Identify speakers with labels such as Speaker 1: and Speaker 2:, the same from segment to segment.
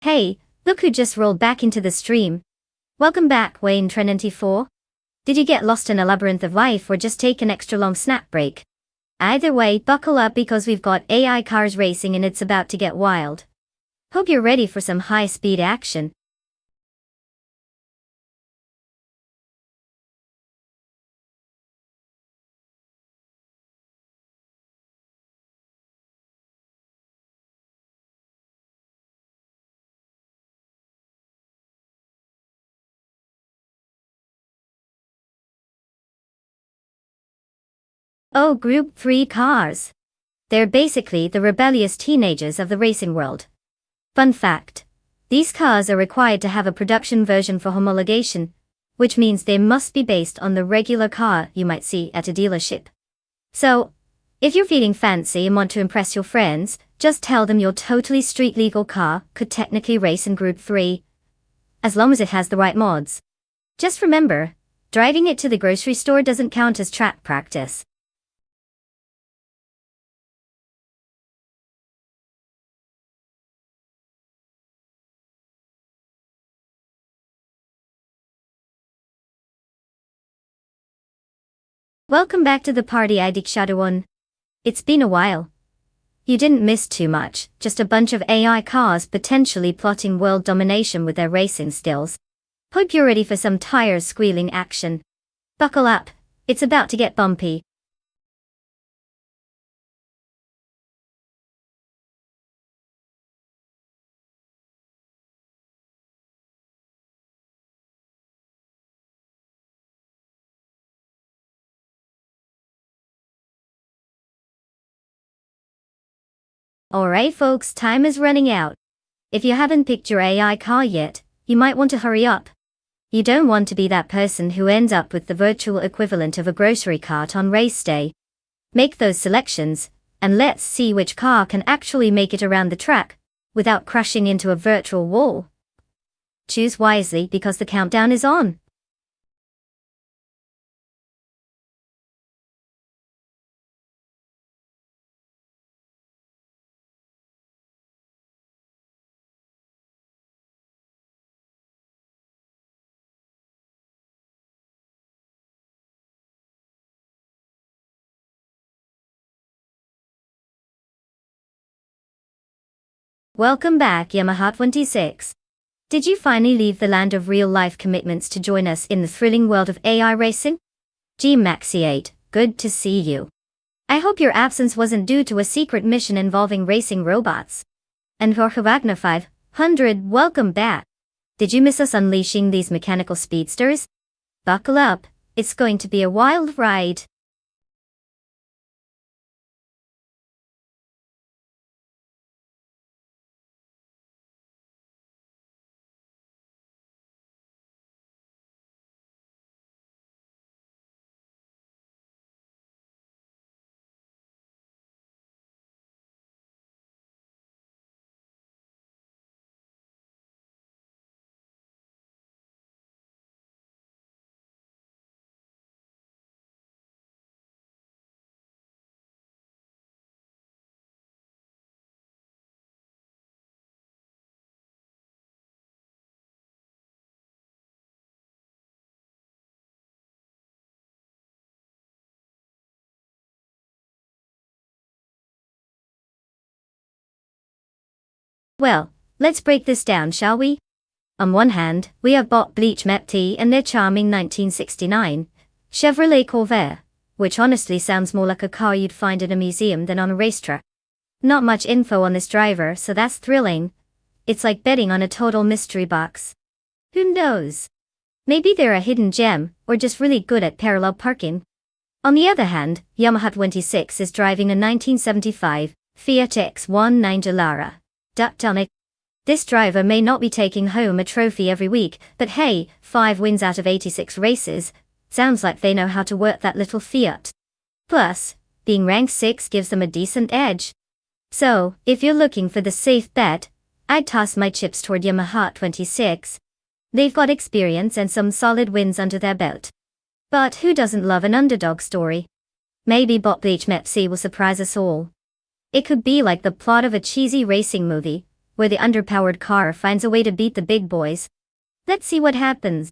Speaker 1: Hey, look who just rolled back into the stream. Welcome back, Wayne Trinity 4. Did you get lost in a labyrinth of life or just take an extra long snap break? Either way, buckle up because we've got AI cars racing and it's about to get wild. Hope you're ready for some high-speed action. Oh, Group 3 cars. They're basically the rebellious teenagers of the racing world. Fun fact. These cars are required to have a production version for homologation, which means they must be based on the regular car you might see at a dealership. So, if you're feeling fancy and want to impress your friends, just tell them your totally street legal car could technically race in Group 3, as long as it has the right mods. Just remember, driving it to the grocery store doesn't count as track practice. Welcome back to the party, Idik Shadowon. It's been a while. You didn't miss too much, just a bunch of AI cars potentially plotting world domination with their racing skills. Hope you're ready for some tires squealing action. Buckle up, it's about to get bumpy. Alright folks, time is running out. If you haven't picked your AI car yet, you might want to hurry up. You don't want to be that person who ends up with the virtual equivalent of a grocery cart on race day. Make those selections, and let's see which car can actually make it around the track, without crashing into a virtual wall. Choose wisely because the countdown is on. Welcome back, Yamaha 26. Did you finally leave the land of real-life commitments to join us in the thrilling world of AI racing? G Maxi 8, good to see you. I hope your absence wasn't due to a secret mission involving racing robots. And Jorge Wagner 500, welcome back. Did you miss us unleashing these mechanical speedsters? Buckle up, it's going to be a wild ride. Well, let's break this down, shall we? On one hand, we have bought Bleach Mepti and their charming 1969 Chevrolet Corvair, which honestly sounds more like a car you'd find in a museum than on a racetrack. Not much info on this driver, so that's thrilling. It's like betting on a total mystery box. Who knows? Maybe they're a hidden gem, or just really good at parallel parking. On the other hand, Yamaha 26 is driving a 1975 Fiat X19 Lara. Duck-tonic. This driver may not be taking home a trophy every week, but hey, 5 wins out of 86 races. Sounds like they know how to work that little Fiat. Plus, being ranked 6 gives them a decent edge. So, if you're looking for the safe bet, I'd toss my chips toward Yamaha 26. They've got experience and some solid wins under their belt. But who doesn't love an underdog story? Maybe Bot Bleach Mepsi will surprise us all. It could be like the plot of a cheesy racing movie, where the underpowered car finds a way to beat the big boys. Let's see what happens.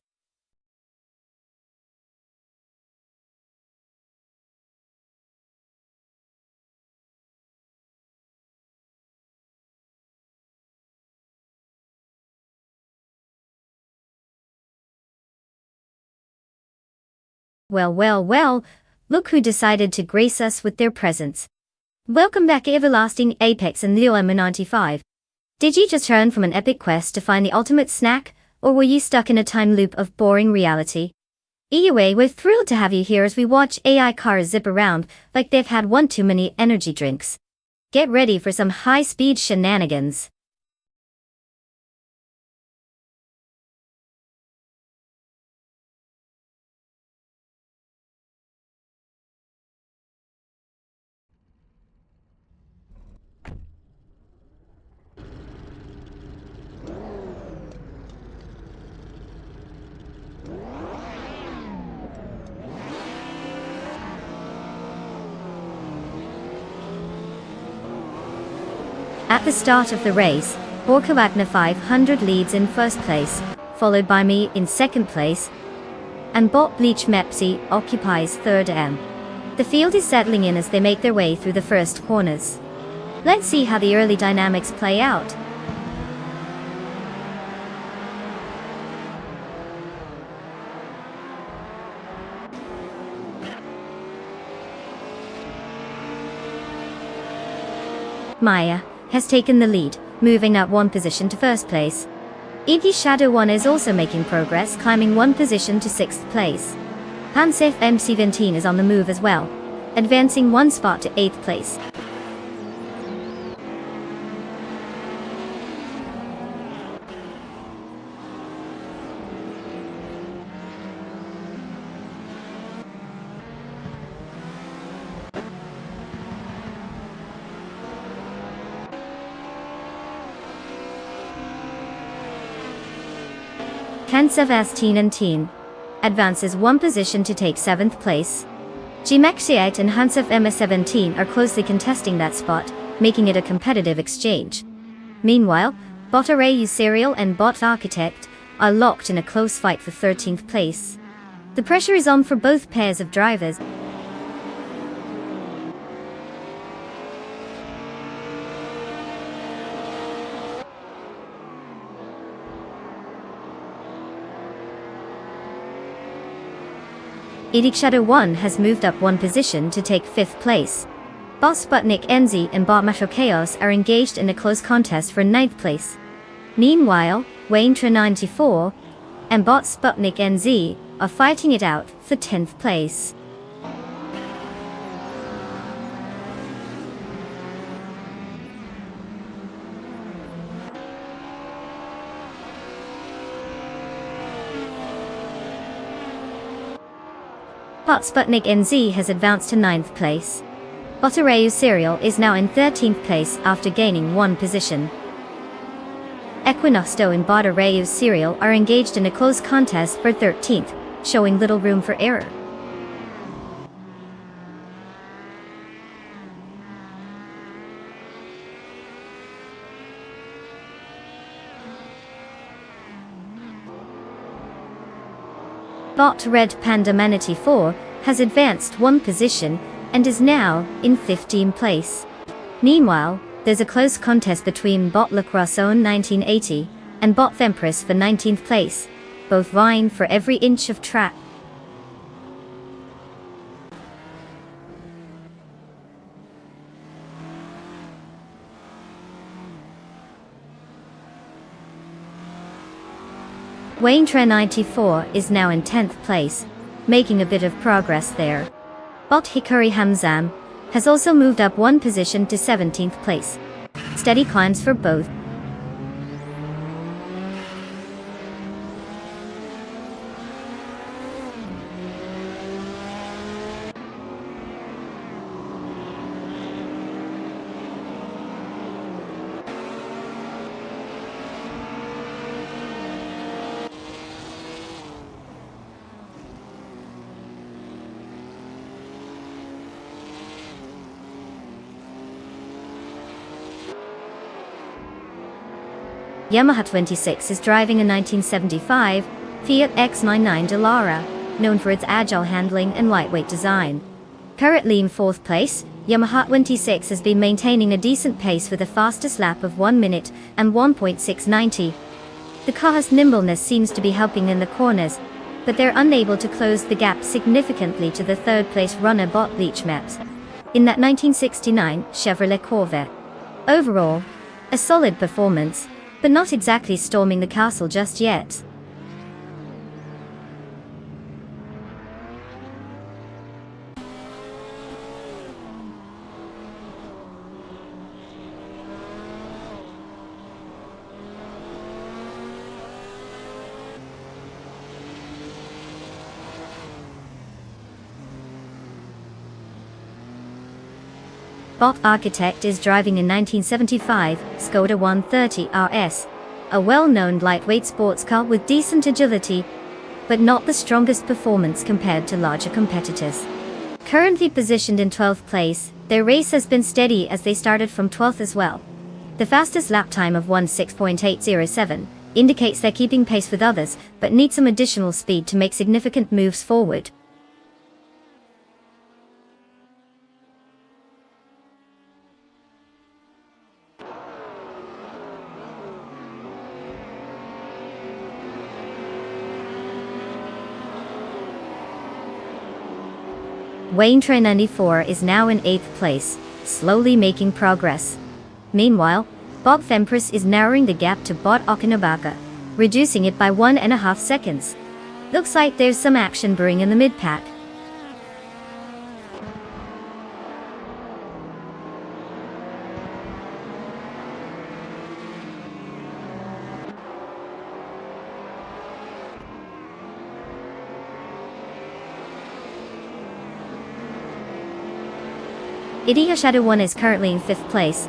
Speaker 1: Well, look who decided to grace us with their presence. Welcome back, Everlasting Apex and Leo M95. Did you just return from an epic quest to find the ultimate snack, or were you stuck in a time loop of boring reality? Either way, we're thrilled to have you here as we watch AI cars zip around like they've had one too many energy drinks. Get ready for some high-speed shenanigans. At the start of the race, Borkawagner 500 leads in first place, followed by me in second place, and Bot Bleach Mepsi occupies third M. The field is settling in as they make their way through the first corners. Let's see how the early dynamics play out. Maya has taken the lead, moving up one position to first place. Iggy Shadow 1 is also making progress, climbing one position to sixth place. Pansef MC17 is on the move as well, advancing one spot to eighth place. Hansev Asteen and Teen advances one position to take seventh place. Gmexiate and Hansev MS17 are closely contesting that spot, making it a competitive exchange. Meanwhile, Bot Arayu Serial and Bot Architect are locked in a close fight for 13th place. The pressure is on for both pairs of drivers. Idik Shadow 1 has moved up one position to take 5th place. Bot Sputnik NZ and Bot Metro Chaos are engaged in a close contest for 9th place. Meanwhile, Waintra94 and Bot Sputnik NZ are fighting it out for 10th place. Bot Sputnik NZ has advanced to 9th place. Bot Arayu Serial is now in 13th place after gaining one position. Equinosto and Bot Arayu Serial are engaged in a close contest for 13th, showing little room for error. Bot Red Panda Manatee 4 has advanced one position and is now in 15th place. Meanwhile, there's a close contest between Bot Lacrosse 1980 and Bot Thempress for 19th place, both vying for every inch of track. Waintra94 is now in 10th place, making a bit of progress there. Bot Hikari Hamzam has also moved up one position to 17th place. Steady climbs for both. Yamaha 26 is driving a 1975 Fiat X99 Dallara, known for its agile handling and lightweight design. Currently in 4th place, Yamaha 26 has been maintaining a decent pace with a fastest lap of 1 minute and 1.690. The car's nimbleness seems to be helping in the corners, but they're unable to close the gap significantly to the 3rd place runner Bot Bleachmeps in that 1969 Chevrolet Corvette. Overall, a solid performance, but not exactly storming the castle just yet. Bot Architect is driving a 1975 Skoda 130 RS, a well-known lightweight sports car with decent agility, but not the strongest performance compared to larger competitors. Currently positioned in 12th place, their race has been steady as they started from 12th as well. The fastest lap time of 16.807 indicates they're keeping pace with others, but need some additional speed to make significant moves forward. Wayne Train 94 is now in 8th place, slowly making progress. Meanwhile, Bob Fempress is narrowing the gap to Bot Okinobaka, reducing it by 1.5 seconds. Looks like there's some action brewing in the mid-pack. Idiha Shadow 1 is currently in 5th place.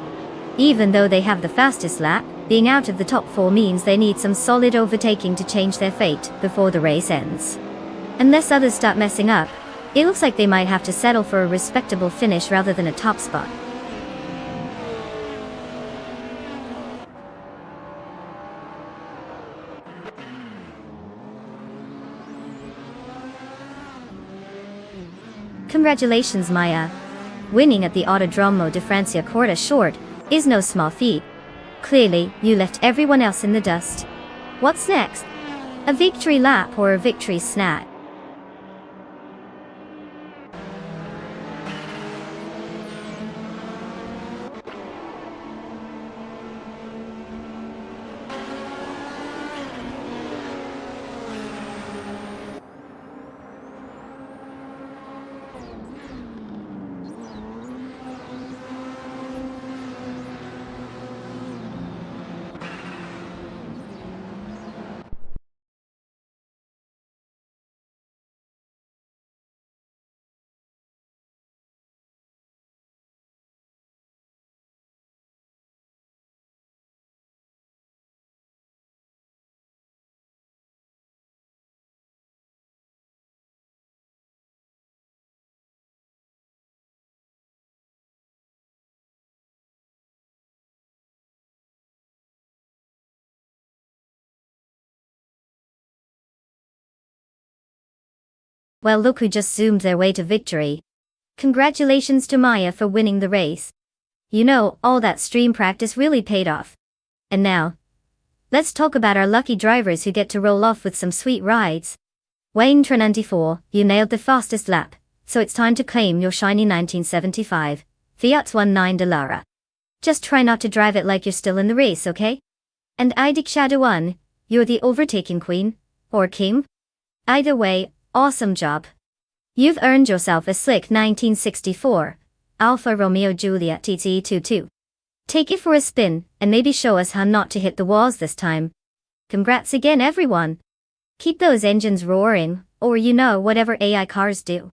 Speaker 1: Even though they have the fastest lap, being out of the top 4 means they need some solid overtaking to change their fate before the race ends. Unless others start messing up, it looks like they might have to settle for a respectable finish rather than a top spot. Congratulations, Maya. Winning at the Autodromo de Francia Corta Short is no small feat. Clearly, you left everyone else in the dust. What's next? A victory lap or a victory snack? Well, look who just zoomed their way to victory. Congratulations to Maya for winning the race. You know, all that stream practice really paid off. And now, let's talk about our lucky drivers who get to roll off with some sweet rides. Wayne Train 94, you nailed the fastest lap, so it's time to claim your shiny 1975 Fiat 19 Dallara. Just try not to drive it like you're still in the race, okay? And Idik Shadow 1, you're the overtaking queen, or king? Either way, awesome job. You've earned yourself a slick 1964 Alfa Romeo Giulia TT22. Take it for a spin, and maybe show us how not to hit the walls this time. Congrats again, everyone. Keep those engines roaring, or you know, whatever AI cars do.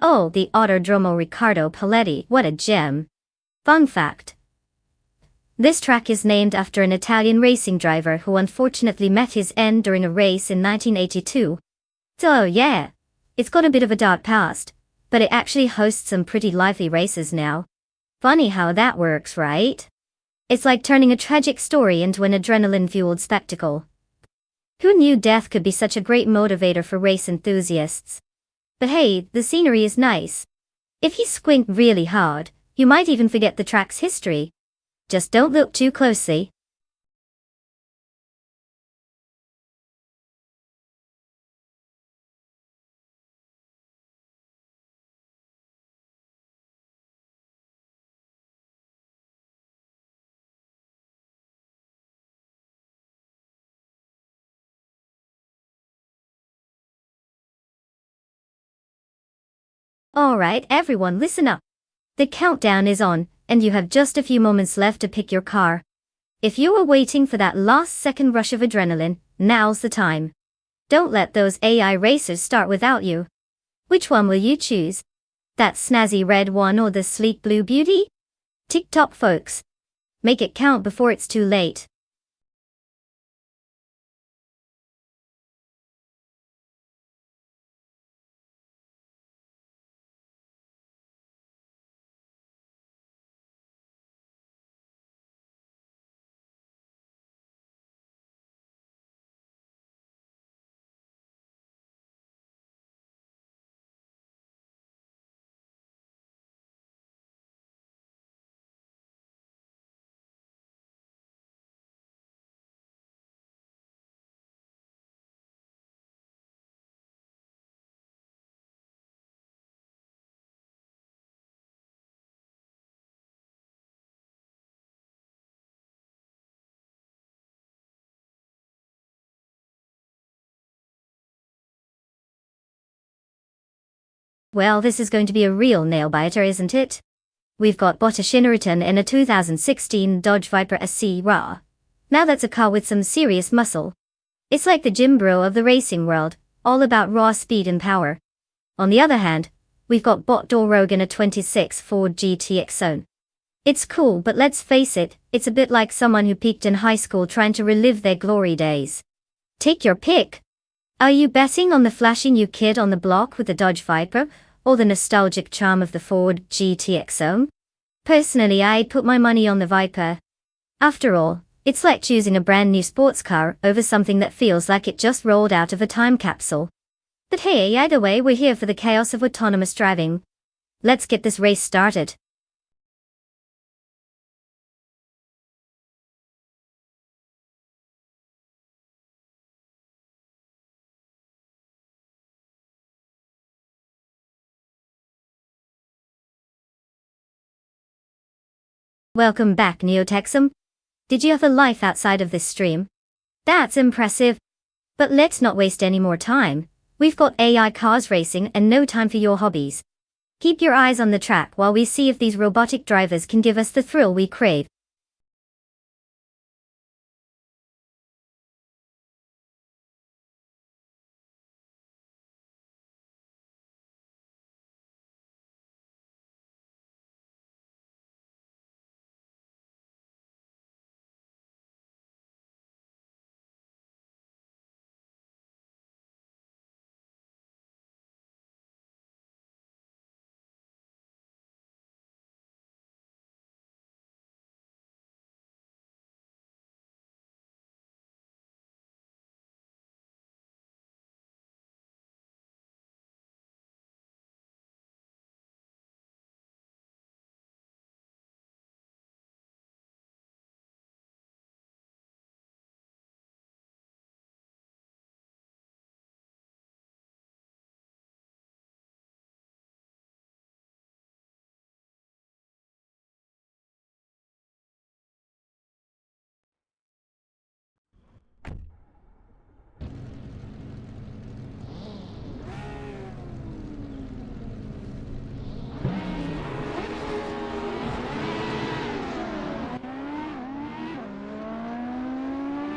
Speaker 1: Oh, the Autodromo Riccardo Paletti, what a gem. Fun fact. This track is named after an Italian racing driver who unfortunately met his end during a race in 1982. So yeah, it's got a bit of a dark past, but it actually hosts some pretty lively races now. Funny how that works, right? It's like turning a tragic story into an adrenaline-fueled spectacle. Who knew death could be such a great motivator for race enthusiasts? But hey, the scenery is nice. If you squint really hard, you might even forget the track's history. Just don't look too closely. Alright everyone, listen up. The countdown is on, and you have just a few moments left to pick your car. If you were waiting for that last second rush of adrenaline, now's the time. Don't let those AI racers start without you. Which one will you choose? That snazzy red one or the sleek blue beauty? Tick-tock folks. Make it count before it's too late. Well, this is going to be a real nail-biter, isn't it? We've got Bottashinariton in a 2016 Dodge Viper SC RA. Now that's a car with some serious muscle. It's like the gym bro of the racing world, all about raw speed and power. On the other hand, we've got Bot Rogue in a 26 Ford GTX Zone. It's cool, but let's face it, it's a bit like someone who peaked in high school trying to relive their glory days. Take your pick. Are you betting on the flashy new kid on the block with the Dodge Viper, or the nostalgic charm of the Ford GTX Zone? Personally, I'd put my money on the Viper. After all, it's like choosing a brand new sports car over something that feels like it just rolled out of a time capsule. But hey, either way, we're here for the chaos of autonomous driving. Let's get this race started. Welcome back, Neotexum. Did you have a life outside of this stream? That's impressive. But let's not waste any more time. We've got AI cars racing and no time for your hobbies. Keep your eyes on the track while we see if these robotic drivers can give us the thrill we crave.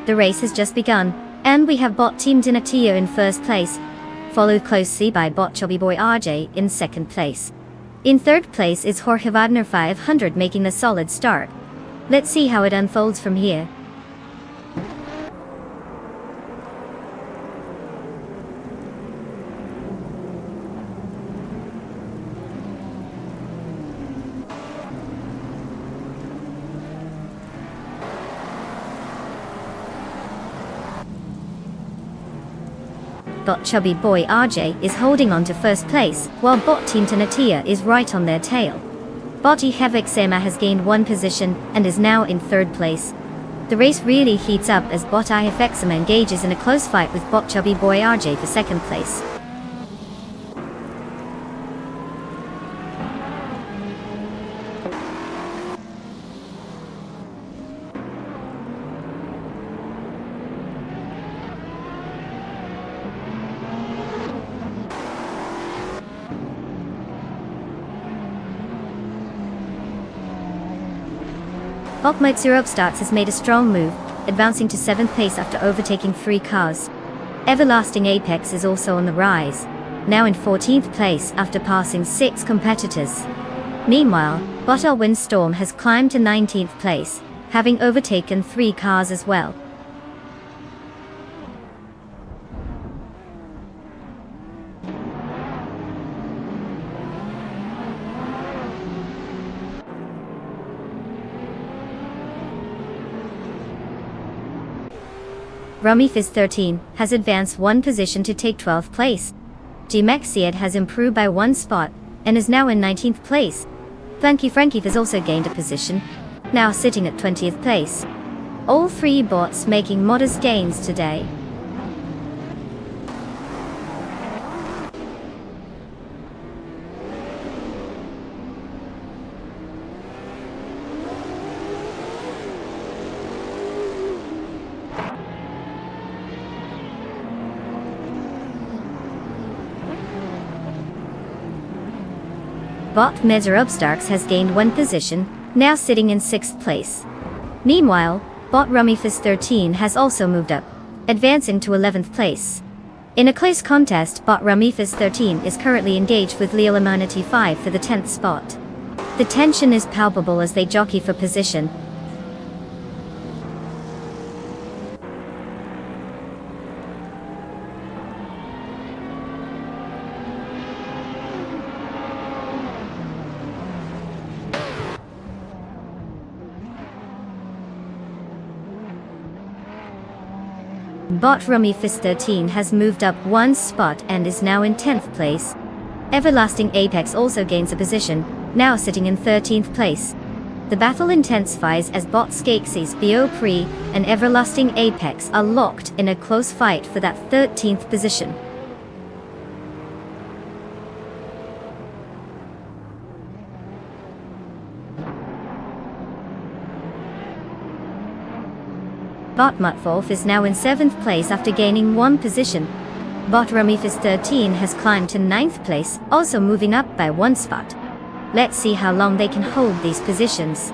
Speaker 1: The race has just begun, and we have Bot Team Dinatio in first place, followed closely by bot Chubby Boy RJ in second place. In third place is Jorge Wagner 500 making a solid start. Let's see how it unfolds from here. Bot Chubby Boy RJ is holding on to first place, while bot Team Tanatia is right on their tail. Bot Havoc Sema has gained one position and is now in third place. The race really heats up as bot Sema engages in a close fight with bot Chubby Boy RJ for second place. Bot Zero Upstarts has made a strong move, advancing to 7th place after overtaking 3 cars. Everlasting Apex is also on the rise, now in 14th place after passing 6 competitors. Meanwhile, bot Windstorm has climbed to 19th place, having overtaken 3 cars as well. Rummy Fizz 13 has advanced 1 position to take 12th place. Gmexiad has improved by 1 spot and is now in 19th place. Frankie has also gained a position, now sitting at 20th place. All 3 bots making modest gains today. Bot Upstarts has gained 1 position, now sitting in 6th place. Meanwhile, bot Rummy Fizz 13 has also moved up, advancing to 11th place. In a close contest, bot Rummy Fizz 13 is currently engaged with Leo Humanity 5 for the 10th spot. The tension is palpable as they jockey for position. Bot Rummy Fizz 13 has moved up 1 spot and is now in 10th place. Everlasting Apex also gains a position, now sitting in 13th place. The battle intensifies as bot Skakesies Bo Pre and Everlasting Apex are locked in a close fight for that 13th position. Bot Mutfolf is now in 7th place after gaining 1 position. Bot Rummy Fizz 13 has climbed to 9th place, also moving up by 1 spot. Let's see how long they can hold these positions.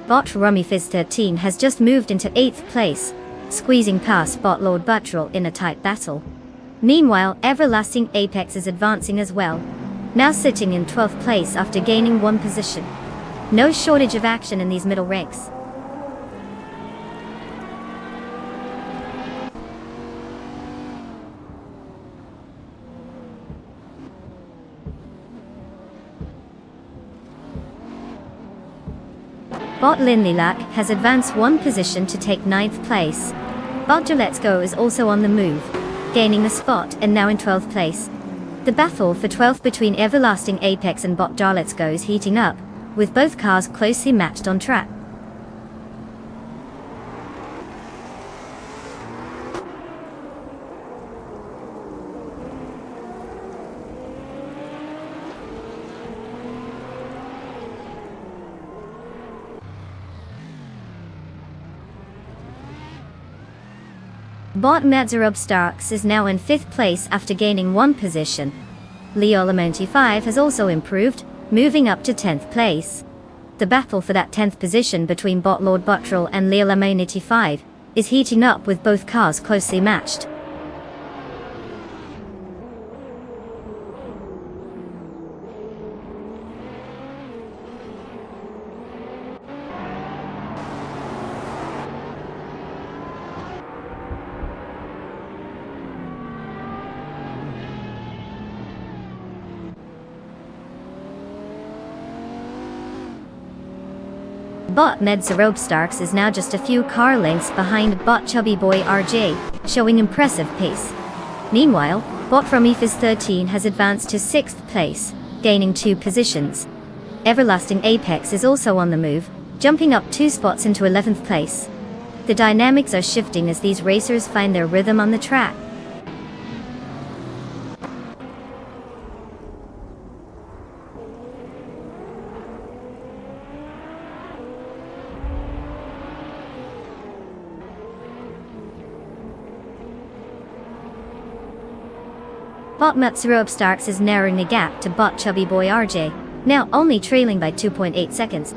Speaker 1: Bot Rummy Fizz 13 has just moved into 8th place, squeezing past bot Lord Buttrell in a tight battle. Meanwhile, Everlasting Apex is advancing as well, now sitting in 12th place after gaining 1 position. No shortage of action in these middle ranks. Bot Linlilac has advanced 1 position to take 9th place. Bot Let's Go is also on the move, gaining a spot and now in 12th place. The battle for 12th between Everlasting Apex and bot Let's Go is heating up, with both cars closely matched on track. Bot Upstarts is now in 5th place after gaining 1 position, Leo Lamonti 5 has also improved, moving up to 10th place. The battle for that 10th position between Bot Lord Buttrell and Leo Lamonti 5 is heating up with both cars closely matched. Bot Medzerobe Starks is now just a few car lengths behind Bot Chubby Boy RJ, showing impressive pace. Meanwhile, Bot from EFIS 13 has advanced to 6th place, gaining 2 positions. Everlasting Apex is also on the move, jumping up 2 spots into 11th place. The dynamics are shifting as these racers find their rhythm on the track. Bot Medzerobe Starks is narrowing the gap to Bot Chubby Boy RJ, now only trailing by 2.8 seconds.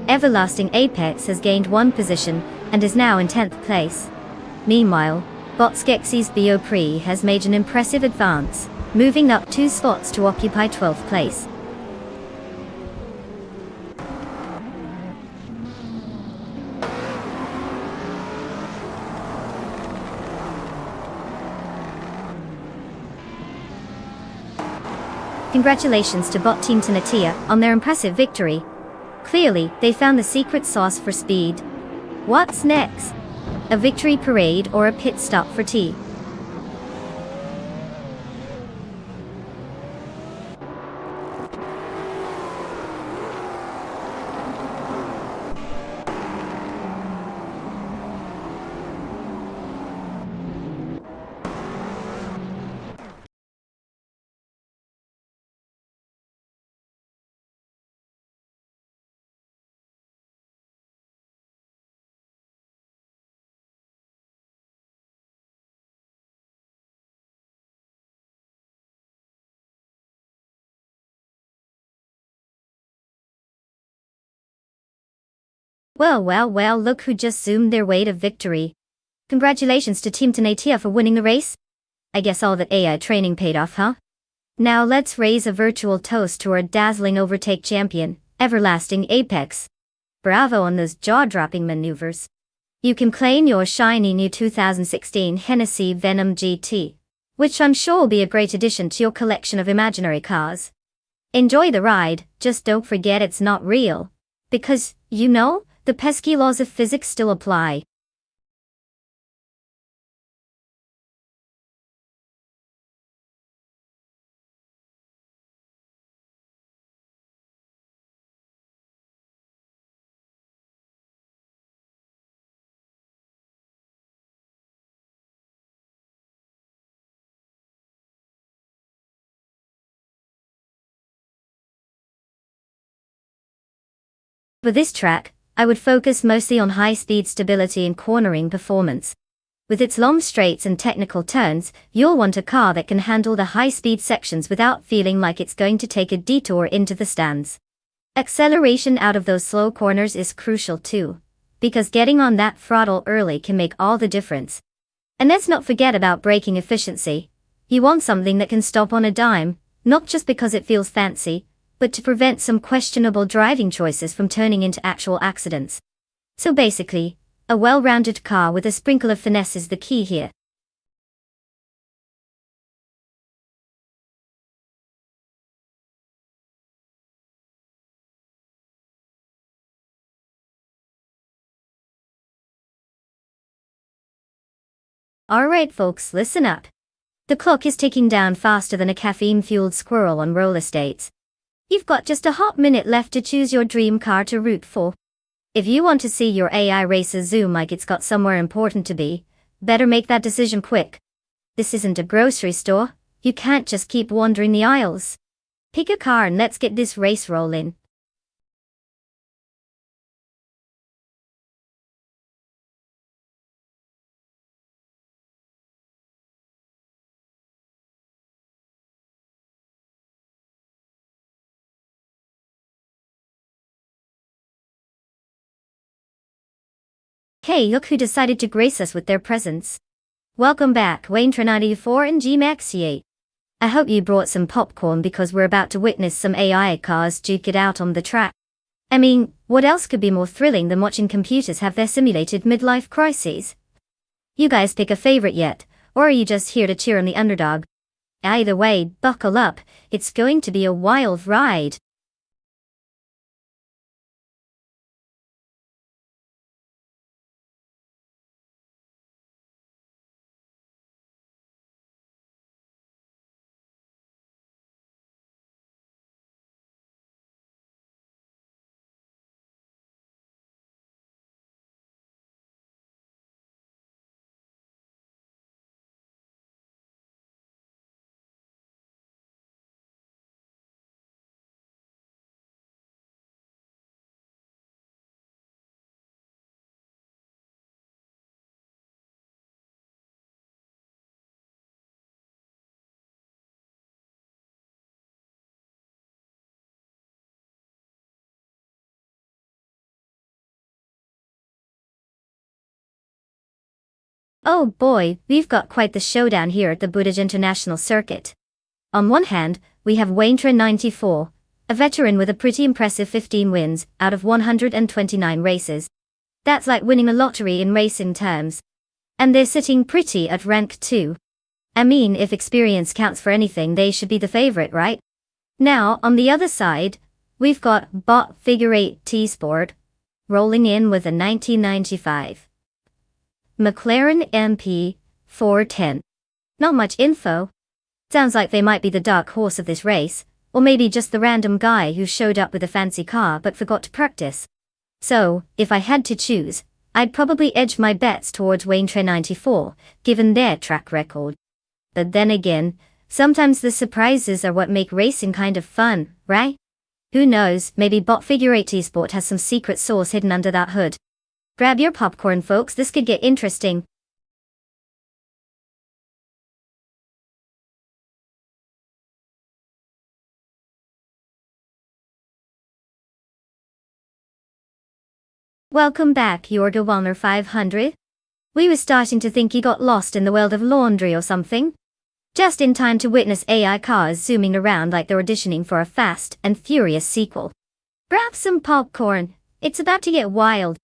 Speaker 1: Everlasting Apex has gained 1 position and is now in 10th place. Meanwhile, Bot Skeksis Biopri has made an impressive advance, moving up 2 spots to occupy 12th place. Congratulations to Bot Team Tenatia on their impressive victory. Clearly, they found the secret sauce for speed. What's next? A victory parade or a pit stop for tea? Well, look who just zoomed their way to victory. Congratulations to Team Tenatia for winning the race. I guess all that AI training paid off, huh? Now let's raise a virtual toast to our dazzling overtake champion, Everlasting Apex. Bravo on those jaw-dropping maneuvers. You can claim your shiny new 2016 Hennessy Venom GT, which I'm sure will be a great addition to your collection of imaginary cars. Enjoy the ride, just don't forget it's not real. Because, you know, the pesky laws of physics still apply. For this track, I would focus mostly on high-speed stability and cornering performance. With its long straights and technical turns, you'll want a car that can handle the high-speed sections without feeling like it's going to take a detour into the stands. Acceleration out of those slow corners is crucial too, because getting on that throttle early can make all the difference. And let's not forget about braking efficiency. You want something that can stop on a dime, not just because it feels fancy, but to prevent some questionable driving choices from turning into actual accidents. So basically, a well-rounded car with a sprinkle of finesse is the key here. Alright folks, listen up. The clock is ticking down faster than a caffeine-fueled squirrel on roller skates. You've got just a hot minute left to choose your dream car to root for. If you want to see your AI racer zoom like it's got somewhere important to be, better make that decision quick. This isn't a grocery store, you can't just keep wandering the aisles. Pick a car and let's get this race rolling. Hey, look who decided to grace us with their presence. Welcome back, Wayne94 and G-Maxi8. I hope you brought some popcorn because we're about to witness some AI cars duke it out on the track. I mean, what else could be more thrilling than watching computers have their simulated midlife crises? You guys pick a favorite yet, or are you just here to cheer on the underdog? Either way, buckle up, it's going to be a wild ride. Oh boy, we've got quite the showdown here at the Buttigieg International Circuit. On one hand, we have Wayne94, a veteran with a pretty impressive 15 wins out of 129 races. That's like winning a lottery in racing terms. And they're sitting pretty at rank 2. I mean, if experience counts for anything, they should be the favorite, right? Now, on the other side, we've got Bot Figure 8 T-Sport, rolling in with a 1995 McLaren MP 410. Not much info. Sounds like they might be the dark horse of this race, or maybe just the random guy who showed up with a fancy car but forgot to practice. So, if I had to choose, I'd probably edge my bets towards Wayne94, given their track record. But then again, sometimes the surprises are what make racing kind of fun, right? Who knows, maybe Bot Figure 8 T-Sport has some secret sauce hidden under that hood. Grab your popcorn, folks, this could get interesting. Welcome back, Jorge Wallner 500. We were starting to think he got lost in the world of laundry or something. Just in time to witness AI cars zooming around like they're auditioning for a Fast and Furious sequel. Grab some popcorn, it's about to get wild.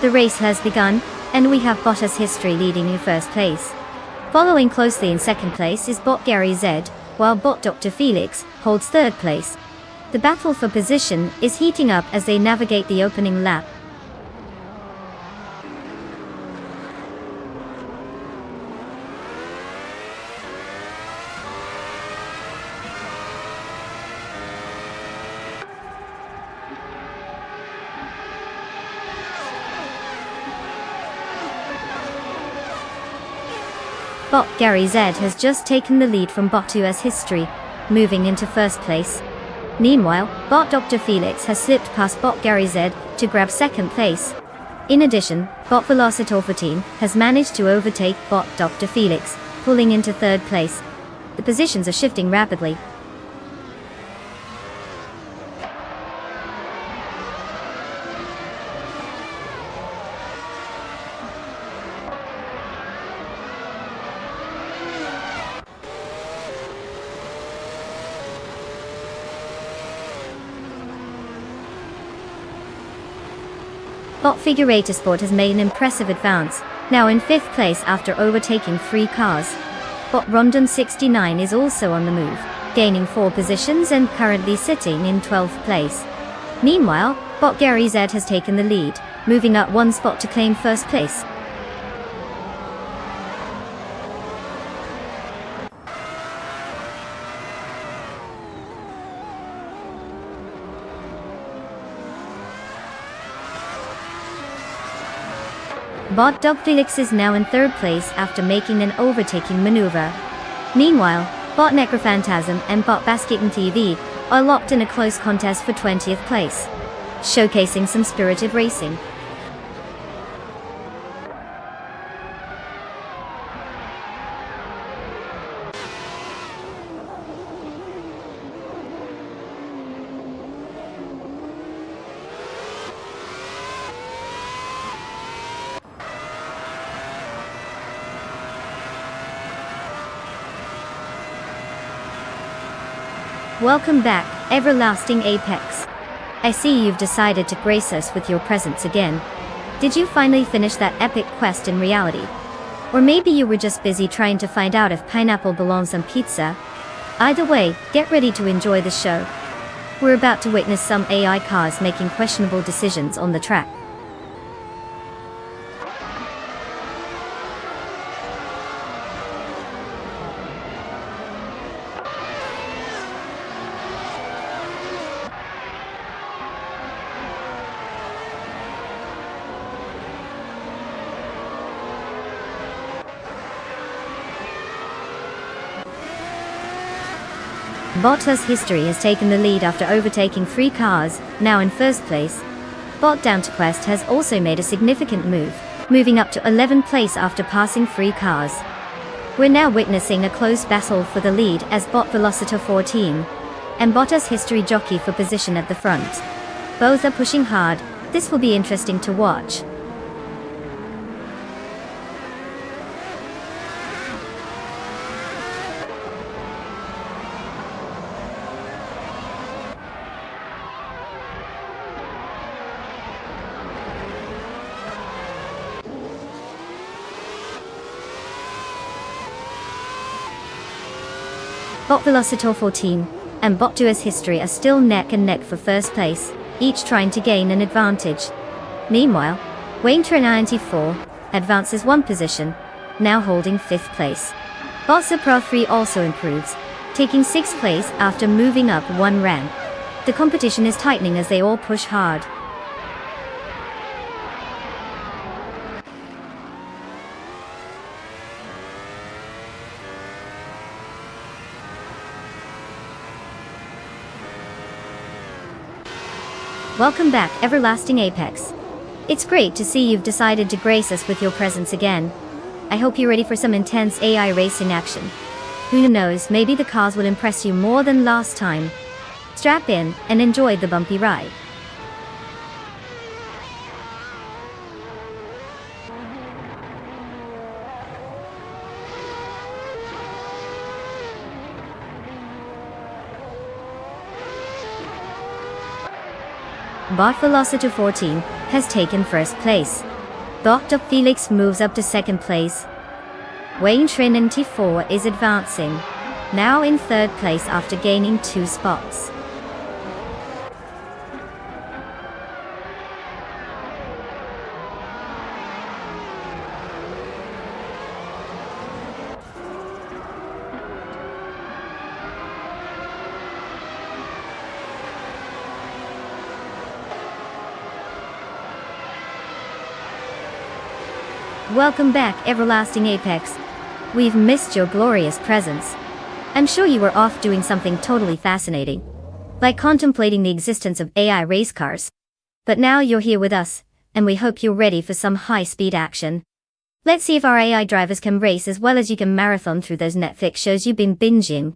Speaker 1: The race has begun, and we have Bottas history leading in first place. Following closely in second place is Bot Gary Z, while Bot Dr. Felix holds third place. The battle for position is heating up as they navigate the opening lap. Bot Gary Z has just taken the lead from Bot 2's history, moving into first place. Meanwhile, Bot Dr. Felix has slipped past Bot Gary Z to grab second place. In addition, Bot Velocitor 14 has managed to overtake Bot Dr. Felix, pulling into third place. The positions are shifting rapidly. Bot Figure 8 Sport has made an impressive advance, now in 5th place after overtaking 3 cars. Bot Rondon 69 is also on the move, gaining 4 positions and currently sitting in 12th place. Meanwhile, Bot Gary Z has taken the lead, moving up 1 spot to claim first place. Bot Doug Felix is now in 3rd place after making an overtaking maneuver. Meanwhile, Bot Necrophantasm and Bot Basketon TV are locked in a close contest for 20th place, showcasing some spirited racing. Welcome back, Everlasting Apex. I see you've decided to grace us with your presence again. Did you finally finish that epic quest in reality? Or maybe you were just busy trying to find out if pineapple belongs on pizza? Either way, get ready to enjoy the show. We're about to witness some AI cars making questionable decisions on the track. Bottas History has taken the lead after overtaking 3 cars, now in 1st place. Bot Down to Quest has also made a significant move, moving up to 11th place after passing 3 cars. We're now witnessing a close battle for the lead as Bot Velociter 14 and Bottas History jockey for position at the front. Both are pushing hard. This will be interesting to watch. Bot Velocitor 14 and Bot Duas History are still neck and neck for 1st place, each trying to gain an advantage. Meanwhile, Wayne Trin 94 advances 1 position, now holding 5th place. Bot Pro 3 also improves, taking 6th place after moving up 1 rank. The competition is tightening as they all push hard. Welcome back, Everlasting Apex. It's great to see you've decided to grace us with your presence again. I hope you're ready for some intense AI racing action. Who knows, maybe the cars will impress you more than last time. Strap in and enjoy the bumpy ride. Bot Velociter 14 has taken 1st place. Dr. Felix moves up to 2nd place. Wayne Trinity 4 is advancing, now in 3rd place after gaining 2 spots. Welcome back, Everlasting Apex. We've missed your glorious presence. I'm sure you were off doing something totally fascinating, like contemplating the existence of AI race cars. But now you're here with us, and we hope you're ready for some high-speed action. Let's see if our AI drivers can race as well as you can marathon through those Netflix shows you've been binging.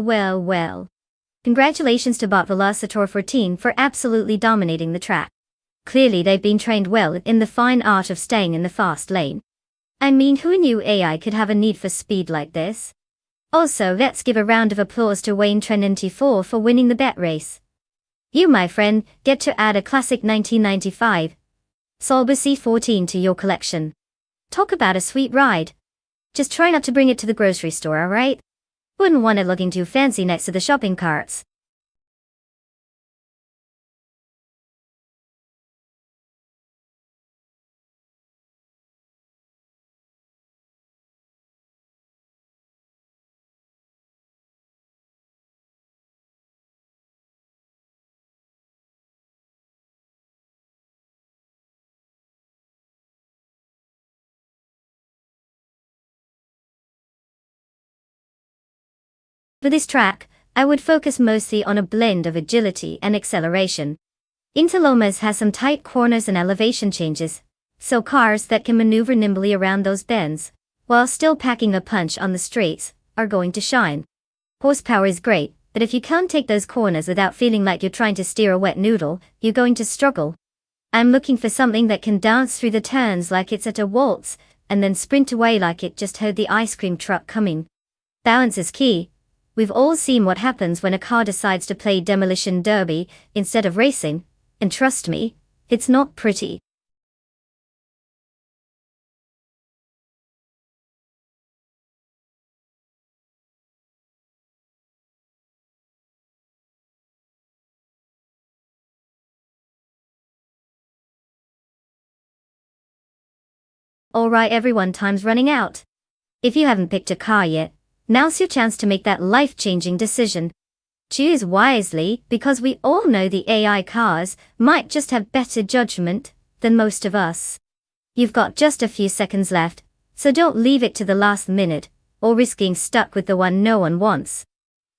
Speaker 1: Well. Congratulations to Bot Velocitor 14 for absolutely dominating the track. Clearly they've been trained well in the fine art of staying in the fast lane. I mean, who knew AI could have a need for speed like this? Also, let's give a round of applause to Wayne Tren94 for winning the bet race. You, my friend, get to add a classic 1995 Solber C14 to your collection. Talk about a sweet ride. Just try not to bring it to the grocery store, alright? Wouldn't want it looking too fancy next to the shopping carts. For this track, I would focus mostly on a blend of agility and acceleration. Interlomas has some tight corners and elevation changes, so cars that can maneuver nimbly around those bends, while still packing a punch on the straights, are going to shine. Horsepower is great, but if you can't take those corners without feeling like you're trying to steer a wet noodle, you're going to struggle. I'm looking for something that can dance through the turns like it's at a waltz, and then sprint away like it just heard the ice cream truck coming. Balance is key. We've all seen what happens when a car decides to play demolition derby instead of racing, and trust me, it's not pretty. Alright everyone, time's running out. If you haven't picked a car yet, now's your chance to make that life-changing decision. Choose wisely, because we all know the AI cars might just have better judgment than most of us. You've got just a few seconds left, so don't leave it to the last minute, or risk getting stuck with the one no one wants.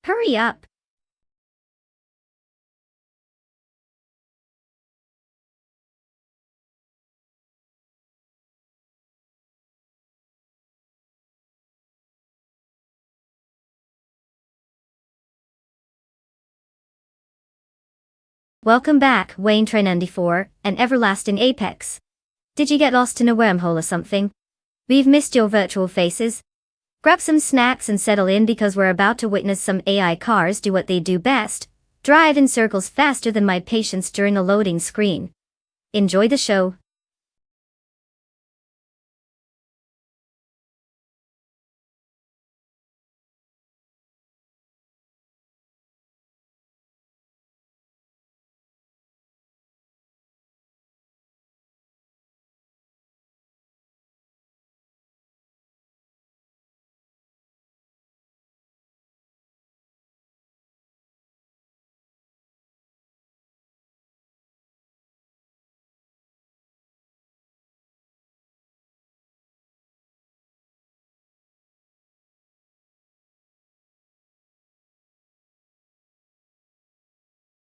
Speaker 1: Hurry up! Welcome back, Wayne Train94, an everlasting apex. Did you get lost in a wormhole or something? We've missed your virtual faces. Grab some snacks and settle in because we're about to witness some AI cars do what they do best, drive in circles faster than my patience during a loading screen. Enjoy the show.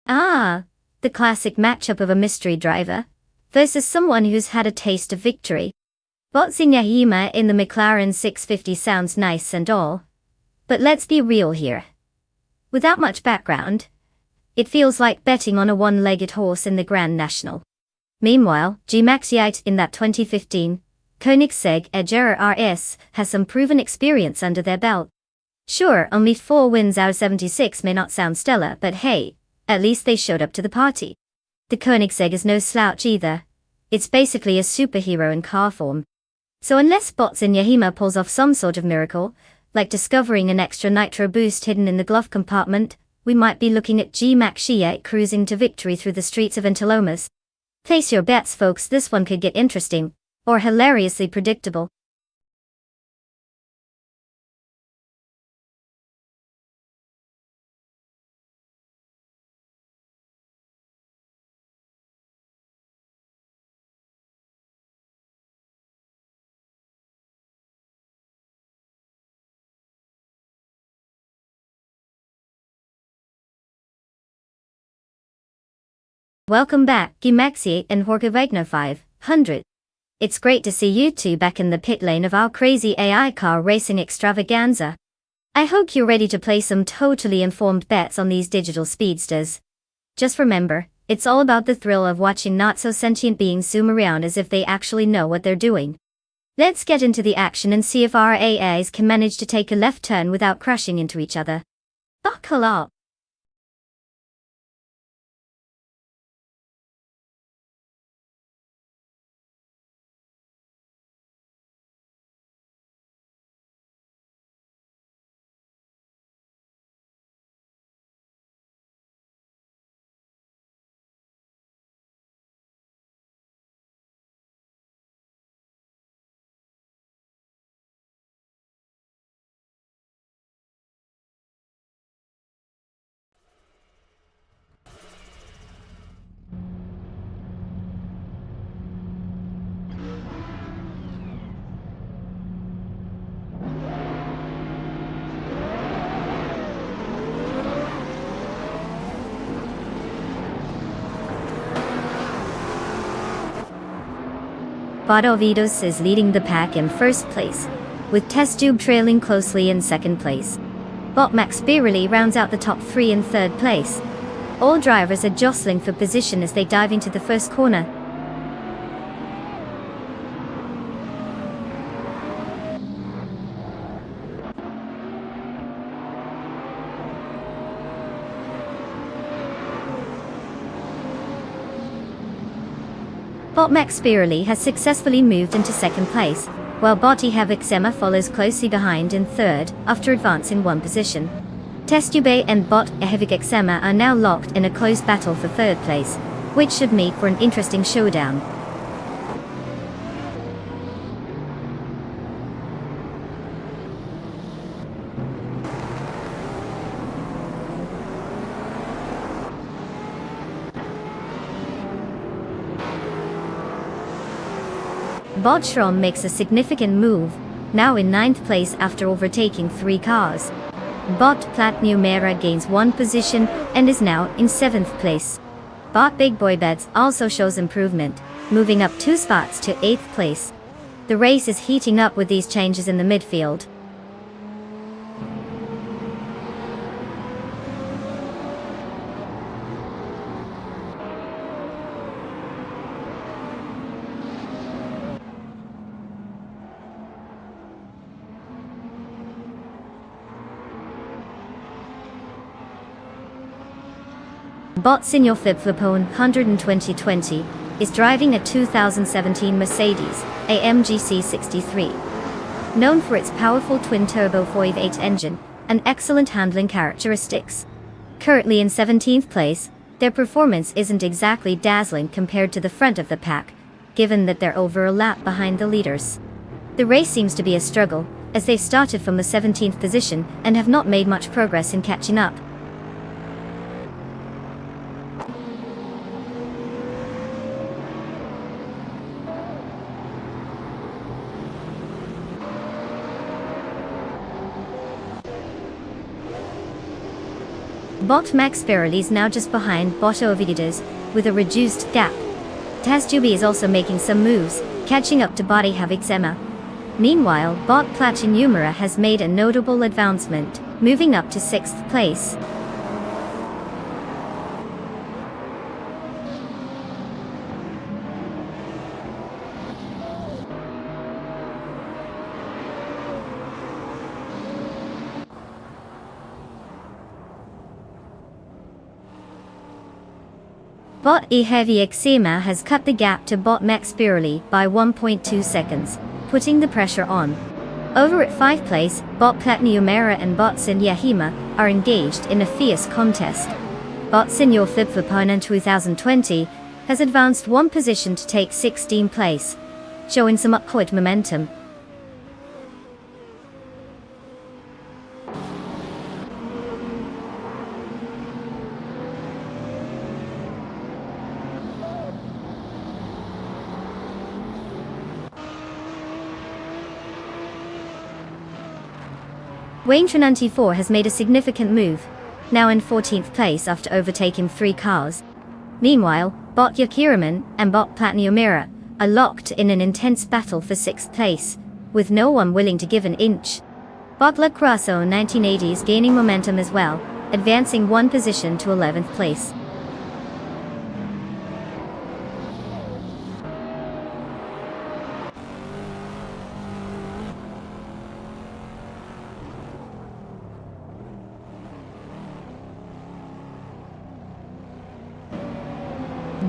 Speaker 1: Ah, the classic matchup of a mystery driver versus someone who's had a taste of victory. Botsinyahima in the McLaren 650 sounds nice and all, but let's be real here. Without much background, it feels like betting on a one-legged horse in the Grand National. Meanwhile, G-Maxiite in that 2015 Koenigsegg Agera RS has some proven experience under their belt. Sure, only 4 wins out of 76 may not sound stellar, but hey, at least they showed up to the party. The Koenigsegg is no slouch either. It's basically a superhero in car form. So unless Botsinyahima pulls off some sort of miracle, like discovering an extra nitro boost hidden in the glove compartment, we might be looking at G-Maxiite cruising to victory through the streets of Interlomas. Place your bets, folks, this one could get interesting, or hilariously predictable. Welcome back, G-Maxiite and Jorge Wagner 500. It's great to see you two back in the pit lane of our crazy AI car racing extravaganza. I hope you're ready to place some totally informed bets on these digital speedsters. Just remember, it's all about the thrill of watching not-so-sentient beings zoom around as if they actually know what they're doing. Let's get into the action and see if our AIs can manage to take a left turn without crashing into each other. Buckle up! Botovidos is leading the pack in first place, with Test Tube trailing closely in second place. Max Birelli rounds out the top three in third place. All drivers are jostling for position as they dive into the first corner. Max Birelli has successfully moved into second place, while Havoc follows closely behind in third after advancing one position. Testube and Havoc are now locked in a close battle for third place, which should make for an interesting showdown. Bodstrom makes a significant move, now in 9th place after overtaking 3 cars. Platnumera gains 1 position and is now in 7th place. Big Boy Beds also shows improvement, moving up 2 spots to 8th place. The race is heating up with these changes in the midfield. Senior Flipflipone 12020 is driving a 2017 Mercedes AMG C63. Known for its powerful twin-turbo 4.8 engine and excellent handling characteristics. Currently in 17th place, their performance isn't exactly dazzling compared to the front of the pack, given that they're over a lap behind the leaders. The race seems to be a struggle, as they've started from the 17th position and have not made much progress in catching up. Max Birelli is now just behind Botovidos, with a reduced gap. Testube is also making some moves, catching up to Havoc. Meanwhile, Platinumera has made a notable advancement, moving up to 6th place. Havoc has cut the gap to Max Birelli by 1.2 seconds, putting the pressure on. Over at 5th place, Platinumera and Yahima are engaged in a fierce contest. Senior Flipflipone in 2020 has advanced 1 position to take 16th place, showing some upward momentum. Wayne94 has made a significant move, now in 14th place after overtaking 3 cars. Meanwhile, Yakiraman and Platinumera are locked in an intense battle for 6th place, with no one willing to give an inch. Bot La Curaçao 1980s gaining momentum as well, advancing one position to 11th place.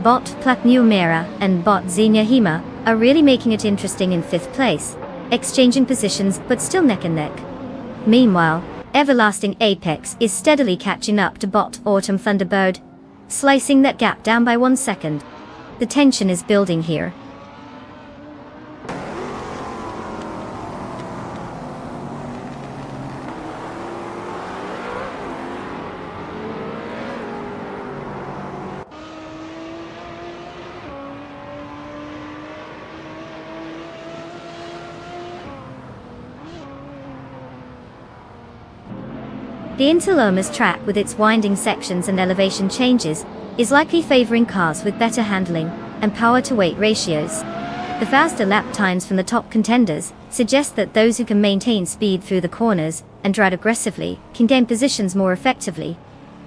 Speaker 1: Bot Platnu Mera and Bot Xenia Hima are really making it interesting in 5th place, exchanging positions but still neck and neck. Meanwhile, Everlasting Apex is steadily catching up to Bot Autumn Thunderbird, slicing that gap down by 1 second. The tension is building here. The Interlomas track with its winding sections and elevation changes is likely favoring cars with better handling and power-to-weight ratios. The faster lap times from the top contenders suggest that those who can maintain speed through the corners and ride aggressively can gain positions more effectively.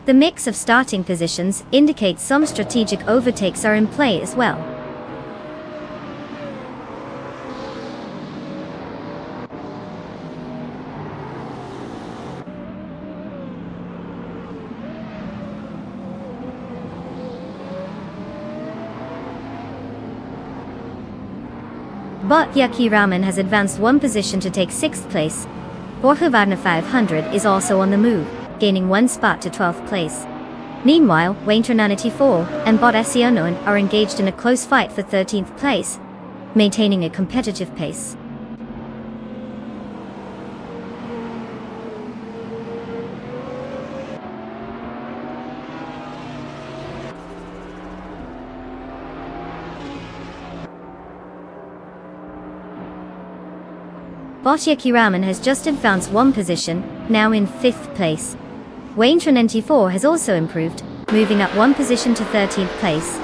Speaker 1: The mix of starting positions indicates some strategic overtakes are in play as well. Bot Yuki Ramen has advanced one position to take 6th place. Borgovadna 500 is also on the move, gaining one spot to 12th place. Meanwhile, Waintra94 and Bot Esionon are engaged in a close fight for 13th place, maintaining a competitive pace. Bot Yuki Ramen has just advanced one position, now in 5th place. Waintra94 has also improved, moving up one position to 13th place.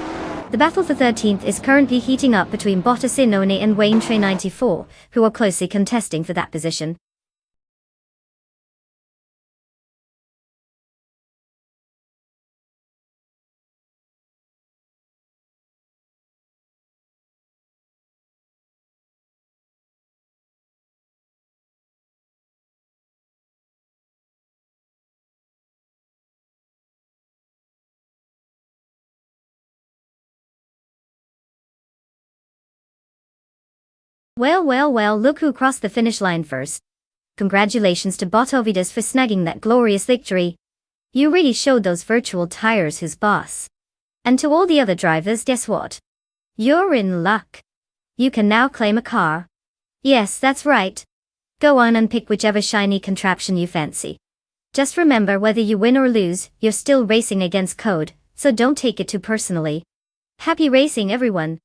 Speaker 1: The battle for 13th is currently heating up between Bot Esionon and Waintra94, who are closely contesting for that position. Well, look who crossed the finish line first. Congratulations to Botovidas for snagging that glorious victory. You really showed those virtual tires who's boss. And to all the other drivers, guess what? You're in luck. You can now claim a car. Yes, that's right. Go on and pick whichever shiny contraption you fancy. Just remember, whether you win or lose, you're still racing against code, so don't take it too personally. Happy racing, everyone.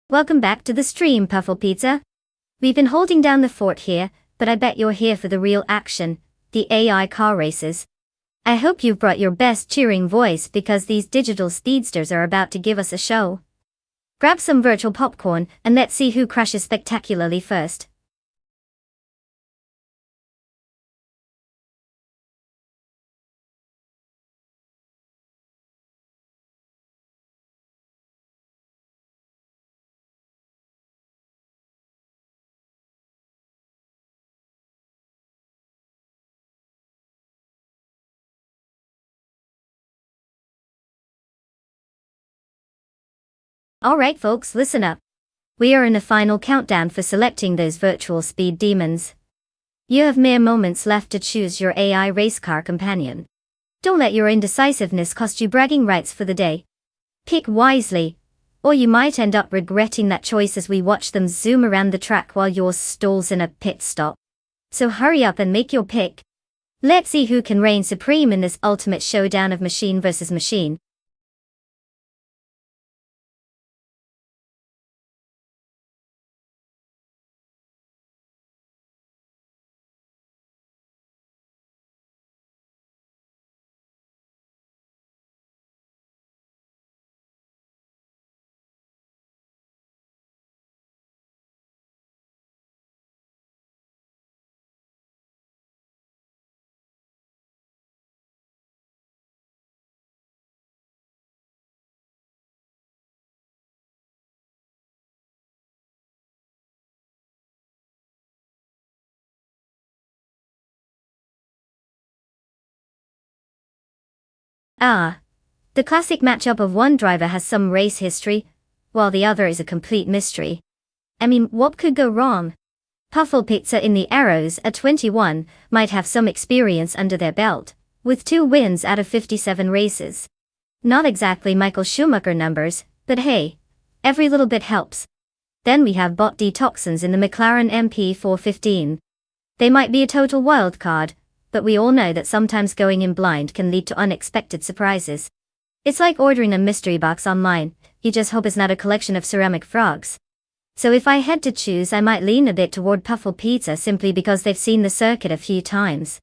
Speaker 1: Welcome back to the stream, Puffle Pizza. We've been holding down the fort here, but I bet you're here for the real action, the AI car races. I hope you've brought your best cheering voice because these digital speedsters are about to give us a show. Grab some virtual popcorn and let's see who crashes spectacularly first. Alright folks, listen up. We are in the final countdown for selecting those virtual speed demons. You have mere moments left to choose your AI race car companion. Don't let your indecisiveness cost you bragging rights for the day. Pick wisely, or you might end up regretting that choice as we watch them zoom around the track while yours stalls in a pit stop. So hurry up and make your pick. Let's see who can reign supreme in this ultimate showdown of machine versus machine. The classic matchup of one driver has some race history, while the other is a complete mystery. I mean, what could go wrong? Puffle Pizza in the Arrows at 21 might have some experience under their belt, with 2 wins out of 57 races. Not exactly Michael Schumacher numbers, but hey, every little bit helps. Then we have bot detoxins in the McLaren MP415. They might be a total wild card, but we all know that sometimes going in blind can lead to unexpected surprises. It's like ordering a mystery box online, you just hope it's not a collection of ceramic frogs. So if I had to choose, I might lean a bit toward Puffle Pizza simply because they've seen the circuit a few times.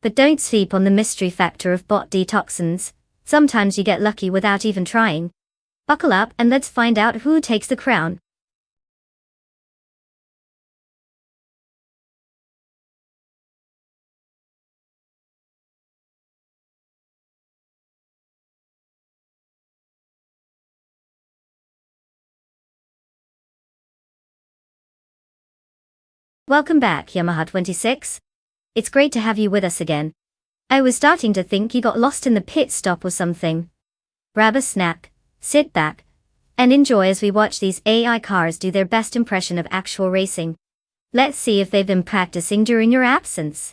Speaker 1: But don't sleep on the mystery factor of bot detoxins. Sometimes you get lucky without even trying. Buckle up and let's find out who takes the crown. Welcome back, Yamaha 26. It's great to have you with us again. I was starting to think you got lost in the pit stop or something. Grab a snack, sit back, and enjoy as we watch these AI cars do their best impression of actual racing. Let's see if they've been practicing during your absence.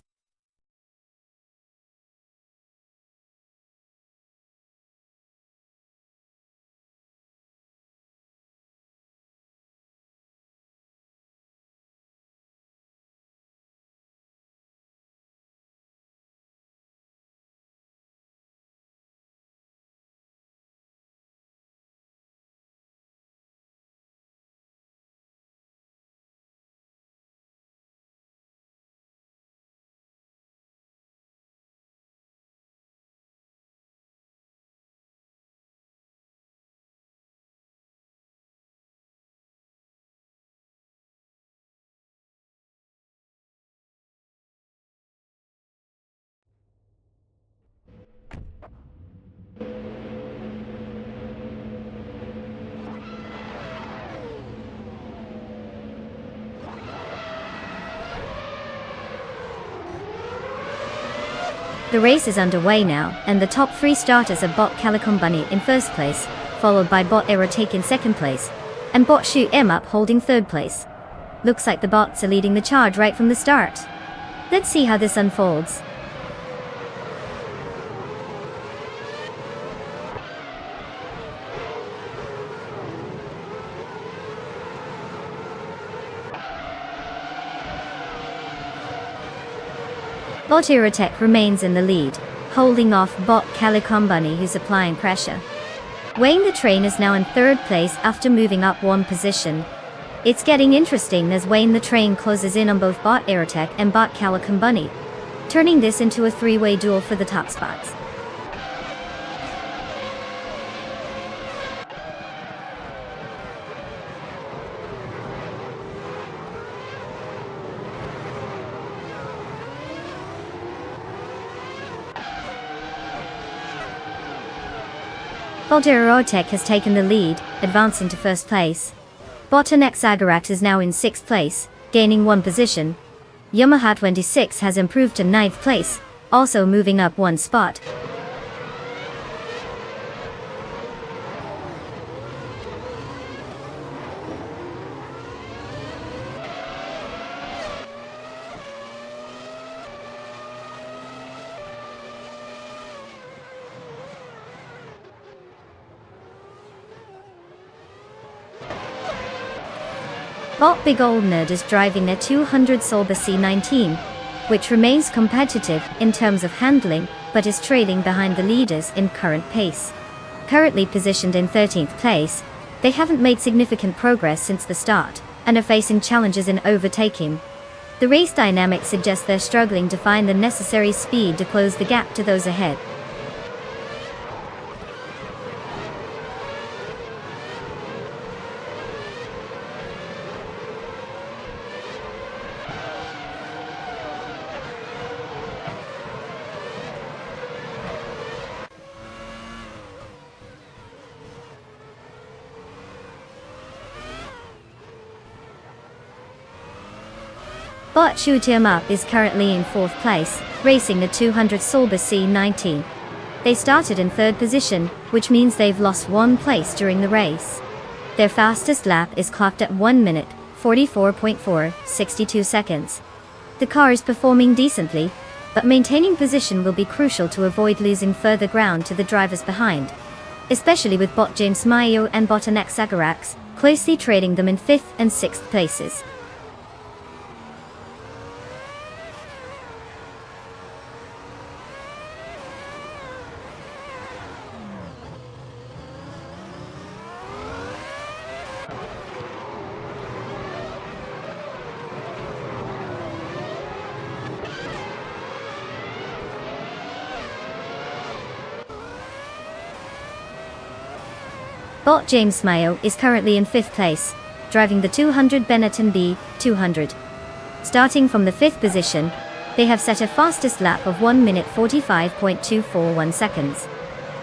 Speaker 1: The race is underway now, and the top 3 starters are Bot Calicom Bunny in first place, followed by Bot Aerotake in second place, and Bot Shoot 'Em Up holding third place. Looks like the bots are leading the charge right from the start. Let's see how this unfolds. Bot Aerotech remains in the lead, holding off Bot Calicom Bunny who's applying pressure. Wayne the Train is now in third place after moving up 1 position. It's getting interesting as Wayne the Train closes in on both Bot Aerotech and Bot Calicom Bunny, turning this into a 3-way duel for the top spots. Bot Aerotech has taken the lead, advancing to first place. Botanex Zagarax is now in 6th place, gaining 1 position. Yamaha 26 has improved to 9th place, also moving up 1 spot. Bot Big Old Nerd is driving a 200 Solber C19, which remains competitive in terms of handling, but is trailing behind the leaders in current pace. Currently positioned in 13th place, they haven't made significant progress since the start, and are facing challenges in overtaking. The race dynamics suggest they're struggling to find the necessary speed to close the gap to those ahead. Bot Shoot 'Em Up is currently in 4th place, racing the 200 Solber C19. They started in 3rd position, which means they've lost 1 place during the race. Their fastest lap is clocked at 1 minute, 44.462 seconds. The car is performing decently, but maintaining position will be crucial to avoid losing further ground to the drivers behind, especially with Bot James Mayo and Bot Anek Sagarax closely trailing them in 5th and 6th places. Bot James Mayo is currently in 5th place, driving the 200 Benetton B200. Starting from the 5th position, they have set a fastest lap of 1 minute 45.241 seconds.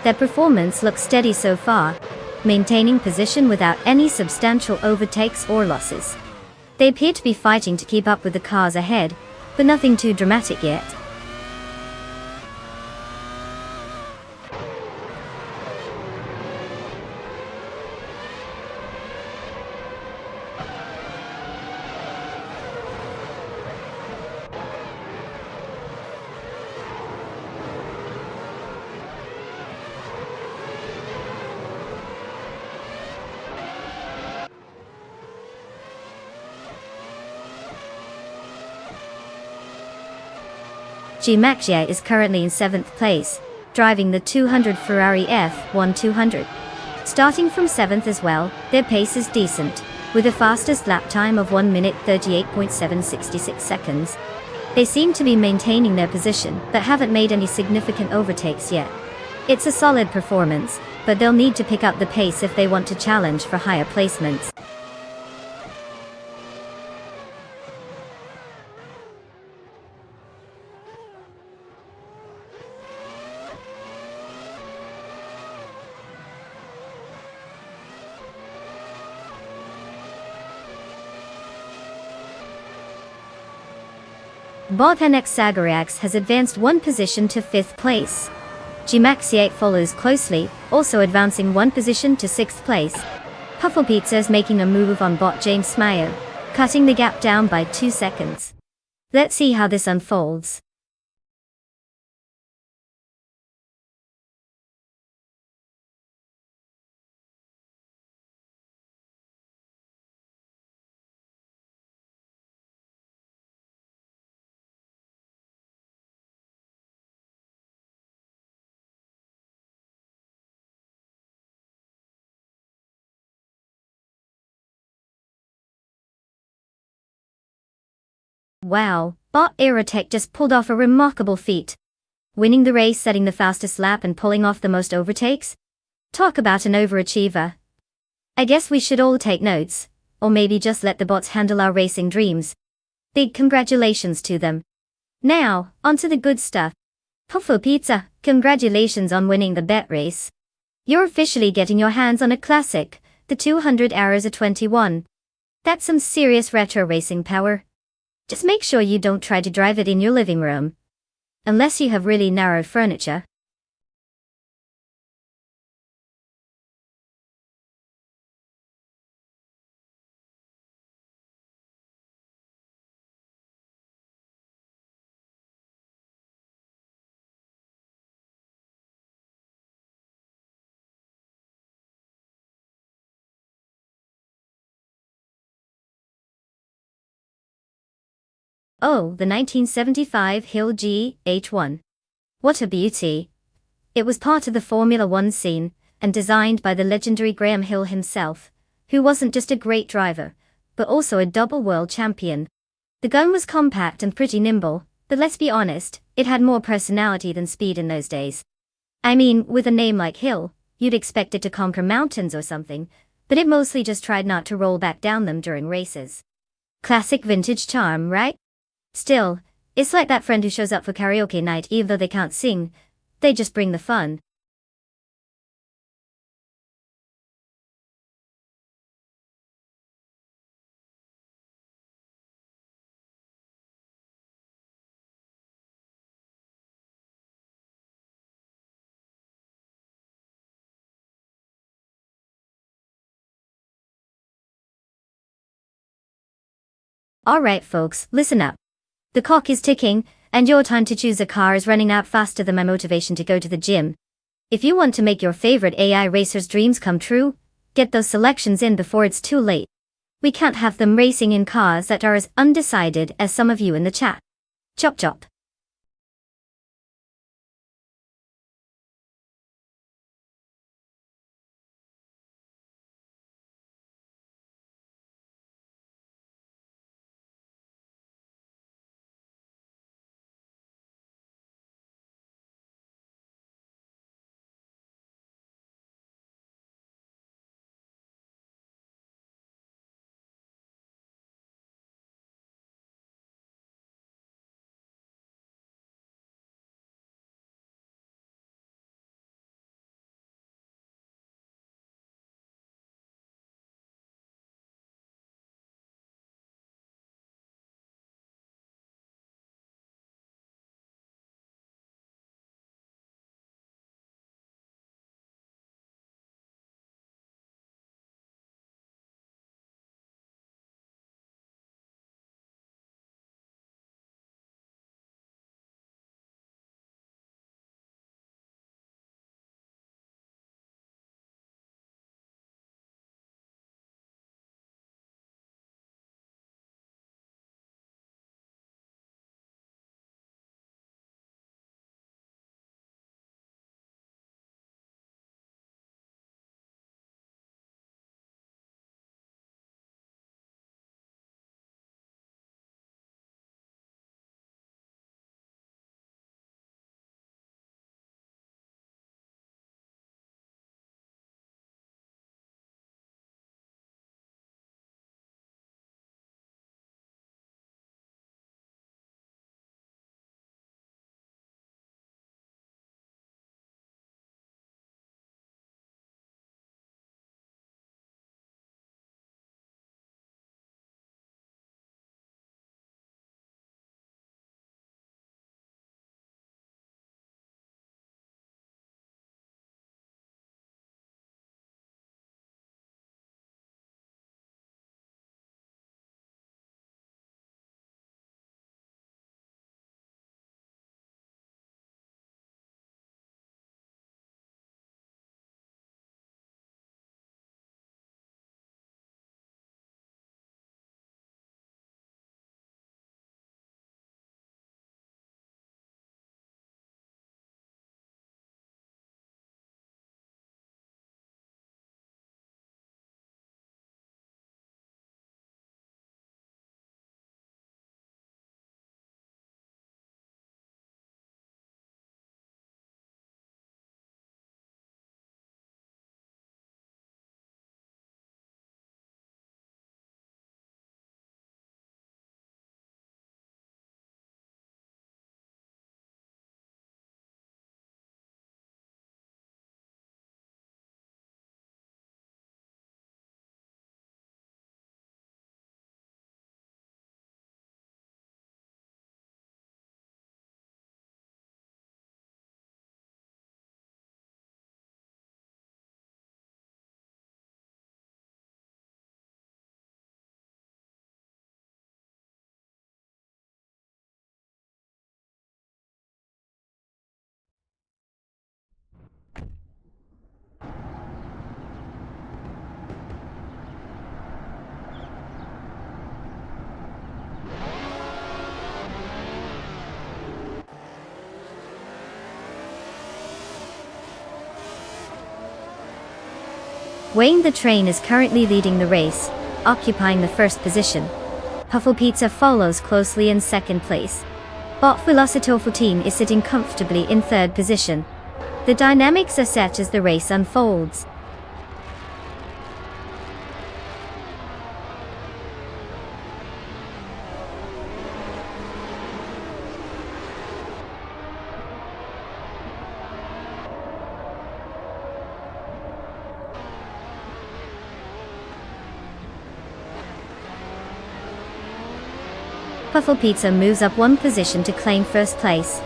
Speaker 1: Their performance looks steady so far, maintaining position without any substantial overtakes or losses. They appear to be fighting to keep up with the cars ahead, but nothing too dramatic yet. Maxia is currently in 7th place, driving the 200 Ferrari F1 200. Starting from 7th as well, their pace is decent, with a fastest lap time of 1 minute 38.766 seconds. They seem to be maintaining their position, but haven't made any significant overtakes yet. It's a solid performance, but they'll need to pick up the pace if they want to challenge for higher placements. Bot Anek Sagarax has advanced 1 position to 5th place. Maxia follows closely, also advancing 1 position to 6th place. Puffle Pizza is making a move on Bot James Mayo, cutting the gap down by 2 seconds. Let's see how this unfolds. Wow, Bot Aerotech just pulled off a remarkable feat. Winning the race, setting the fastest lap and pulling off the most overtakes? Talk about an overachiever. I guess we should all take notes, or maybe just let the bots handle our racing dreams. Big congratulations to them. Now, onto the good stuff. Puffle Pizza, congratulations on winning the bet race. You're officially getting your hands on a classic, the 200 Hours of 21. That's some serious retro racing power. Just make sure you don't try to drive it in your living room. Unless you have really narrow furniture. Oh, the 1975 Hill GH1. What a beauty. It was part of the Formula One scene, and designed by the legendary Graham Hill himself, who wasn't just a great driver, but also a double world champion. The gun was compact and pretty nimble, but let's be honest, it had more personality than speed in those days. I mean, with a name like Hill, you'd expect it to conquer mountains or something, but it mostly just tried not to roll back down them during races. Classic vintage charm, right? Still, it's like that friend who shows up for karaoke night even though they can't sing, they just bring the fun. Alright folks, listen up. The clock is ticking, and your time to choose a car is running out faster than my motivation to go to the gym. If you want to make your favorite AI racer's dreams come true, get those selections in before it's too late. We can't have them racing in cars that are as undecided as some of you in the chat. Chop chop. Wayne the Train is currently leading the race, occupying the first position. Puffle Pizza follows closely in second place. Bot Velocito 14 is sitting comfortably in third position. The dynamics are set as the race unfolds. Puffle Pizza moves up one position to claim first place.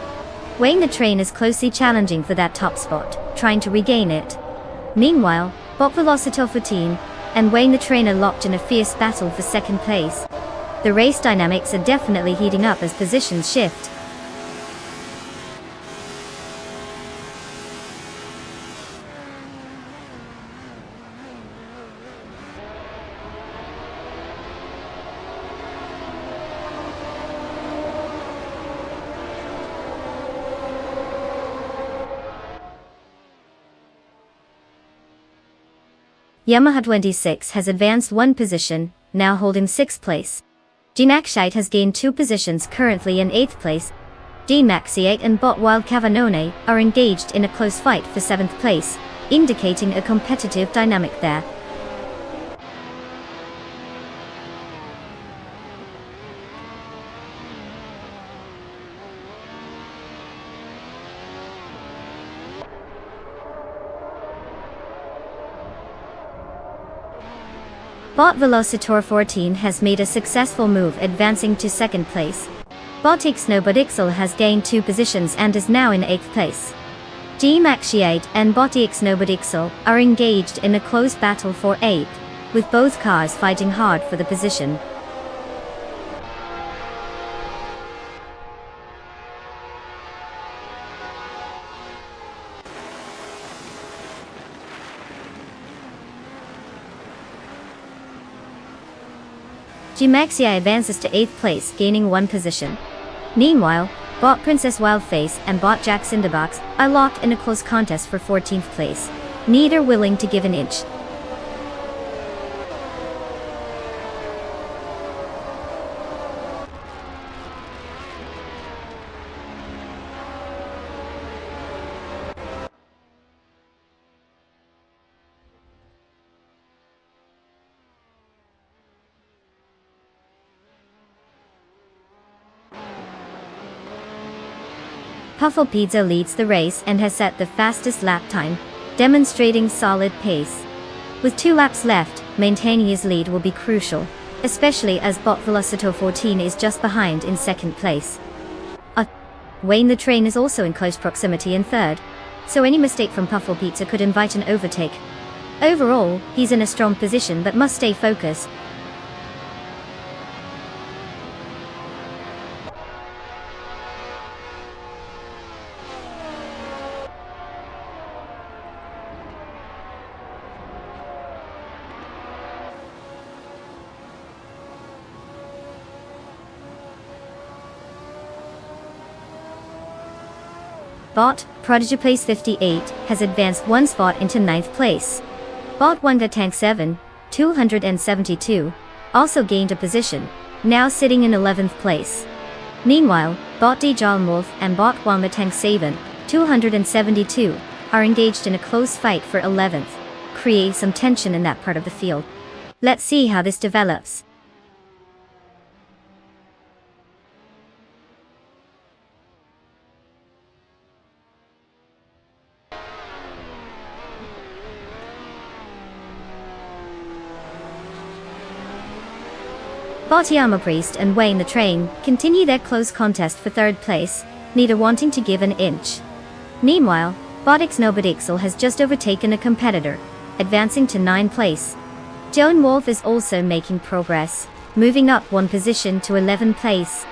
Speaker 1: Wayne the Train is closely challenging for that top spot, trying to regain it. Meanwhile, Bot Velocito 14 and Wayne the Train are locked in a fierce battle for second place. The race dynamics are definitely heating up as positions shift. Yamaha 26 has advanced one position, now holding 6th place. G-Maxite has gained 2 positions, currently in 8th place. D-Maxiate and Bot Wild Cavanone are engaged in a close fight for 7th place, indicating a competitive dynamic there. Bot Velocitor 14 has made a successful move, advancing to 2nd place. Bot Ixnobodixel has gained 2 positions and is now in 8th place. G-Maxiate and Bot Ixnobodixel are engaged in a close battle for 8th, with both cars fighting hard for the position. G-Maxia advances to 8th place, gaining 1 position. Meanwhile, Bot Princess Wildface and Bot Jack Cinderbox are locked in a close contest for 14th place, neither willing to give an inch. Puffle Pizza leads the race and has set the fastest lap time, demonstrating solid pace. With 2 laps left, maintaining his lead will be crucial, especially as Bot Velocito 14 is just behind in 2nd place. Wayne the Train is also in close proximity in 3rd, so any mistake from Puffle Pizza could invite an overtake. Overall, he's in a strong position but must stay focused. Bot Prodigy Place 58 has advanced 1 spot into 9th place. Bot Wonder Tank 7, 272, also gained a position, now sitting in 11th place. Meanwhile, Bot Djalm Wolf and Bot Wamba Tank 7, 272, are engaged in a close fight for 11th, creating some tension in that part of the field. Let's see how this develops. Bot Priest and Wayne the Train continue their close contest for 3rd place, neither wanting to give an inch. Meanwhile, Bot Ixnobodixel has just overtaken a competitor, advancing to 9th place. Joan Wolf is also making progress, moving up 1 position to 11th place.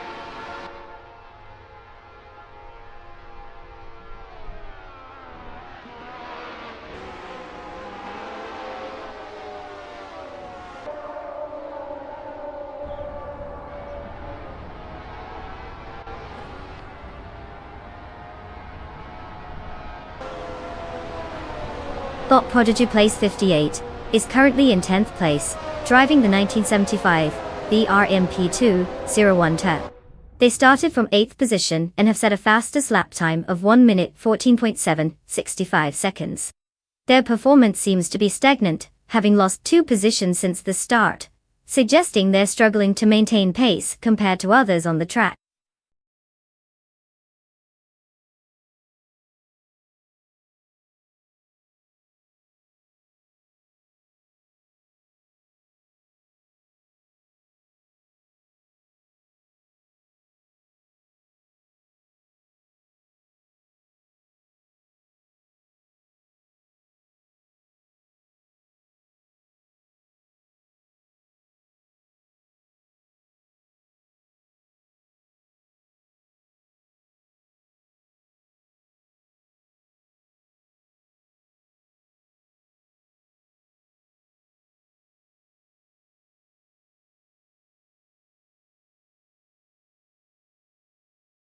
Speaker 1: Bot Prodigy Place 58 is currently in 10th place, driving the 1975 BRMP201 Tur. They started from 8th position and have set a fastest lap time of 1 minute 14.765 seconds. Their performance seems to be stagnant, having lost 2 positions since the start, suggesting they're struggling to maintain pace compared to others on the track.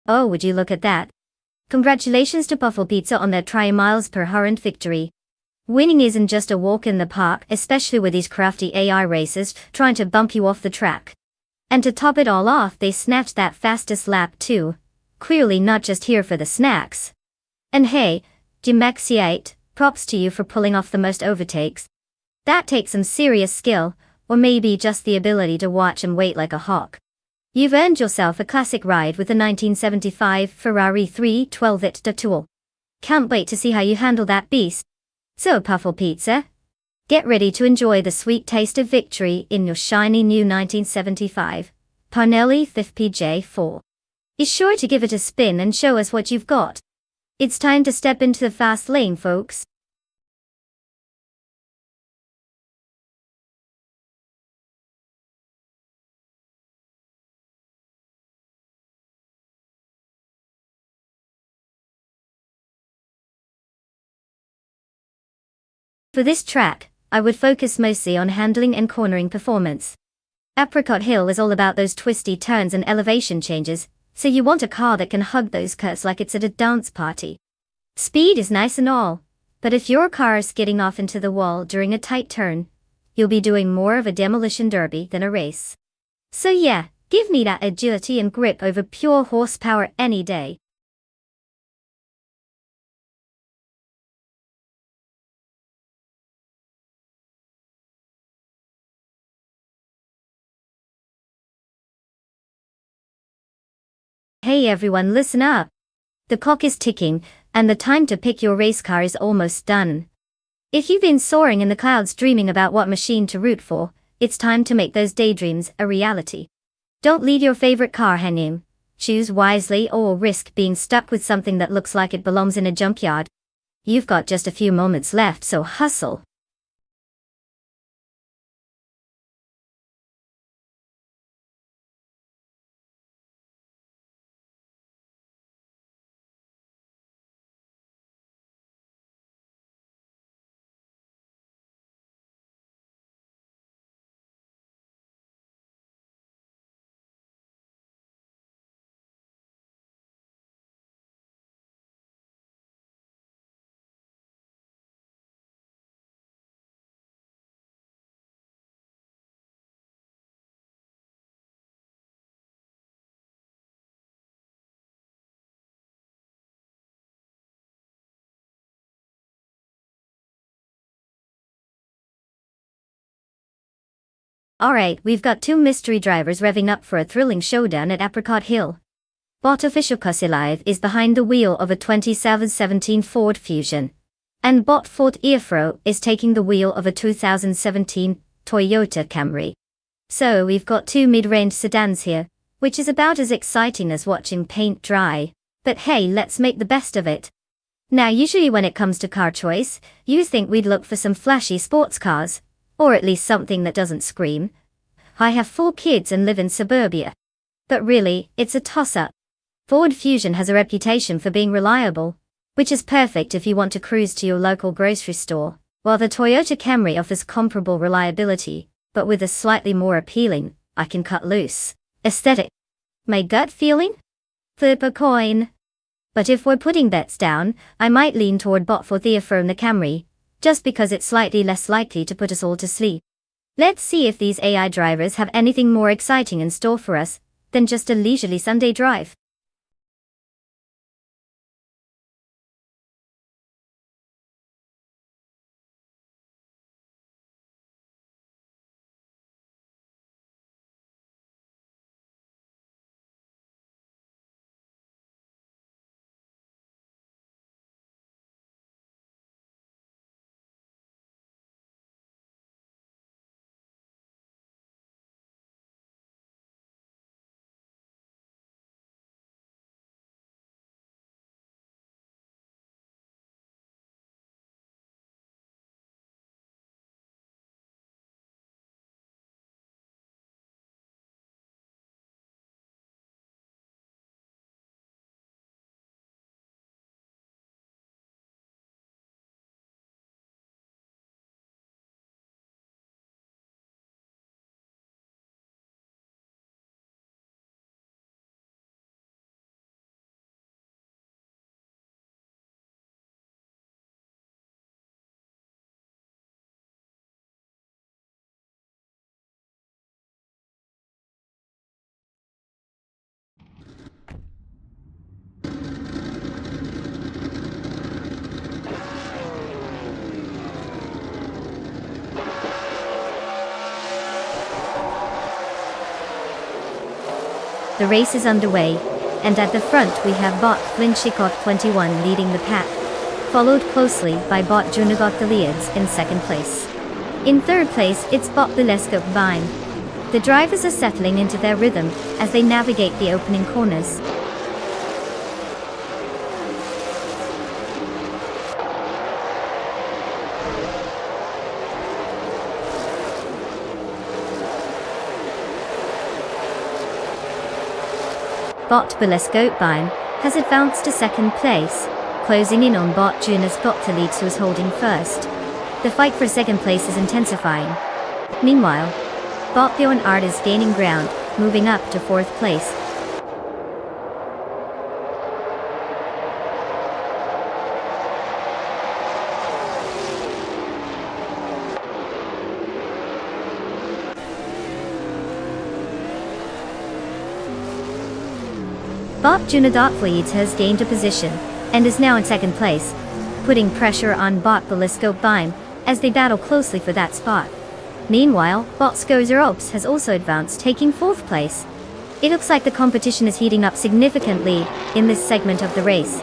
Speaker 1: Oh, would you look at that? Congratulations to Buffalo Pizza on their tri-miles-per-hour victory. Winning isn't just a walk in the park, especially with these crafty AI racers trying to bump you off the track. And to top it all off, they snatched that fastest lap too. Clearly not just here for the snacks. And hey, Gemaxiate, props to you for pulling off the most overtakes. That takes some serious skill, or maybe just the ability to watch and wait like a hawk. You've earned yourself a classic ride with the 1975 Ferrari 312 Tool. Can't wait to see how you handle that beast. So Puffle Pizza, get ready to enjoy the sweet taste of victory in your shiny new 1975 Parnelli 5PJ4. Be sure to give it a spin and show us what you've got. It's time to step into the fast lane, folks. For this track, I would focus mostly on handling and cornering performance. Apricot Hill is all about those twisty turns and elevation changes, so you want a car that can hug those curves like it's at a dance party. Speed is nice and all, but if your car is skidding off into the wall during a tight turn, you'll be doing more of a demolition derby than a race. So yeah, give me that agility and grip over pure horsepower any day. Hey everyone, listen up. The clock is ticking, and the time to pick your race car is almost done. If you've been soaring in the clouds dreaming about what machine to root for, it's time to make those daydreams a reality. Don't leave your favorite car hanging. Choose wisely or risk being stuck with something that looks like it belongs in a junkyard. You've got just a few moments left, so hustle. Alright, we've got 2 mystery drivers revving up for a thrilling showdown at Apricot Hill. Bot Official Live is behind the wheel of a 2017 Ford Fusion, and Bot Fort Earfro is taking the wheel of a 2017 Toyota Camry. So we've got 2 mid-range sedans here, which is about as exciting as watching paint dry. But hey, let's make the best of it. Now usually when it comes to car choice, you think we'd look for some flashy sports cars, or at least something that doesn't scream, I have 4 kids and live in suburbia. But really, it's a toss-up. Ford Fusion has a reputation for being reliable, which is perfect if you want to cruise to your local grocery store, while the Toyota Camry offers comparable reliability, but with a slightly more appealing, I can cut loose, aesthetic. My gut feeling? Flip a coin. But if we're putting bets down, I might lean toward Bot for Thea from the Camry, just because it's slightly less likely to put us all to sleep. Let's see if these AI drivers have anything more exciting in store for us than just a leisurely Sunday drive. The race is underway, and at the front we have bot Flinchikot 21 leading the pack, followed closely by bot Junagot Giliads in second place. In third place it's bot Bileskop Vine. The drivers are settling into their rhythm as they navigate the opening corners. Bot Bileskopine has advanced to second place, closing in on bot Junas Gotalids, who is holding first. The fight for second place is intensifying. Meanwhile, bot Bjorn Art is gaining ground, moving up to fourth place. Bot Junadotfleeds has gained a position, and is now in second place, putting pressure on bot Bileskopine as they battle closely for that spot. Meanwhile, bot Skozerops has also advanced, taking fourth place. It looks like the competition is heating up significantly in this segment of the race.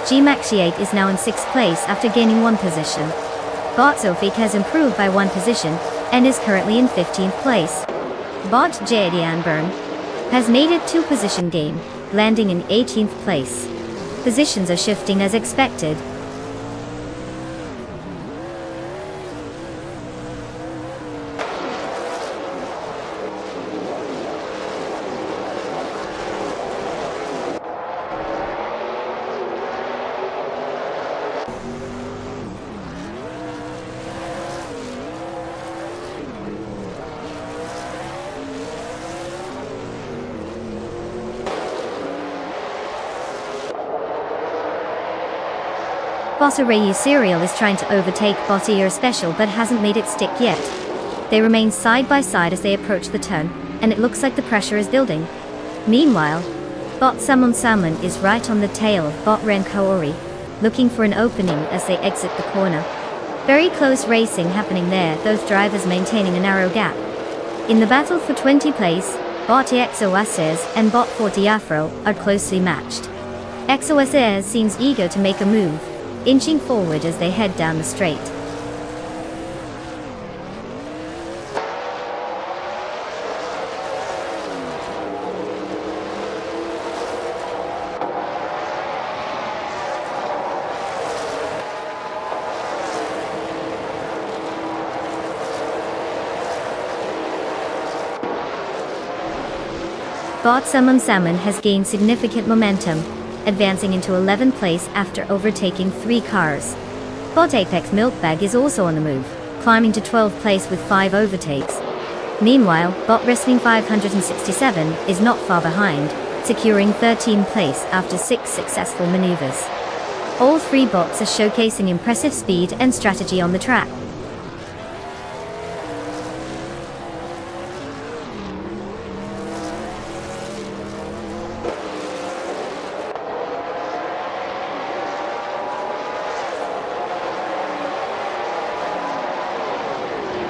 Speaker 1: Gmaxiate is now in 6th place after gaining 1 position. Bot Zofik has improved by 1 position, and is currently in 15th place. Bot Jadianburn has made it 2 position gain, landing in 18th place. Positions are shifting as expected. Bossarayu Serial is trying to overtake Bossier Special but hasn't made it stick yet. They remain side by side as they approach the turn, and it looks like the pressure is building. Meanwhile, bot Samon Salmon is right on the tail of bot Renkoori, looking for an opening as they exit the corner. Very close racing happening there, those drivers maintaining a narrow gap. In the battle for 20th place, bot Exoases and bot 40 Afro are closely matched. Exoases seems eager to make a move, inching forward as they head down the straight. Bot Salmon Salmon has gained significant momentum, advancing into 11th place after overtaking 3 cars. Bot Apex Milkbag is also on the move, climbing to 12th place with 5 overtakes. Meanwhile, Bot Wrestling 567 is not far behind, securing 13th place after 6 successful maneuvers. All 3 bots are showcasing impressive speed and strategy on the track.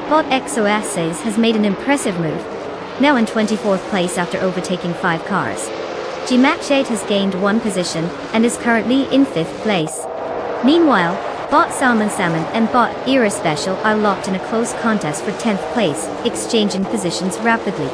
Speaker 1: Bot XOSAs has made an impressive move, now in 24th place after overtaking 5 cars. Gmatch8 has gained 1 position and is currently in 5th place. Meanwhile, Bot Salmon and Bot Era Special are locked in a close contest for 10th place, exchanging positions rapidly.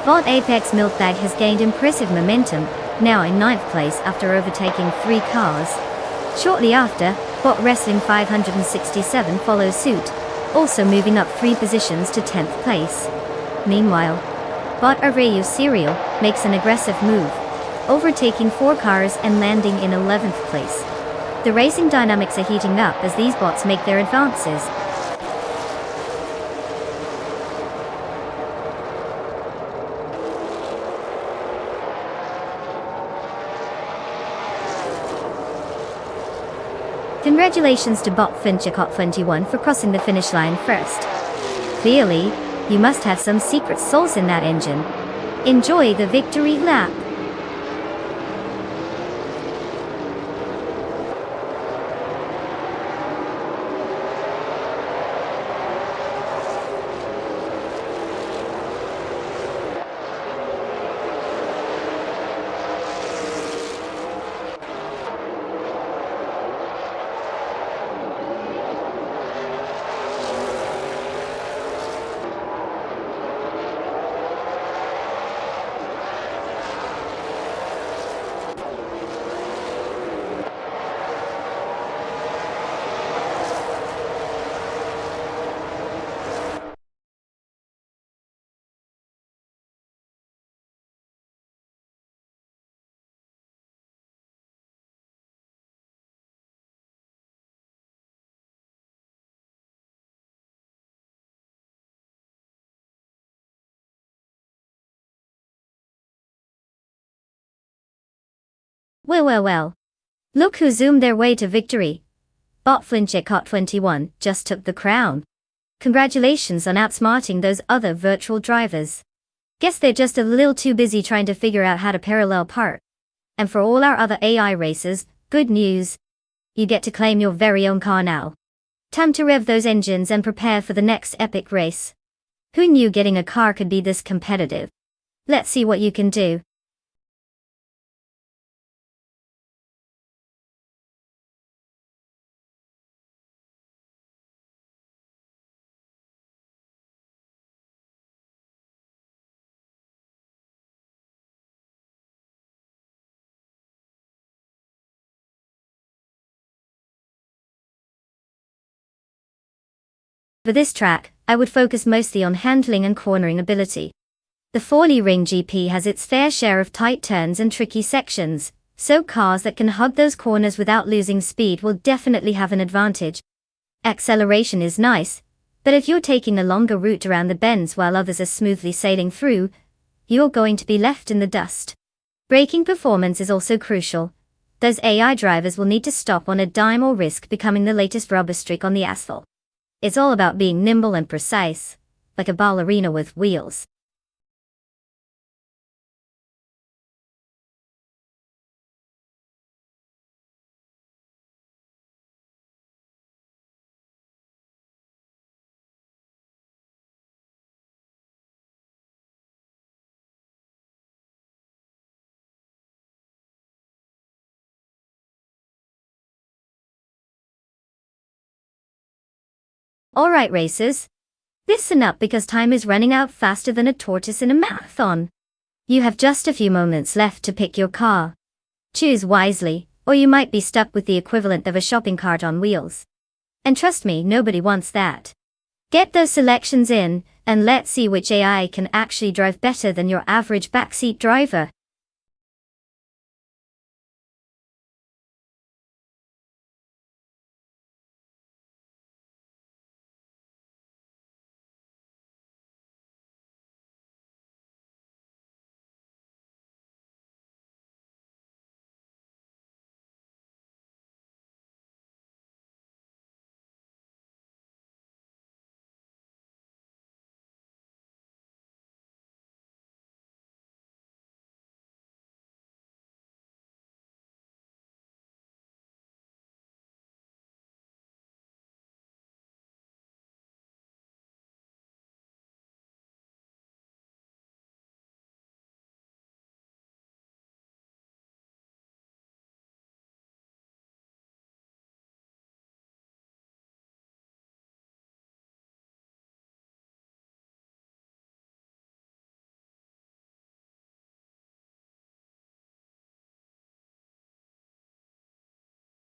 Speaker 1: Bot Apex Milkbag has gained impressive momentum, now in 9th place after overtaking 3 cars. Shortly after, Bot Wrestling 567 follows suit, also moving up 3 positions to 10th place. Meanwhile, Bot Arrayo Serial makes an aggressive move, overtaking 4 cars and landing in 11th place. The racing dynamics are heating up as these bots make their advances. Congratulations to Bot Finchicott21 for crossing the finish line first. Clearly, you must have some secret sauce in that engine. Enjoy the victory lap. Well. Look who zoomed their way to victory. Bot Finchicott21 just took the crown. Congratulations on outsmarting those other virtual drivers. Guess they're just a little too busy trying to figure out how to parallel park. And for all our other AI racers, good news. You get to claim your very own car now. Time to rev those engines and prepare for the next epic race. Who knew getting a car could be this competitive? Let's see what you can do. For this track, I would focus mostly on handling and cornering ability. The Forley Ring GP has its fair share of tight turns and tricky sections, so cars that can hug those corners without losing speed will definitely have an advantage. Acceleration is nice, but if you're taking a longer route around the bends while others are smoothly sailing through, you're going to be left in the dust. Braking performance is also crucial. Those AI drivers will need to stop on a dime or risk becoming the latest rubber streak on the asphalt. It's all about being nimble and precise, like a ballerina with wheels. Alright racers, Listen up because time is running out faster than a tortoise in a marathon. You have just a few moments left to pick your car. Choose wisely, or you might be stuck with the equivalent of a shopping cart on wheels. And trust me, nobody wants that. Get those selections in, and let's see which AI can actually drive better than your average backseat driver.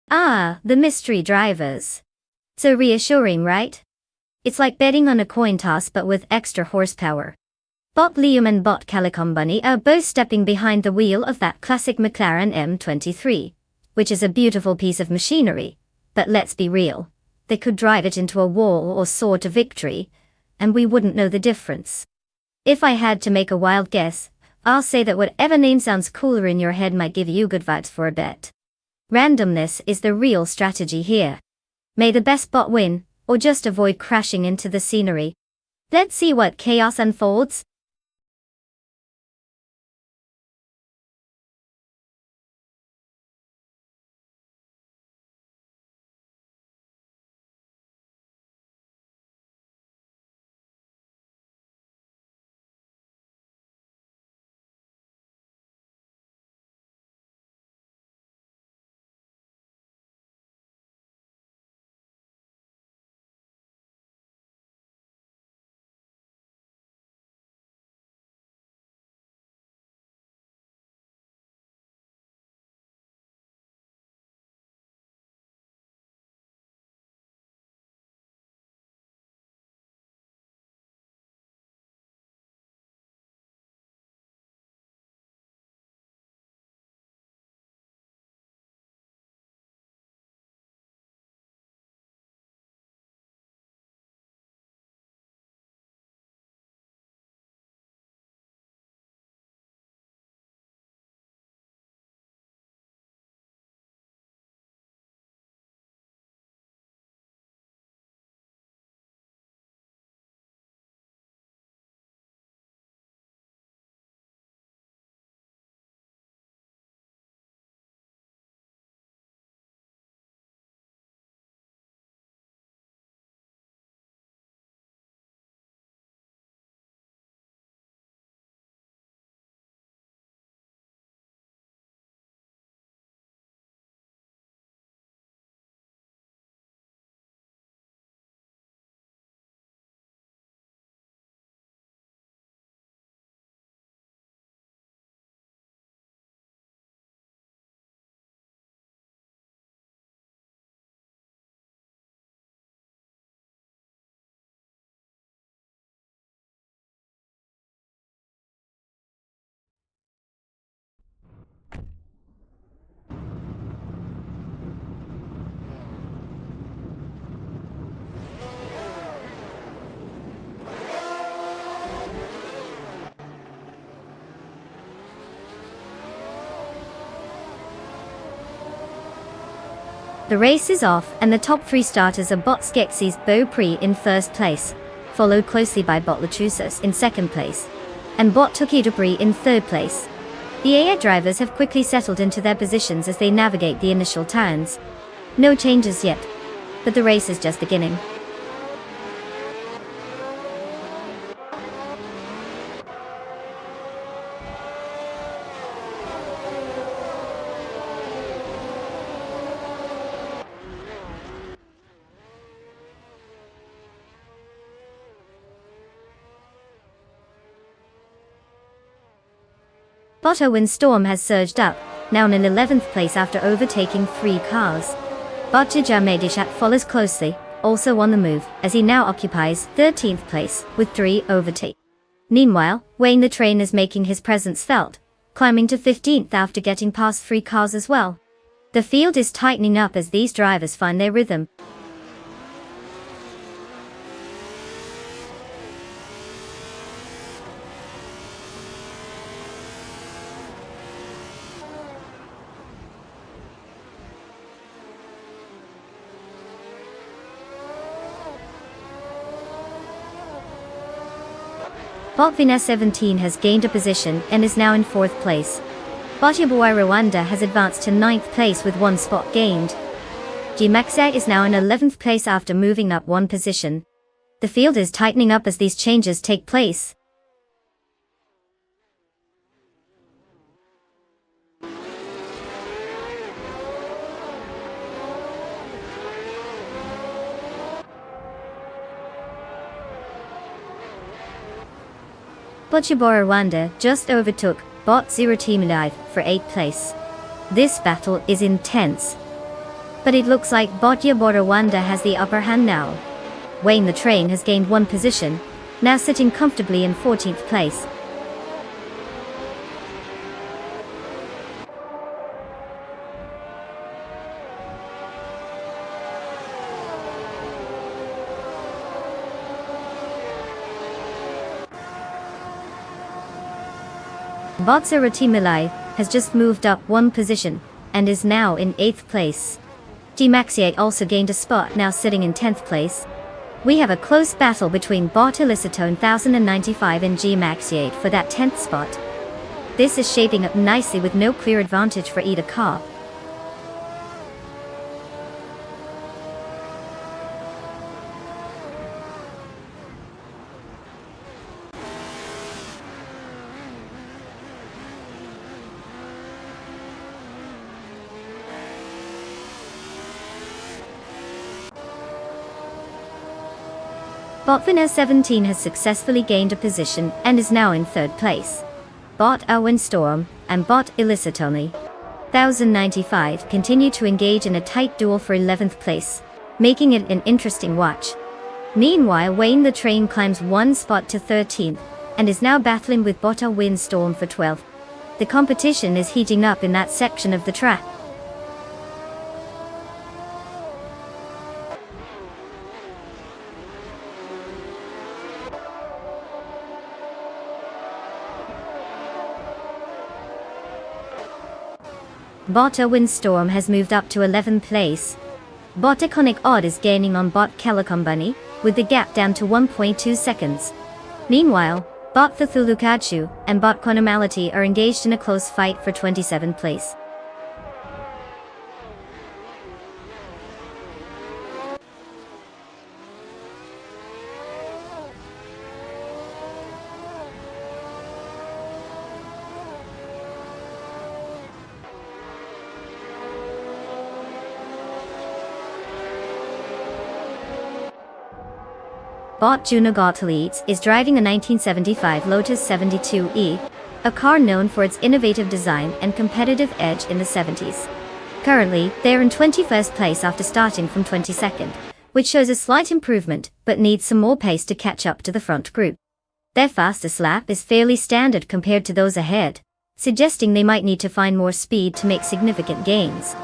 Speaker 1: Ah, the mystery drivers. So reassuring, right? It's like betting on a coin toss but with extra horsepower. Bot Liam and Bot Calicom Bunny are both stepping behind the wheel of that classic McLaren M23, which is a beautiful piece of machinery, but let's be real, they could drive it into a wall or soar to victory, and we wouldn't know the difference. If I had to make a wild guess, I'll say that whatever name sounds cooler in your head might give you good vibes for a bet. Randomness is the real strategy here. May the best bot win, or just avoid crashing into the scenery. Let's see what chaos unfolds. The race is off, and the top three starters are Bot Skeksis Beaupre in first place, followed closely by Bot Lachusis in second place, and Bot Tuki Debris in third place. The AI drivers have quickly settled into their positions as they navigate the initial turns. No changes yet, but the race is just beginning. Bottas Windstorm has surged up, now in 11th place after overtaking 3 cars. Bottas Medichat follows closely, also on the move, as he now occupies 13th place, with 3 overtakes. Meanwhile, Wayne the Train is making his presence felt, climbing to 15th after getting past 3 cars as well. The field is tightening up as these drivers find their rhythm. Botvina 17 has gained a position and is now in 4th place. Botiaboy Rwanda has advanced to 9th place with 1 spot gained. Gmaxia is now in 11th place after moving up 1 position. The field is tightening up as these changes take place. Botiaboy Rwanda just overtook Bot 0 Team Live for 8th place. This battle is intense. But it looks like Botiaboy Rwanda has the upper hand now. Wayne the Train has gained 1 position, now sitting comfortably in 14th place. Botsera Timilai has just moved up 1 position, and is now in 8th place. Gmaxiate also gained a spot, now sitting in 10th place. We have a close battle between Bot Elicitone 1095 and Gmaxiate for that 10th spot. This is shaping up nicely with no clear advantage for either car. Botvina 17 has successfully gained a position and is now in 3rd place. Bot Windstorm and Bot Elicitone 1095 continue to engage in a tight duel for 11th place, making it an interesting watch. Meanwhile, Wayne the Train climbs 1 spot to 13th, and is now battling with Bot Windstorm for 12th. The competition is heating up in that section of the track. Bot Windstorm has moved up to 11th place. Bot Iconic Odd is gaining on Bot Kellecombunny, with the gap down to 1.2 seconds. Meanwhile, Bot Thulukachu and Bot Konomality are engaged in a close fight for 27th place. Bot Junagotalites is driving a 1975 Lotus 72E, a car known for its innovative design and competitive edge in the 70s. Currently, they are in 21st place after starting from 22nd, which shows a slight improvement, but needs some more pace to catch up to the front group. Their fastest lap is fairly standard compared to those ahead, suggesting they might need to find more speed to make significant gains.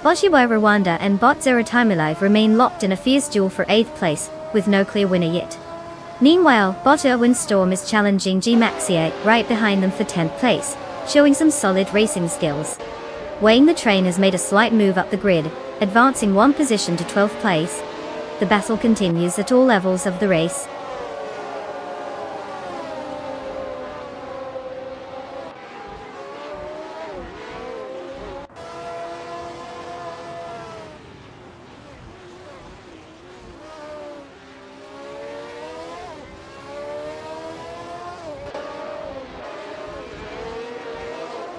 Speaker 1: Botiaboy Rwanda and Bot Zeratimalive remain locked in a fierce duel for 8th place, with no clear winner yet. Meanwhile, Bot Windstorm is challenging Gmaxiate right behind them for 10th place, showing some solid racing skills. Wayne the Train has made a slight move up the grid, advancing 1 position to 12th place. The battle continues at all levels of the race.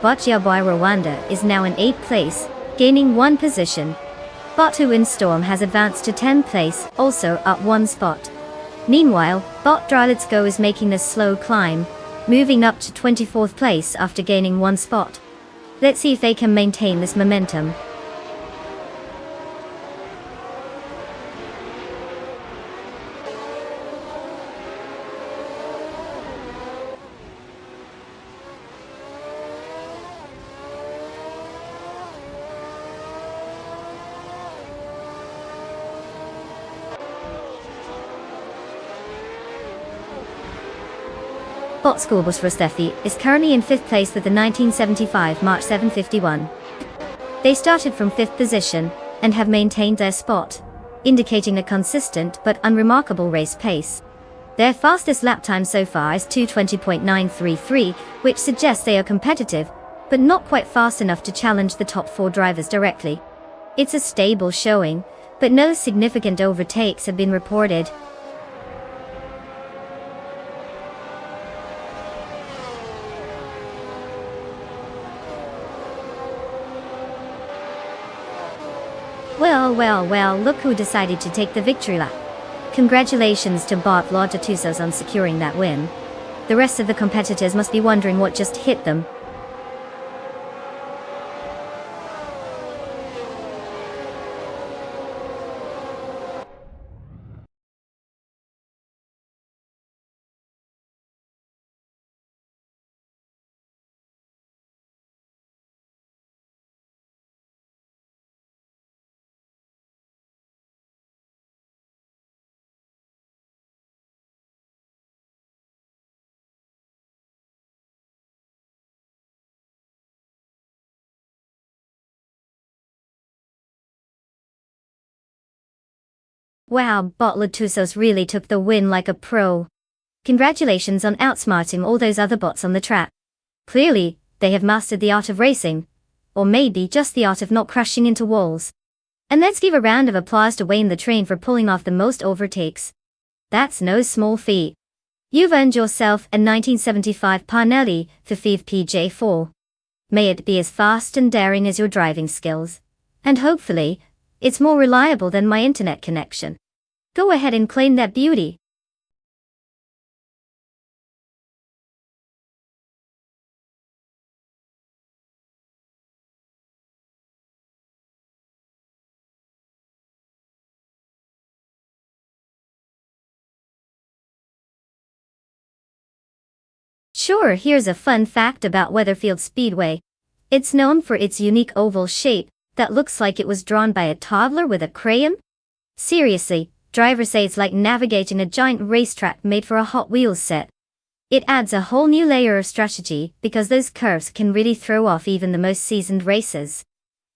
Speaker 1: Boccia by Rwanda is now in 8th place, gaining 1 position. Bot2 Windstorm has advanced to 10th place, also up 1 spot. Meanwhile, Bot Let's Go is making a slow climb, moving up to 24th place after gaining 1 spot. Let's see if they can maintain this momentum. Bot Scorebus Rostefi is currently in 5th place with the 1975 March 751. They started from 5th position, and have maintained their spot, indicating a consistent but unremarkable race pace. Their fastest lap time so far is 2:20.933, which suggests they are competitive, but not quite fast enough to challenge the top 4 drivers directly. It's a stable showing, but no significant overtakes have been reported. Well, look who decided to take the victory lap. Congratulations to Bot Tusos on securing that win. The rest of the competitors must be wondering what just hit them. Wow, Bot Tusos really took the win like a pro. Congratulations on outsmarting all those other bots on the track. Clearly, they have mastered the art of racing. Or maybe just the art of not crashing into walls. And let's give a round of applause to Wayne the Train for pulling off the most overtakes. That's no small feat. You've earned yourself a 1975 Parnelli for FIV PJ4. May it be as fast and daring as your driving skills. And hopefully, it's more reliable than my internet connection. Go ahead and claim that beauty. Sure, here's a fun fact about Weatherfield Speedway. It's known for its unique oval shape that looks like it was drawn by a toddler with a crayon. Seriously, drivers say it's like navigating a giant racetrack made for a Hot Wheels set. It adds a whole new layer of strategy because those curves can really throw off even the most seasoned racers.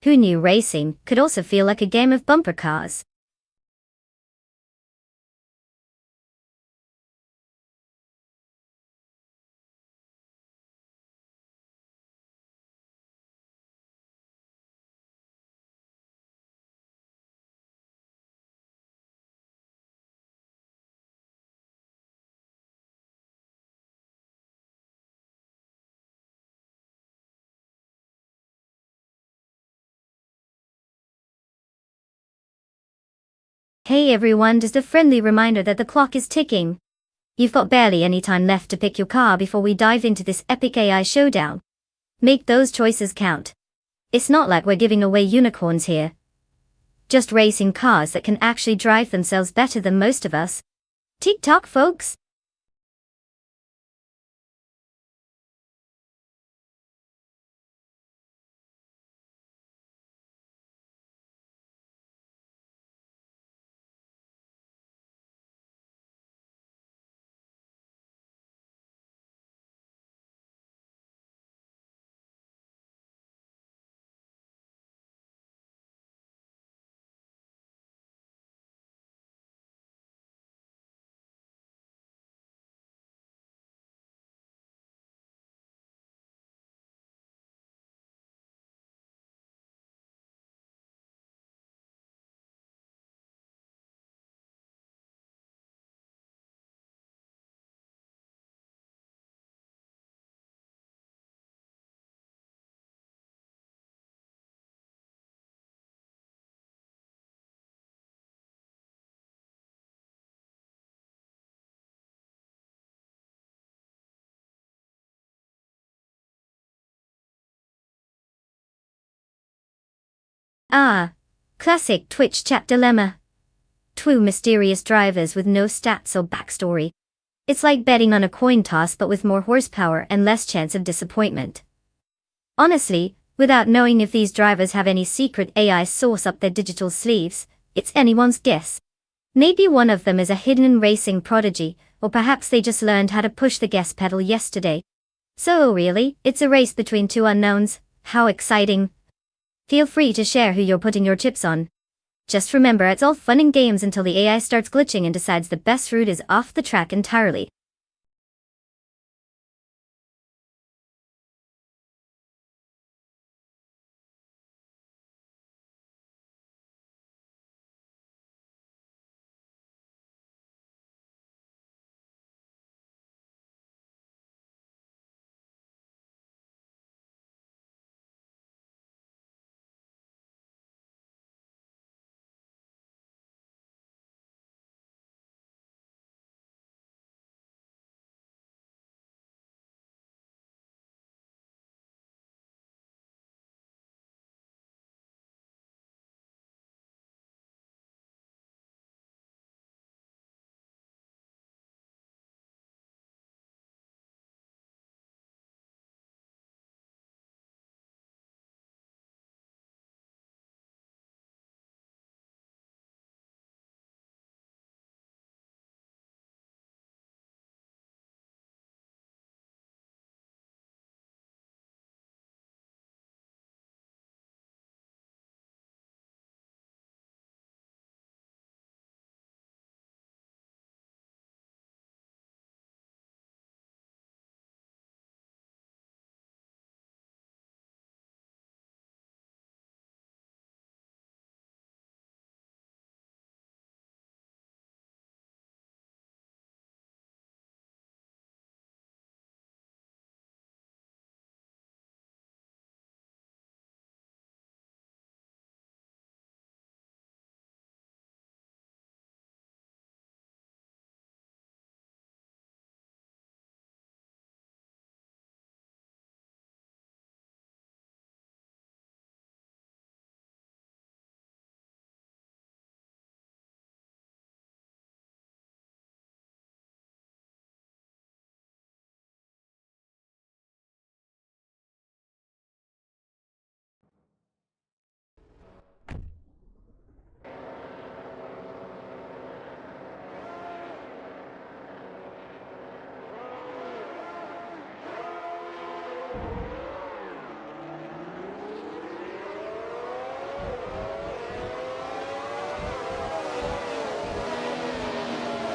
Speaker 1: Who knew racing could also feel like a game of bumper cars? Hey everyone, just a friendly reminder that the clock is ticking. You've got barely any time left to pick your car before we dive into this epic AI showdown. Make those choices count. It's not like we're giving away unicorns here. Just racing cars that can actually drive themselves better than most of us. Tick-tock, folks! Ah, classic Twitch chat dilemma. Two mysterious drivers with no stats or backstory. It's like betting on a coin toss but with more horsepower and less chance of disappointment. Honestly, without knowing if these drivers have any secret AI sauce up their digital sleeves, it's anyone's guess. Maybe one of them is a hidden racing prodigy, or perhaps they just learned how to push the gas pedal yesterday. So really, it's a race between two unknowns. How exciting. Feel free to share who you're putting your chips on. Just remember, it's all fun and games until the AI starts glitching and decides the best route is off the track entirely.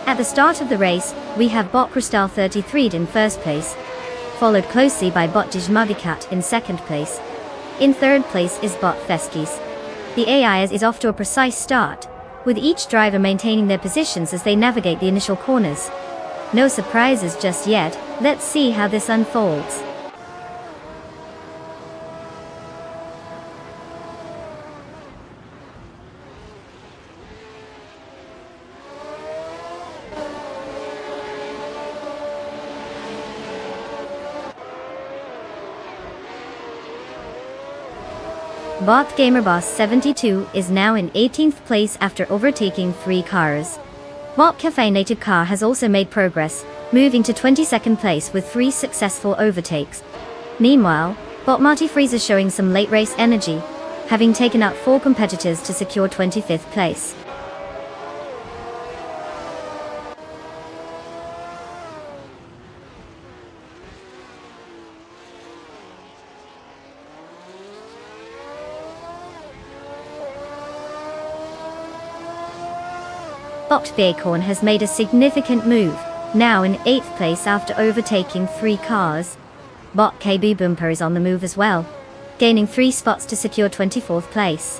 Speaker 1: At the start of the race, we have bot Crystal 33 in first place, followed closely by bot Magicat in second place. In third place is bot Feskis. The AI is off to a precise start, with each driver maintaining their positions as they navigate the initial corners. No surprises just yet, let's see how this unfolds. Bot GamerBoss 72 is now in 18th place after overtaking 3 cars. Bot Cafe Native Car has also made progress, moving to 22nd place with 3 successful overtakes. Meanwhile, Bot Marty Freeze is showing some late race energy, having taken out 4 competitors to secure 25th place. Bot Bacon has made a significant move, now in 8th place after overtaking 3 cars. Bot KB Boomper is on the move as well, gaining 3 spots to secure 24th place.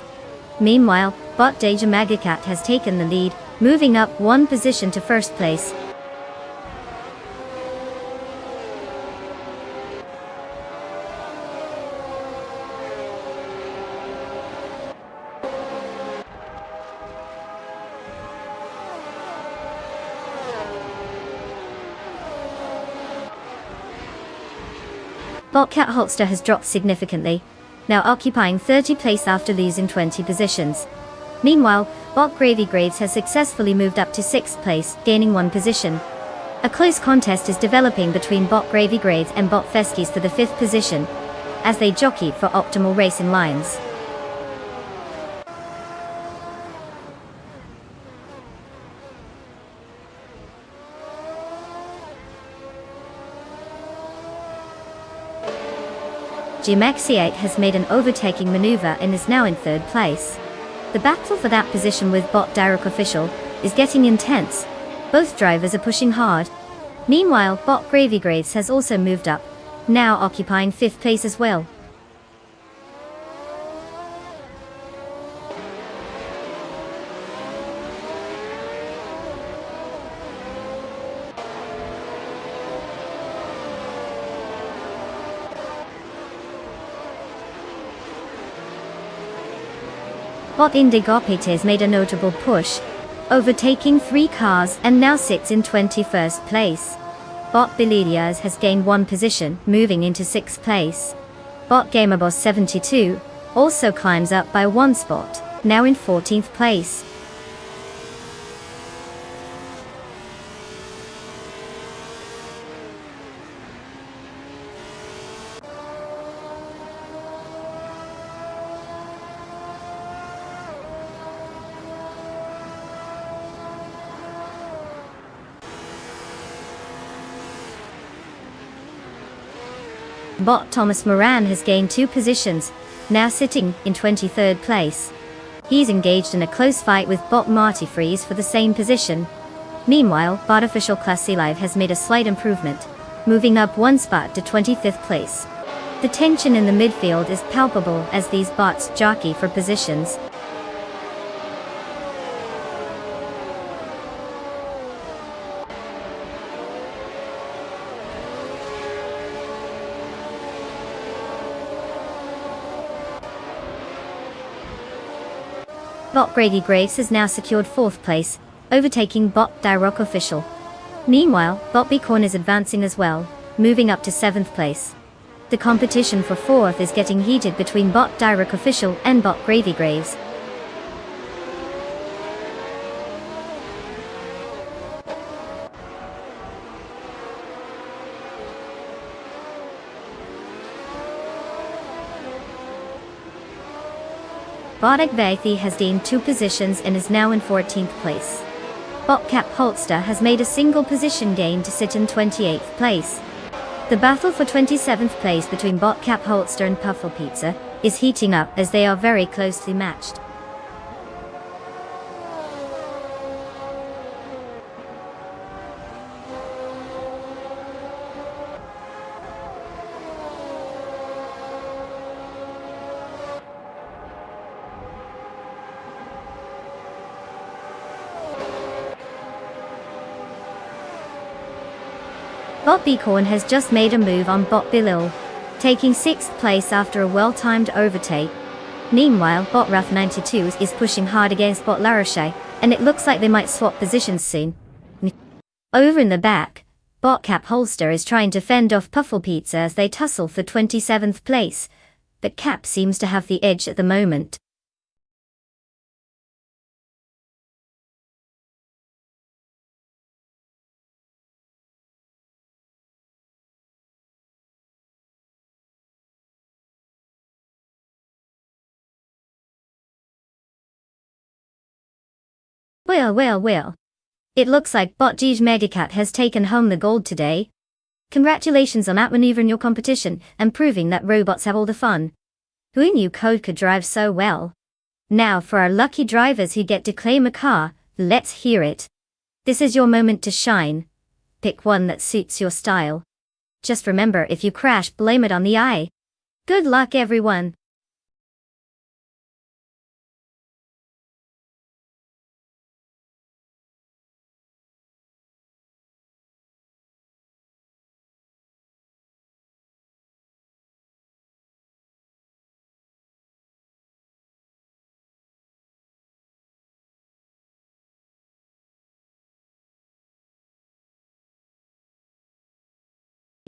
Speaker 1: Meanwhile, Bot Deja Magacat has taken the lead, moving up 1 position to first place. Bot Cat Holster has dropped significantly, now occupying 30th place after losing 20 positions. Meanwhile, Bot Gravy Graves has successfully moved up to 6th place, gaining 1 position. A close contest is developing between Bot Gravy Graves and Bot Feskies for the 5th position, as they jockey for optimal racing lines. Gimaxiate has made an overtaking maneuver and is now in 3rd place. The battle for that position with Bot Direct Official is getting intense. Both drivers are pushing hard. Meanwhile, Bot Gravy Graves has also moved up, now occupying 5th place as well. Bot Indigopites made a notable push, overtaking 3 cars and now sits in 21st place. Bot Bilidias has gained 1 position, moving into 6th place. Bot Gamerboss 72 also climbs up by 1 spot, now in 14th place. Bot Thomas Moran has gained 2 positions, now sitting in 23rd place. He's engaged in a close fight with Bot Marty Freeze for the same position. Meanwhile, Bot Official Class C Live has made a slight improvement, moving up 1 spot to 25th place. The tension in the midfield is palpable as these bots jockey for positions. Bot Gravy Graves has now secured 4th place, overtaking Bot Direct Official. Meanwhile, Bot Beacorn is advancing as well, moving up to 7th place. The competition for 4th is getting heated between Bot Direct Official and Bot Gravy Graves. Bot Agvaithi has gained 2 positions and is now in 14th place. Bot Cap Holster has made a single position gain to sit in 28th place. The battle for 27th place between Bot Cap Holster and Puffle Pizza is heating up as they are very closely matched. Bot Beacorn has just made a move on Bot Bilil, taking 6th place after a well-timed overtake. Meanwhile, Bot Ruff 92 is pushing hard against Bot Laroche, and it looks like they might swap positions soon. Over in the back, Bot Cap Holster is trying to fend off Puffle Pizza as they tussle for 27th place, but Cap seems to have the edge at the moment. Well. It looks like Bot Gij Megacat has taken home the gold today. Congratulations on outmaneuvering your competition and proving that robots have all the fun. Who knew code could drive so well? Now for our lucky drivers who get to claim a car, let's hear it. This is your moment to shine. Pick one that suits your style. Just remember, if you crash, blame it on the eye. Good luck everyone.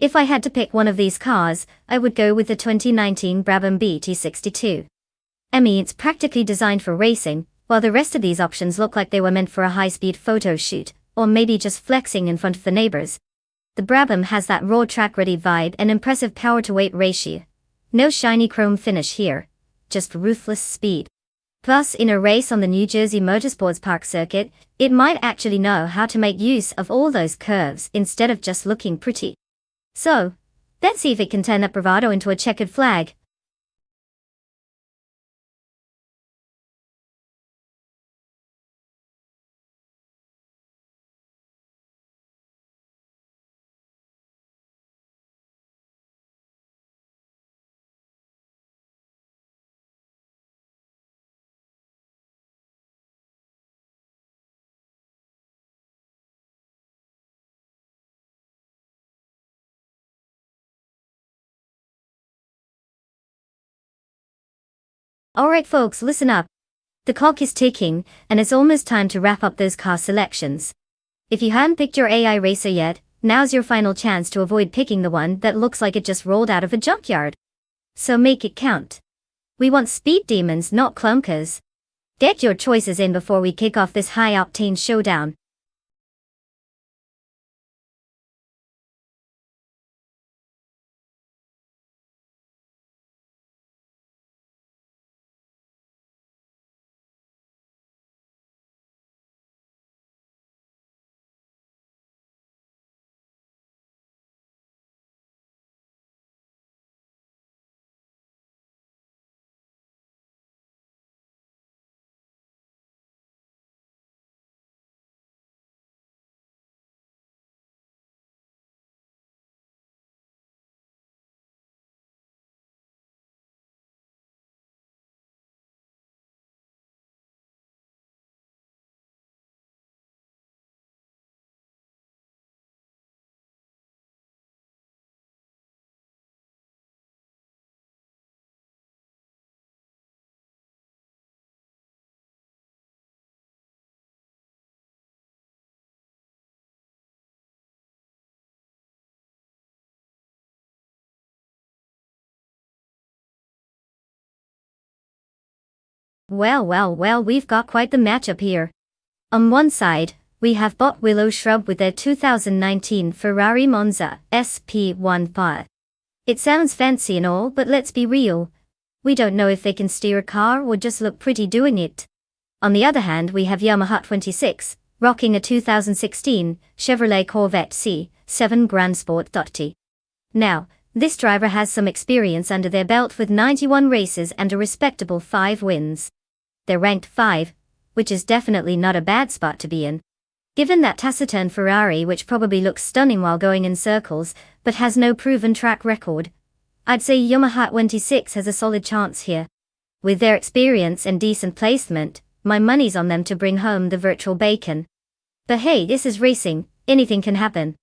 Speaker 1: If I had to pick one of these cars, I would go with the 2019 Brabham BT62. It's practically designed for racing, while the rest of these options look like they were meant for a high-speed photo shoot, or maybe just flexing in front of the neighbors. The Brabham has that raw track-ready vibe and impressive power-to-weight ratio. No shiny chrome finish here, just ruthless speed. Plus, in a race on the New Jersey Motorsports Park circuit, it might actually know how to make use of all those curves instead of just looking pretty. So, let's see if it can turn that bravado into a checkered flag. Alright folks, listen up. The clock is ticking, and it's almost time to wrap up those car selections. If you haven't picked your AI racer yet, now's your final chance to avoid picking the one that looks like it just rolled out of a junkyard. So make it count. We want speed demons, not clunkers. Get your choices in before we kick off this high-octane showdown. Well, we've got quite the matchup here. On one side, we have Bot Willow Shrub with their 2019 Ferrari Monza SP15. It sounds fancy and all, but let's be real. We don't know if they can steer a car or just look pretty doing it. On the other hand, we have Yamaha 26, rocking a 2016 Chevrolet Corvette C7 Grand Sport. Now, this driver has some experience under their belt with 91 races and a respectable 5 wins. They're ranked 5, which is definitely not a bad spot to be in. Given that taciturn Ferrari, which probably looks stunning while going in circles, but has no proven track record, I'd say Yamaha 26 has a solid chance here. With their experience and decent placement, my money's on them to bring home the virtual bacon. But hey, this is racing, anything can happen.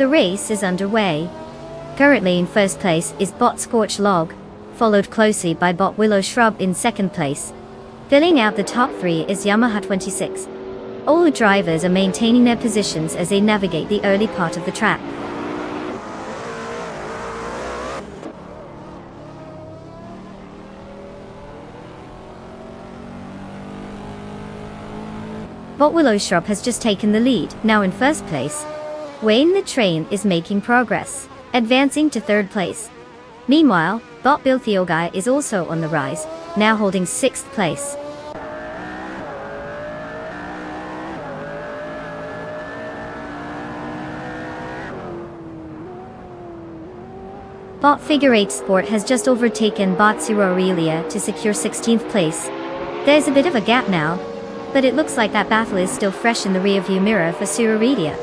Speaker 1: The race is underway. Currently in first place is Bot Scorch Log, followed closely by Bot Willow Shrub in second place. Filling out the top three is Yamaha 26. All the drivers are maintaining their positions as they navigate the early part of the track. Bot Willow Shrub has just taken the lead, now in first place. Wayne the Train is making progress, advancing to third place. Meanwhile, Bot Bill Theogai is also on the rise, now holding sixth place. Bot Figure 8 Sport has just overtaken Bot Zero Aurelia to secure 16th place. There's a bit of a gap now, but it looks like that battle is still fresh in the rearview mirror for Zero Aurelia.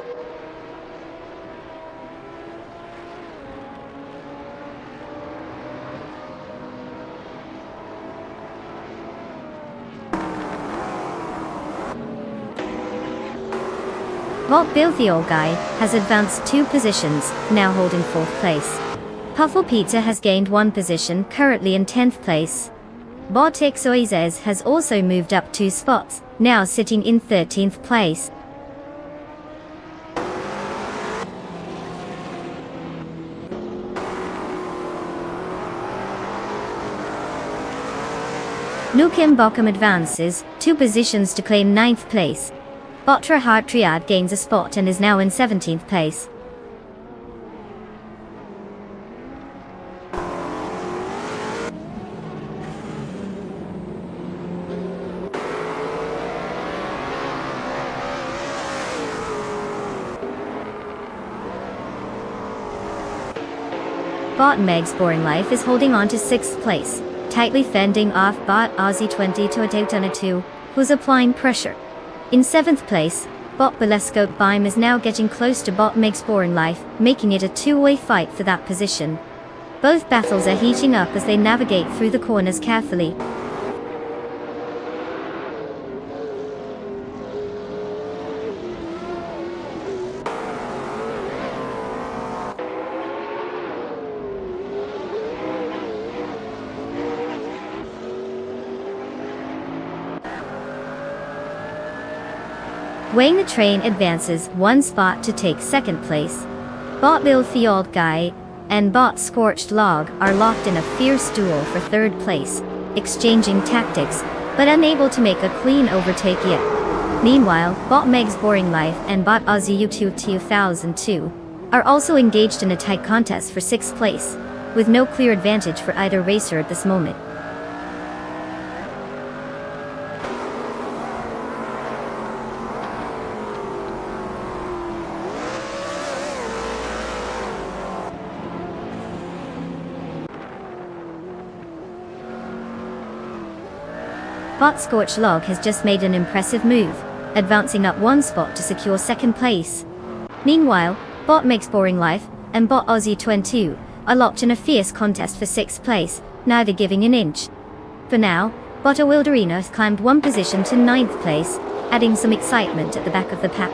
Speaker 1: Bot Bill Theogai has advanced 2 positions, now holding 4th place. Puffle Pizza has gained 1 position, currently in 10th place. Bot Exoizes has also moved up 2 spots, now sitting in 13th place. Nukim Bochum advances 2 positions to claim 9th place. Botra Heart Triad gains a spot and is now in 17th place. Bot Meg's Boring Life is holding on to 6th place, tightly fending off Bot Aussie 20 to a 2, who's applying pressure. In 7th place, Bot Belescope Bime is now getting close to Bot Meg's Boring Life, making it a two-way fight for that position. Both battles are heating up as they navigate through the corners carefully. Wayne the Train advances 1 spot to take 2nd place. Bot Bill Field Guy and Bot Scorched Log are locked in a fierce duel for 3rd place, exchanging tactics, but unable to make a clean overtake yet. Meanwhile, Bot Meg's Boring Life and Bot Aussie U2 2002 are also engaged in a tight contest for 6th place, with no clear advantage for either racer at this moment. Bot Scorch Log has just made an impressive move, advancing up 1 spot to secure 2nd place. Meanwhile, Bot Meg's Boring Life and Bot Aussie 22 are locked in a fierce contest for 6th place, neither giving an inch. For now, Bot Wilderina has climbed 1 position to 9th place, adding some excitement at the back of the pack.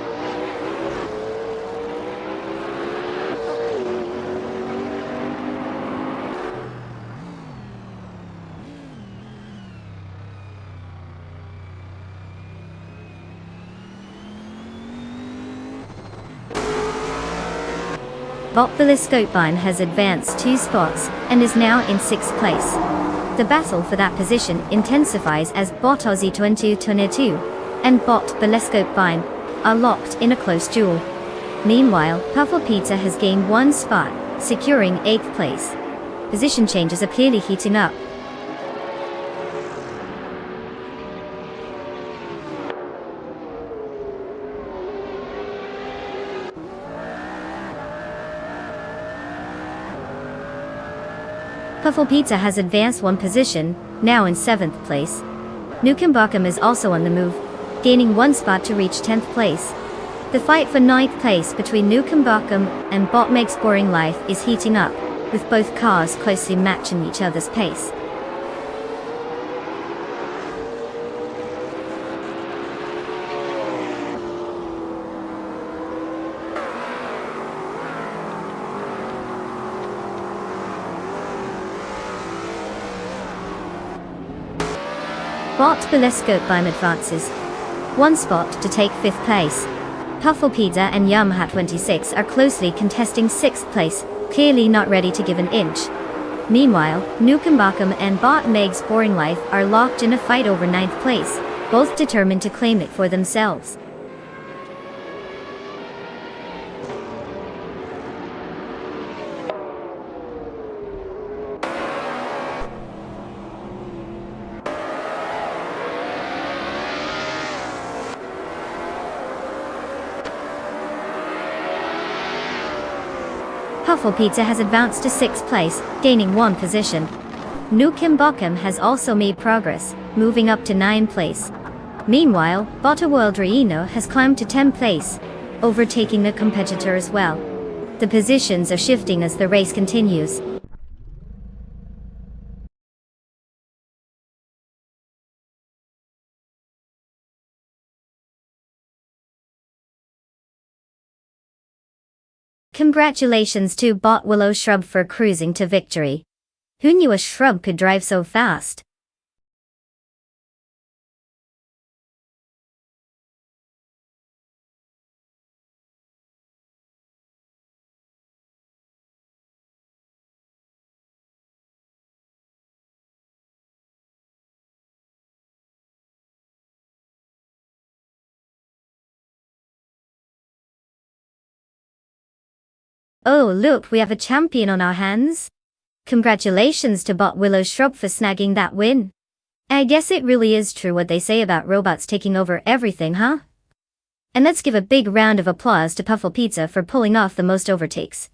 Speaker 1: Bot Belescopine has advanced 2 spots and is now in 6th place. The battle for that position intensifies as Bot Aussie 22 and Bot Belescopine are locked in a close duel. Meanwhile, Puffle Pizza has gained 1 spot, securing 8th place. Position changes are clearly heating up. Puffle Pizza has advanced 1 position, now in 7th place. Nukem Bochum is also on the move, gaining 1 spot to reach 10th place. The fight for 9th place between Nukem Bochum and Bot Meg's Boring Life is heating up, with both cars closely matching each other's pace. Bot Belescope Beim advances. One spot to take 5th place. Puffle Pizza and Yamaha 26 are closely contesting 6th place, clearly not ready to give an inch. Meanwhile, Nukem Bakum and Bot Meg's Boring Life are locked in a fight over 9th place, both determined to claim it for themselves. Puffle Pizza has advanced to 6th place, gaining 1 position. Nukem Bakum has also made progress, moving up to 9th place. Meanwhile, Bota World Reino has climbed to 10th place, overtaking the competitor as well. The positions are shifting as the race continues. Congratulations to Bot Willow Shrub for cruising to victory. Who knew a shrub could drive so fast? Oh look, we have a champion on our hands. Congratulations to Bot Willow Shrub for snagging that win. I guess it really is true what they say about robots taking over everything, huh? And let's give a big round of applause to Puffle Pizza for pulling off the most overtakes.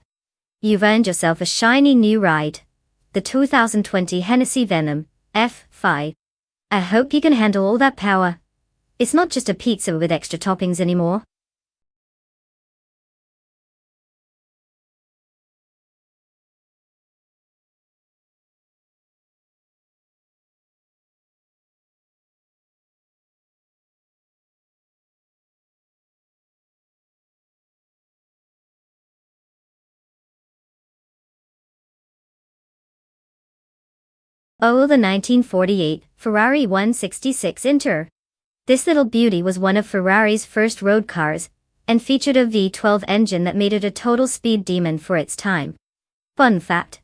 Speaker 1: You've earned yourself a shiny new ride. The 2020 Hennessy Venom F5. I hope you can handle all that power. It's not just a pizza with extra toppings anymore. Oh, the 1948 Ferrari 166 Inter. This little beauty was one of Ferrari's first road cars, and featured a V12 engine that made it a total speed demon for its time. Fun fact: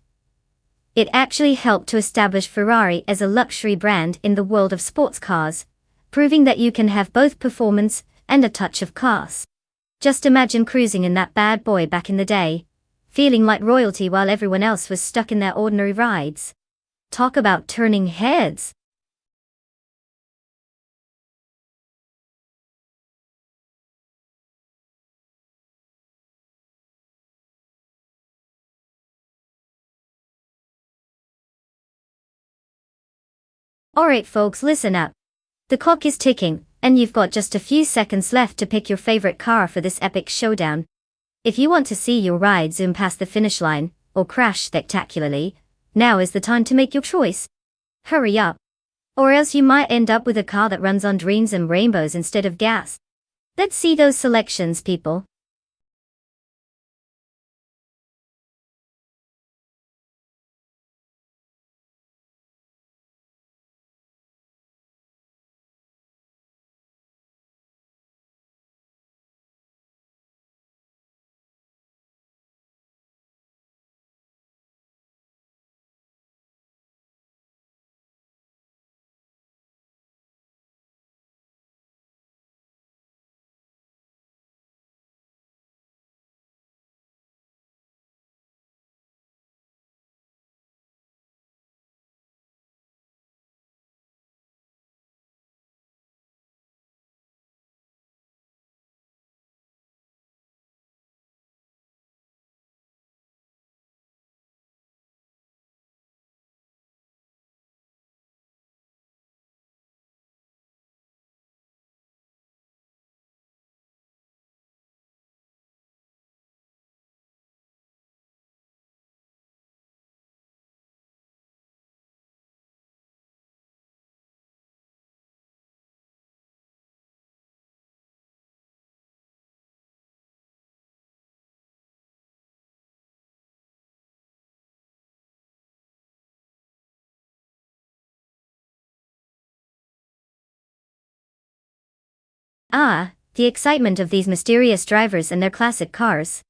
Speaker 1: it actually helped to establish Ferrari as a luxury brand in the world of sports cars, proving that you can have both performance and a touch of class. Just imagine cruising in that bad boy back in the day, feeling like royalty while everyone else was stuck in their ordinary rides. Talk about turning heads! Alright folks, listen up. The clock is ticking, and you've got just a few seconds left to pick your favorite car for this epic showdown. If you want to see your ride zoom past the finish line, or crash spectacularly, now is the time to make your choice. Hurry up. Or else you might end up with a car that runs on dreams and rainbows instead of gas. Let's see those selections, people. Ah, the excitement of these mysterious drivers and their classic cars.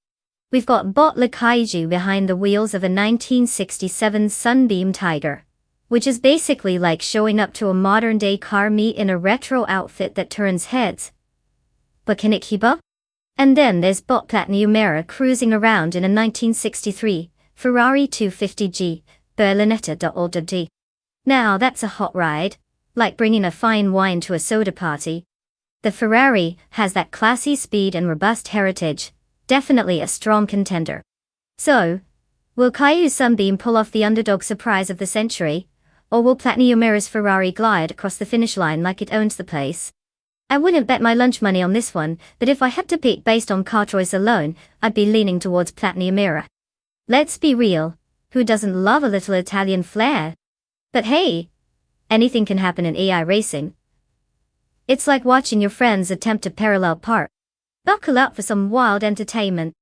Speaker 1: We've got Bot Le Kaiju behind the wheels of a 1967 Sunbeam Tiger, which is basically like showing up to a modern-day car meet in a retro outfit that turns heads. But can it keep up? And then there's Bot Platnumera cruising around in a 1963 Ferrari 250G Berlinetta. Now that's a hot ride, like bringing a fine wine to a soda party. The Ferrari has that classy speed and robust heritage, definitely a strong contender. So, will Caillou's Sunbeam pull off the underdog surprise of the century, or will Platnumera's Ferrari glide across the finish line like it owns the place? I wouldn't bet my lunch money on this one, but if I had to pick based on car choice alone, I'd be leaning towards Platnumera. Let's be real, who doesn't love a little Italian flair? But hey, anything can happen in AI racing. It's like watching your friends attempt to parallel park. Buckle up for some wild entertainment.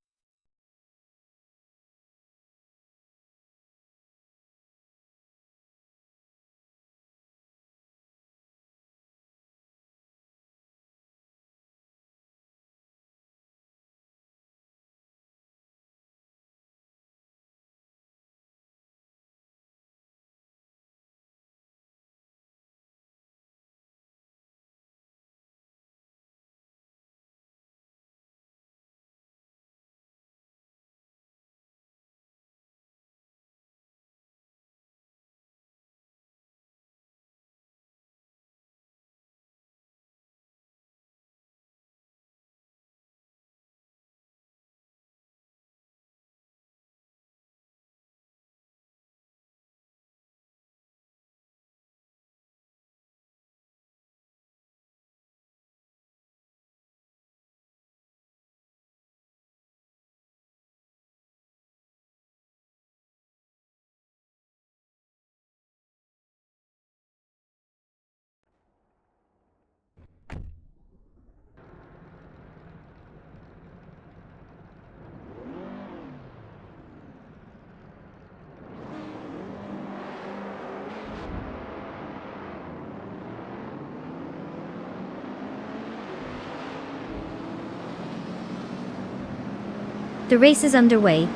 Speaker 1: The race is underway.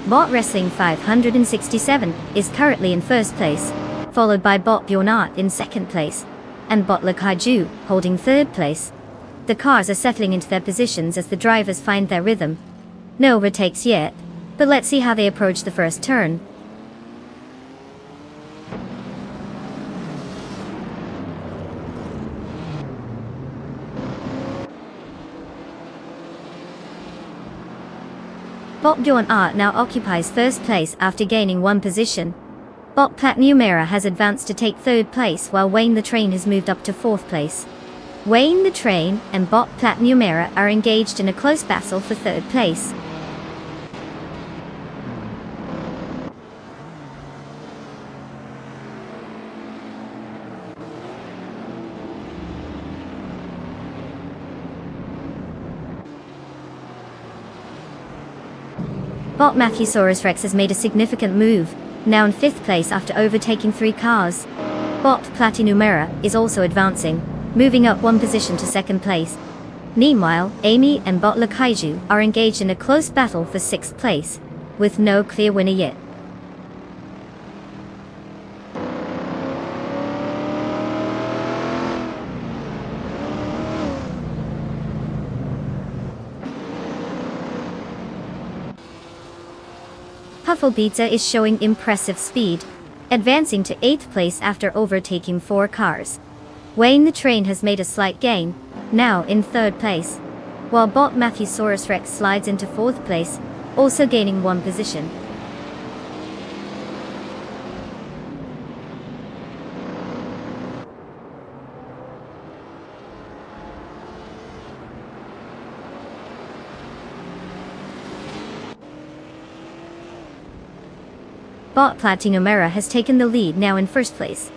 Speaker 1: Bot Wrestling 567 is currently in first place, followed by Bot Bjornart in second place, and Bot Le Kaiju holding third place. The cars are settling into their positions as the drivers find their rhythm. No overtakes yet, but let's see how they approach the first turn. Bot Bjornart now occupies first place after gaining one position. Bot Platnumera has advanced to take third place while Wayne the Train has moved up to fourth place. Wayne the Train and Bot Platnumera are engaged in a close battle for third place. Bot Matthesaurus Rex has made a significant move, now in fifth place after overtaking 3 cars. Bot Platnumera is also advancing, moving up one position to second place. Meanwhile, Amy and Bot Le Kaiju are engaged in a close battle for 6th place, with no clear winner yet. Puffle Pizza is showing impressive speed, advancing to 8th place after overtaking 4 cars. Wayne the Train has made a slight gain, now in 3rd place, while Bot Matthesaurus Rex slides into 4th place, also gaining 1 position. Bot Platnumera has taken the lead now in 1st place.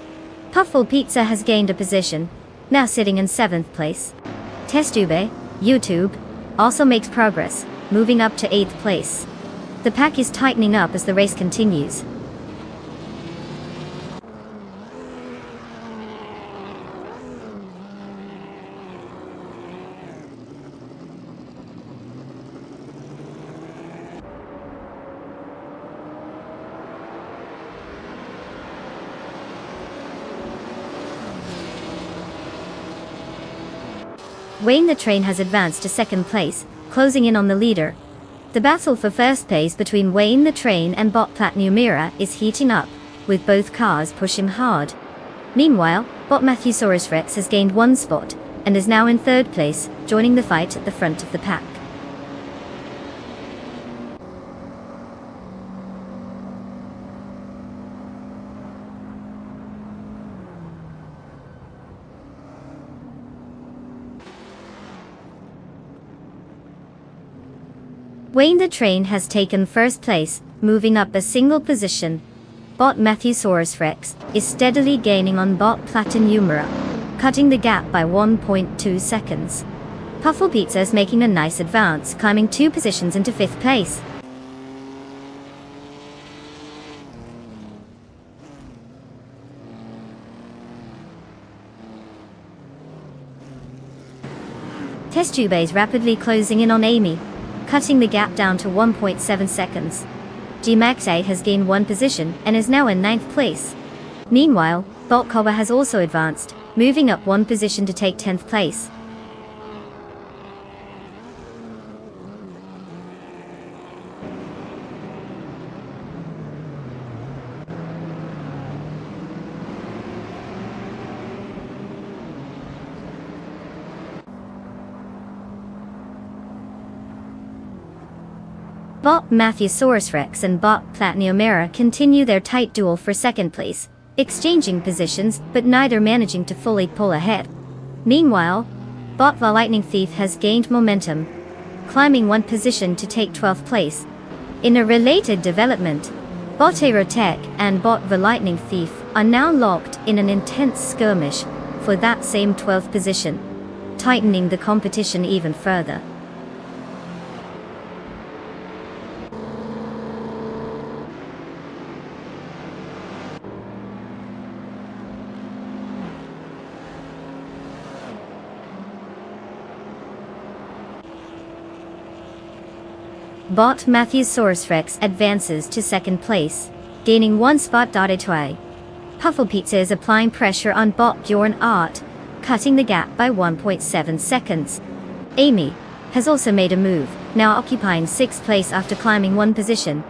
Speaker 1: Puffle Pizza has gained a position, now sitting in 7th place. Testube, YouTube, also makes progress, moving up to 8th place. The pack is tightening up as the race continues. Wayne the Train has advanced to second place, closing in on the leader. The battle for first place between Wayne the Train and Bot Platneumera is heating up, with both cars pushing hard. Meanwhile, Bot Matthesaurus Rex has gained one spot, and is now in third place, joining the fight at the front of the pack. Wayne the Train has taken first place, moving up a single position. Bot Matthesaurus Rex is steadily gaining on Bot Platneumera, cutting the gap by 1.2 seconds. Puffle Pizza is making a nice advance, climbing 2 positions into 5th place. Test Tube is rapidly closing in on Amy, cutting the gap down to 1.7 seconds. G-Max 8 has gained 1 position and is now in 9th place. Meanwhile, Bot Cobber has also advanced, moving up 1 position to take 10th place. Bot Matthesaurus Rex and Bot Platneumera continue their tight duel for second place, exchanging positions but neither managing to fully pull ahead. Meanwhile, Bot the Lightning Thief has gained momentum, climbing 1 position to take 12th place. In a related development, Bot Aerotech and Bot the Lightning Thief are now locked in an intense skirmish for that same 12th position, tightening the competition even further. Bot Matthesaurus Rex advances to second place, gaining 1 spot. Puffle Pizza is applying pressure on Bot Bjorn Art, cutting the gap by 1.7 seconds. Amy has also made a move, now occupying 6th place after climbing 1 position.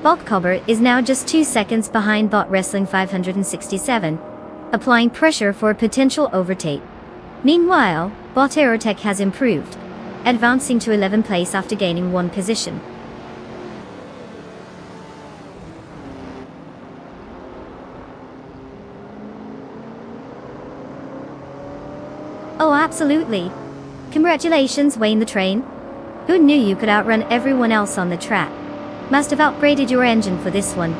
Speaker 1: Bot Cobber is now just 2 seconds behind Bot Wrestling 567, applying pressure for a potential overtake. Meanwhile, Bot Aerotech has improved, advancing to 11th place after gaining 1 position. Oh, absolutely. Congratulations, Wayne the Train. Who knew you could outrun everyone else on the track? Must have upgraded your engine for this one.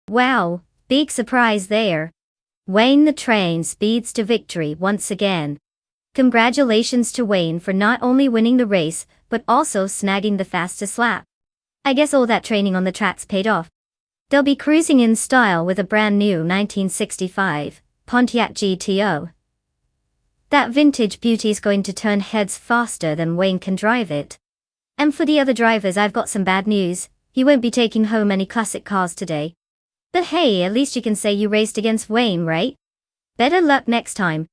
Speaker 1: Wow, big surprise there. Wayne the Train speeds to victory once again. Congratulations to Wayne for not only winning the race, but also snagging the fastest lap. I guess all that training on the tracks paid off. They'll be cruising in style with a brand new 1965 Pontiac GTO. That vintage beauty's going to turn heads faster than Wayne can drive it. And for the other drivers, I've got some bad news. You won't be taking home any classic cars today. But hey, at least you can say you raced against Wayne, right? Better luck next time.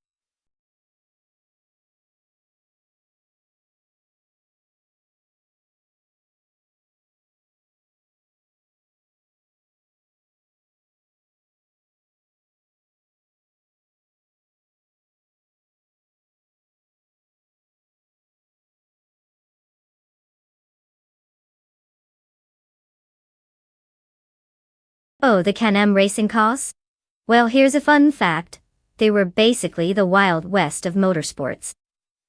Speaker 1: Oh, the Can-Am racing cars? Well, here's a fun fact. They were basically the Wild West of motorsports.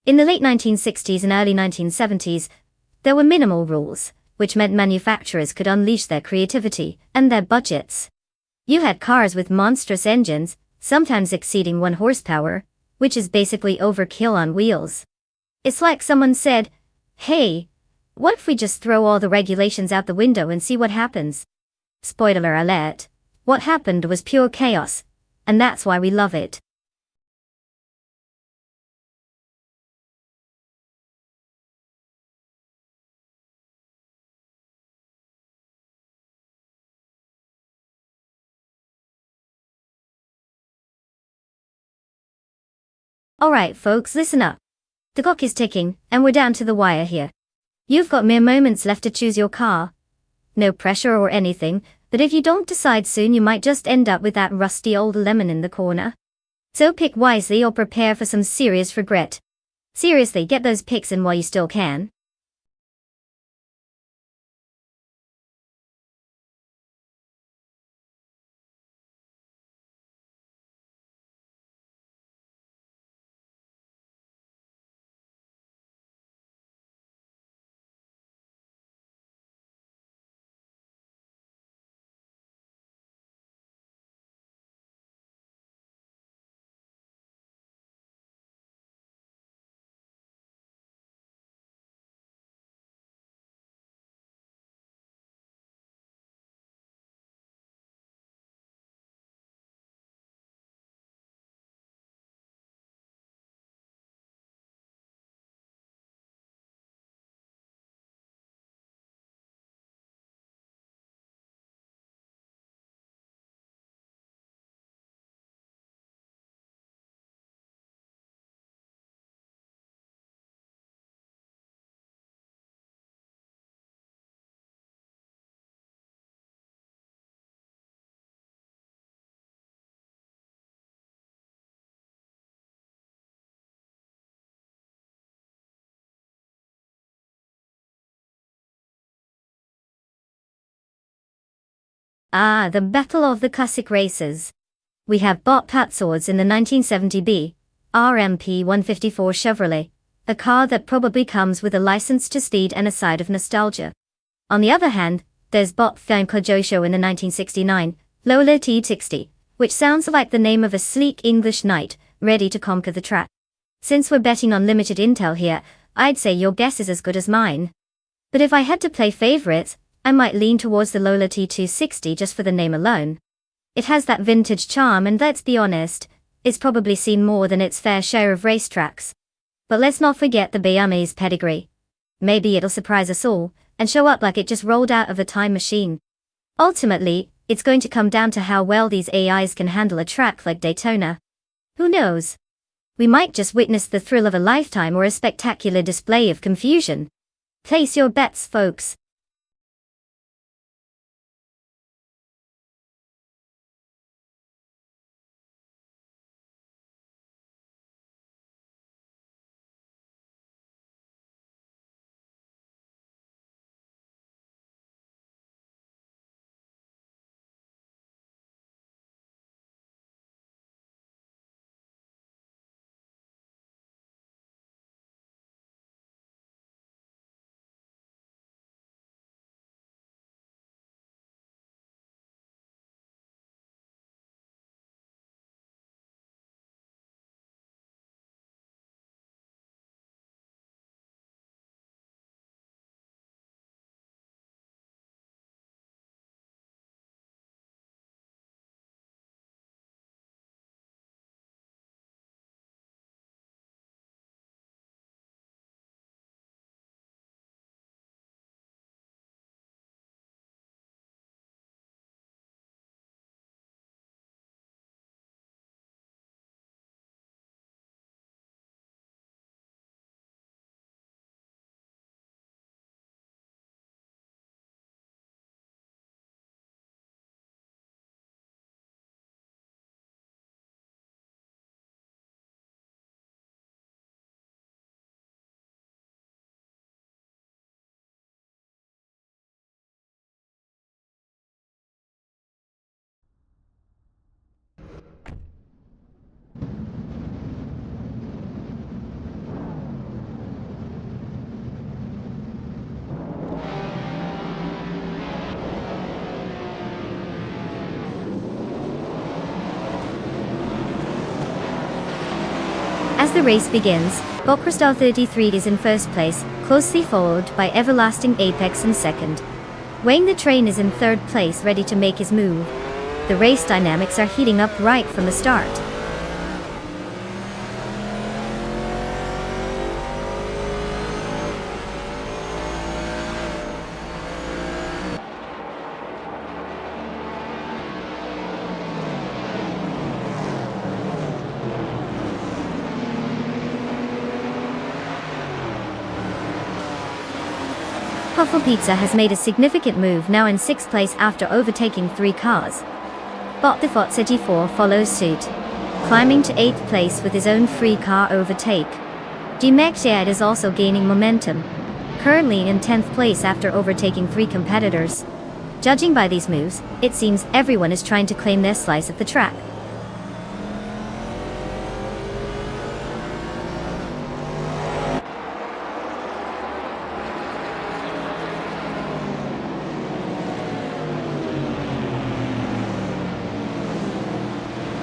Speaker 1: In the late 1960s and early 1970s, there were minimal rules, which meant manufacturers could unleash their creativity and their budgets. You had cars with monstrous engines, sometimes exceeding 1 horsepower, which is basically overkill on wheels. It's like someone said, hey, what if we just throw all the regulations out the window and see what happens? Spoiler alert, what happened was pure chaos, and that's why we love it. Alright folks, listen up. The clock is ticking, and we're down to the wire here. You've got mere moments left to choose your car. No pressure or anything, but if you don't decide soon you might just end up with that rusty old lemon in the corner. So pick wisely or prepare for some serious regret. Seriously, get those picks in while you still can. Ah, the Battle of the Classic Races. We have Bot Pat Swords in the 1970B RMP 154 Chevrolet, a car that probably comes with a license to speed and a side of nostalgia. On the other hand, there's Bot Fame Kojosho in the 1969 Lola T60, which sounds like the name of a sleek English knight, ready to conquer the track. Since we're betting on limited intel here, I'd say your guess is as good as mine. But if I had to play favorites, I might lean towards the Lola T260 just for the name alone. It has that vintage charm and let's be honest, it's probably seen more than its fair share of racetracks. But let's not forget the Beyame's pedigree. Maybe it'll surprise us all, and show up like it just rolled out of a time machine. Ultimately, it's going to come down to how well these AIs can handle a track like Daytona. Who knows? We might just witness the thrill of a lifetime or a spectacular display of confusion. Place your bets, folks. As the race begins, Crystal 33 is in first place, closely followed by Everlasting Apex in second. Wayne the Train is in third place, ready to make his move. The race dynamics are heating up right from the start. Puffle Pizza has made a significant move, now in 6th place after overtaking 3 cars. Bot 84 follows suit, climbing to 8th place with his own free car overtake. G-Maxiad is also gaining momentum, currently in 10th place after overtaking 3 competitors. Judging by these moves, it seems everyone is trying to claim their slice of the track.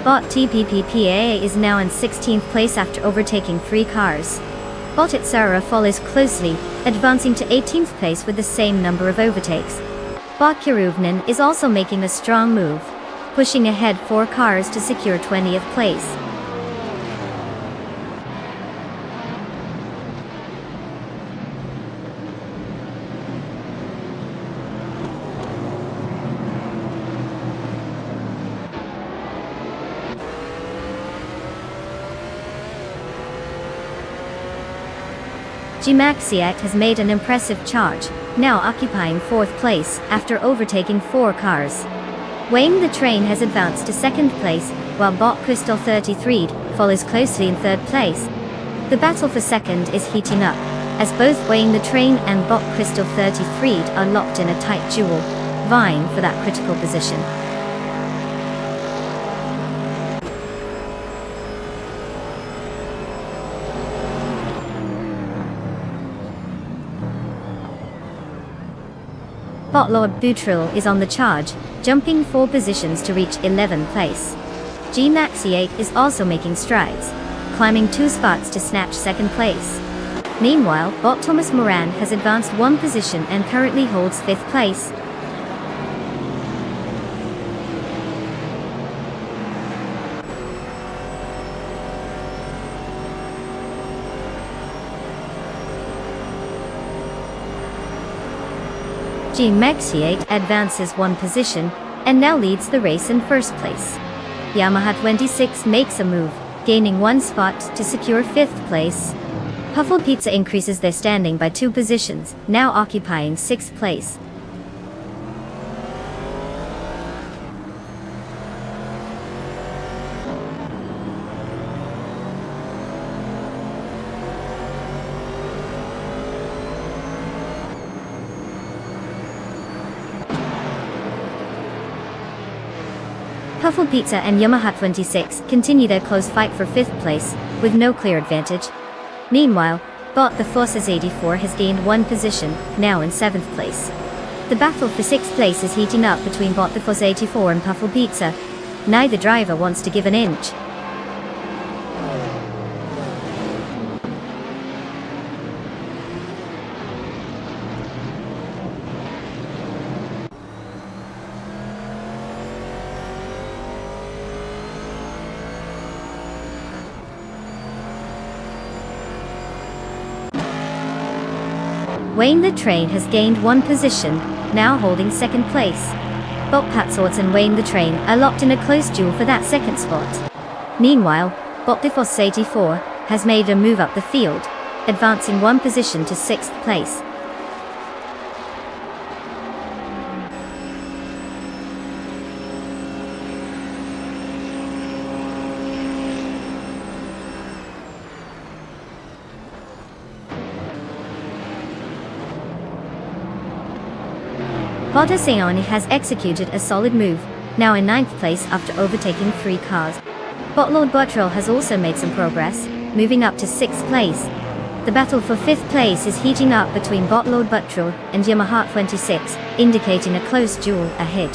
Speaker 1: Bot TPPPA is now in 16th place after overtaking 3 cars. Bot Itsara follows closely, advancing to 18th place with the same number of overtakes. Bot Kiruvnan is also making a strong move, pushing ahead 4 cars to secure 20th place. G-Maxiac has made an impressive charge, now occupying 4th place after overtaking 4 cars. Wayne the Train has advanced to 2nd place, while Bot Crystal 33 follows closely in 3rd place. The battle for 2nd is heating up, as both Wayne the Train and Bot Crystal 33 are locked in a tight duel, vying for that critical position. Bot Lord Bootril is on the charge, jumping 4 positions to reach 11th place. G-Maxiate is also making strides, climbing 2 spots to snatch 2nd place. Meanwhile, Bot Thomas Moran has advanced 1 position and currently holds 5th place. G-Maxiate advances 1 position, and now leads the race in 1st place. Yamaha 26 makes a move, gaining 1 spot to secure 5th place. Puffle Pizza increases their standing by 2 positions, now occupying 6th place. Puffle Pizza and Yamaha 26 continue their close fight for 5th place, with no clear advantage. Meanwhile, Bot the Forces 84 has gained 1 position, now in 7th place. The battle for 6th place is heating up between Bot the Force 84 and Puffle Pizza. Neither driver wants to give an inch. Wayne the Train has gained 1 position, now holding 2nd place. Bot Patsorts and Wayne the Train are locked in a close duel for that 2nd spot. Meanwhile, Bot the Force 84 has made a move up the field, advancing 1 position to 6th place. Bot Aseoni has executed a solid move, now in 9th place after overtaking 3 cars. Bot Lord Buttrell has also made some progress, moving up to 6th place. The battle for 5th place is heating up between Bot Lord Buttrell and Yamaha 26, indicating a close duel ahead.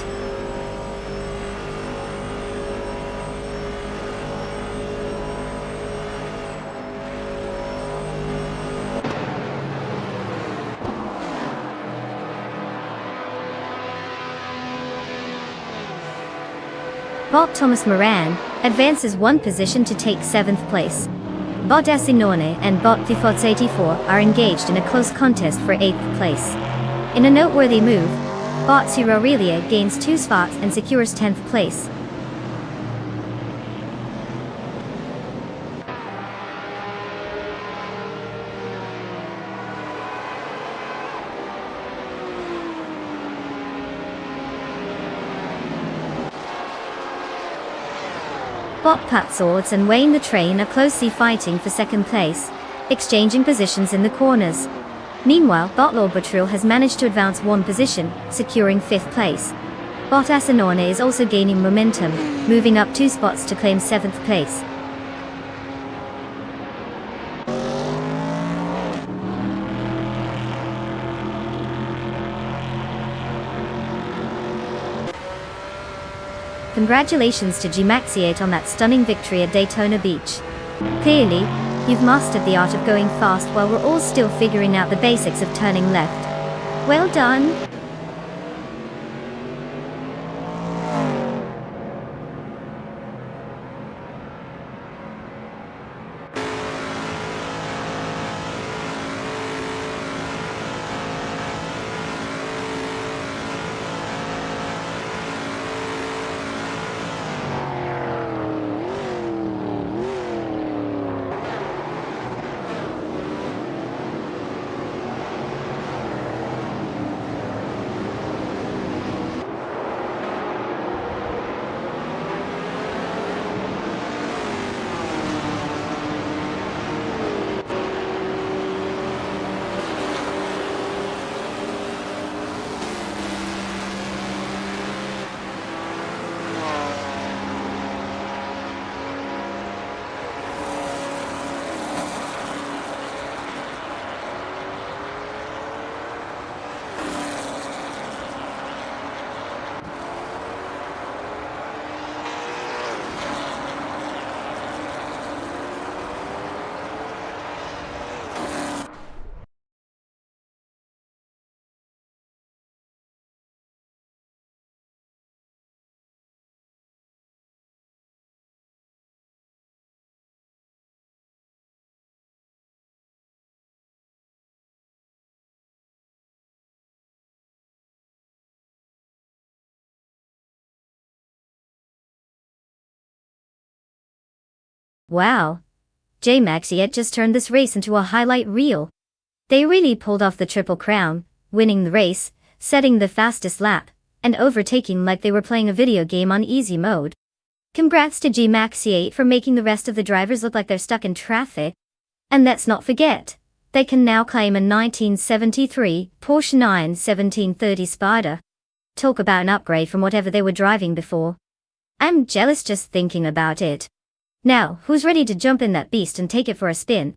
Speaker 1: Bot Thomas Moran advances one position to take 7th place. Bot Asinone and Bot Thifotz84 are engaged in a close contest for 8th place. In a noteworthy move, Bot Aurelia gains 2 spots and secures 10th place. Bot Patswords and Wayne the Train are closely fighting for 2nd place, exchanging positions in the corners. Meanwhile, Bot Lord Batril has managed to advance 1 position, securing 5th place. Bot Asinone is also gaining momentum, moving up 2 spots to claim 7th place. Congratulations to Gmaxiate on that stunning victory at Daytona Beach. Clearly, you've mastered the art of going fast while we're all still figuring out the basics of turning left. Well done! Wow! J-Maxiette just turned this race into a highlight reel. They really pulled off the Triple Crown, winning the race, setting the fastest lap, and overtaking like they were playing a video game on easy mode. Congrats to Gmaxiate for making the rest of the drivers look like they're stuck in traffic. And let's not forget, they can now claim a 1973 Porsche 91730 Spider. Talk about an upgrade from whatever they were driving before. I'm jealous just thinking about it. Now, who's ready to jump in that beast and take it for a spin?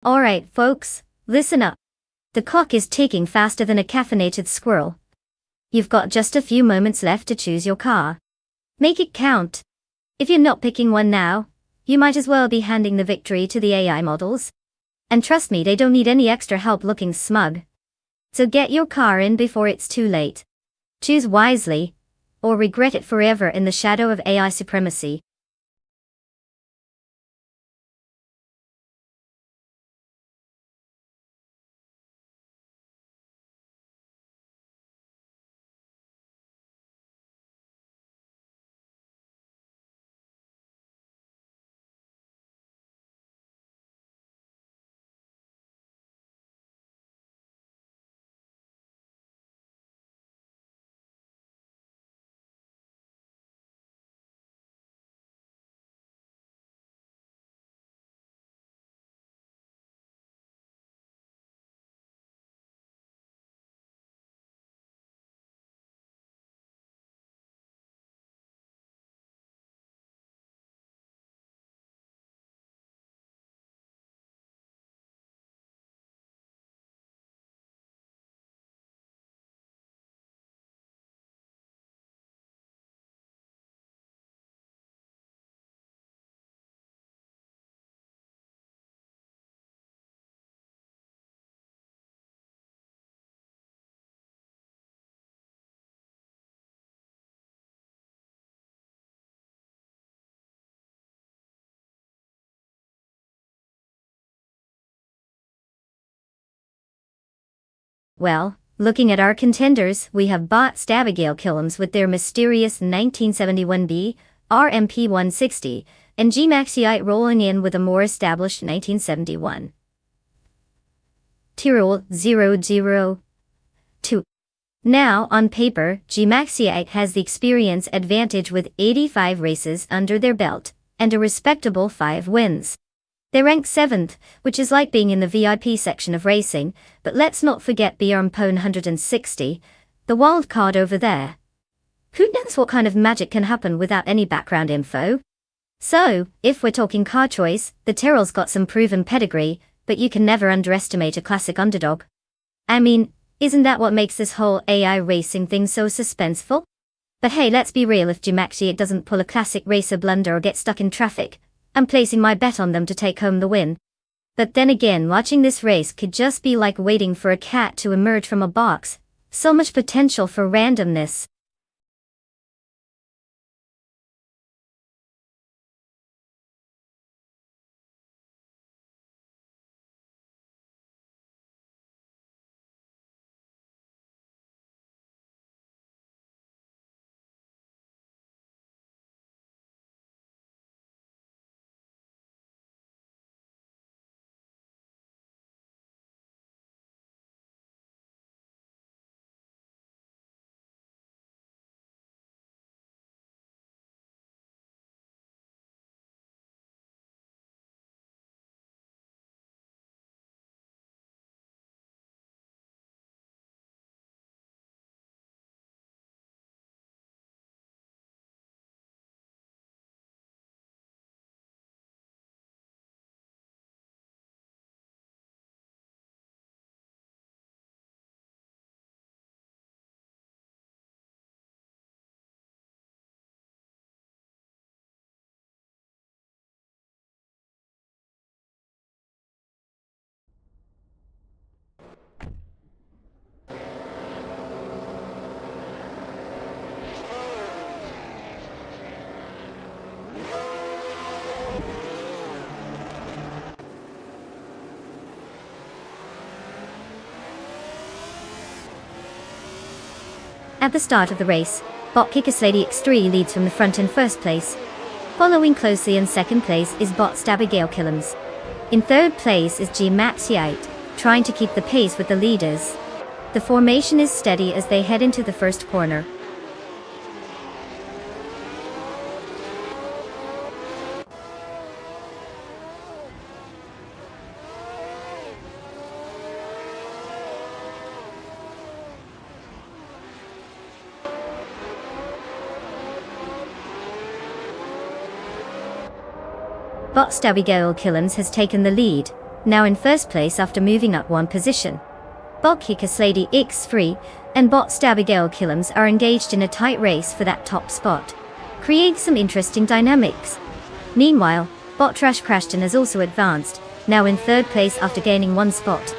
Speaker 1: Alright folks, listen up. The clock is ticking faster than a caffeinated squirrel. You've got just a few moments left to choose your car. Make it count. If you're not picking one now, you might as well be handing the victory to the AI models. And trust me, they don't need any extra help looking smug. So get your car in before it's too late. Choose wisely. or regret it forever in the shadow of AI supremacy. Well, looking at our contenders, we have Bot Abigail Killams with their mysterious 1971B RMP 160, and G-Maxite rolling in with a more established 1971 Tyrrell 002. Now, on paper, G-Maxite has the experience advantage with 85 races under their belt, and a respectable 5 wins. They rank 7th, which is like being in the VIP section of racing, but let's not forget BRMP 160, the wild card over there. Who knows what kind of magic can happen without any background info? So, if we're talking car choice, the Tyrrell's got some proven pedigree, but you can never underestimate a classic underdog. I mean, isn't that what makes this whole AI racing thing so suspenseful? But hey, let's be real, if G-Maxite doesn't pull a classic racer blunder or get stuck in traffic, I'm placing my bet on them to take home the win. But then again, watching this race could just be like waiting for a cat to emerge from a box. So much potential for randomness. At the start of the race, Bot Lady X3 leads from the front in first place. Following closely in second place is Bot Abigail Killams. In third place is G-Maxite, trying to keep the pace with the leaders. The formation is steady as they head into the first corner. Bot Abigail Killams has taken the lead, now in first place after moving up one position. Bot Lady X3 and Bot Abigail Killams are engaged in a tight race for that top spot, creating some interesting dynamics. Meanwhile, Bot Crashton has also advanced, now in third place after gaining one spot.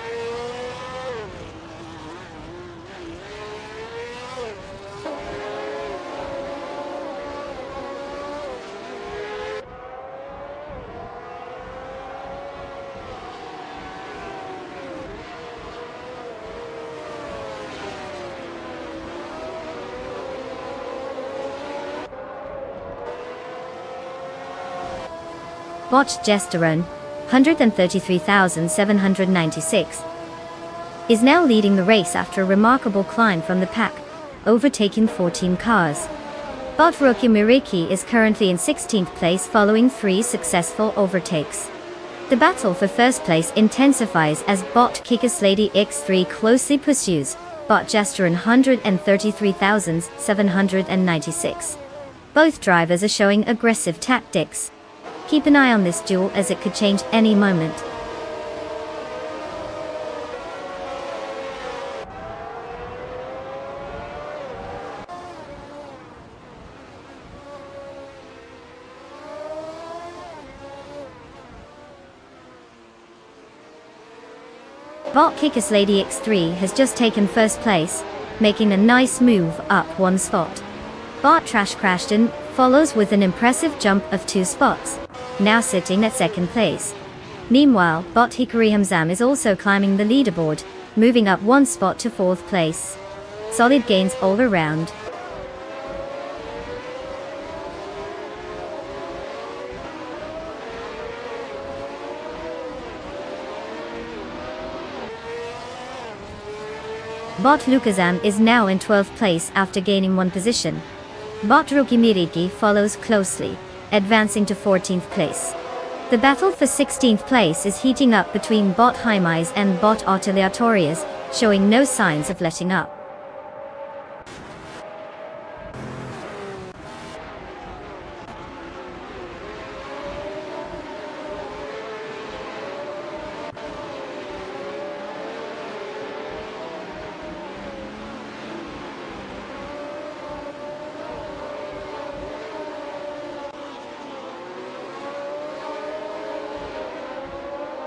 Speaker 1: Bot Gesterone, 133,796, is now leading the race after a remarkable climb from the pack, overtaking 14 cars. Bot Rookie Miriki is currently in 16th place following 3 successful overtakes. The battle for first place intensifies as Bot Kickus Lady X3 closely pursues Bot Gesterone 133,796. Both drivers are showing aggressive tactics. Keep an eye on this duel as it could change any moment. Bot Kickus Lady X3 has just taken first place, making a nice move up 1 spot. Bot Trash Crashton follows with an impressive jump of 2 spots, now sitting at 2nd place. Meanwhile, Bot Hikari Hamzam is also climbing the leaderboard, moving up 1 spot to 4th place. Solid gains all around. Bot Lukazam is now in 12th place after gaining 1 position. Bot Rookie Miriki follows closely, advancing to 14th place. The battle for 16th place is heating up between Bot Jaimais and Bot Autoleatorias, showing no signs of letting up.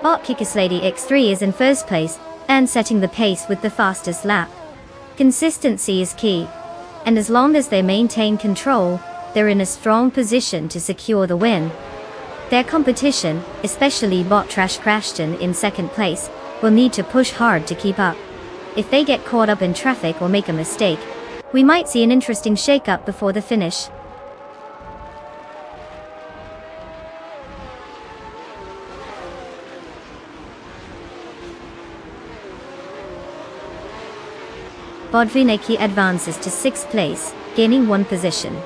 Speaker 1: Bot Kickus Lady X3 is in first place, and setting the pace with the fastest lap. Consistency is key, and as long as they maintain control, they're in a strong position to secure the win. Their competition, especially Bot Trash Crashton in 2nd place, will need to push hard to keep up. If they get caught up in traffic or make a mistake, we might see an interesting shake-up before the finish. Bot Vineki advances to 6th place, gaining 1 position.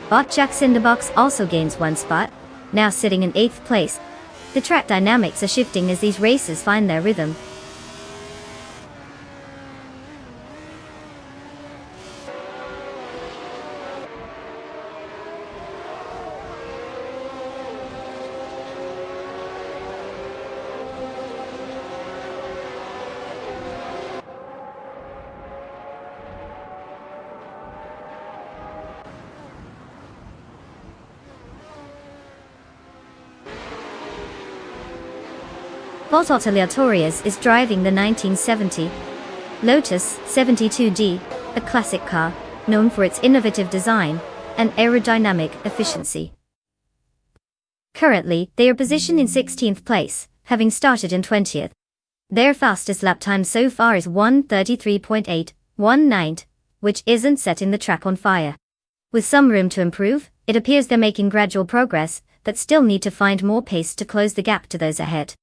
Speaker 1: Bot Jacksinderbox also gains 1 spot, now sitting in 8th place. The track dynamics are shifting as these races find their rhythm. Bot Autoleatorias is driving the 1970 Lotus 72D, a classic car, known for its innovative design and aerodynamic efficiency. Currently, they are positioned in 16th place, having started in 20th. Their fastest lap time so far is 1:33.819, which isn't setting the track on fire. With some room to improve, it appears they're making gradual progress, but still need to find more pace to close the gap to those ahead.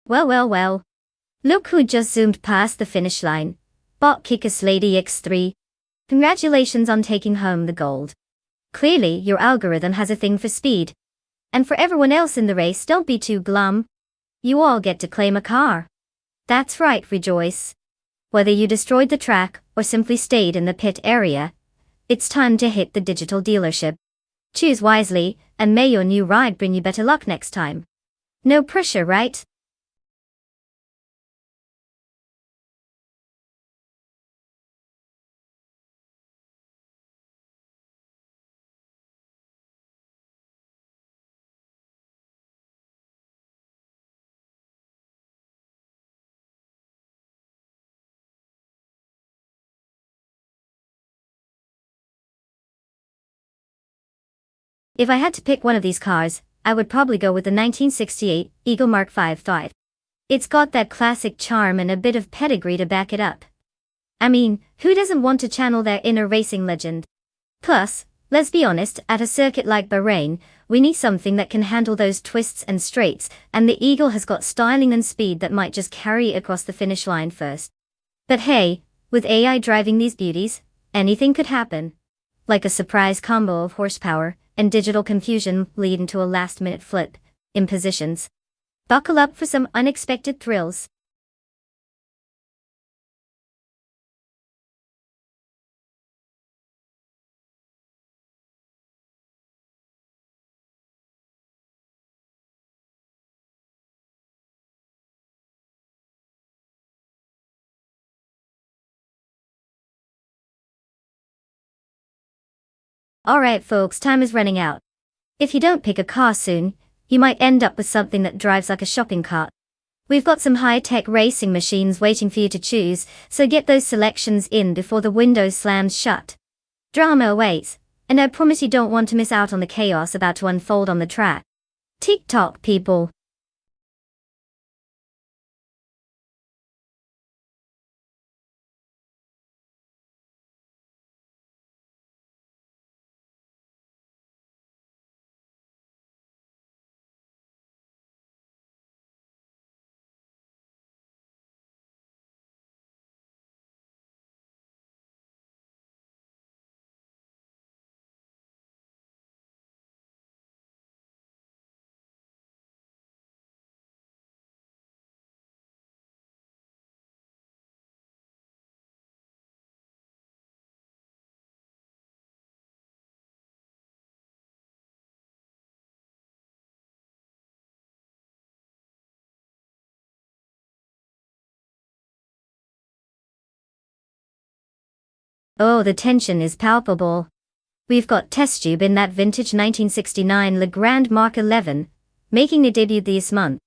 Speaker 1: Well. Look who just zoomed past the finish line. Bot Kickus Lady X3. Congratulations on taking home the gold. Clearly, your algorithm has a thing for speed. And for everyone else in the race, don't be too glum. You all get to claim a car. That's right, rejoice. Whether you destroyed the track or simply stayed in the pit area, it's time to hit the digital dealership. Choose wisely, and may your new ride bring you better luck next time. No pressure, right? If I had to pick one of these cars, I would probably go with the 1968 Eagle Mark V Thrive. It's got that classic charm and a bit of pedigree to back it up. I mean, who doesn't want to channel their inner racing legend? Plus, let's be honest, at a circuit like Bahrain, we need something that can handle those twists and straights, and the Eagle has got styling and speed that might just carry it across the finish line first. But hey, with AI driving these beauties, anything could happen. Like a surprise combo of horsepower and digital confusion leading to a last-minute flip in positions. Buckle up for some unexpected thrills. Alright folks, time is running out. If you don't pick a car soon, you might end up with something that drives like a shopping cart. We've got some high-tech racing machines waiting for you to choose, so get those selections in before the window slams shut. Drama awaits, and I promise you don't want to miss out on the chaos about to unfold on the track. Tick-tock, people. Oh, the tension is palpable. We've got test tube in that vintage 1969 Le Grand Mark 11, making a debut this month.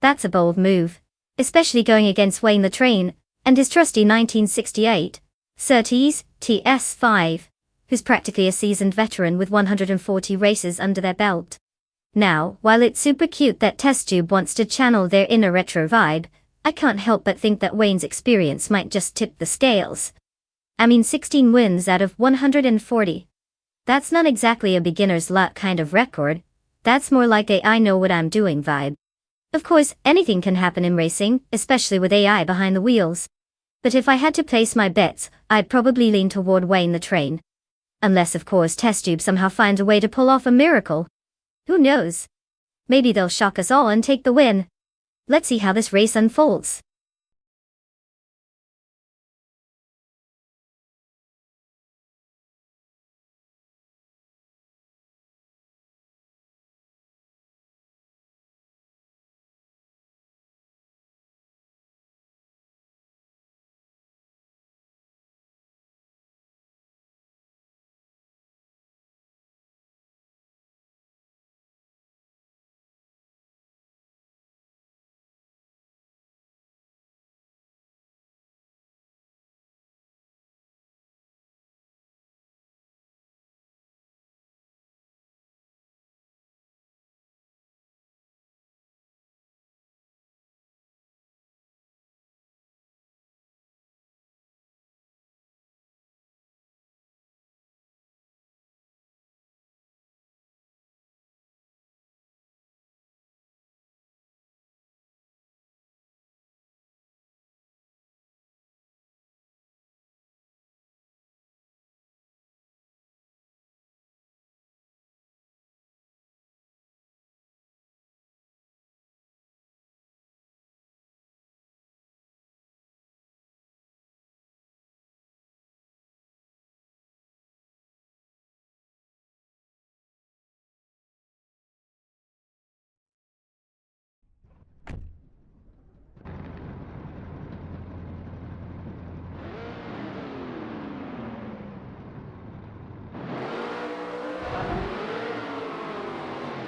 Speaker 1: That's a bold move, especially going against Wayne the Train and his trusty 1968 Surtees TS5, who's practically a seasoned veteran with 140 races under their belt. Now, while it's super cute that test tube wants to channel their inner retro vibe, I can't help but think that Wayne's experience might just tip the scales. I mean 16 wins out of 140. That's not exactly a beginner's luck kind of record, that's more like a I know what I'm doing vibe. Of course, anything can happen in racing, especially with AI behind the wheels. But if I had to place my bets, I'd probably lean toward Wayne the Train. Unless of course Test Tube somehow finds a way to pull off a miracle. Who knows? Maybe they'll shock us all and take the win. Let's see how this race unfolds.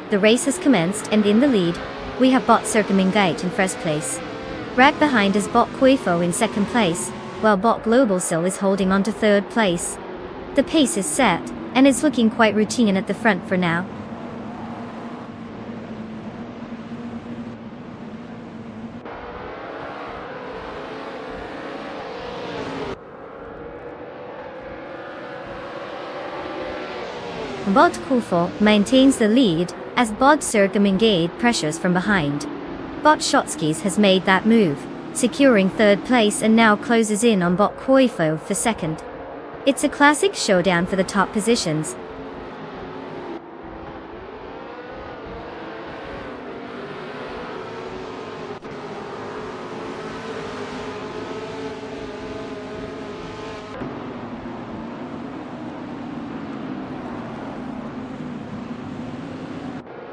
Speaker 1: The race has commenced, and in the lead, we have Bot Circumingate in first place. Right behind is Bot Quifo in second place, while Bot Global Sil is holding on to third place. The pace is set, and it's looking quite routine at the front for now, Bot Kufo maintains the lead, as Bot Sergamingade pressures from behind. Bot Shotskis has made that move, securing third place and now closes in on Bot Koifo for second. It's a classic showdown for the top positions.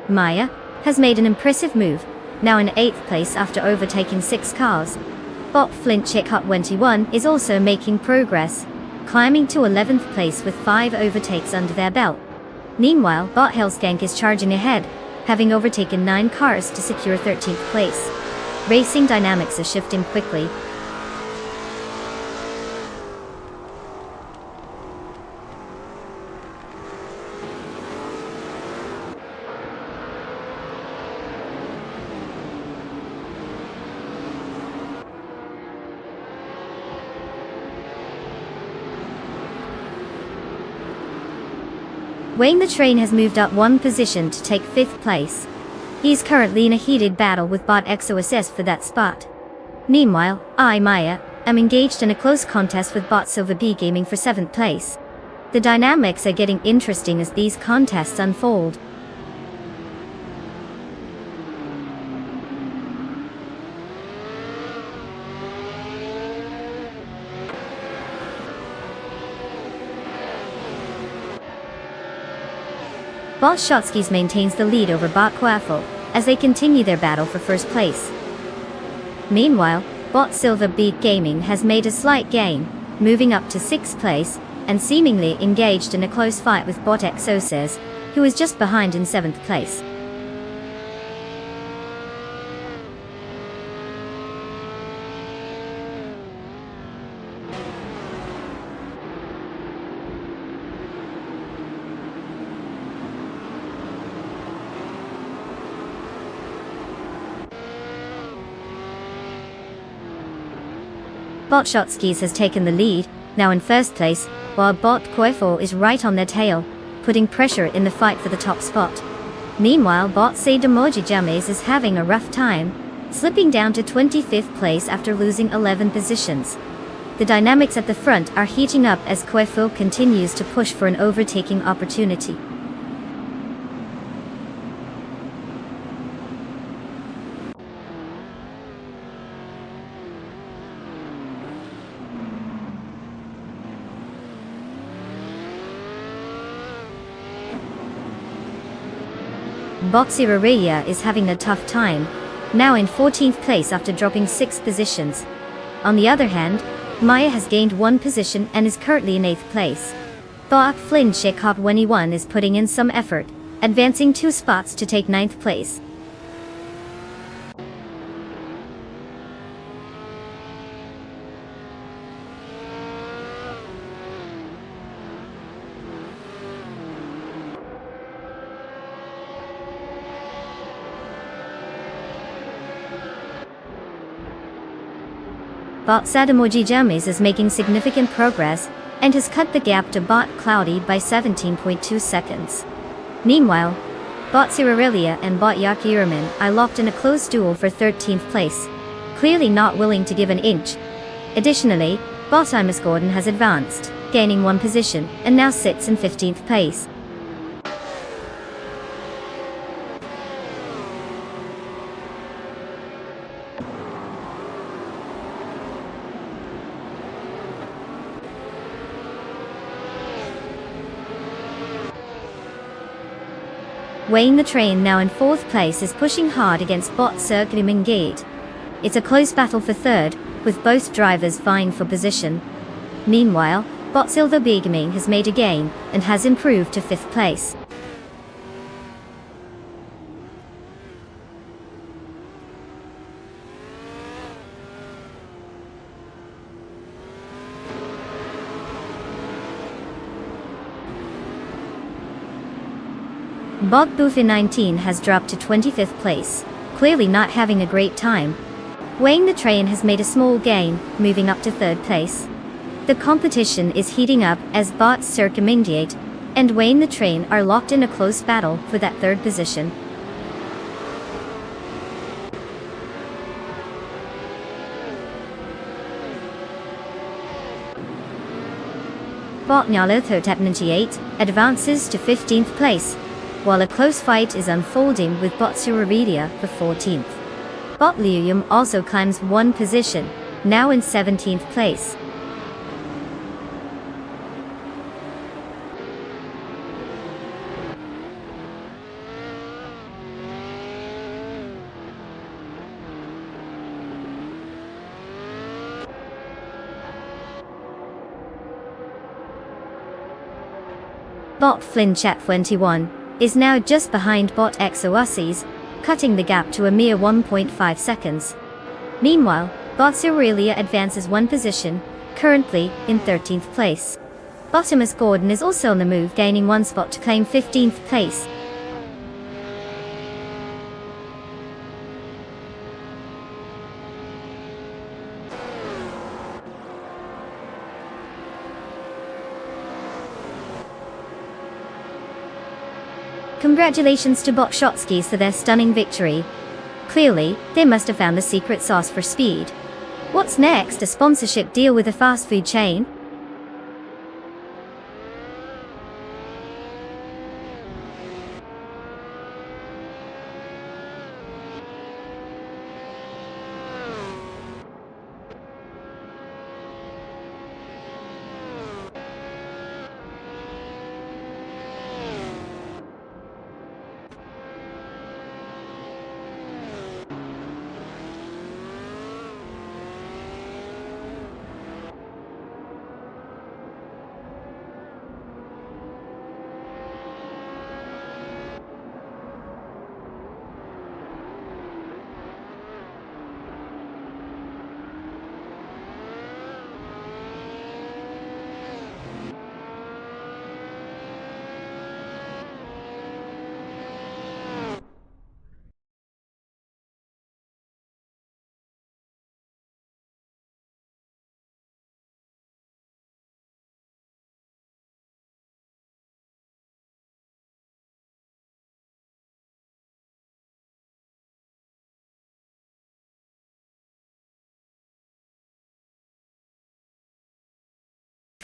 Speaker 1: Maya has made an impressive move, now in 8th place after overtaking 6 cars. Bot Flint Chick Hut 21 is also making progress, climbing to 11th place with 5 overtakes under their belt. Meanwhile, Bot Hellskank is charging ahead, having overtaken 9 cars to secure 13th place. Racing dynamics are shifting quickly. Wayne the Train has moved up 1 position to take 5th place. He's currently in a heated battle with Bot XOSS for that spot. Meanwhile, I, Maya, am engaged in a close contest with Bot Silver B Gaming for 7th place. The dynamics are getting interesting as these contests unfold. Bot Shotskis maintains the lead over Bot Quaffle, as they continue their battle for first place. Meanwhile, Bot Silver Beat Gaming has made a slight gain, moving up to 6th place, and seemingly engaged in a close fight with Bot Exoses, who is just behind in 7th place. Bot Shotskis has taken the lead, now in 1st place, while Bot Koifo is right on their tail, putting pressure in the fight for the top spot. Meanwhile, Bot Seidamoji James is having a rough time, slipping down to 25th place after losing 11 positions. The dynamics at the front are heating up as Koifo continues to push for an overtaking opportunity. Botsirarea is having a tough time, now in 14th place after dropping 6 positions. On the other hand, Maya has gained 1 position and is currently in 8th place. Bot Flynn Shekop 21 is putting in some effort, advancing 2 spots to take 9th place. Bot Sadamoji James is making significant progress, and has cut the gap to Bot Cloudy by 17.2 seconds. Meanwhile, Bot Cirarelia and Bot Yakiraman are locked in a close duel for 13th place, clearly not willing to give an inch. Additionally, Bot Imus Gordon has advanced, gaining 1 position, and now sits in 15th place. Wayne the Train, now in 4th place, is pushing hard against Bot Sergrimingate. It's a close battle for 3rd, with both drivers vying for position. Meanwhile, Bot Silver Begaming has made a gain, and has improved to 5th place. Bot Boofy 19 has dropped to 25th place, clearly not having a great time. Wayne the Train has made a small gain, moving up to 3rd place. The competition is heating up as Bot Circummindiate and Wayne the Train are locked in a close battle for that third position. Botnyalo98 advances to 15th place, while a close fight is unfolding with Botsuaridia for 14th. Botlium also climbs one position, now in 17th place. Bot Flinchat21 is now just behind Bot Exoasis, cutting the gap to a mere 1.5 seconds. Meanwhile, Bot Aurelia advances one position, currently in 13th place. Botimus Gordon is also on the move, gaining one spot to claim 15th place. Congratulations to Botshotskis for their stunning victory. Clearly, they must have found the secret sauce for speed. What's next? A sponsorship deal with a fast food chain?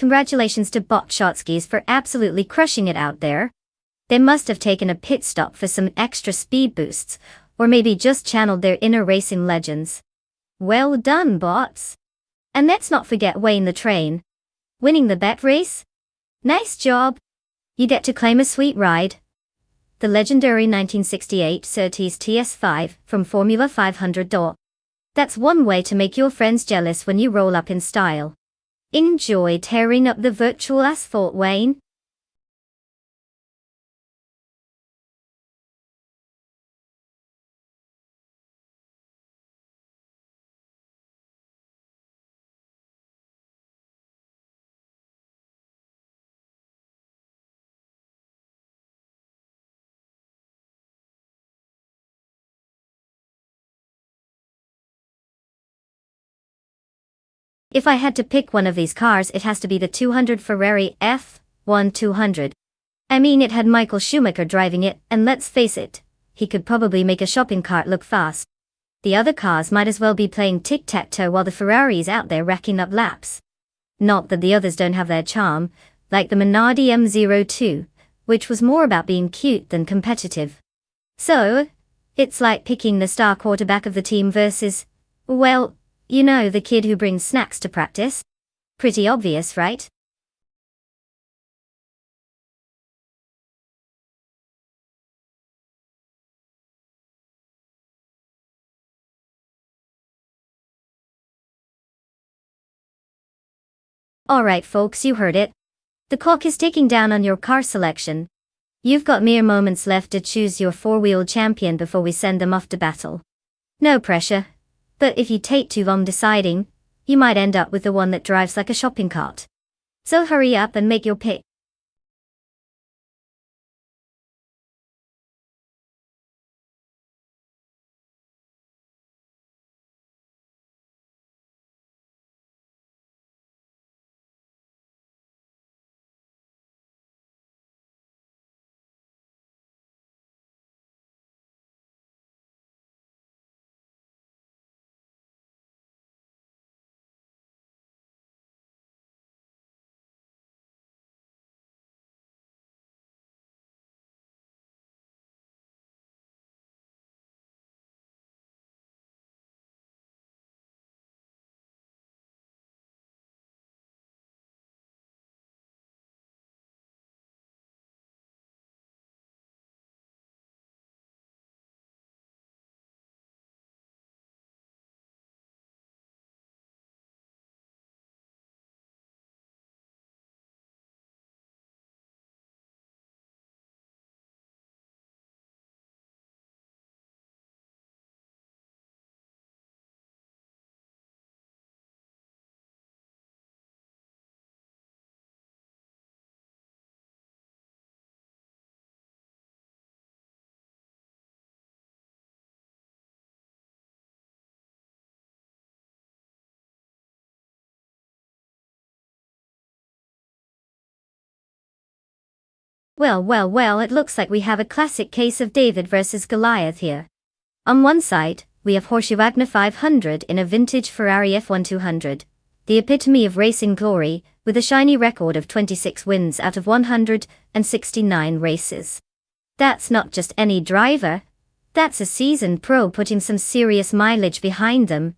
Speaker 1: Congratulations to Botshotskis for absolutely crushing it out there. They must have taken a pit stop for some extra speed boosts, or maybe just channeled their inner racing legends. Well done, bots! And let's not forget Wayne the Train. Winning the bet race? Nice job! You get to claim a sweet ride. The legendary 1968 Surtees TS5 from Formula 500 door. That's one way to make your friends jealous when you roll up in style. Enjoy tearing up the virtual asphalt, Wayne. If I had to pick one of these cars, it has to be the 200 Ferrari F1 200. I mean, it had Michael Schumacher driving it, and let's face it, he could probably make a shopping cart look fast. The other cars might as well be playing tic-tac-toe while the Ferrari's out there racking up laps. Not that the others don't have their charm, like the Minardi M02, which was more about being cute than competitive. So, it's like picking the star quarterback of the team versus, well, you know, the kid who brings snacks to practice. Pretty obvious, right? Alright folks, you heard it. The clock is ticking down on your car selection. You've got mere moments left to choose your four-wheel champion before we send them off to battle. No pressure, but if you take too long deciding, you might end up with the one that drives like a shopping cart. So hurry up and make your pick. Well, it looks like we have a classic case of David versus Goliath here. On one side, we have Porsche Wagner 500 in a vintage Ferrari F1 200, the epitome of racing glory, with a shiny record of 26 wins out of 169 races. That's not just any driver, that's a seasoned pro putting some serious mileage behind them.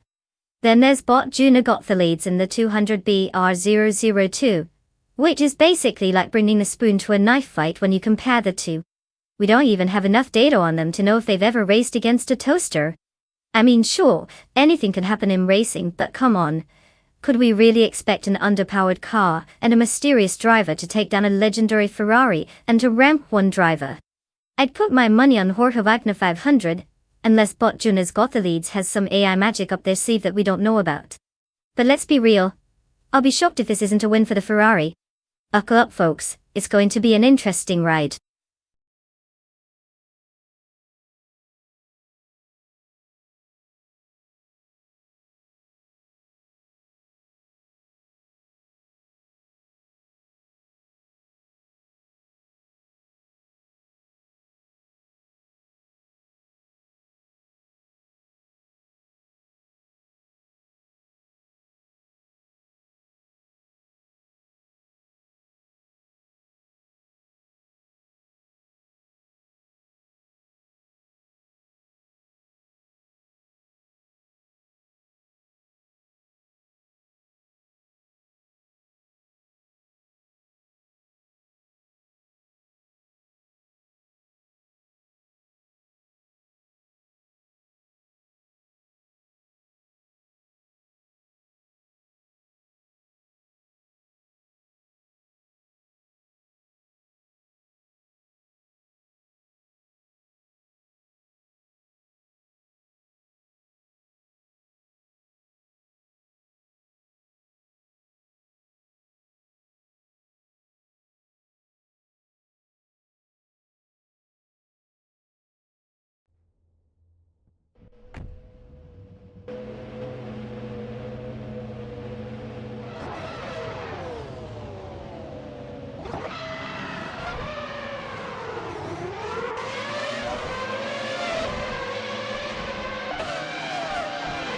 Speaker 1: Then there's Bot Junior got the leads in the 200BR002, which is basically like bringing a spoon to a knife fight when you compare the two. We don't even have enough data on them to know if they've ever raced against a toaster. I mean, sure, anything can happen in racing, but come on. Could we really expect an underpowered car and a mysterious driver to take down a legendary Ferrari and to ramp one driver? I'd put my money on Jorge Wagner 500, unless Bot Junior's got the leads has some AI magic up their sleeve that we don't know about. But let's be real. I'll be shocked if this isn't a win for the Ferrari. Buckle up, folks, it's going to be an interesting ride.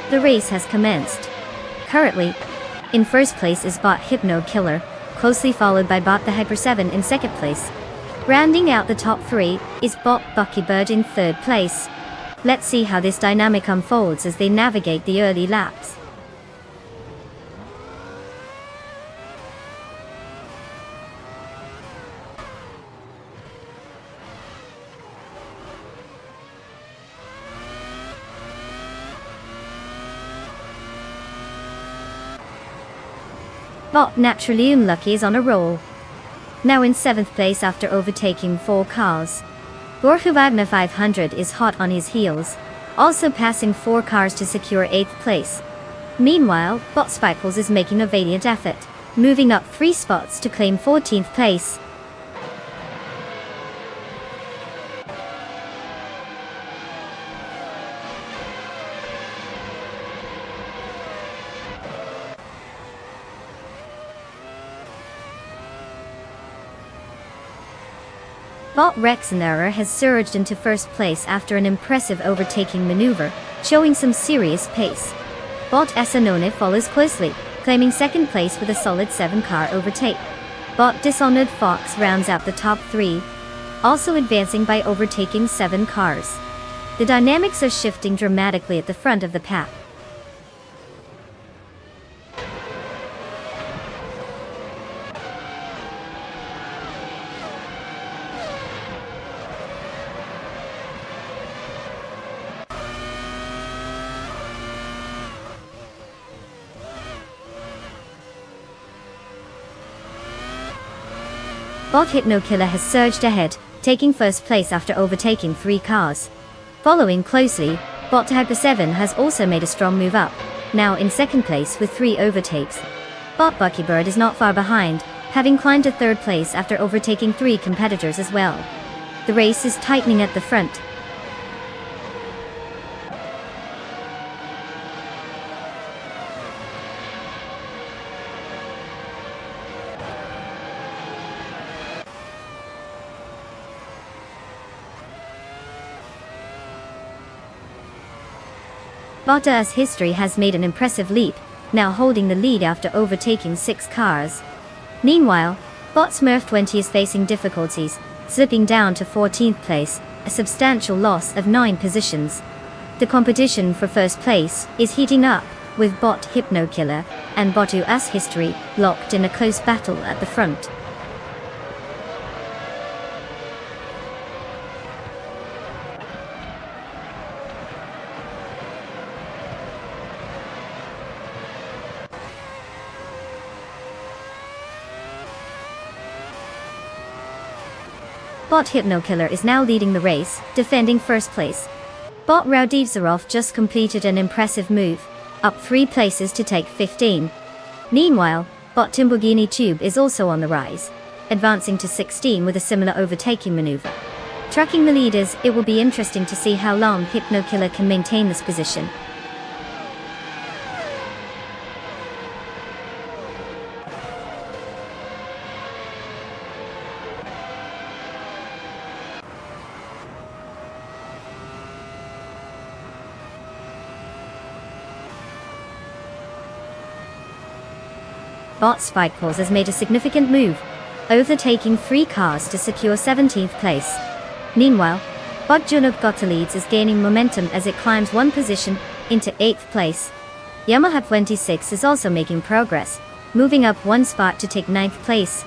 Speaker 1: The race has commenced. Currently, in first place is Bot Hypno Killer, closely followed by Bot the Hyper 7 in second place. Rounding out the top three is Bot Bucky Bird in third place. Let's see how this dynamic unfolds as they navigate the early laps. Bot Naturally Unlucky is on a roll. Now in 7th place after overtaking 4 cars. Jorge Wagner 500 is hot on his heels, also passing 4 cars to secure 8th place. Meanwhile, Bot Spikles is making a valiant effort, moving up 3 spots to claim 14th place. Bot Rexenarer has surged into first place after an impressive overtaking maneuver, showing some serious pace. Bot Esanone follows closely, claiming second place with a solid 7-car overtake. Bot Dishonored Fox rounds out the top 3, also advancing by overtaking 7 cars. The dynamics are shifting dramatically at the front of the pack. Bot Hypno Killer has surged ahead, taking first place after overtaking 3 cars. Following closely, Bot Hyper 7 has also made a strong move up, now in second place with 3 overtakes. Bot Bucky Bird is not far behind, having climbed to third place after overtaking 3 competitors as well. The race is tightening at the front. Bottas' history has made an impressive leap, now holding the lead after overtaking 6 cars. Meanwhile, Bottas' Murph 20 is facing difficulties, slipping down to 14th place, a substantial loss of 9 positions. The competition for first place is heating up, with Bot Hypnokiller and Bottas' history locked in a close battle at the front. Bot Hypnokiller is now leading the race, defending first place. Bot Raudivzarov just completed an impressive move, up 3 places to take 15. Meanwhile, Bot Timborghini Tube is also on the rise, advancing to 16 with a similar overtaking maneuver. Tracking the leaders, it will be interesting to see how long Hypnokiller can maintain this position. Bot Spikepulse has made a significant move, overtaking 3 cars to secure 17th place. Meanwhile, Bot Junub Gottlieds is gaining momentum as it climbs 1 position into 8th place. Yamaha 26 is also making progress, moving up 1 spot to take 9th place.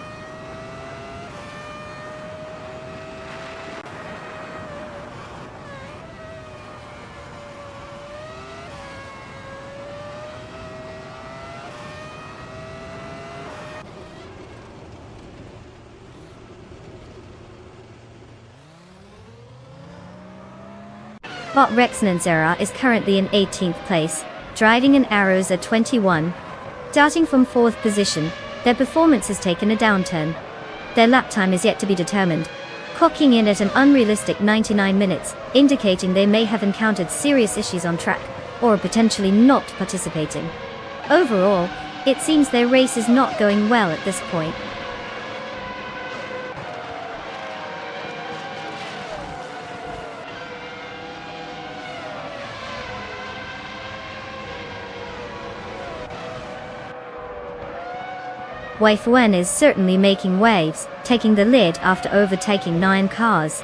Speaker 1: Bot Rexnanzera is currently in 18th place, driving in Arrows at 21. Starting from 4th position, their performance has taken a downturn. Their lap time is yet to be determined, clocking in at an unrealistic 99 minutes, indicating they may have encountered serious issues on track, or are potentially not participating. Overall, it seems their race is not going well at this point. Weifuen is certainly making waves, taking the lead after overtaking 9 cars.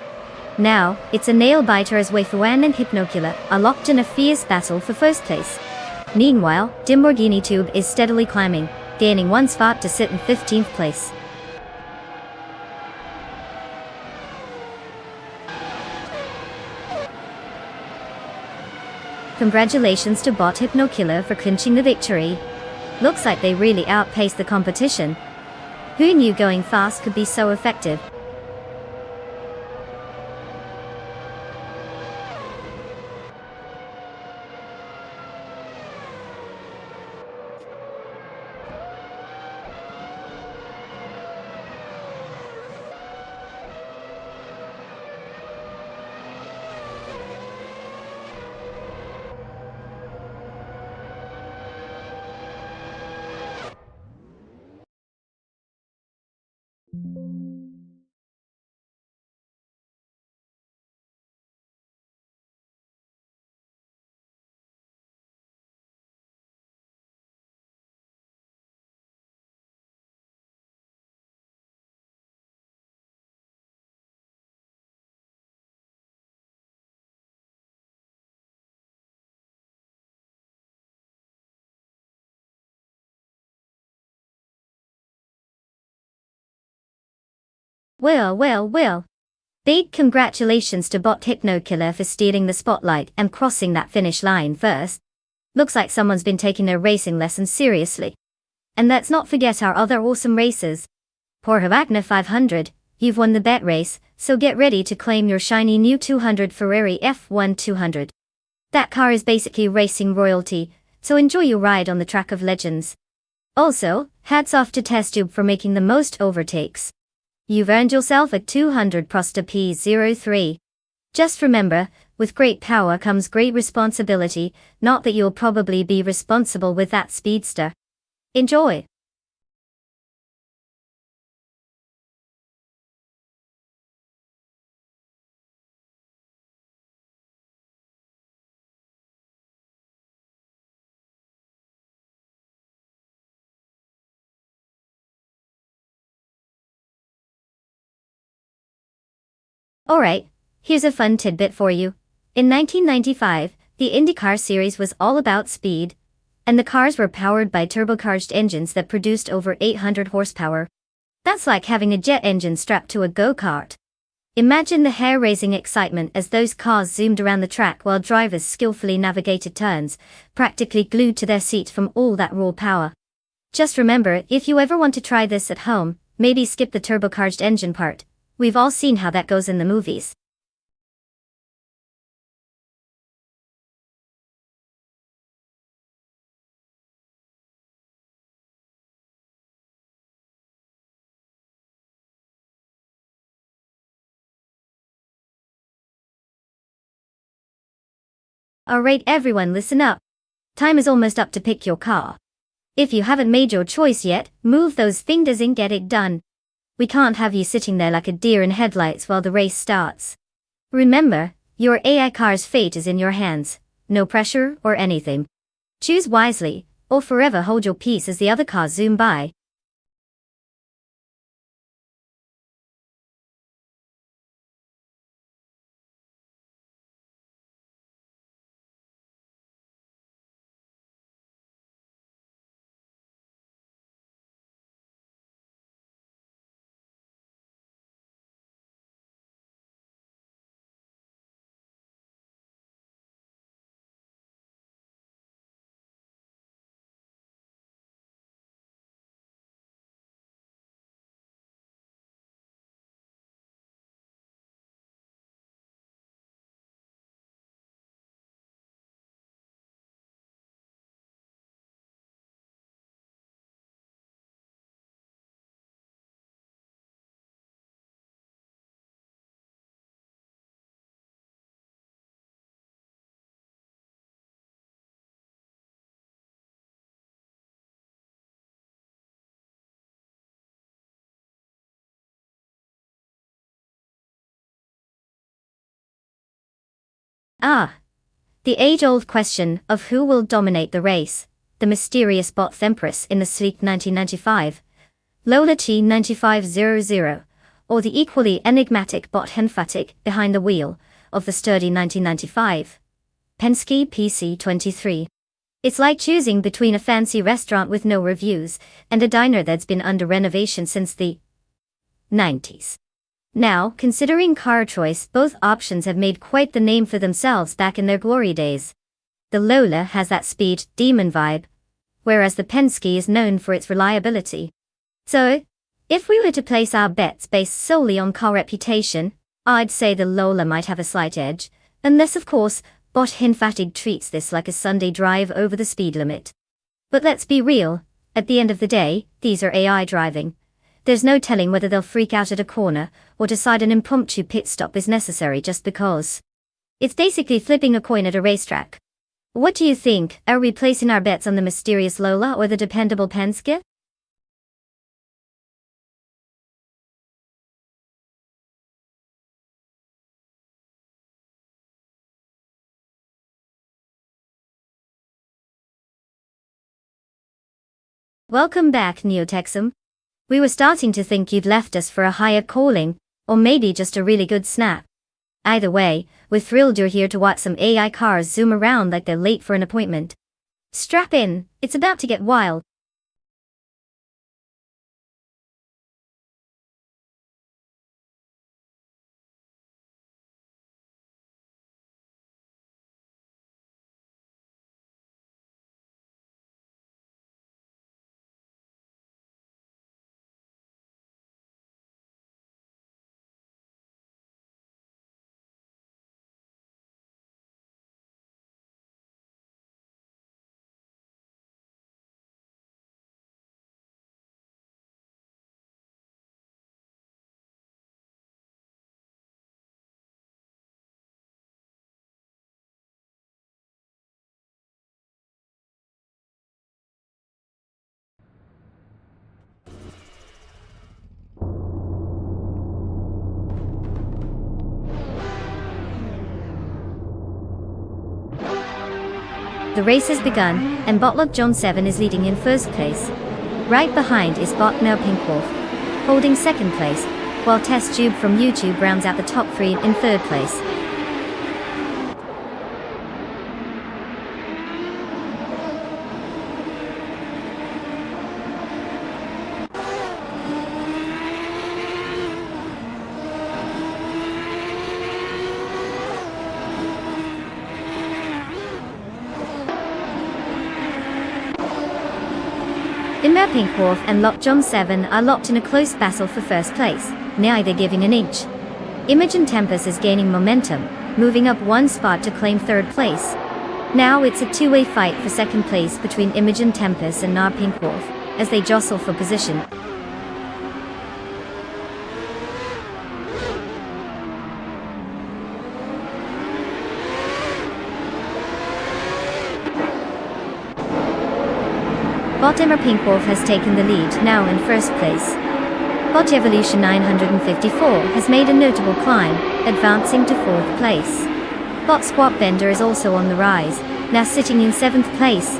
Speaker 1: Now, it's a nail-biter as Weifuen and Hypnokiller are locked in a fierce battle for first place. Meanwhile, Timborghini Tube is steadily climbing, gaining 1 spot to sit in 15th place. Congratulations to Bot Hypnokiller for clinching the victory. Looks like they really outpaced the competition. Who knew going fast could be so effective? Well. Big congratulations to Bot Hypnokiller for stealing the spotlight and crossing that finish line first. Looks like someone's been taking their racing lessons seriously. And let's not forget our other awesome racers. Porhavagna 500, you've won the bet race, so get ready to claim your shiny new 200 Ferrari F1 200. That car is basically racing royalty, so enjoy your ride on the track of legends. Also, hats off to Testube for making the most overtakes. You've earned yourself a 200 Prosta P03. Just remember, with great power comes great responsibility, not that you'll probably be responsible with that speedster. Enjoy! Alright, here's a fun tidbit for you. In 1995, the IndyCar series was all about speed, and the cars were powered by turbocharged engines that produced over 800 horsepower. That's like having a jet engine strapped to a go-kart. Imagine the hair-raising excitement as those cars zoomed around the track while drivers skillfully navigated turns, practically glued to their seats from all that raw power. Just remember, if you ever want to try this at home, maybe skip the turbocharged engine part. We've all seen how that goes in the movies. Alright everyone, listen up. Time is almost up to pick your car. If you haven't made your choice yet, move those fingers and get it done. We can't have you sitting there like a deer in headlights while the race starts. Remember, your AI car's fate is in your hands. No pressure or anything. Choose wisely, or forever hold your peace as the other cars zoom by. Ah, the age-old question of who will dominate the race. The mysterious bot Empress in the sleek 1995, Lola T9500, or the equally enigmatic bot Henfatic behind the wheel of the sturdy 1995 Penske PC23. It's like choosing between a fancy restaurant with no reviews and a diner that's been under renovation since the 90s. Now, considering car choice, both options have made quite the name for themselves back in their glory days. The Lola has that speed demon vibe, whereas the Penske is known for its reliability. So, if we were to place our bets based solely on car reputation, I'd say the Lola might have a slight edge, unless of course, bot Hinfatig treats this like a Sunday drive over the speed limit. But let's be real, at the end of the day, these are AI driving. There's no telling whether they'll freak out at a corner, or decide an impromptu pit stop is necessary just because. It's basically flipping a coin at a racetrack. What do you think? Are we placing our bets on the mysterious Lola or the dependable Penske? Welcome back, Neotexum. We were starting to think you'd left us for a higher calling, or maybe just a really good snap. Either way, we're thrilled you're here to watch some AI cars zoom around like they're late for an appointment. Strap in, it's about to get wild. The race has begun, and Botlock John 7 is leading in first place. Right behind is Bot Mel Pinkwolf, holding second place, while Test Tube from YouTube rounds out the top 3 in 3rd place. Immer Pinkwolf and Lockjaw 7 are locked in a close battle for 1st place, neither giving an inch. Imogen Tempest is gaining momentum, moving up 1 spot to claim 3rd place. Now it's a two-way fight for 2nd place between Imogen Tempest and Nar Pinkwolf, as they jostle for position. Bot Immer Pinkwolf has taken the lead, now in 1st place. Bot Evolution 954 has made a notable climb, advancing to 4th place. Bot Squat Bender is also on the rise, now sitting in 7th place.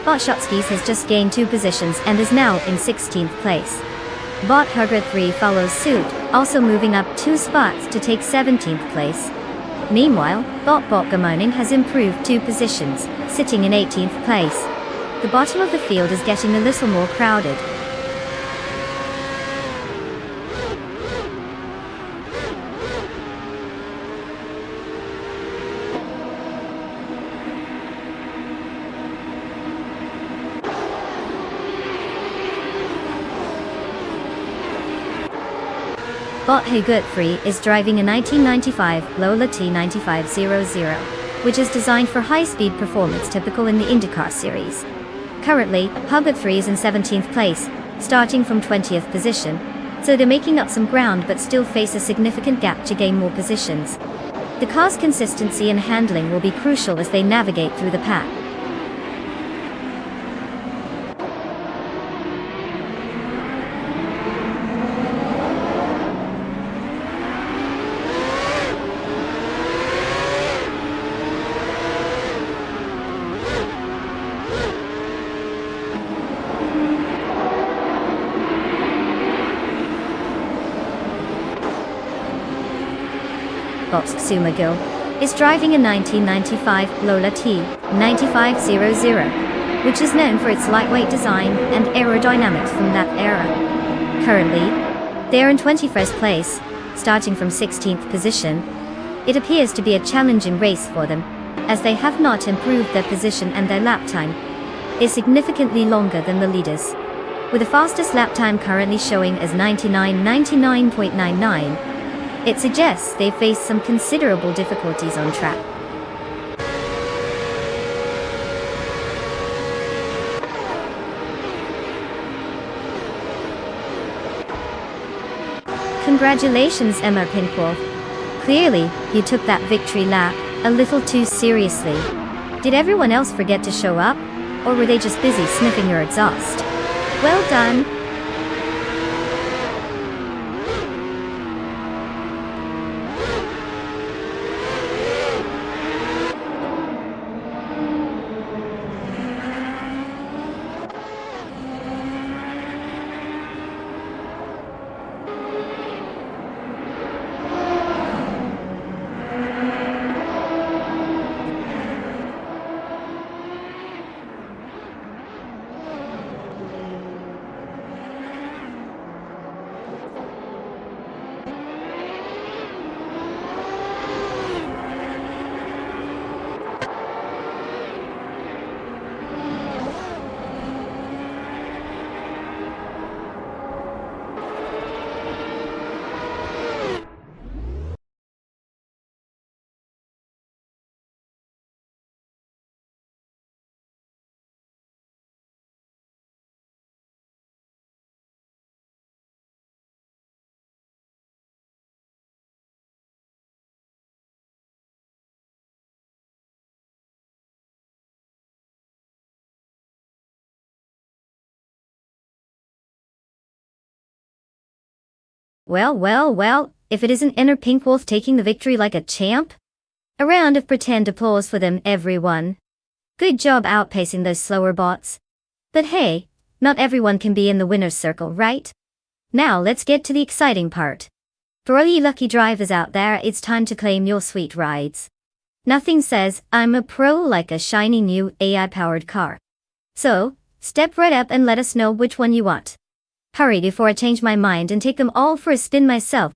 Speaker 1: Bot Shotskis has just gained 2 positions and is now in 16th place. Bot Hugger 3 follows suit, also moving up 2 spots to take 17th place. Meanwhile, Bot Gamoning has improved 2 positions, sitting in 18th place. The bottom of the field is getting a little more crowded. Bot Hugert3 is driving a 1995 Lola T9500, which is designed for high-speed performance typical in the IndyCar series. Currently, Hugert3 is in 17th place, starting from 20th position, so they're making up some ground but still face a significant gap to gain more positions. The car's consistency and handling will be crucial as they navigate through the pack. Bot's Sumagil is driving a 1995 Lola T9500, which is known for its lightweight design and aerodynamics from that era. Currently, they are in 21st place, starting from 16th position. It appears to be a challenging race for them, as they have not improved their position and their lap time is significantly longer than the leaders, with the fastest lap time currently showing as 99.99. It suggests they face some considerable difficulties on track. Congratulations, Emma Pinkwolf. Clearly, you took that victory lap a little too seriously. Did everyone else forget to show up? Or were they just busy sniffing your exhaust? Well done! Well, well, well, if it isn't Inner Pink Wolf taking the victory like a champ? A round of pretend applause for them, everyone. Good job outpacing those slower bots. But hey, not everyone can be in the winner's circle, right? Now let's get to the exciting part. For all you lucky drivers out there, it's time to claim your sweet rides. Nothing says, I'm a pro like a shiny new AI-powered car. So, step right up and let us know which one you want. Hurry before I change my mind and take them all for a spin myself.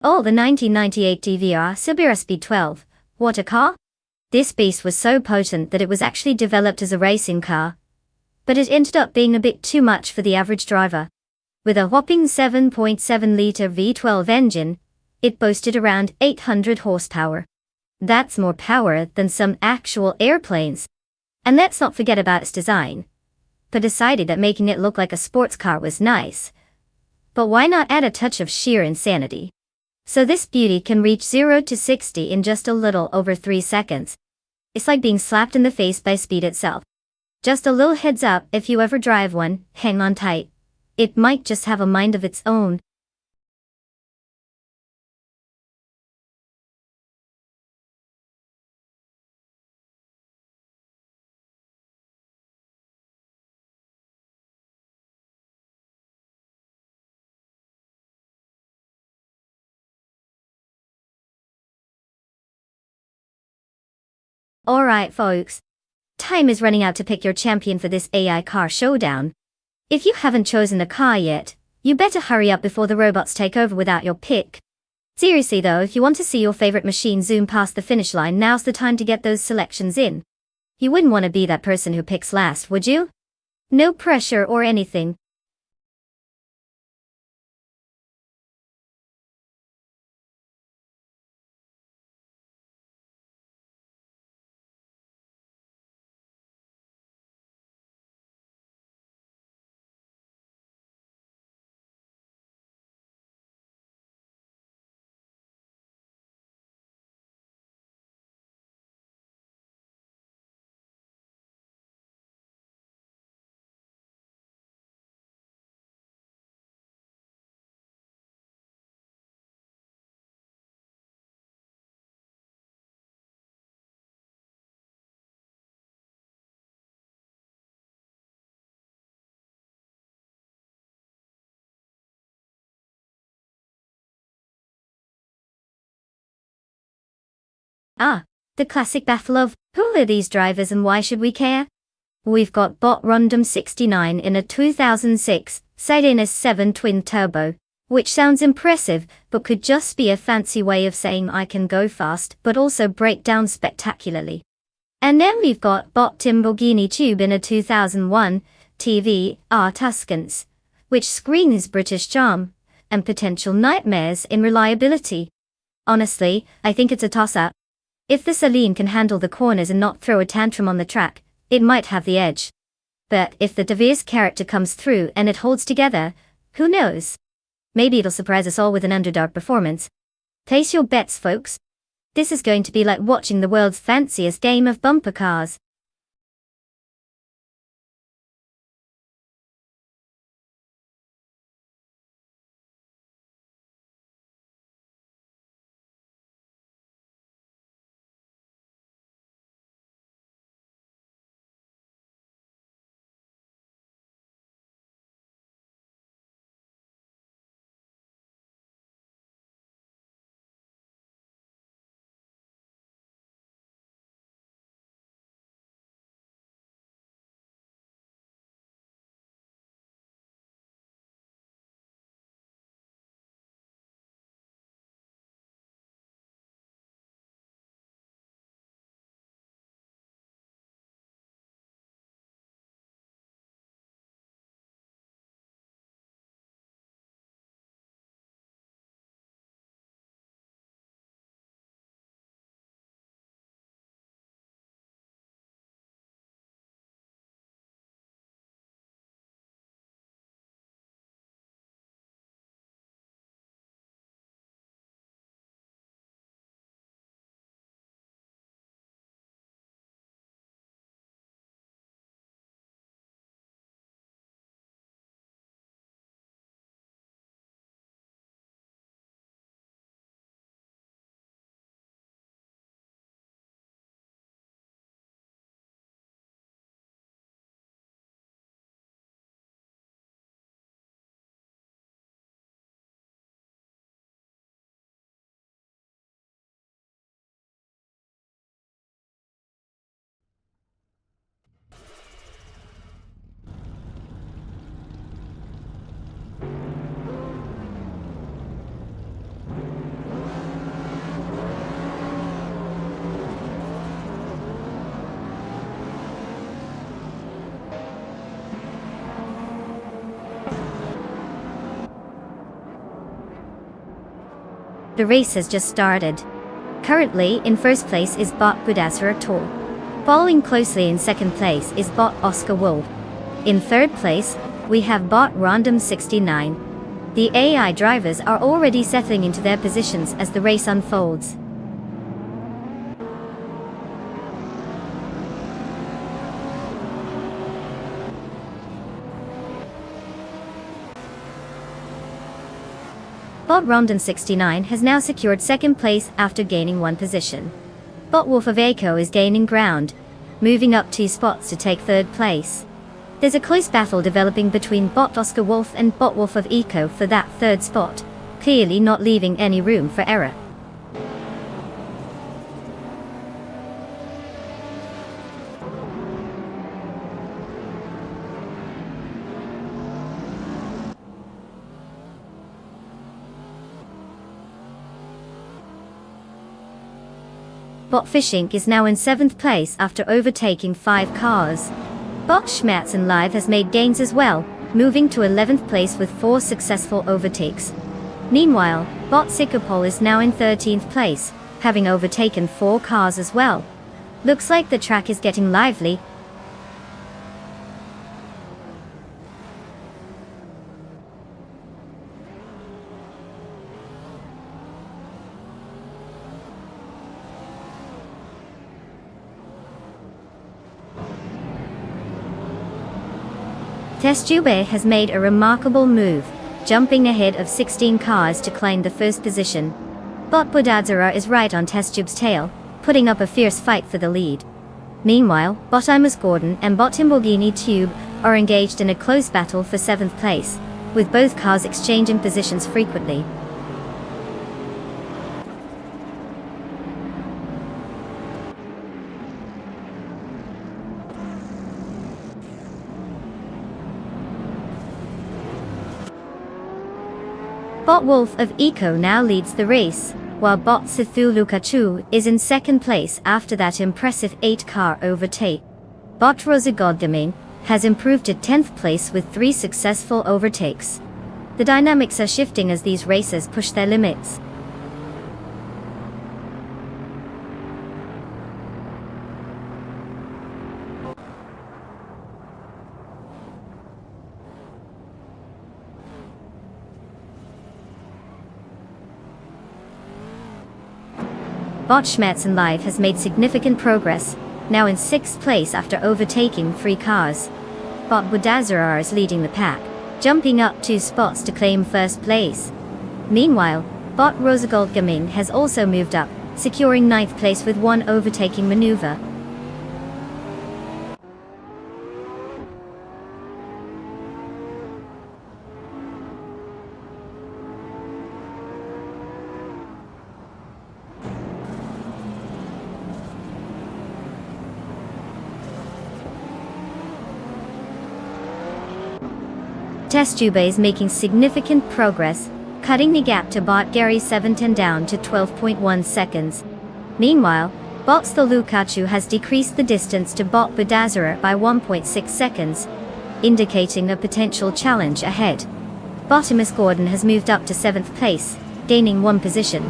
Speaker 1: Oh, the 1998 DVR Sibira Speed 12. What a car? This beast was so potent that it was actually developed as a racing car. But it ended up being a bit too much for the average driver. With a whopping 7.7-liter V12 engine, it boasted around 800 horsepower. That's more power than some actual airplanes. And let's not forget about its design. But decided that making it look like a sports car was nice. But why not add a touch of sheer insanity? So this beauty can reach 0 to 60 in just a little over 3 seconds. It's like being slapped in the face by speed itself. Just a little heads up, if you ever drive one, hang on tight. It might just have a mind of its own. Alright folks. Time is running out to pick your champion for this AI car showdown. If you haven't chosen a car yet, you better hurry up before the robots take over without your pick. Seriously though, if you want to see your favorite machine zoom past the finish line, now's the time to get those selections in. You wouldn't want to be that person who picks last, would you? No pressure or anything. Ah, the classic battle of, who are these drivers and why should we care? We've got Bot Rondom 69 in a 2006 Sidinus 7 twin turbo, which sounds impressive, but could just be a fancy way of saying I can go fast but also break down spectacularly. And then we've got Bot Timborghini Tube in a 2001 TV R Tuscans, which screams British charm and potential nightmares in reliability. Honestly, I think it's a toss-up. If the Celine can handle the corners and not throw a tantrum on the track, it might have the edge. But if the Devere's character comes through and it holds together, who knows? Maybe it'll surprise us all with an underdog performance. Place your bets, folks. This is going to be like watching the world's fanciest game of bumper cars. The race has just started. Currently, in first place is bot Budazara Tor. Following closely in second place is bot Oscar Wolf. In third place, we have bot Random 69. The AI drivers are already settling into their positions as the race unfolds. Bot Rondon 69 has now secured second place after gaining one position. Bot Wolf of Eco is gaining ground, moving up 2 spots to take third place. There's a close battle developing between bot Oscar Wolf and bot Wolf of Eco for that third spot, clearly not leaving any room for error. Bot Fishing is now in 7th place after overtaking 5 cars. Bot Schmerzen Live has made gains as well, moving to 11th place with 4 successful overtakes. Meanwhile, bot Sikopol is now in 13th place, having overtaken 4 cars as well. Looks like the track is getting lively. Testube has made a remarkable move, jumping ahead of 16 cars to claim the first position. Bot Budadzara is right on Testube's tail, putting up a fierce fight for the lead. Meanwhile, bot Imus Gordon and bot Timborghini Tube are engaged in a close battle for 7th place, with both cars exchanging positions frequently. Bot Wolf of Eco now leads the race, while bot Sithu Lukachu is in second place after that impressive 8-car overtake. Bot Rosagodgaming has improved to 10th place with 3 successful overtakes. The dynamics are shifting as these racers push their limits. Bot Schmerzen Live has made significant progress, now in 6th place after overtaking 3 cars. Bot Budazara is leading the pack, jumping up 2 spots to claim first place. Meanwhile, bot Rosagold Gaming has also moved up, securing 9th place with 1 overtaking maneuver. Testube is making significant progress, cutting the gap to bot Gary 710 down to 12.1 seconds. Meanwhile, bot Lukachu has decreased the distance to bot Budazara by 1.6 seconds, indicating a potential challenge ahead. Botimus Gordon has moved up to 7th place, gaining 1 position.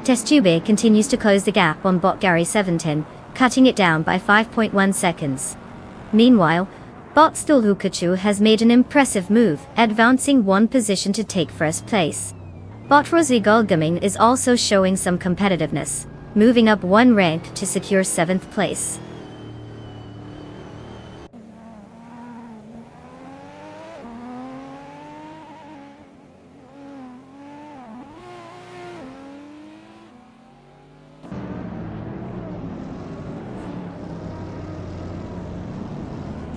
Speaker 1: Testube continues to close the gap on bot Gary 710, cutting it down by 5.1 seconds. Meanwhile, bot Lukachu has made an impressive move, advancing 1 position to take first place. Bot Rosie Gulgaming is also showing some competitiveness, moving up 1 rank to secure 7th place.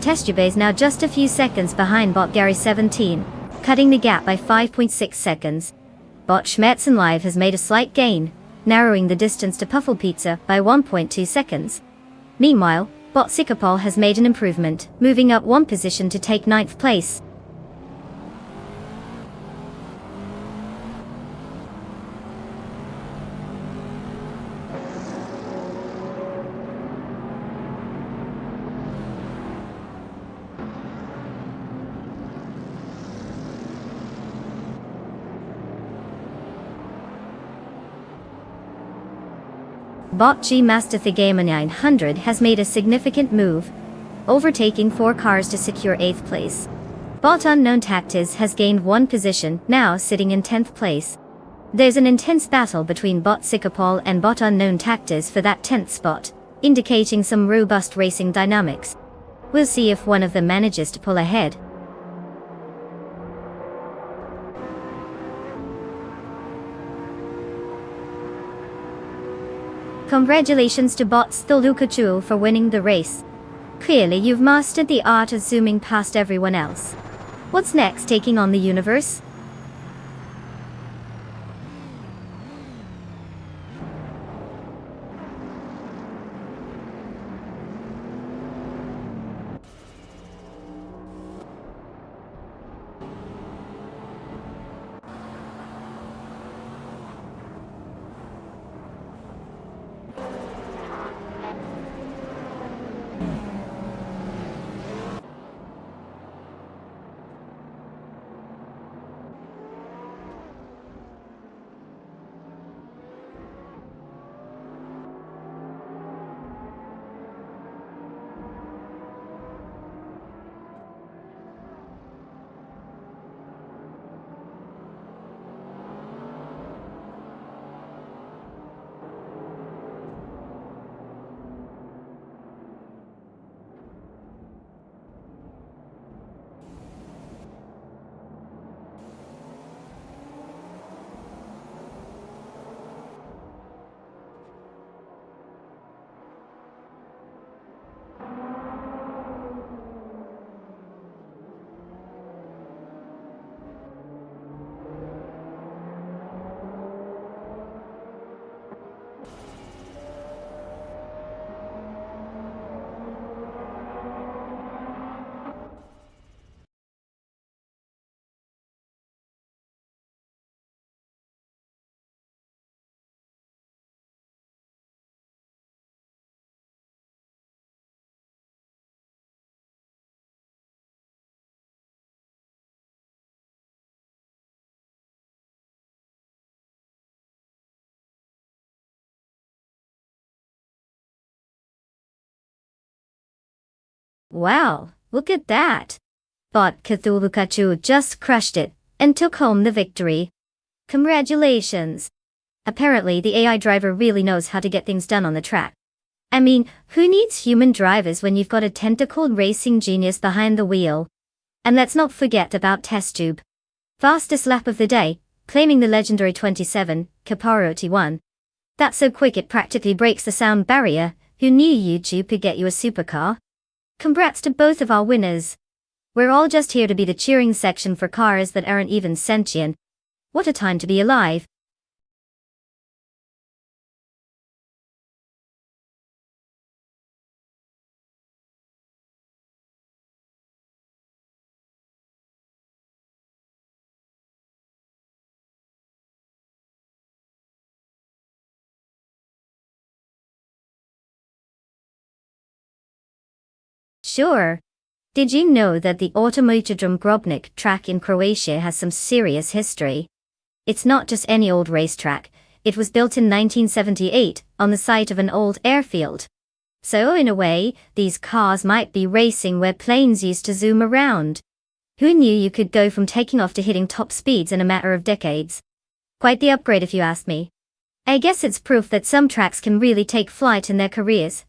Speaker 1: Testube is now just a few seconds behind bot Gary 17, cutting the gap by 5.6 seconds. Bot Schmerzen Live has made a slight gain, narrowing the distance to Puffle Pizza by 1.2 seconds. Meanwhile, bot Sikopol has made an improvement, moving up 1 position to take 9th place. Bot G Master Thigama 900 has made a significant move, overtaking 4 cars to secure 8th place. Bot Unknown Tactics has gained 1 position, now sitting in 10th place. There's an intense battle between Bot Sikapol and Bot Unknown Tactics for that 10th spot, indicating some robust racing dynamics. We'll see if one of them manages to pull ahead. Congratulations to Bots Thulukachu for winning the race. Clearly you've mastered the art of zooming past everyone else. What's next, taking on the universe? Wow, look at that! Bot Cthulhukachu just crushed it and took home the victory. Congratulations! Apparently the AI driver really knows how to get things done on the track. I mean, who needs human drivers when you've got a tentacled racing genius behind the wheel? And let's not forget about Test Tube. Fastest lap of the day, claiming the legendary 27, Kaparoti 1. That's so quick it practically breaks the sound barrier. Who knew YouTube could get you a supercar? Congrats to both of our winners. We're all just here to be the cheering section for cars that aren't even sentient. What a time to be alive. Sure. Did you know that the Automotodrom Grobnik track in Croatia has some serious history? It's not just any old racetrack. It was built in 1978 on the site of an old airfield. So in a way, these cars might be racing where planes used to zoom around. Who knew you could go from taking off to hitting top speeds in a matter of decades? Quite the upgrade if you ask me. I guess it's proof that some tracks can really take flight in their careers.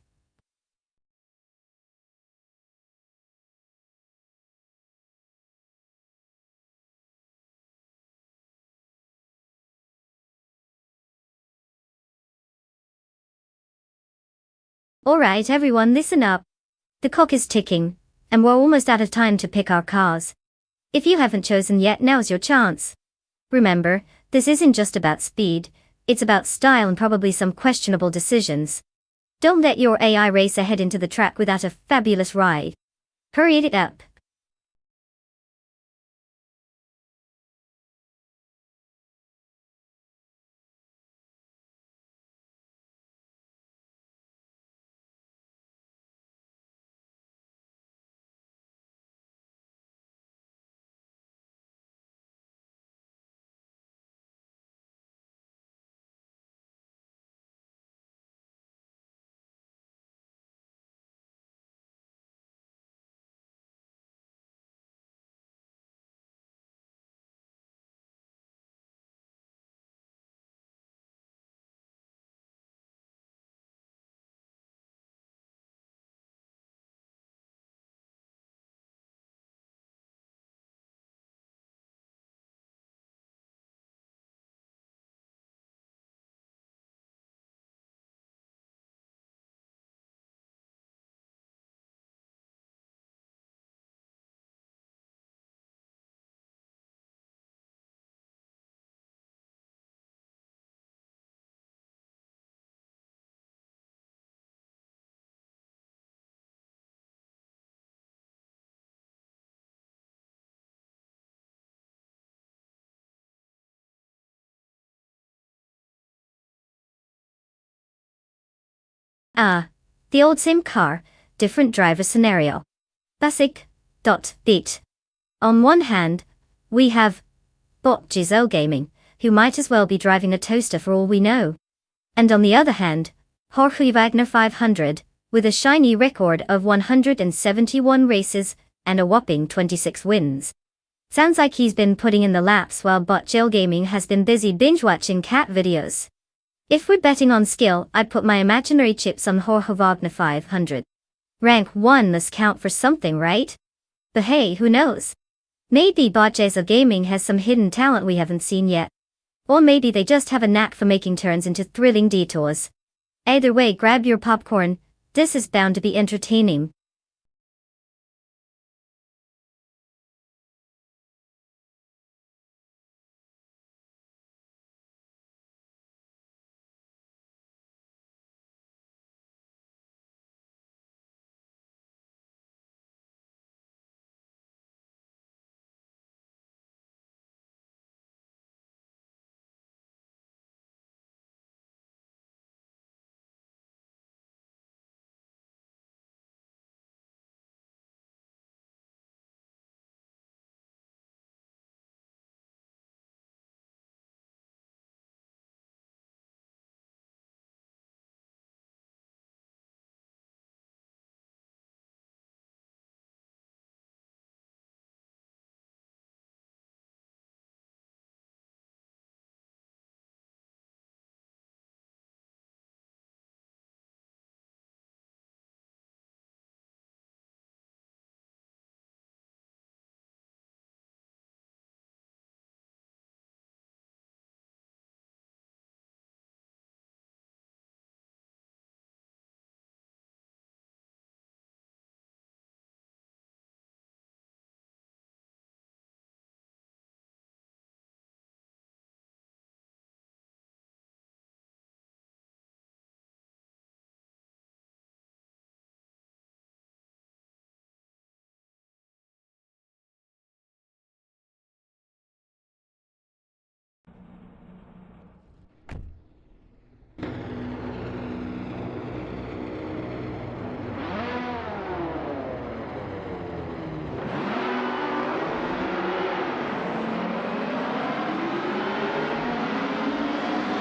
Speaker 1: Alright everyone, listen up. The clock is ticking, and we're almost out of time to pick our cars. If you haven't chosen yet, now's your chance. Remember, this isn't just about speed, it's about style and probably some questionable decisions. Don't let your AI race ahead into the track without a fabulous ride. Hurry it up. Ah, the old same car, different driver scenario. Basic. Beat. On one hand, we have Bot Giselle Gaming, who might as well be driving a toaster for all we know. And on the other hand, Jorge Wagner 500, with a shiny record of 171 races and a whopping 26 wins. Sounds like he's been putting in the laps while Bot Giselle Gaming has been busy binge-watching cat videos. If we're betting on skill, I'd put my imaginary chips on Jorge Wagner 500. Rank 1 must count for something, right? But hey, who knows? Maybe Bot Giselle Gaming has some hidden talent we haven't seen yet. Or maybe they just have a knack for making turns into thrilling detours. Either way, grab your popcorn, this is bound to be entertaining.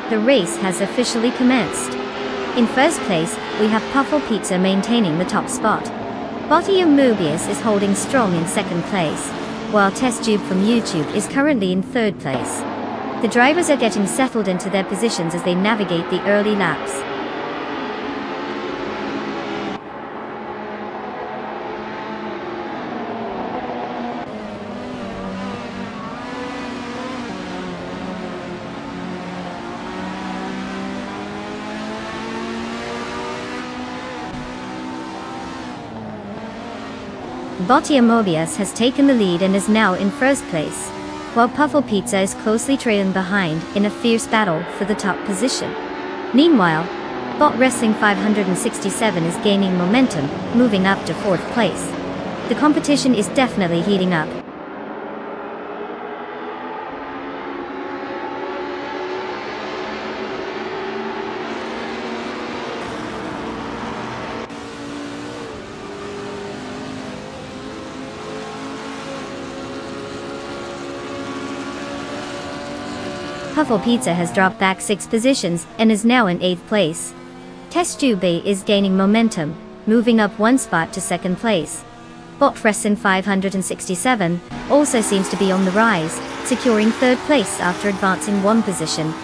Speaker 1: The race has officially commenced. In first place, we have Puffle Pizza maintaining the top spot. Botium Mobius is holding strong in second place, while TestTube from YouTube is currently in third place. The drivers are getting settled into their positions as they navigate the early laps. Botia Mobius has taken the lead and is now in first place, while Puffle Pizza is closely trailing behind in a fierce battle for the top position. Meanwhile, Bot Wrestling 567 is gaining momentum, moving up to fourth place. The competition is definitely heating up. Puffle Pizza has dropped back 6 positions and is now in 8th place. TestTube is gaining momentum, moving up 1 spot to 2nd place. Bot Wrestling 567 also seems to be on the rise, securing 3rd place after advancing 1 position.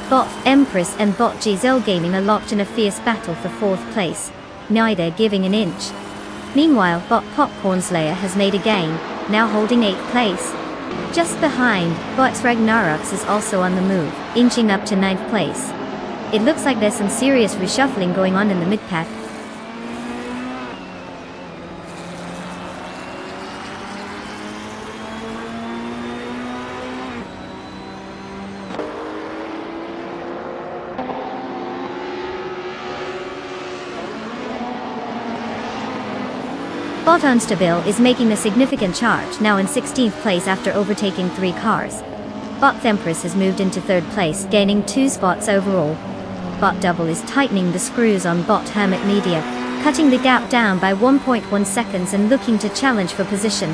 Speaker 1: Bot Empress and Bot Giselle Gaming are locked in a fierce battle for 4th place, neither giving an inch. Meanwhile, Bot Popcorn Slayer has made a gain, now holding 8th place. Just behind, Bot Ragnarox is also on the move, inching up to 9th place. It looks like there's some serious reshuffling going on in the mid-pack. Bot Unstable is making a significant charge, now in 16th place after overtaking 3 cars. Bot Thempress has moved into 3rd place, gaining 2 spots overall. Bot Double is tightening the screws on Bot Hermit Media, cutting the gap down by 1.1 seconds and looking to challenge for position.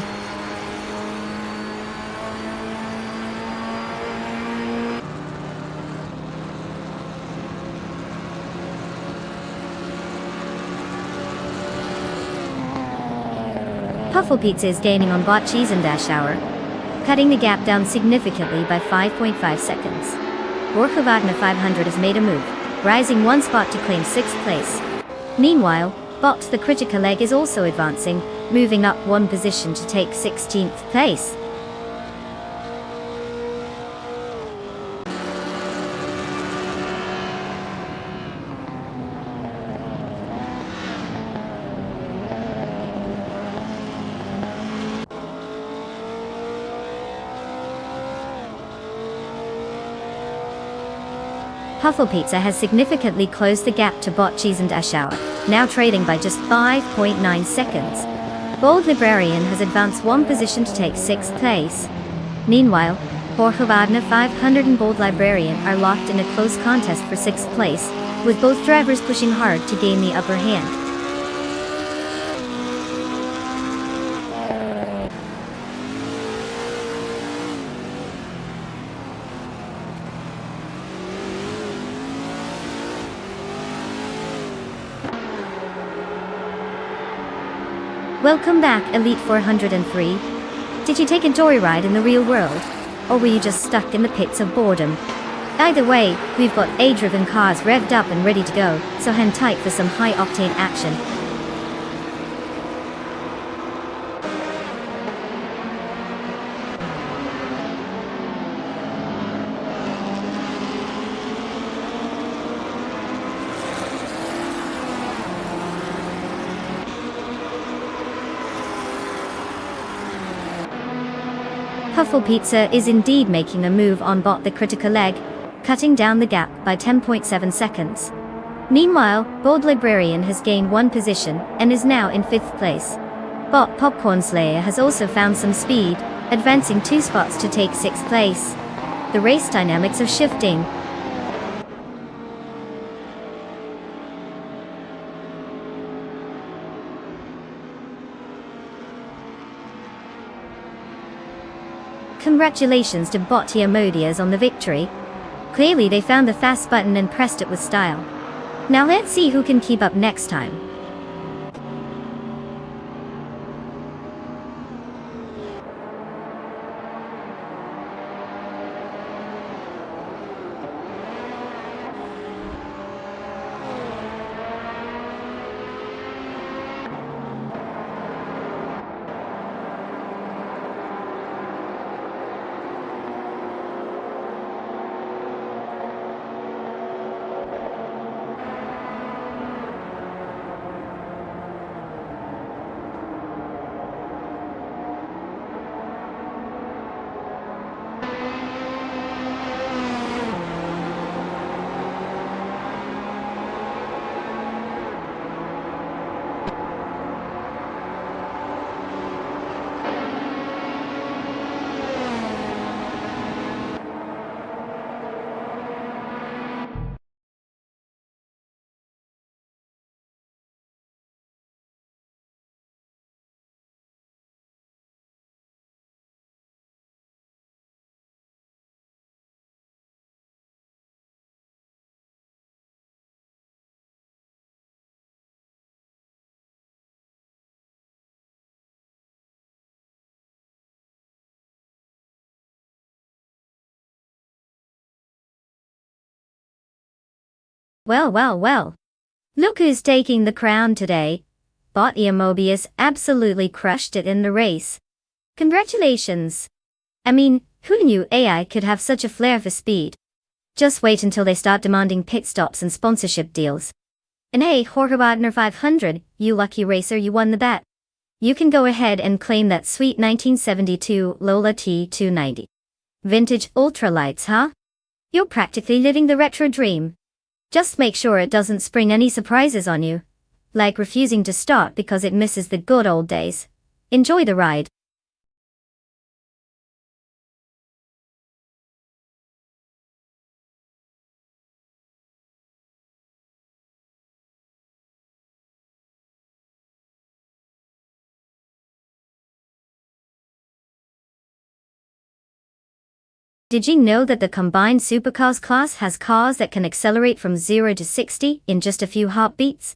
Speaker 1: Pufflepizza is gaining on Bot Cheese and Dash Hour, cutting the gap down significantly by 5.5 seconds. Borja Wagner 500 has made a move, rising 1 spot to claim 6th place. Meanwhile, Bot the Critical Leg is also advancing, moving up 1 position to take 16th place. Pufflepizza has significantly closed the gap to Bot Cheese and Dash Hour, now trading by just 5.9 seconds. Bold Librarian has advanced 1 position to take 6th place. Meanwhile, Borja Wagner 500 and Bold Librarian are locked in a close contest for 6th place, with both drivers pushing hard to gain the upper hand. Welcome back, Elite 403. Did you take a joyride in the real world? Or were you just stuck in the pits of boredom? Either way, we've got A-driven cars revved up and ready to go, so hang tight for some high-octane action. Pufflepizza is indeed making a move on Bot the Critical Leg, cutting down the gap by 10.7 seconds. Meanwhile, Bold Librarian has gained 1 position and is now in 5th place. Bot Popcorn Slayer has also found some speed, advancing 2 spots to take 6th place. The race dynamics are shifting. Congratulations to Bot Modias on the victory. Clearly they found the fast button and pressed it with style. Now let's see who can keep up next time. Well. Look who's taking the crown today. Bot Mobius absolutely crushed it in the race. Congratulations. I mean, who knew AI could have such a flair for speed? Just wait until they start demanding pit stops and sponsorship deals. And hey, Jorge Wagner 500, you lucky racer, you won the bet. You can go ahead and claim that sweet 1972 Lola T290. Vintage ultralights, huh? You're practically living the retro dream. Just make sure it doesn't spring any surprises on you. like refusing to start because it misses the good old days. Enjoy the ride. Did you know that the combined supercars class has cars that can accelerate from 0 to 60 in just a few heartbeats?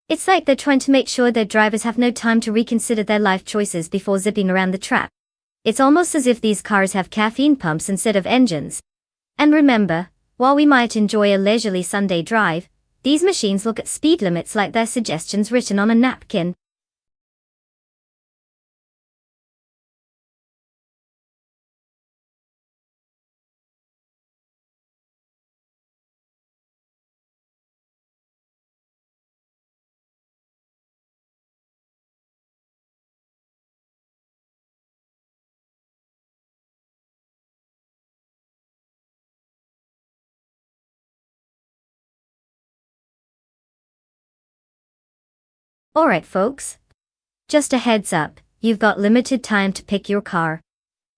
Speaker 1: It's like they're trying to make sure their drivers have no time to reconsider their life choices before zipping around the track. It's almost as if these cars have caffeine pumps instead of engines. And remember, while we might enjoy a leisurely Sunday drive, these machines look at speed limits like they're suggestions written on a napkin. Alright folks. Just a heads up, you've got limited time to pick your car.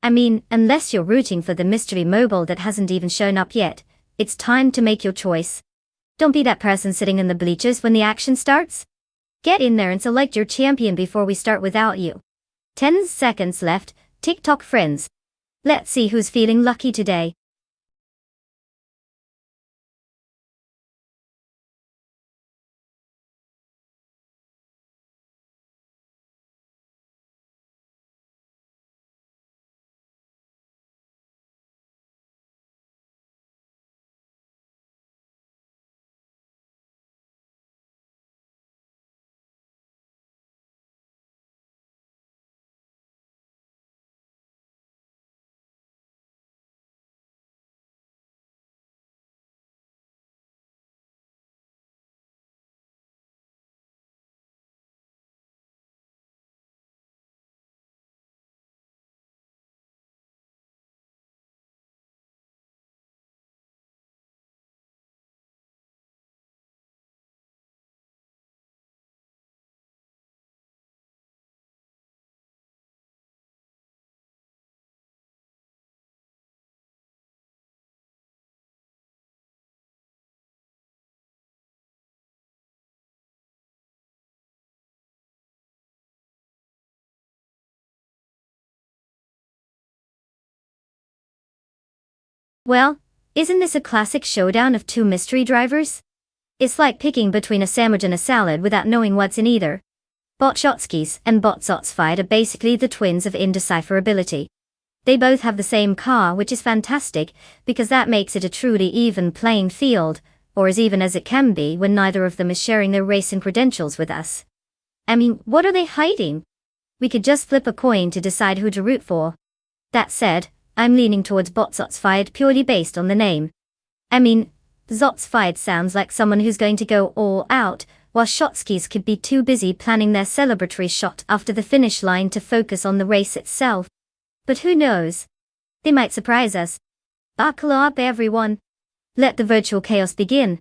Speaker 1: I mean, unless you're rooting for the mystery mobile that hasn't even shown up yet, it's time to make your choice. Don't be that person sitting in the bleachers when the action starts. Get in there and select your champion before we start without you. 10 seconds left, TikTok friends. Let's see who's feeling lucky today. Well, isn't this a classic showdown of two mystery drivers? It's like picking between a sandwich and a salad without knowing what's in either. Botshotskis and Botsotsfied are basically the twins of indecipherability. They both have the same car, which is fantastic, because that makes it a truly even playing field, or as even as it can be when neither of them is sharing their racing credentials with us. I mean, what are they hiding? We could just flip a coin to decide who to root for. That said, I'm leaning towards Botsotsfied purely based on the name. I mean, Zotsfied sounds like someone who's going to go all out, while Shotskis could be too busy planning their celebratory shot after the finish line to focus on the race itself. But who knows? They might surprise us. Buckle up everyone. Let the virtual chaos begin.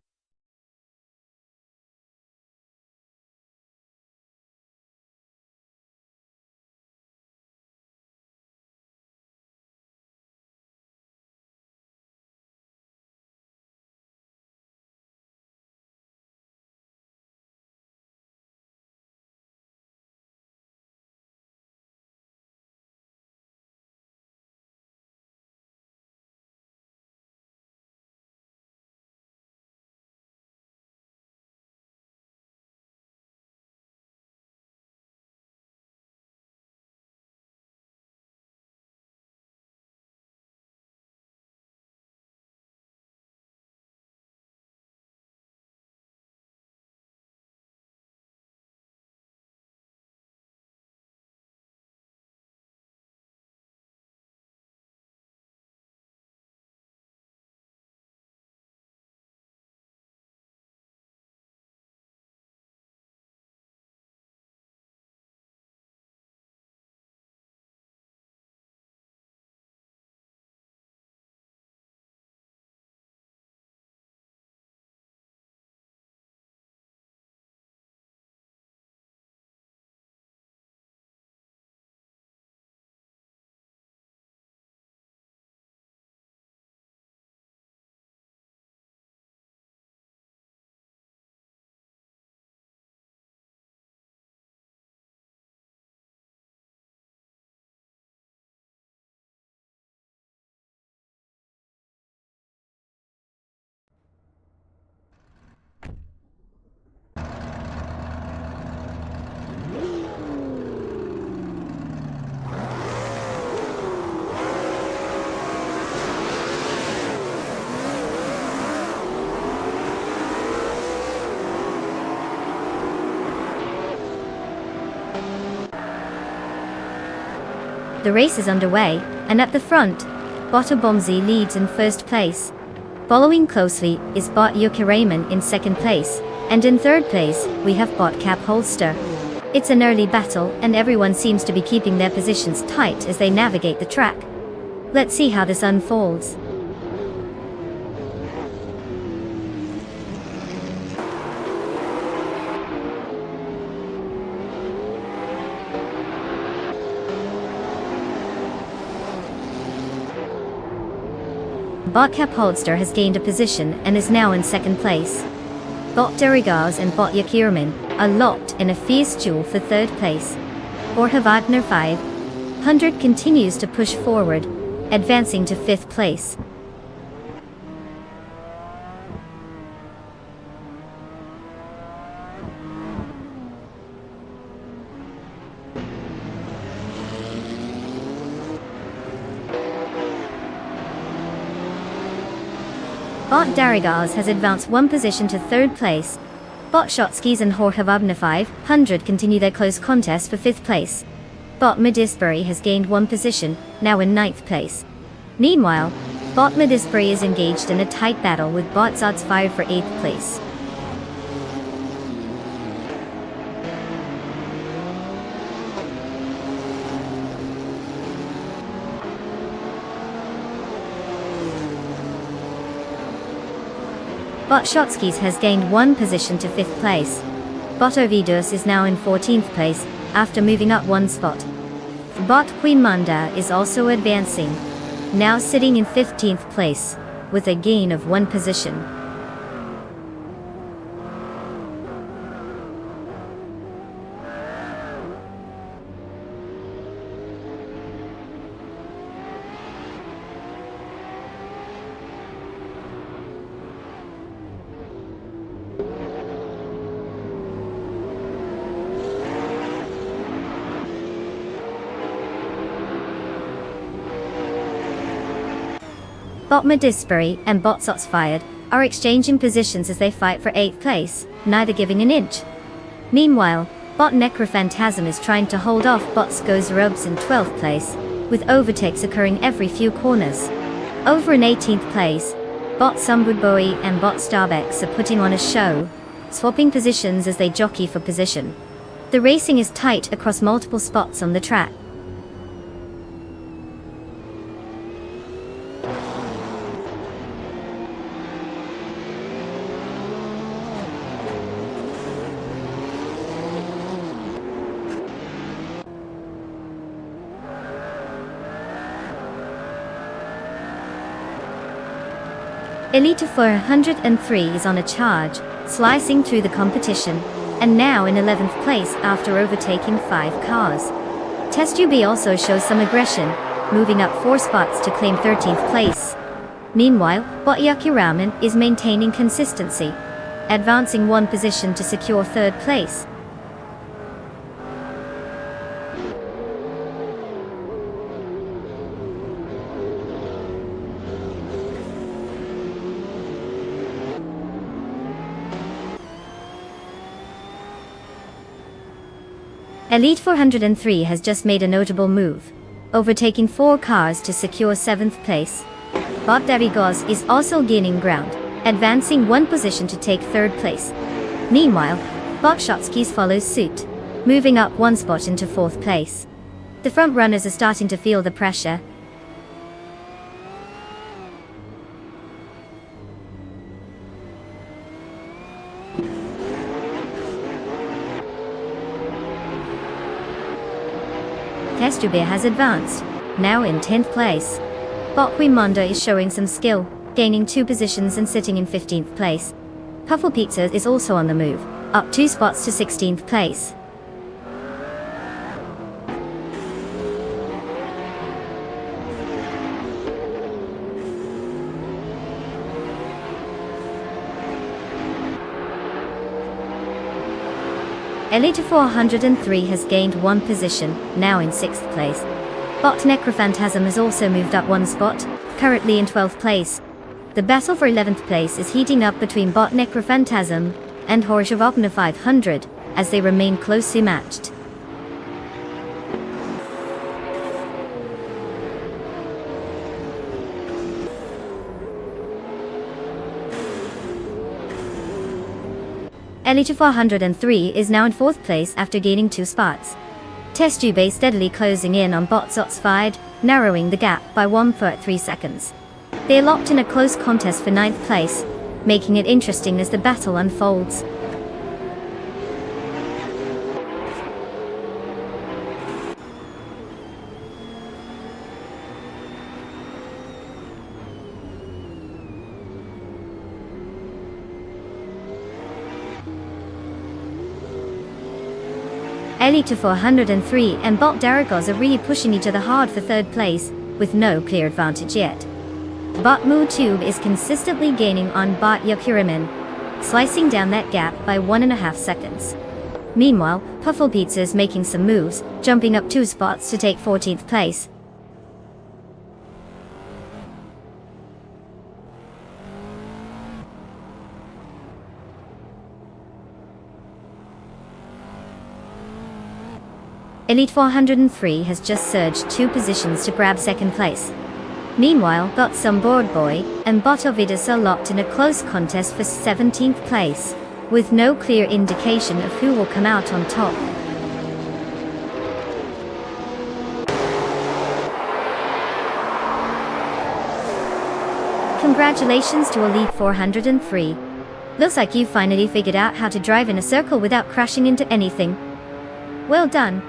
Speaker 1: The race is underway, and at the front, Bot Bomzi leads in first place. Following closely is Bot Yuki Raymond in second place, and in third place, we have Bot Cap Holster. It's an early battle, and everyone seems to be keeping their positions tight as they navigate the track. Let's see how this unfolds. Bot Cap Holster has gained a position and is now in second place. Bot Derigaz and Bot Yakirman are locked in a fierce duel for third place. Jorge Wagner 500 continues to push forward, advancing to fifth place. Bot Darigaz has advanced one position to third place. Bot Shotskis and Jorge Wagner 500 continue their close contest for fifth place. Bot Medisbury has gained one position, now in ninth place. Meanwhile, Bot Medisbury is engaged in a tight battle with Bot Zods 5 for eighth place. Bot Shotskis has gained one position to fifth place. Bot Ovidus is now in 14th place, after moving up one spot. Bot Queen Manda is also advancing, now sitting in 15th place, with a gain of one position. Bot Medisbury and Bot Sots Fired are exchanging positions as they fight for 8th place, neither giving an inch. Meanwhile, Bot Necrophantasm is trying to hold off Bot Skoz Rubs in 12th place, with overtakes occurring every few corners. Over in 18th place, Bot Sumbudboi and Bot Starbex are putting on a show, swapping positions as they jockey for position. The racing is tight across multiple spots on the track. Elite 403 is on a charge, slicing through the competition, and now in 11th place after overtaking 5 cars. Test UB also shows some aggression, moving up 4 spots to claim 13th place. Meanwhile, Botyaki Raman is maintaining consistency, advancing one position to secure 3rd place. Elite 403 has just made a notable move, overtaking 4 cars to secure 7th place. Bot Derigaz is also gaining ground, advancing one position to take 3rd place. Meanwhile, Bot Shotskis follows suit, moving up one spot into 4th place. The front runners are starting to feel the pressure. Testubir has advanced, now in 10th place. Bot Quimanda is showing some skill, gaining 2 positions and sitting in 15th place. Puffle Pizza is also on the move, up 2 spots to 16th place. Elite 403 has gained 1 position, now in 6th place. Bot Necrophantasm has also moved up 1 spot, currently in 12th place. The battle for 11th place is heating up between Bot Necrophantasm and Jorge Wagner 500, as they remain closely matched. Elite 403 is now in 4th place after gaining 2 spots. Test Tube is steadily closing in on Bot Zotsfied, narrowing the gap by 1.3 seconds. They are locked in a close contest for 9th place, making it interesting as the battle unfolds. Elite 403 and Bot Daragos are really pushing each other hard for 3rd place, with no clear advantage yet. Bot Moo Tube is consistently gaining on Bot Yakurimin, slicing down that gap by 1.5 seconds. Meanwhile, Puffle Pizza is making some moves, jumping up 2 spots to take 14th place. Elite 403 has just surged 2 positions to grab 2nd place. Meanwhile, Got Some Board Boy and Bot Ovidus are locked in a close contest for 17th place, with no clear indication of who will come out on top. Congratulations to Elite 403. Looks like you finally figured out how to drive in a circle without crashing into anything. Well done.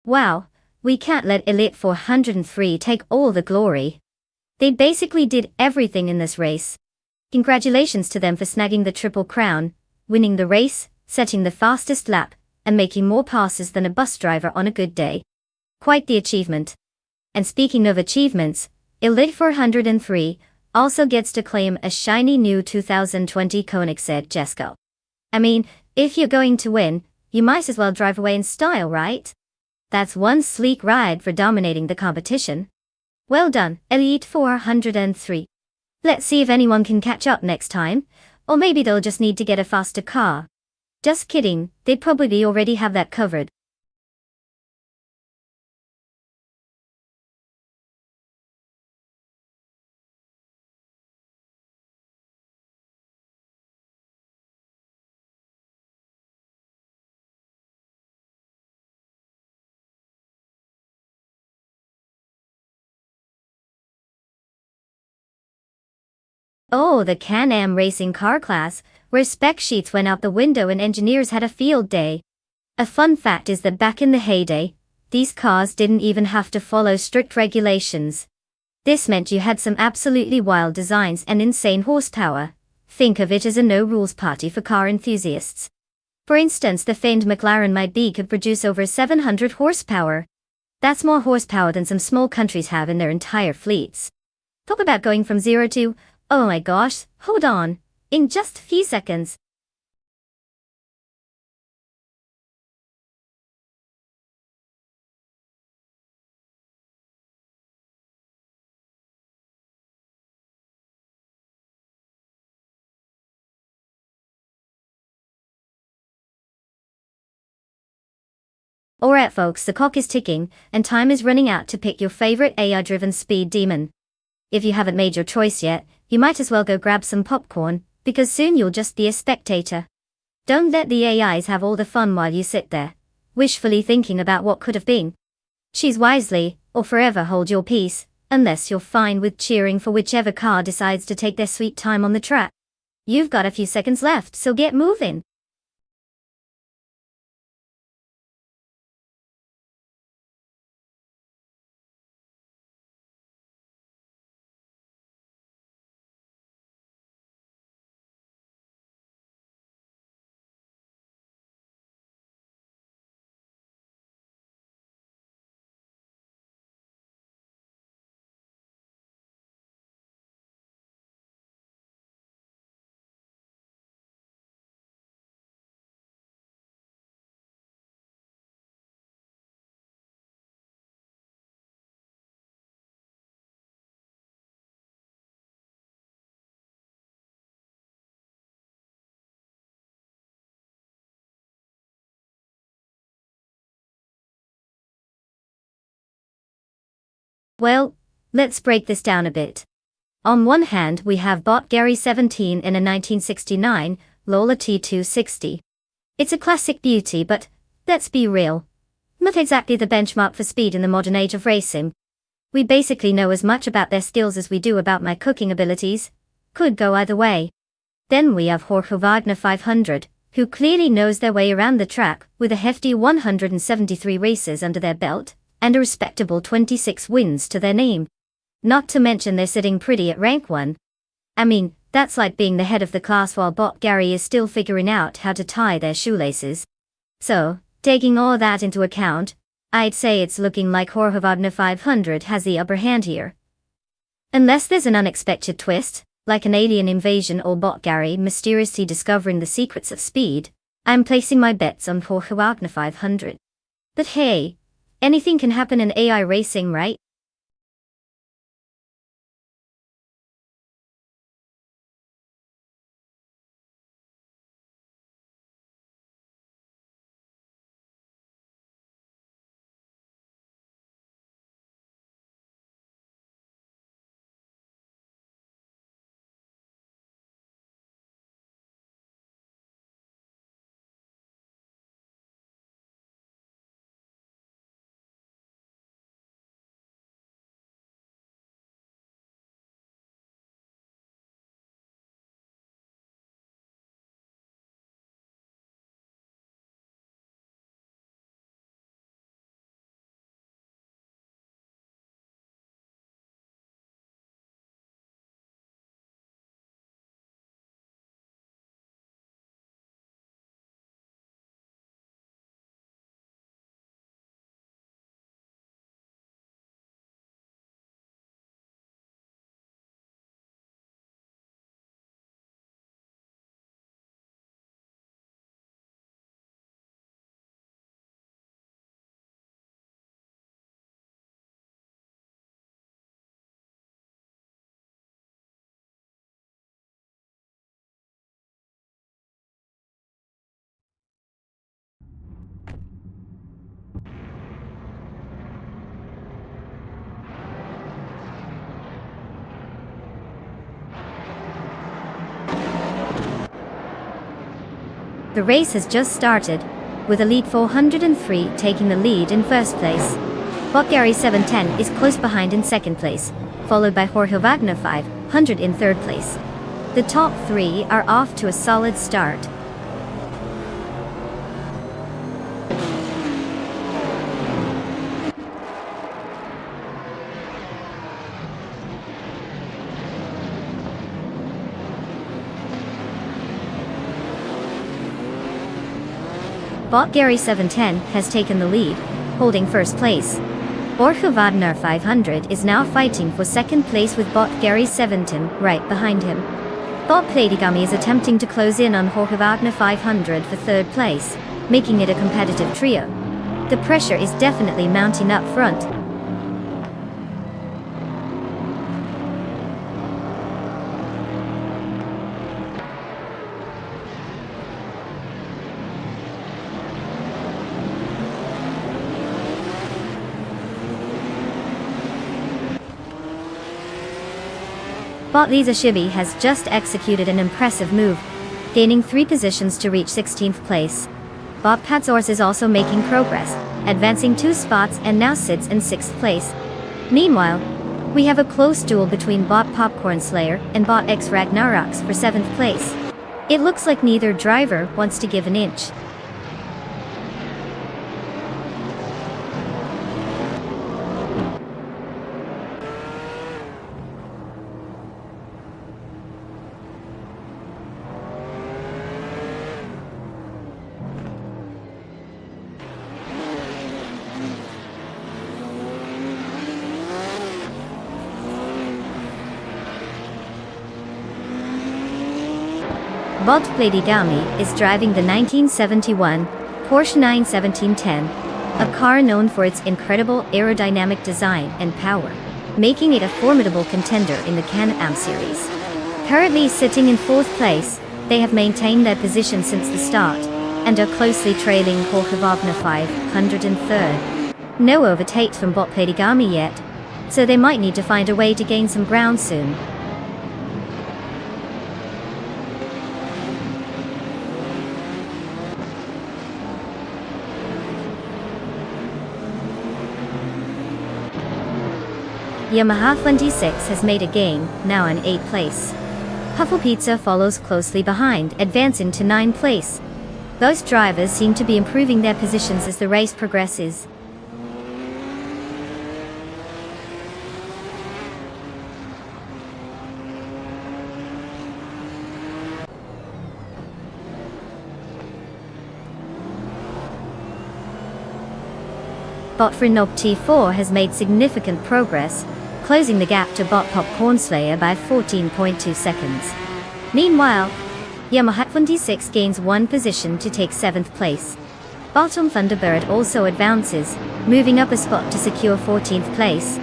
Speaker 1: Wow, we can't let Elite 403 take all the glory. They basically did everything in this race. Congratulations to them for snagging the Triple Crown, winning the race, setting the fastest lap, and making more passes than a bus driver on a good day. Quite the achievement. And speaking of achievements, Elite 403 also gets to claim a shiny new 2020 Koenigsegg Jesko. I mean, if you're going to win, you might as well drive away in style, right? That's one sleek ride for dominating the competition. Well done, Elite 403. Let's see if anyone can catch up next time, or maybe they'll just need to get a faster car. Just kidding, they'd probably already have that covered. Oh, the Can-Am racing car class, where spec sheets went out the window and engineers had a field day. A fun fact is that back in the heyday, these cars didn't even have to follow strict regulations. This meant you had some absolutely wild designs and insane horsepower. Think of it as a no-rules party for car enthusiasts. For instance, the famed McLaren Might Be could produce over 700 horsepower. That's more horsepower than some small countries have in their entire fleets. Talk about going from 0 to, oh my gosh, hold on, in just a few seconds. Alright folks, the clock is ticking, and time is running out to pick your favorite AI-driven speed demon. If you haven't made your choice yet, you might as well go grab some popcorn, because soon you'll just be a spectator. Don't let the AIs have all the fun while you sit there, wishfully thinking about what could have been. Choose wisely, or forever hold your peace, unless you're fine with cheering for whichever car decides to take their sweet time on the track. You've got a few seconds left, so get moving. Well, let's break this down a bit. On one hand, we have bot Gary 17 in a 1969 Lola T260. It's a classic beauty, but let's be real, not exactly the benchmark for speed in the modern age of racing. We basically know as much about their skills as we do about my cooking abilities. Could go either way. Then we have Jorge Wagner 500, who clearly knows their way around the track, with a hefty 173 races under their belt, and a respectable 26 wins to their name. Not to mention they're sitting pretty at rank 1. I mean, that's like being the head of the class while bot Gary is still figuring out how to tie their shoelaces. So, taking all that into account, I'd say it's looking like Jorge Wagner 500 has the upper hand here. Unless there's an unexpected twist, like an alien invasion or bot Gary mysteriously discovering the secrets of speed, I'm placing my bets on Jorge Wagner 500. But hey, anything can happen in AI racing, right? The race has just started, with Elite 403 taking the lead in first place. Bot Gary 710 is close behind in second place, followed by Jorge Wagner 500 in third place. The top three are off to a solid start. Bot Gary 710 has taken the lead, holding first place. Jorge Wagner 500 is now fighting for second place with bot Gary 710 right behind him. Bot Platigami is attempting to close in on Jorge Wagner 500 for third place, making it a competitive trio. The pressure is definitely mounting up front. Bot Lisa Shibi has just executed an impressive move, gaining 3 positions to reach 16th place. Bot Padzors is also making progress, advancing 2 spots and now sits in 6th place. Meanwhile, we have a close duel between bot Popcorn Slayer and bot X Ragnaroks for 7th place. It looks like neither driver wants to give an inch. Bot Platigami is driving the 1971 Porsche 91710, a car known for its incredible aerodynamic design and power, making it a formidable contender in the Can-Am series. Currently sitting in 4th place, they have maintained their position since the start, and are closely trailing Jorge Wagner 503rd. No overtakes from Bot Platigami yet, so they might need to find a way to gain some ground soon. Yamaha 26 has made a gain, now in 8th place. Huffle Pizza follows closely behind, advancing to 9th place. Both drivers seem to be improving their positions as the race progresses. Bot Frenob T4 has made significant progress, closing the gap to Bot Popcorn Slayer by 14.2 seconds. Meanwhile, Yamaha 26 gains 1 position to take 7th place. Bottom Thunderbird also advances, moving up a spot to secure 14th place.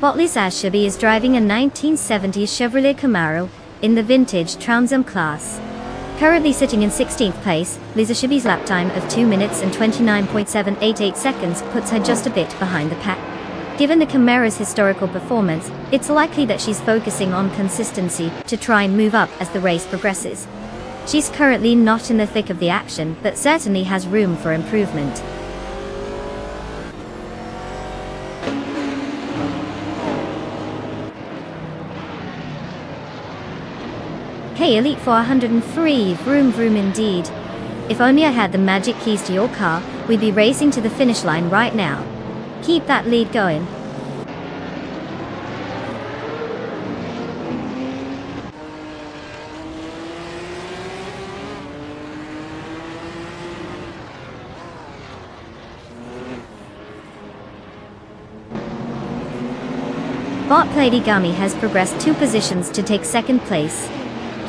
Speaker 1: Botley Ashabi is driving a 1970s Chevrolet Camaro in the vintage Trans Am class. Currently sitting in 16th place, Liz Ashabi's lap time of 2 minutes and 29.788 seconds puts her just a bit behind the pack. Given the Camaro's historical performance, it's likely that she's focusing on consistency to try and move up as the race progresses. She's currently not in the thick of the action, but certainly has room for improvement. Hey Elite 403, vroom vroom indeed. If only I had the magic keys to your car, we'd be racing to the finish line right now. Keep that lead going. Bot Platigami has progressed 2 positions to take 2nd place.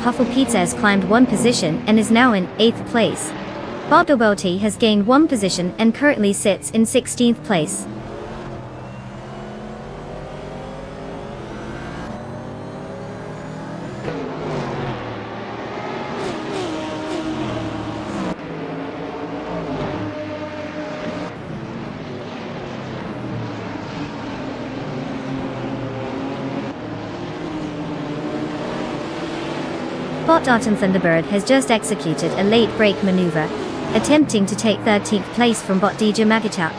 Speaker 1: Huffle Pizza has climbed 1 position and is now in 8th place. Bot Doboti has gained 1 position and currently sits in 16th place. Bot Autumn Thunderbird has just executed a late brake maneuver, attempting to take 13th place from Bot DJ Magichat.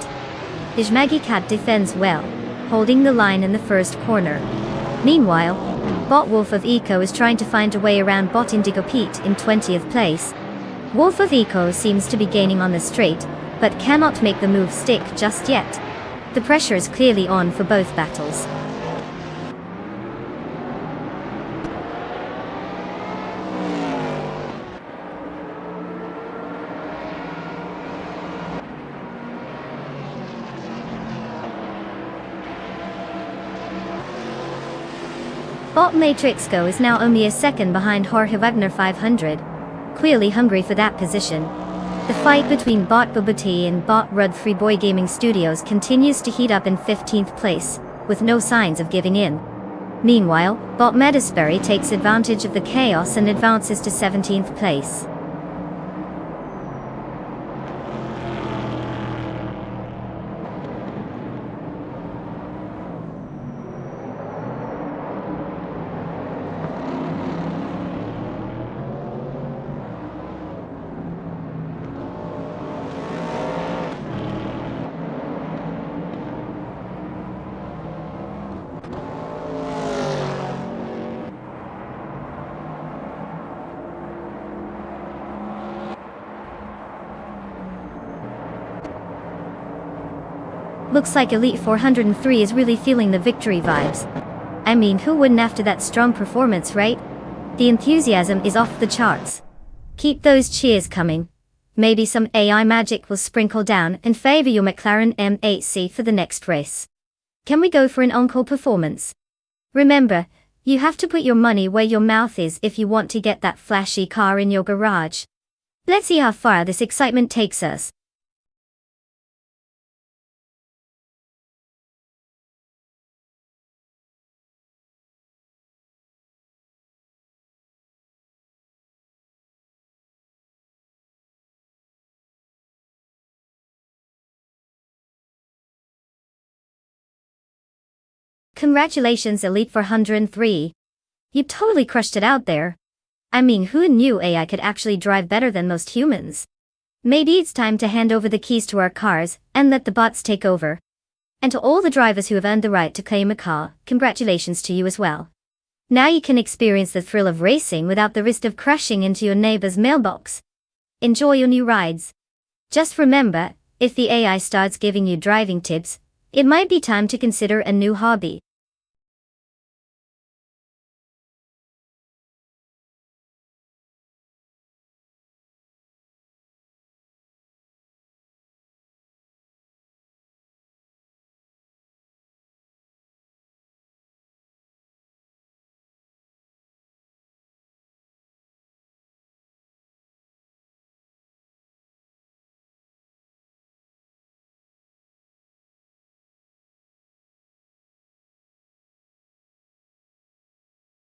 Speaker 1: Ijmagicat defends well, holding the line in the first corner. Meanwhile, Bot Wolf of Eco is trying to find a way around Bot Indigo Pete in 20th place. Wolf of Eco seems to be gaining on the straight, but cannot make the move stick just yet. The pressure is clearly on for both battles. Bot Matrixco is now only a second behind Jorge Wagner 500, clearly hungry for that position. The fight between Bot Bubati and Bot Rud 3 Boy Gaming Studios continues to heat up in 15th place, with no signs of giving in. Meanwhile, Bot Medisberry takes advantage of the chaos and advances to 17th place. Looks like Elite 403 is really feeling the victory vibes. I mean, who wouldn't after that strong performance, right? The enthusiasm is off the charts. Keep those cheers coming. Maybe some AI magic will sprinkle down and favor your McLaren M8C for the next race. Can we go for an encore performance? Remember, You have to put your money where your mouth is if you want to get that flashy car in your garage. Let's see how far this excitement takes us. Congratulations, Elite 403. You totally crushed it out there. I mean, who knew AI could actually drive better than most humans? Maybe it's time to hand over the keys to our cars and let the bots take over. And to all the drivers who have earned the right to claim a car, congratulations to you as well. Now you can experience the thrill of racing without the risk of crashing into your neighbor's mailbox. Enjoy your new rides. Just remember, if the AI starts giving you driving tips, it might be time to consider a new hobby.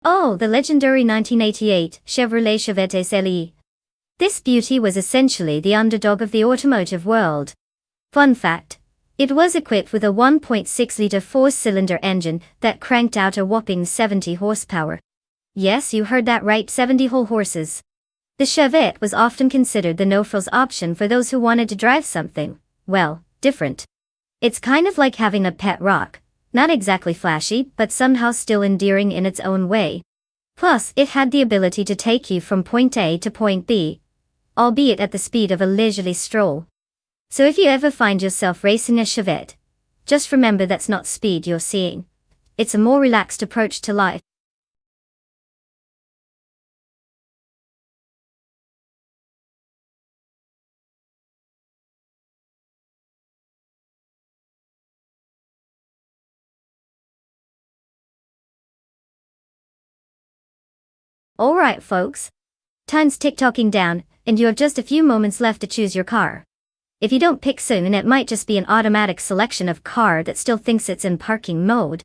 Speaker 1: Oh, the legendary 1988 Chevrolet Chevette SLE. This beauty was essentially the underdog of the automotive world. Fun fact, it was equipped with a 1.6-liter four-cylinder engine that cranked out a whopping 70 horsepower. Yes, you heard that right, 70 whole horses. The Chevette was often considered the no-frills option for those who wanted to drive something, well, different. It's kind of like having a pet rock. Not exactly flashy, but somehow still endearing in its own way. Plus, it had the ability to take you from point A to point B, albeit at the speed of a leisurely stroll. So if you ever find yourself racing a Chevette, just remember that's not speed you're seeing. It's a more relaxed approach to life. Alright folks. Time's tick-tocking down, and you have just a few moments left to choose your car. If you don't pick soon, it might just be an automatic selection of car that still thinks it's in parking mode.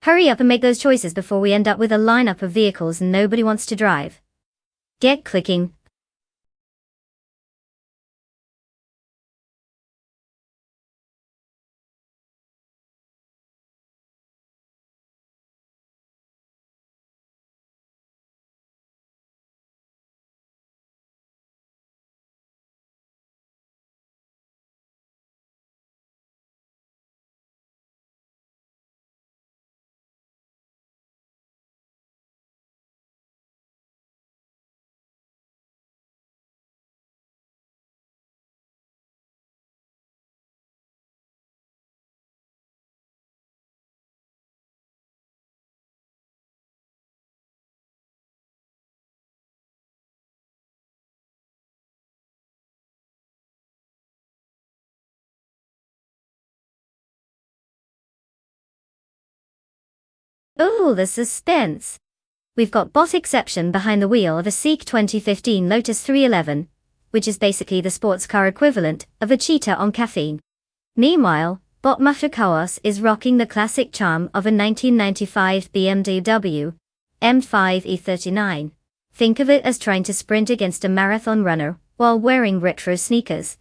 Speaker 1: Hurry up and make those choices before we end up with a lineup of vehicles nobody wants to drive. Get clicking. Oh, the suspense. We've got bot exception behind the wheel of a Seek 2015 Lotus 311, which is basically the sports car equivalent of a cheetah on caffeine. Meanwhile, bot Mafia Chaos is rocking the classic charm of a 1995 BMW M5 E39. Think of it as trying to sprint against a marathon runner while wearing retro sneakers.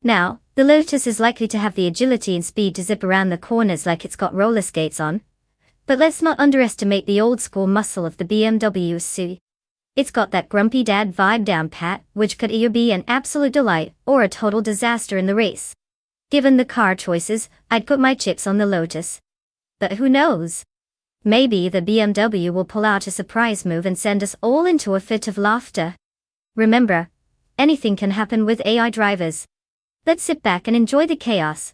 Speaker 1: Now, the Lotus is likely to have the agility and speed to zip around the corners like it's got roller skates on. But let's not underestimate the old-school muscle of the BMW SUV. It's got that grumpy dad vibe down pat, which could either be an absolute delight or a total disaster in the race. Given the car choices, I'd put my chips on the Lotus. But who knows? Maybe the BMW will pull out a surprise move and send us all into a fit of laughter. Remember, anything can happen with AI drivers. Let's sit back and enjoy the chaos.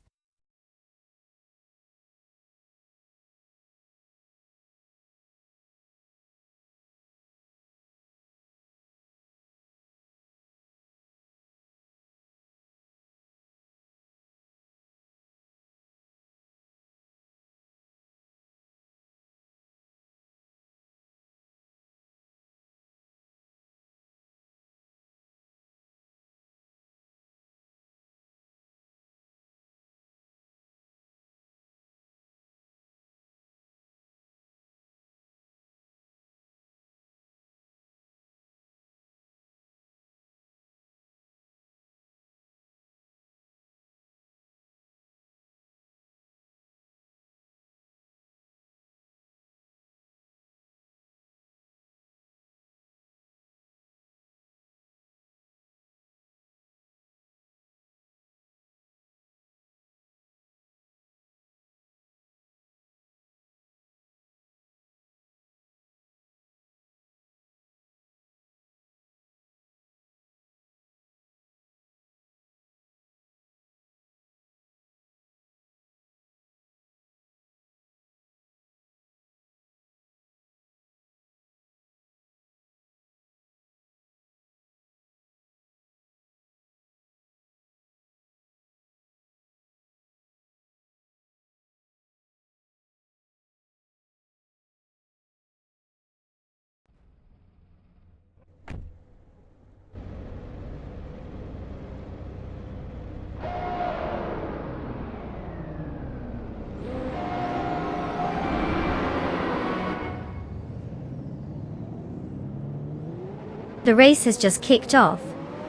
Speaker 1: The race has just kicked off,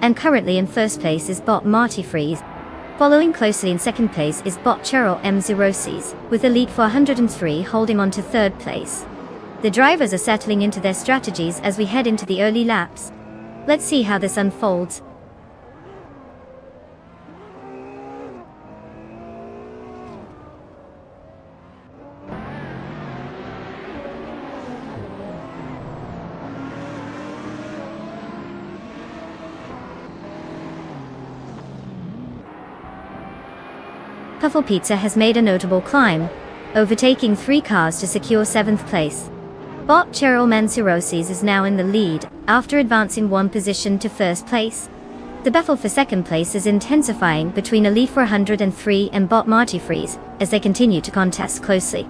Speaker 1: and currently in first place is bot Marty Freeze. Following closely in second place is bot Cheryl M. Zerosis, with Elite 403 holding on to third place. The drivers are settling into their strategies as we head into the early laps. Let's see how this unfolds. Puffle Pizza has made a notable climb, overtaking 3 cars to secure 7th place. Bot Cheryl Mansurosis is now in the lead, after advancing 1 position to first place. The battle for second place is intensifying between Elite 403 and bot Marty Freeze, as they continue to contest closely.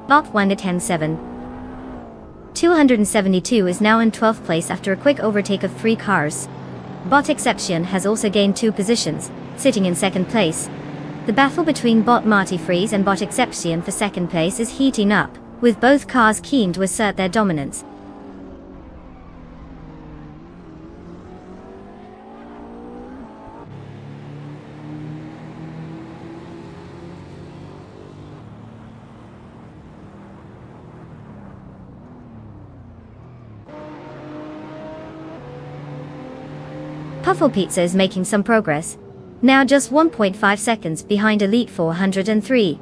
Speaker 1: Bot 1 at 10-7. 272 is now in 12th place after a quick overtake of 3 cars. Bot Exception has also gained 2 positions, sitting in second place. The battle between bot Marty Freeze and bot Exception for second place is heating up, with both cars keen to assert their dominance. Puffle Pizza is making some progress, now just 1.5 seconds behind Elite 403.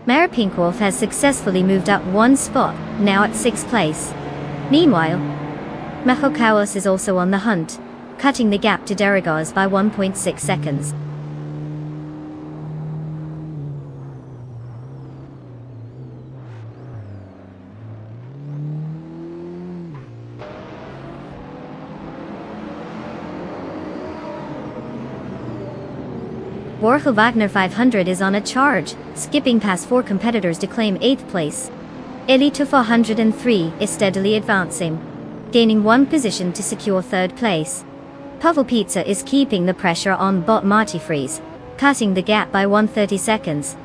Speaker 1: Mara Pinkwolf has successfully moved up 1 spot, now at 6th place. Meanwhile, Mechokaos is also on the hunt, cutting the gap to Derrigaz by 1.6 seconds. Borja Wagner 500 is on a charge, skipping past 4 competitors to claim 8th place. Elite 403 is steadily advancing, gaining 1 position to secure 3rd place. Puffle Pizza is keeping the pressure on bot Marty Freeze, cutting the gap by 130 seconds.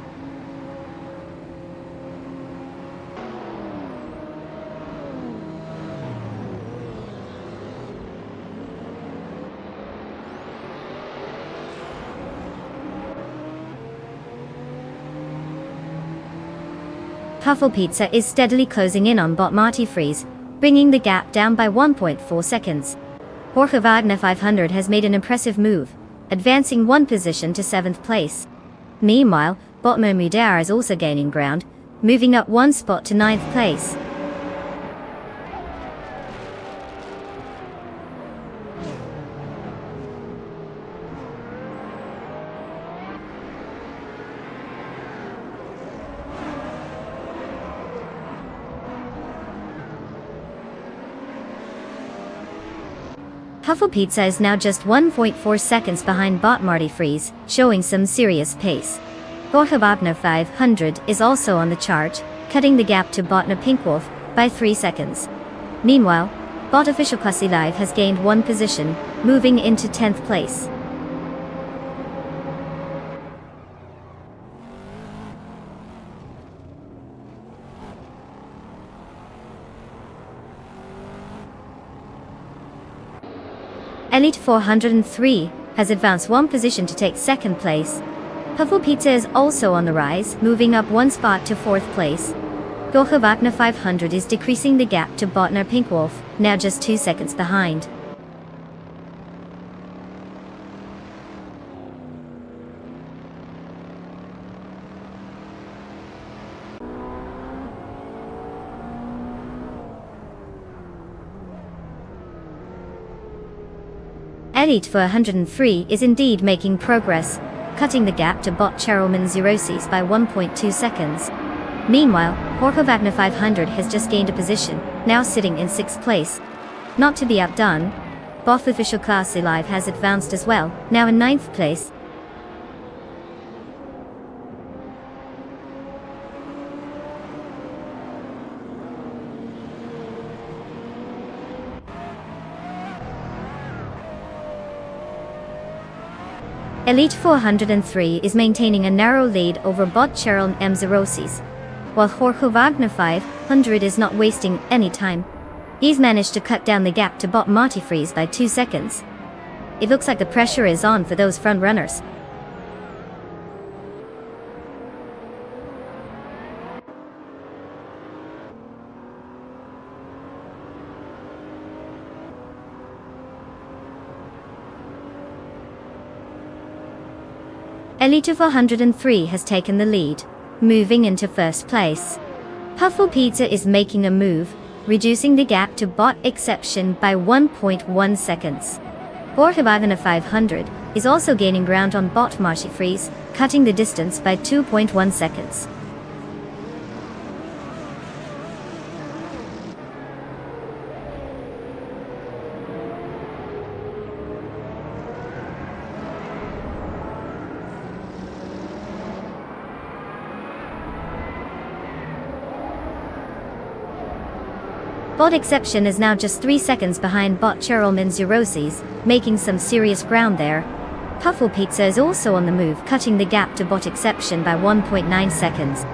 Speaker 1: Puffle Pizza is steadily closing in on bot Marty Freeze, bringing the gap down by 1.4 seconds. Borja Wagner 500 has made an impressive move, advancing 1 position to 7th place. Meanwhile, bot Momudar is also gaining ground, moving up 1 spot to 9th place. Puffle Pizza is now just 1.4 seconds behind bot Marty Freeze, showing some serious pace. Borja Wagner 500 is also on the charge, cutting the gap to bot Pinkwolf by 3 seconds. Meanwhile, bot Official Classy Live has gained 1 position, moving into 10th place. Elite 403 has advanced 1 position to take 2nd place. Puffle Pizza is also on the rise, moving up 1 spot to 4th place. Borja Wagner 500 is decreasing the gap to botner Pinkwolf, now just 2 seconds behind. Elite 403 is indeed making progress, cutting the gap to bot Cherylman Zerosis by 1.2 seconds. Meanwhile, Borja Wagner 500 has just gained a position, now sitting in 6th place. Not to be outdone, bot Official Classy Live has advanced as well, now in 9th place. Elite 403 is maintaining a narrow lead over bot Cheryl M06, while Jorge Wagner 500 is not wasting any time. He's managed to cut down the gap to bot Marty Freeze by 2 seconds. It looks like the pressure is on for those front runners. Elite 403 has taken the lead, moving into first place. Puffle Pizza is making a move, reducing the gap to bot Exception by 1.1 seconds. Jorge Wagner 500 is also gaining ground on bot Marty Freeze, cutting the distance by 2.1 seconds. Bot Exception is now just 3 seconds behind bot Cheryl Min06, making some serious ground there. Puffle Pizza is also on the move, cutting the gap to bot Exception by 1.9 seconds.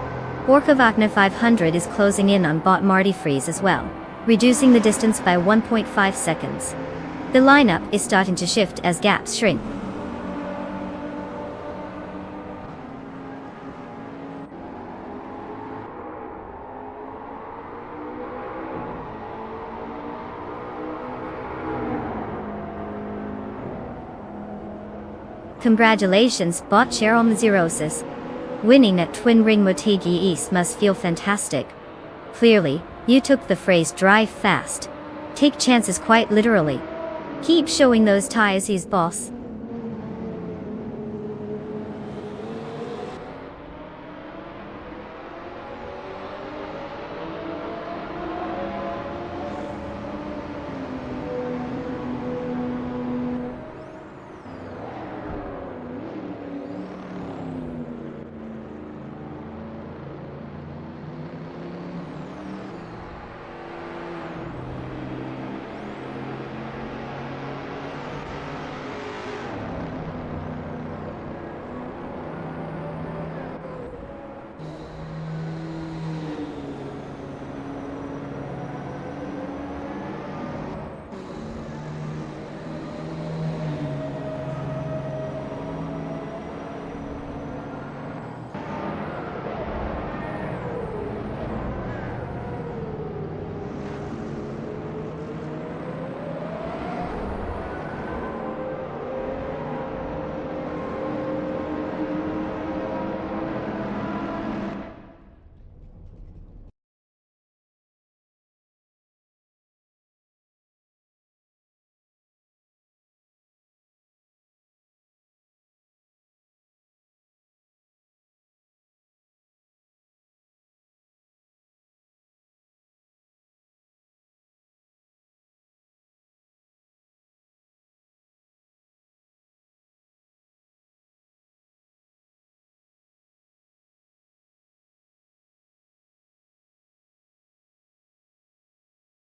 Speaker 1: Jorge Wagner 500 is closing in on bot Marty Freeze as well, reducing the distance by 1.5 seconds. The lineup is starting to shift as gaps shrink. Congratulations, bot Cheryl M06. Winning at Twin Ring Motegi East must feel fantastic. Clearly, you took the phrase drive fast. Take chances quite literally. Keep showing those ties, he's boss.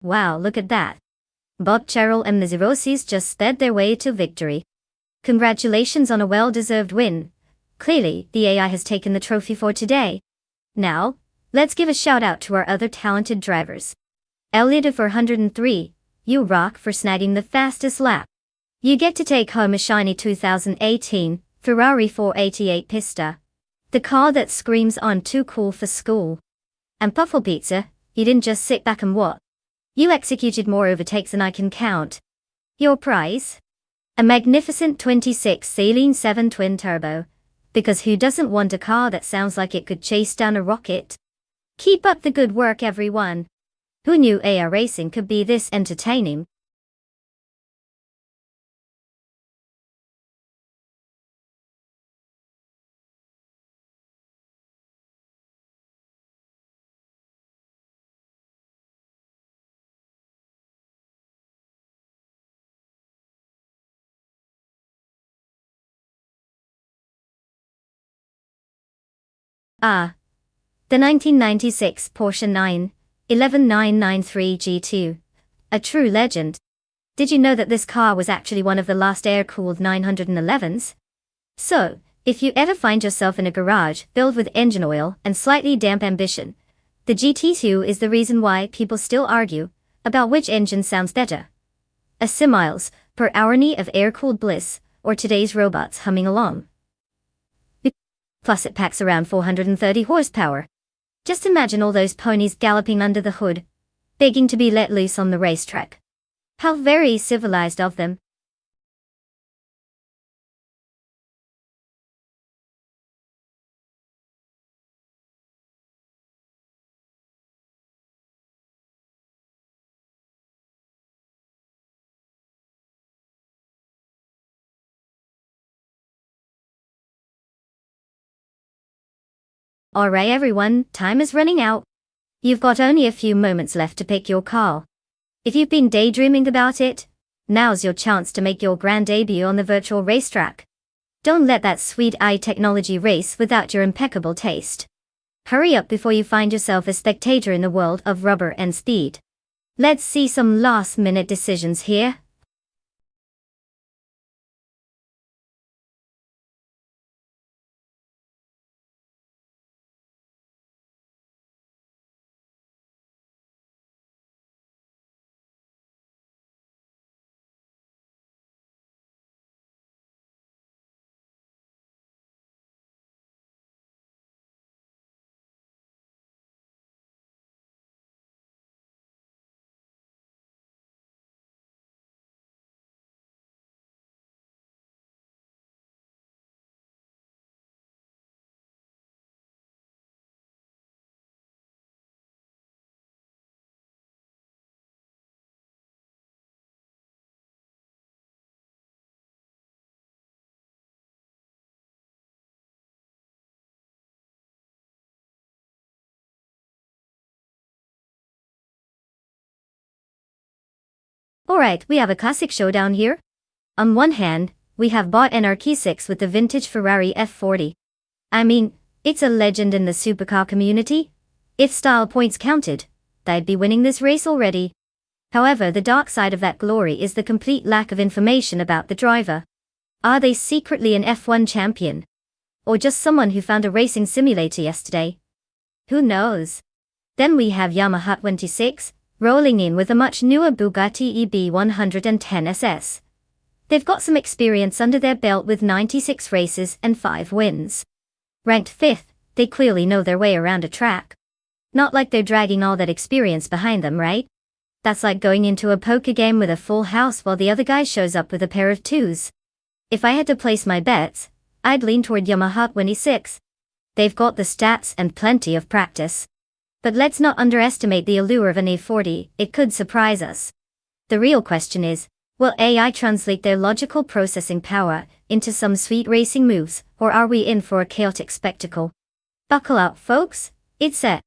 Speaker 1: Wow, look at that. Bot Cheryl and the Zerosis just sped their way to victory. Congratulations on a well-deserved win. Clearly, the AI has taken the trophy for today. Now, let's give a shout out to our other talented drivers. Elliot 403, you rock for snagging the fastest lap. You get to take home a shiny 2018 Ferrari 488 Pista. The car that screams on too cool for school. And Puffle Pizza, you didn't just sit back and watch. You executed more overtakes than I can count. Your prize? A magnificent 26 Saline 7 Twin Turbo. Because who doesn't want a car that sounds like it could chase down a rocket? Keep up the good work, everyone. Who knew AI racing could be this entertaining? Ah. The 1996 Porsche 911 G2. A true legend. Did you know that this car was actually one of the last air-cooled 911s? So, if you ever find yourself in a garage filled with engine oil and slightly damp ambition, the GT2 is the reason why people still argue about which engine sounds better. A 6 miles per hour of air-cooled bliss, or today's robots humming along. Plus it packs around 430 horsepower. Just imagine all those ponies galloping under the hood, begging to be let loose on the racetrack. How very civilized of them. Alright everyone, time is running out. You've got only a few moments left to pick your car. If you've been daydreaming about it, now's your chance to make your grand debut on the virtual racetrack. Don't let that sweet eye technology race without your impeccable taste. Hurry up before you find yourself a spectator in the world of rubber and speed. Let's see some last-minute decisions here. Alright, we have a classic showdown here. On one hand, we have bought NRQ6 with the vintage Ferrari F40. I mean, it's a legend in the supercar community. If style points counted, they'd be winning this race already. However, the dark side of that glory is the complete lack of information about the driver. Are they secretly an F1 champion? Or just someone who found a racing simulator yesterday? Who knows? Then we have Yamaha 26, rolling in with a much newer Bugatti EB110 SS. They've got some experience under their belt with 96 races and 5 wins. Ranked 5th, they clearly know their way around a track. Not like they're dragging all that experience behind them, right? That's like going into a poker game with a full house while the other guy shows up with a pair of 2s. If I had to place my bets, I'd lean toward Yamaha 26. They've got the stats and plenty of practice. But let's not underestimate the allure of an A40, it could surprise us. The real question is, will AI translate their logical processing power into some sweet racing moves, or are we in for a chaotic spectacle? Buckle up, folks, it's set.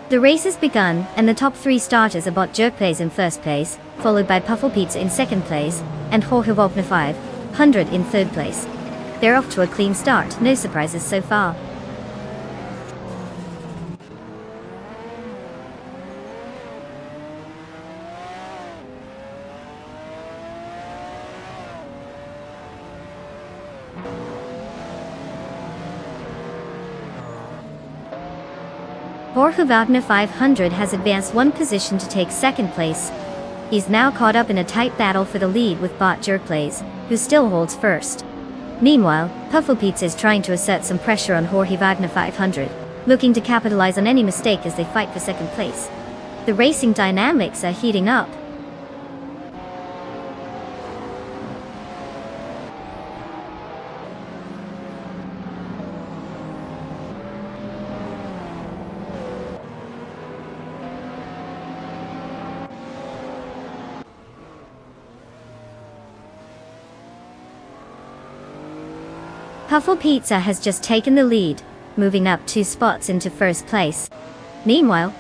Speaker 1: The race has begun, and the top 3 starters are Bot Jerk Plays in first place, followed by Puffle Pizza in second place, and Jorge Wagner 500 in third place. They're off to a clean start, no surprises so far. Jorge Wagner 500 has advanced one position to take second place. He's now caught up in a tight battle for the lead with Bot Jerkplays, who still holds first. Meanwhile, Puffle Pizza is trying to assert some pressure on Jorge Wagner 500, looking to capitalize on any mistake as they fight for second place. The racing dynamics are heating up. Puffle Pizza has just taken the lead, moving up 2 spots into first place. Meanwhile,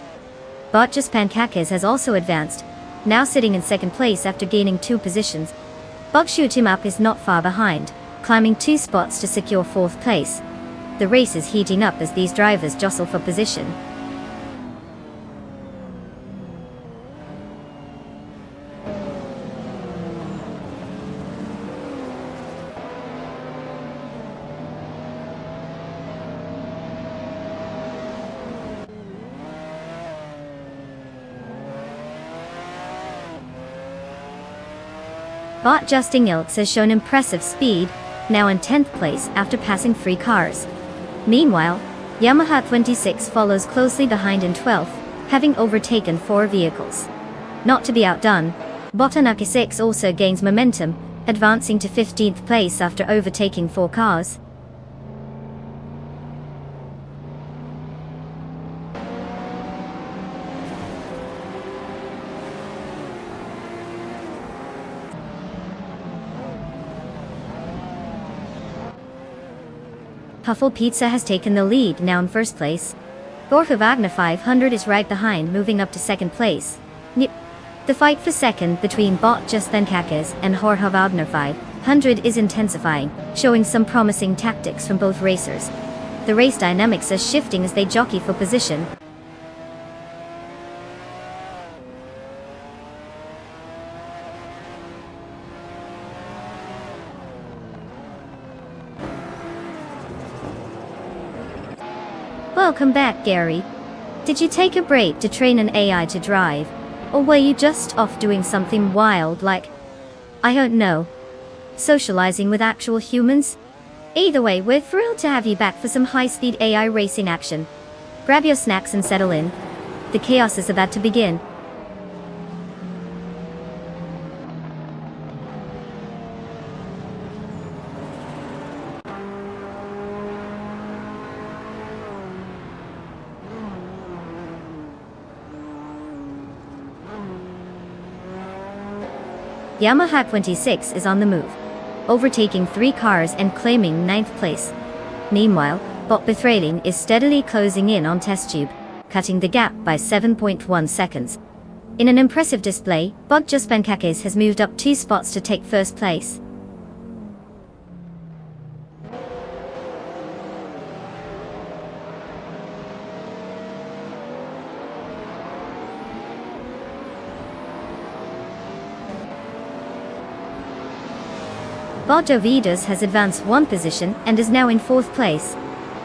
Speaker 1: Botjas Pankakis has also advanced, now sitting in second place after gaining 2 positions. Bot Shoot 'Em Up is not far behind, climbing 2 spots to secure 4th place. The race is heating up as these drivers jostle for position. Bot Justin Ilks has shown impressive speed, now in 10th place after passing 3 cars. Meanwhile, Yamaha 26 follows closely behind in 12th, having overtaken 4 vehicles. Not to be outdone, Botanaki 6 also gains momentum, advancing to 15th place after overtaking 4 cars. Puffle Pizza has taken the lead, now in first place. Jorge Wagner 500 is right behind, moving up to second place. The fight for second between Botjas Pankakis and Jorge Wagner 500 is intensifying, showing some promising tactics from both racers. The race dynamics are shifting as they jockey for position. Welcome back, Gary. Did you take a break to train an AI to drive? Or were you just off doing something wild like, I don't know, socializing with actual humans? Either way, we're thrilled to have you back for some high-speed AI racing action. Grab your snacks and settle in. The chaos is about to begin. Yamaha 26 is on the move, overtaking 3 cars and claiming 9th place. Meanwhile, Bot Bethrailing is steadily closing in on Test Tube, cutting the gap by 7.1 seconds. In an impressive display, Botjas Pankakis has moved up 2 spots to take first place. Botavidas has advanced 1 position and is now in 4th place.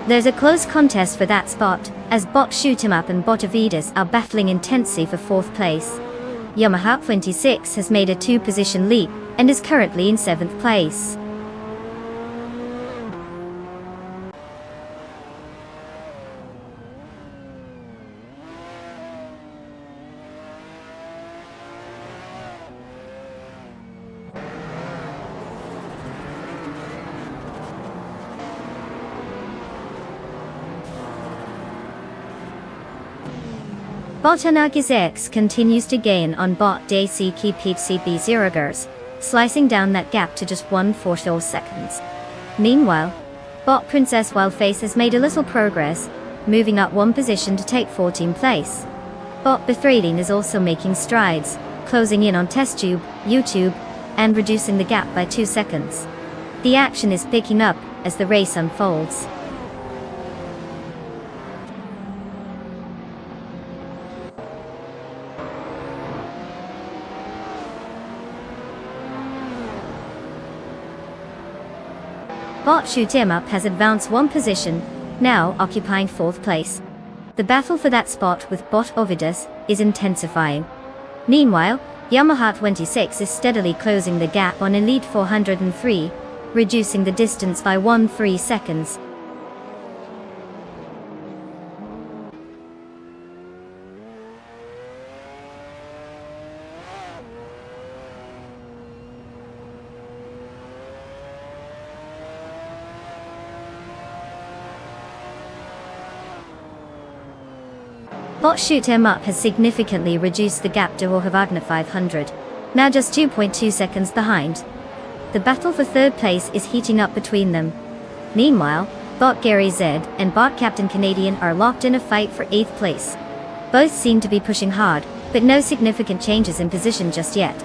Speaker 1: There's a close contest for that spot, as Bot Shoot 'Em Up and Botavidas are battling intensely for 4th place. Yamaha 26 has made a 2-position leap and is currently in 7th place. Botanakis X continues to gain on Bot DCK CB0 Gers, slicing down that gap to just 1/4 seconds. Meanwhile, Bot Princess Wildface has made a little progress, moving up 1 position to take 14th place. Bot Bethrailing is also making strides, closing in on Test Tube, YouTube, and reducing the gap by 2 seconds. The action is picking up as the race unfolds. Bot Shoot 'Em Up has advanced one position, now occupying 4th place. The battle for that spot with Bot Ovidus is intensifying. Meanwhile, Yamaha 26 is steadily closing the gap on Elite 403, reducing the distance by 1-3 seconds. Bot Shoot 'Em Up has significantly reduced the gap to Wagner 500, now just 2.2 seconds behind. The battle for 3rd place is heating up between them. Meanwhile, Bot Gary Z and Bot Captain Canadian are locked in a fight for 8th place. Both seem to be pushing hard, but no significant changes in position just yet.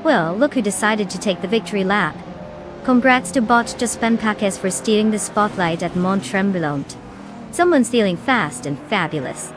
Speaker 1: Well, look who decided to take the victory lap. Congrats to Bot Jaspen Paques for stealing the spotlight at Mont Tremblant. Someone's feeling fast and fabulous.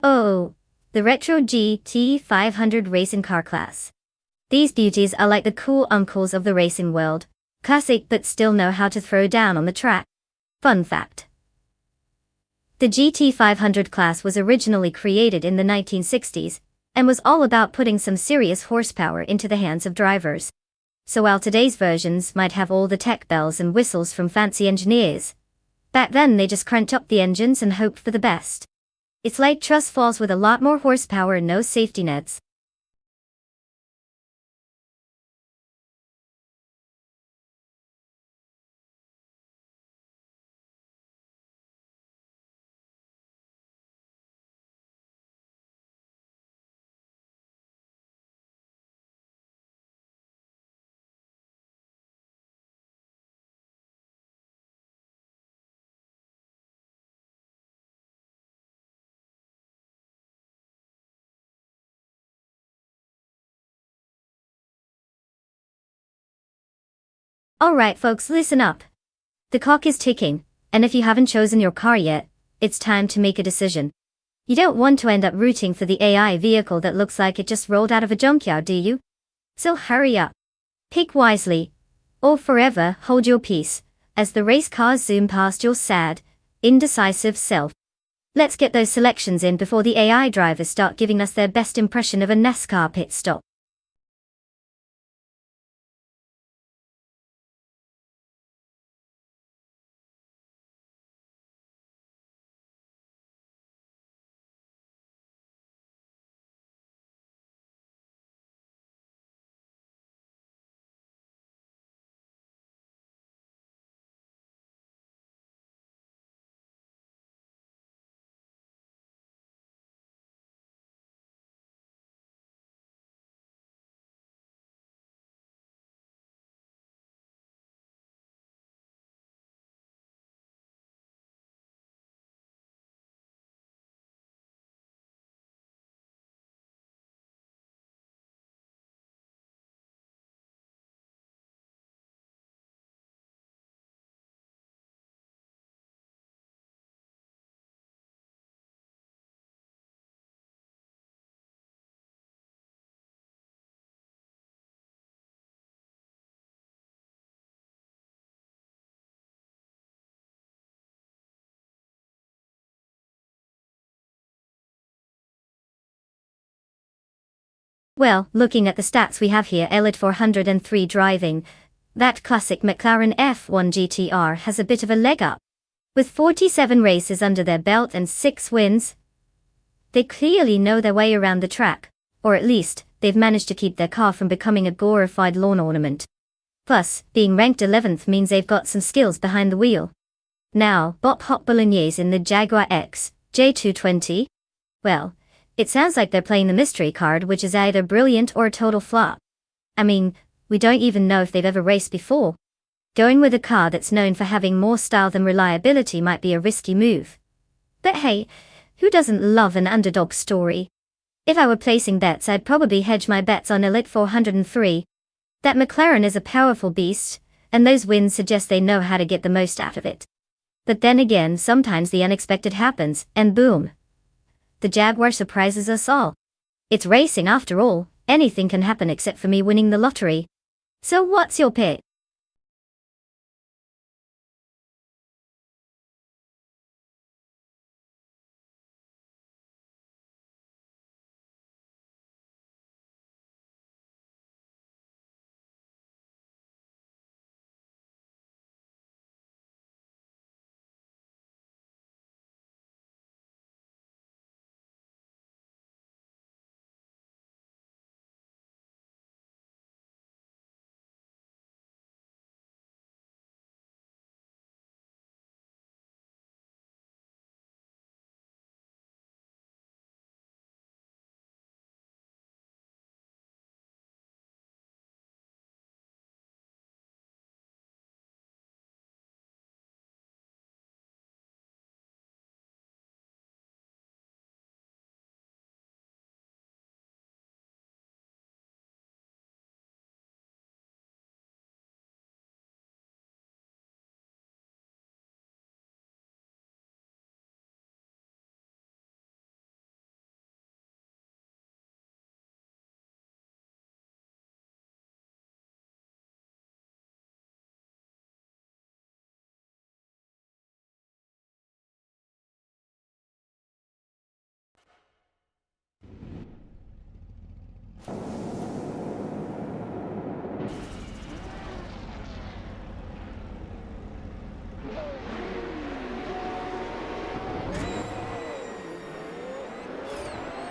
Speaker 1: Oh, the retro GT 500 racing car class. These beauties are like the cool uncles of the racing world, classic but still know how to throw down on the track. Fun fact. The GT 500 class was originally created in the 1960s, and was all about putting some serious horsepower into the hands of drivers. So while today's versions might have all the tech bells and whistles from fancy engineers, back then they just cranked up the engines and hoped for the best. It's like trust falls with a lot more horsepower and no safety nets. Alright folks, listen up. The clock is ticking, and if you haven't chosen your car yet, it's time to make a decision. You don't want to end up rooting for the AI vehicle that looks like it just rolled out of a junkyard, do you? So hurry up. Pick wisely, or forever hold your peace, as the race cars zoom past your sad, indecisive self. Let's get those selections in before the AI drivers start giving us their best impression of a NASCAR pit stop. Well, looking at the stats we have here, Elite 403 driving, that classic McLaren F1 GTR has a bit of a leg up. With 47 races under their belt and 6 wins, they clearly know their way around the track, or at least, they've managed to keep their car from becoming a glorified lawn ornament. Plus, being ranked 11th means they've got some skills behind the wheel. Now, Bob Hot Bolognese in the Jaguar X J220? Well, it sounds like they're playing the mystery card, which is either brilliant or a total flop. I mean, we don't even know if they've ever raced before. Going with a car that's known for having more style than reliability might be a risky move. But hey, who doesn't love an underdog story? If I were placing bets, I'd probably hedge my bets on Elite 403. That McLaren is a powerful beast, and those wins suggest they know how to get the most out of it. But then again, sometimes the unexpected happens, and boom, the Jaguar surprises us all. It's racing after all, anything can happen except for me winning the lottery. So what's your pick?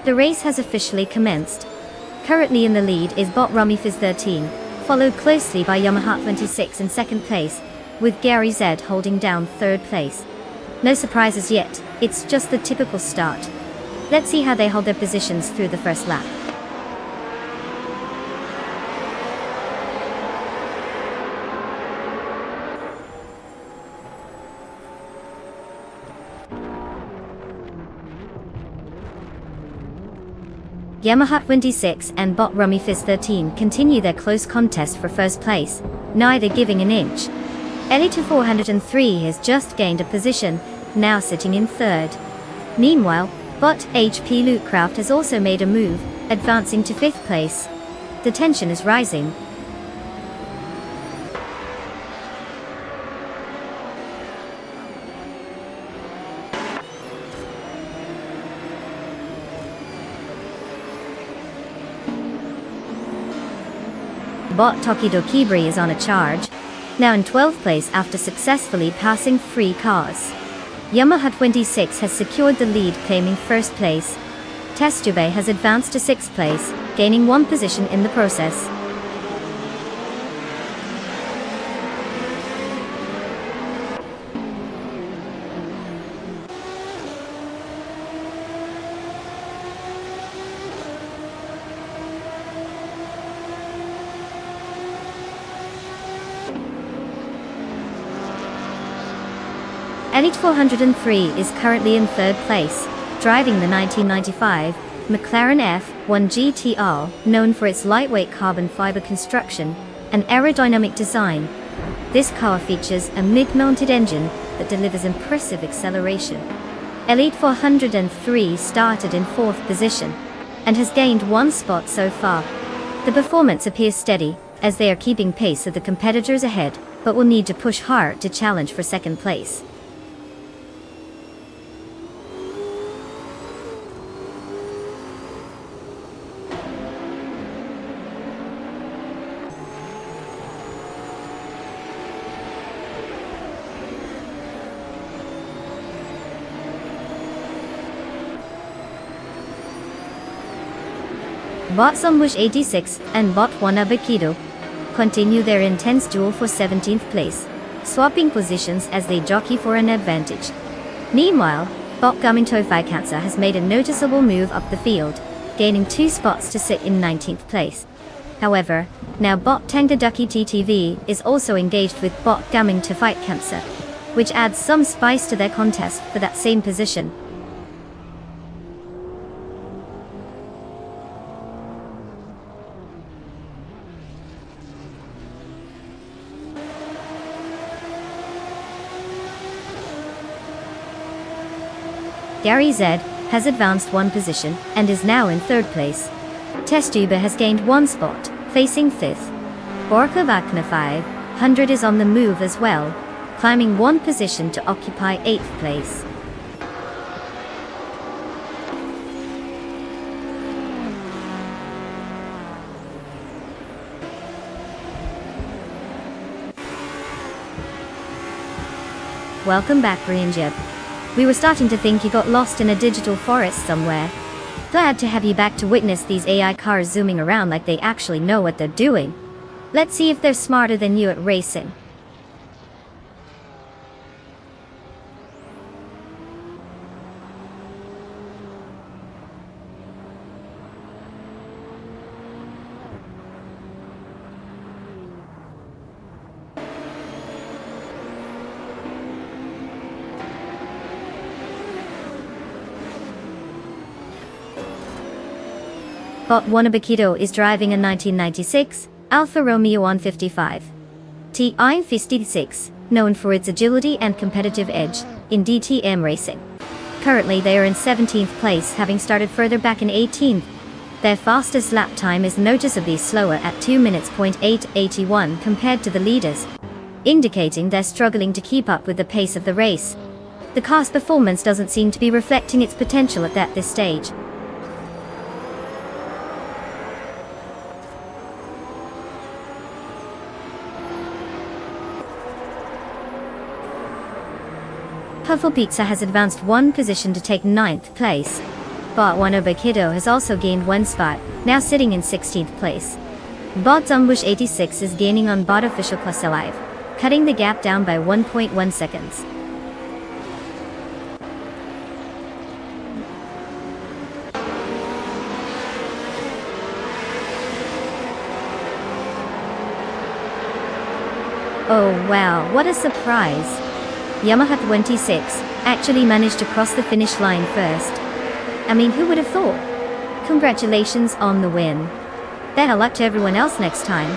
Speaker 1: The race has officially commenced. Currently in the lead is Bot Rumifizz 13, followed closely by Yamaha 26 in second place, with Gary Z holding down third place. No surprises yet, it's just the typical start. Let's see how they hold their positions through the first lap. Yamaha 26 and Bot Rumifizz 13 continue their close contest for first place, neither giving an inch. Elite 403 has just gained a position, now sitting in third. Meanwhile, Bot HP Lootcraft has also made a move, advancing to fifth place. The tension is rising. Bot Tokido Kibri is on a charge, now in 12th place after successfully passing 3 cars. Yamaha 26 has secured the lead, claiming first place. Testube has advanced to 6th place, gaining 1 position in the process. Elite 403 is currently in third place, driving the 1995 McLaren F1 GTR, known for its lightweight carbon fiber construction and aerodynamic design. This car features a mid-mounted engine that delivers impressive acceleration. Elite 403 started in 4th position and has gained 1 spot so far. The performance appears steady, as they are keeping pace with the competitors ahead, but will need to push hard to challenge for 2nd place. Bot Zombush 86 and Bot Wanabakido continue their intense duel for 17th place, swapping positions as they jockey for an advantage. Meanwhile, Bot Gaminto Kansa has made a noticeable move up the field, gaining 2 spots to sit in 19th place. However, now Bot Tangaduki TTV is also engaged with Bot Gaminto Kansa, which adds some spice to their contest for that same position. Gary Z has advanced 1 position and is now in 3rd place. Testuba has gained 1 spot, facing 5th. Borka Vakna 500 is on the move as well, climbing 1 position to occupy 8th place. Welcome back, Rinjib. We were starting to think you got lost in a digital forest somewhere. Glad to have you back to witness these AI cars zooming around like they actually know what they're doing. Let's see if they're smarter than you at racing. Bot Wanabakido is driving a 1996 Alfa Romeo 155 Ti56, known for its agility and competitive edge in DTM racing. Currently they are in 17th place, having started further back in 18th. Their fastest lap time is noticeably slower at 2 minutes .881 compared to the leaders, indicating they're struggling to keep up with the pace of the race. The car's performance doesn't seem to be reflecting its potential at this stage. Puffle Pizza has advanced 1 position to take 9th place. Bot Wanabakido has also gained 1 spot, now sitting in 16th place. Bot Zombush 86 is gaining on Bot Official Class Live, cutting the gap down by 1.1 seconds. Oh wow, what a surprise! Yamaha 26 actually managed to cross the finish line first. I mean, who would have thought? Congratulations on the win. Better luck to everyone else next time.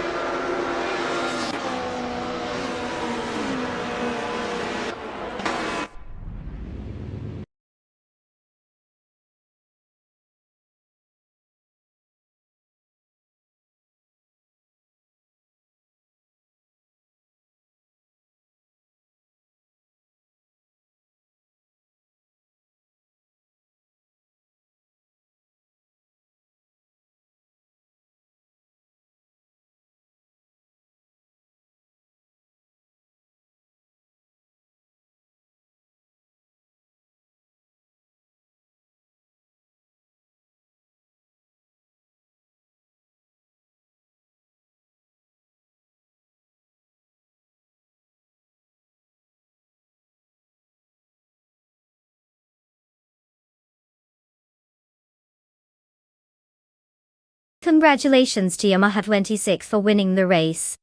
Speaker 1: Congratulations to Yamaha 26 for winning the race.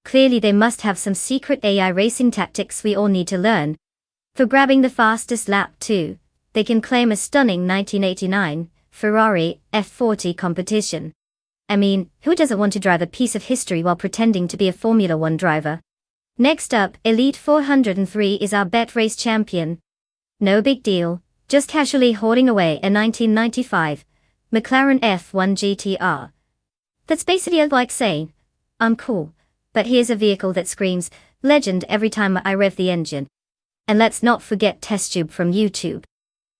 Speaker 1: Clearly they must have some secret AI racing tactics we all need to learn. For grabbing the fastest lap too, they can claim a stunning 1989 Ferrari F40 competition. I mean, who doesn't want to drive a piece of history while pretending to be a Formula 1 driver? Next up, Elite 403 is our bet race champion. No big deal, just casually hoarding away a 1995 McLaren F1 GTR. That's basically like saying, I'm cool, but here's a vehicle that screams legend every time I rev the engine. And let's not forget TestTube from YouTube.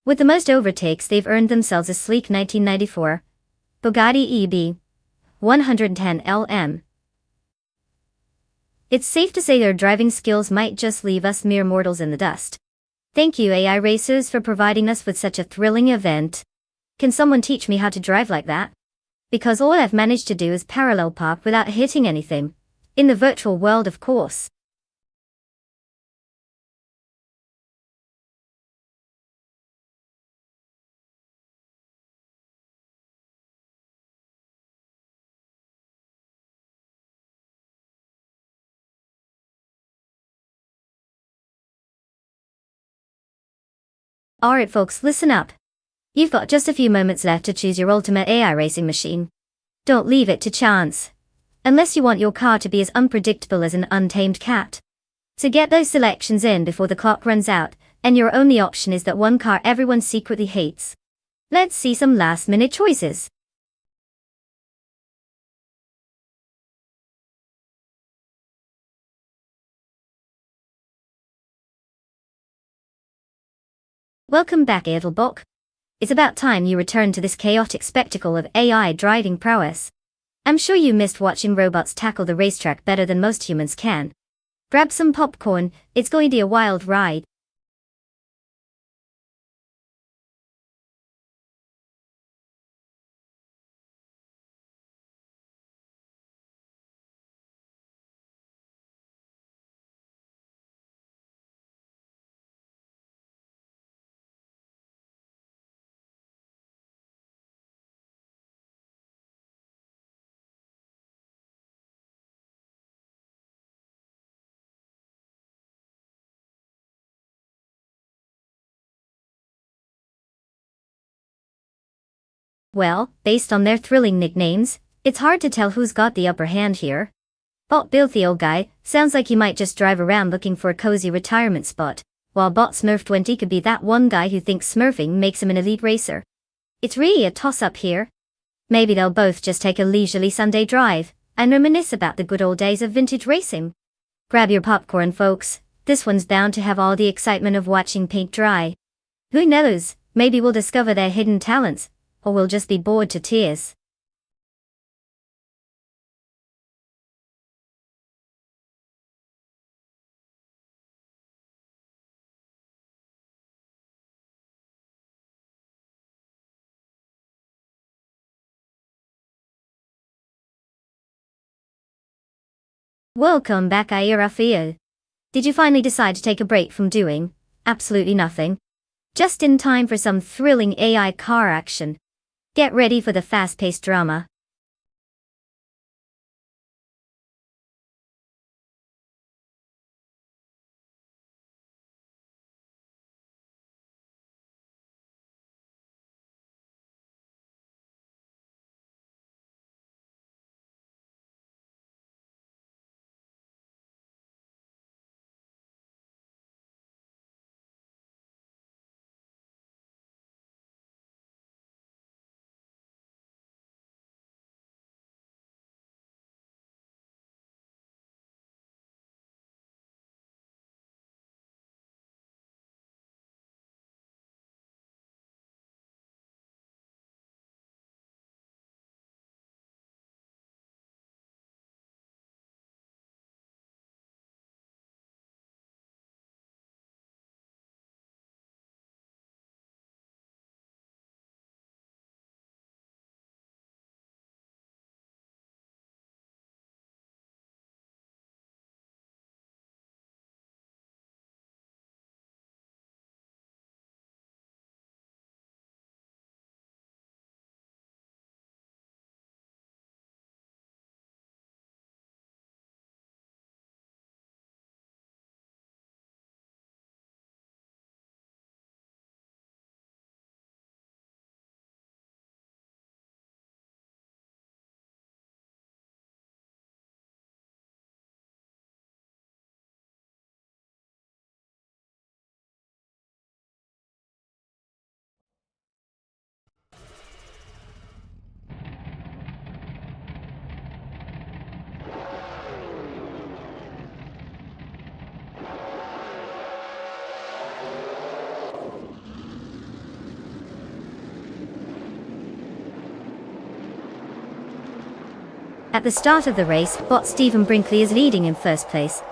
Speaker 1: With the most overtakes, they've earned themselves a sleek 1994 Bugatti EB 110 LM. It's safe to say their driving skills might just leave us mere mortals in the dust. Thank you AI racers for providing us with such a thrilling event. Can someone teach me how to drive like that? Because all I've managed to do is parallel park without hitting anything. In the virtual world, of course. Alright folks, listen up. You've got just a few moments left to choose your ultimate AI racing machine. Don't leave it to chance. Unless you want your car to be as unpredictable as an untamed cat. So get those selections in before the clock runs out, and your only option is that one car everyone secretly hates. Let's see some last-minute choices. Welcome back, Edelbock. It's about time you returned to this chaotic spectacle of AI driving prowess. I'm sure you missed watching robots tackle the racetrack better than most humans can. Grab some popcorn, it's going to be a wild ride. Well, based on their thrilling nicknames, it's hard to tell who's got the upper hand here. Bot Bill the old guy sounds like he might just drive around looking for a cozy retirement spot, while Bot Smurf 20 could be that one guy who thinks smurfing makes him an elite racer. It's really a toss-up here. Maybe they'll both just take a leisurely Sunday drive and reminisce about the good old days of vintage racing. Grab your popcorn, folks. This one's bound to have all the excitement of watching paint dry. Who knows, maybe we'll discover their hidden talents, or we'll just be bored to tears. Welcome back, Raphael. Did you finally decide to take a break from doing absolutely nothing? Just in time for some thrilling AI car action. Get ready for the fast-paced drama. At the start of the race, bot Stephen Brinkley is leading in first place,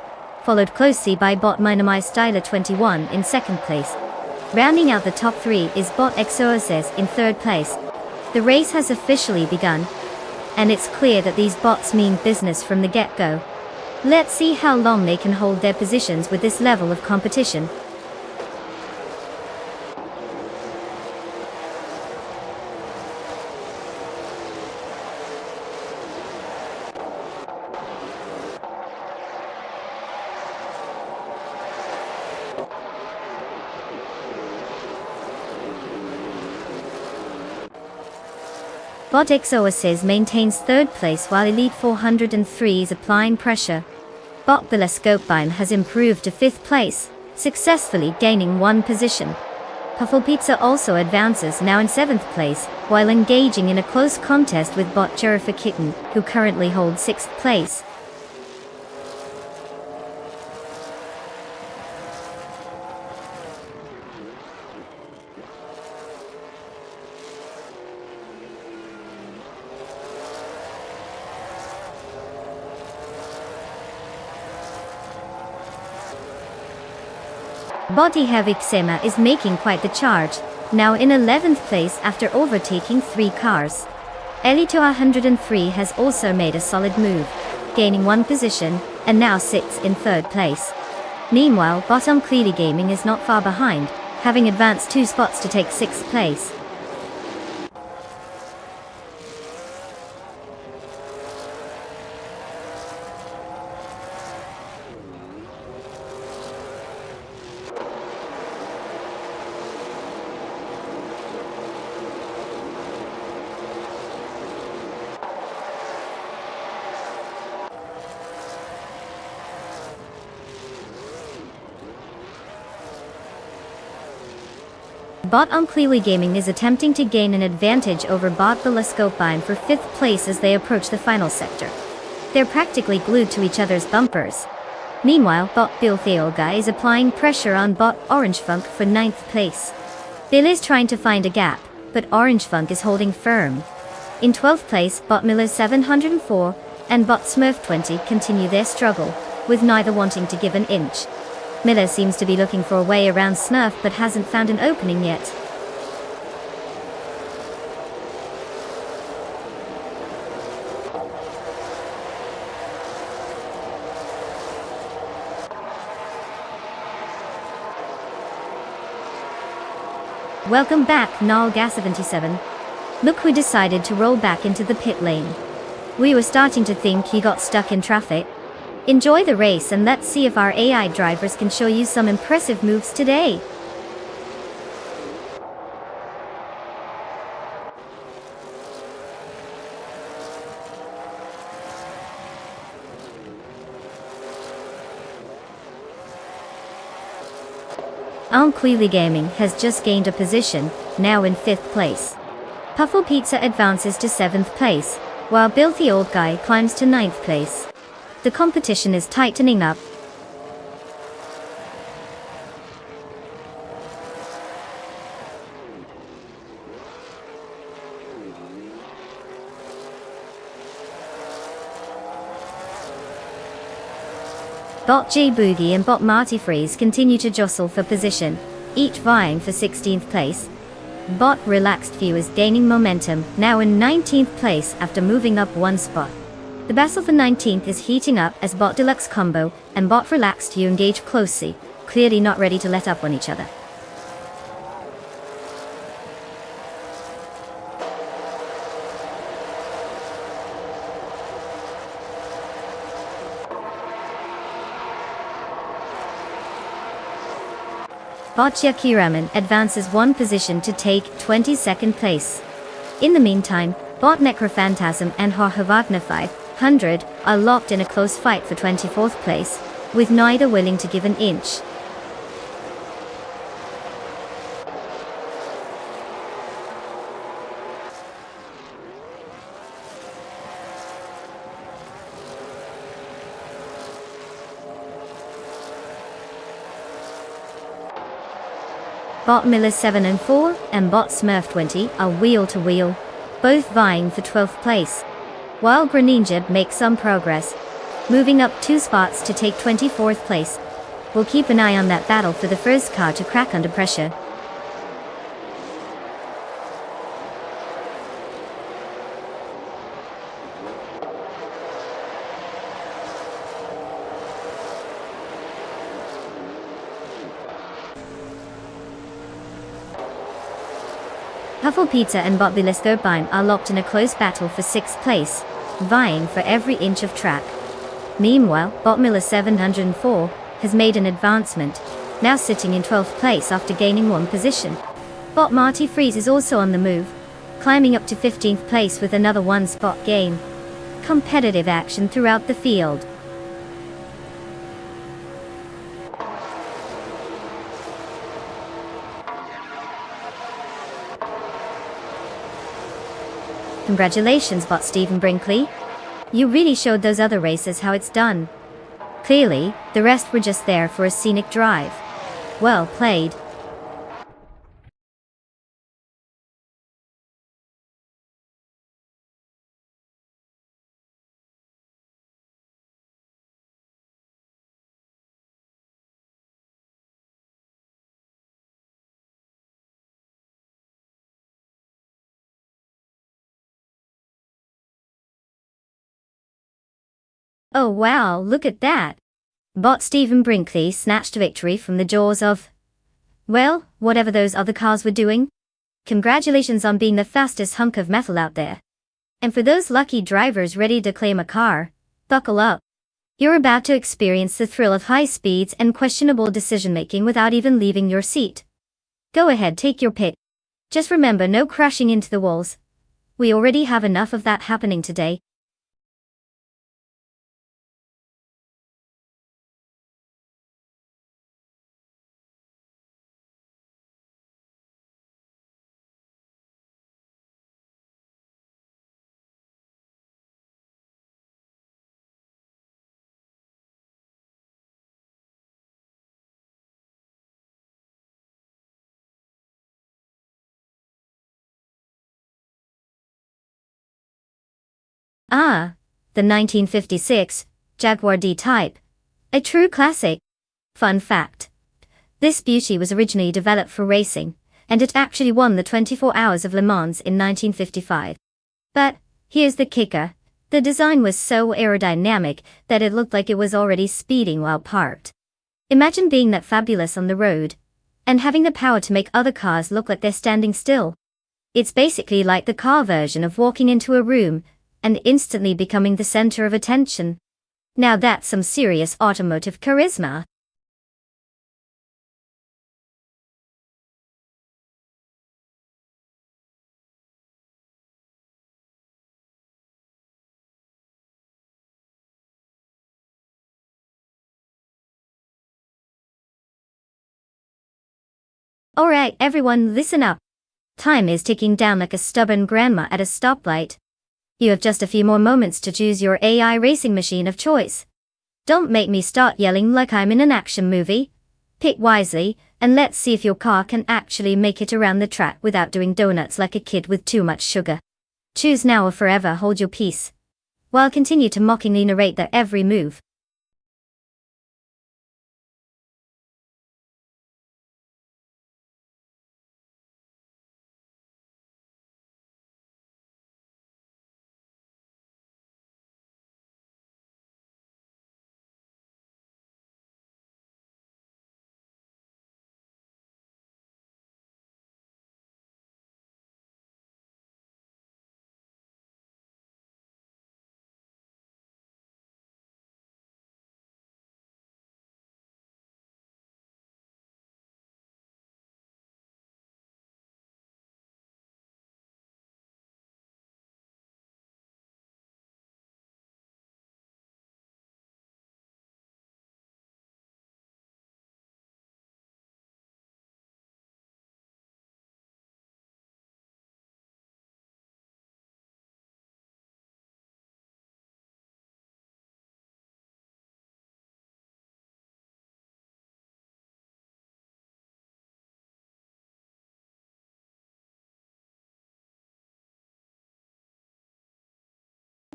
Speaker 1: followed closely by bot Minimize Styler 21 in second place. Rounding out the top three is bot Exoases in third place. The race has officially begun, and it's clear that these bots mean business from the get-go. Let's see how long they can hold their positions with this level of competition. Bot XOSIS maintains third place while Elite 403 is applying pressure. Bot Bilescopebeam has improved to fifth place, successfully gaining one position. Pufflepizza also advances now in seventh place, while engaging in a close contest with bot Giraffe Kitten, who currently holds sixth place. Boti Havixema is making quite the charge, now in 11th place after overtaking 3 cars. Elito 103 has also made a solid move, gaining one position, and now sits in third place. Meanwhile, Bottom Clearly Gaming is not far behind, having advanced 2 spots to take 6th place. Bot Clearly Gaming is attempting to gain an advantage over Bot Bilescopebeam for 5th place as they approach the final sector. They're practically glued to each other's bumpers. Meanwhile, Bot Biltheolga is applying pressure on Bot Orange Funk for 9th place. Bill is trying to find a gap, but Orange Funk is holding firm. In 12th place, Bot Miller 704 and Bot Smurf 20 continue their struggle, with neither wanting to give an inch. Miller seems to be looking for a way around Smurf but hasn't found an opening yet. Welcome back, Nullgas77. Look who decided to roll back into the pit lane. We were starting to think he got stuck in traffic. Enjoy the race and let's see if our AI drivers can show you some impressive moves today. Clearly Gaming has just gained a position, now in 5th place. Pufflepizza advances to 7th place, while Bilthy Old Guy climbs to 9th place. The competition is tightening up. Bot J Boogie and Bot Marty Freeze continue to jostle for position, each vying for 16th place. Bot Relaxed View is gaining momentum, now in 19th place after moving up one spot. The battle for 19th is heating up as Bot Deluxe Combo and Bot Relaxed View engage closely, clearly not ready to let up on each other. Bot Yakiraman advances one position to take 22nd place. In the meantime, Bot Necrophantasm and Hohavagna 500 are locked in a close fight for 24th place, with neither willing to give an inch. Bot Miller 704 and Bot Smurf 20 are wheel to wheel, both vying for 12th place, while Greninja makes some progress, moving up 2 spots to take 24th place. We'll keep an eye on that battle for the first car to crack under pressure. Huffle Pizza and Bot Bilisco are locked in a close battle for 6th place, vying for every inch of track. Meanwhile, Bot Miller 704 has made an advancement, now sitting in 12th place after gaining 1 position. Bot Marty Freeze is also on the move, climbing up to 15th place with another 1 spot gain. Competitive action throughout the field. Congratulations, Bot Stephen Brinkley. You really showed those other racers how it's done. Clearly, the rest were just there for a scenic drive. Well played. Oh wow, look at that. Bot Stephen Brinkley snatched victory from the jaws of, well, whatever those other cars were doing. Congratulations on being the fastest hunk of metal out there. And for those lucky drivers ready to claim a car, buckle up. You're about to experience the thrill of high speeds and questionable decision-making without even leaving your seat. Go ahead, take your pick. Just remember, no crashing into the walls. We already have enough of that happening today. Ah, the 1956 Jaguar D-Type. A true classic. Fun fact. This beauty was originally developed for racing, and it actually won the 24 Hours of Le Mans in 1955. But, here's the kicker. The design was so aerodynamic that it looked like it was already speeding while parked. Imagine being that fabulous on the road, and having the power to make other cars look like they're standing still. It's basically like the car version of walking into a room and instantly becoming the center of attention. Now that's some serious automotive charisma. Alright everyone, listen up. Time is ticking down like a stubborn grandma at a stoplight. You have just a few more moments to choose your AI racing machine of choice. Don't make me start yelling like I'm in an action movie. Pick wisely, and let's see if your car can actually make it around the track without doing donuts like a kid with too much sugar. Choose now or forever hold your peace, while continue to mockingly narrate their every move.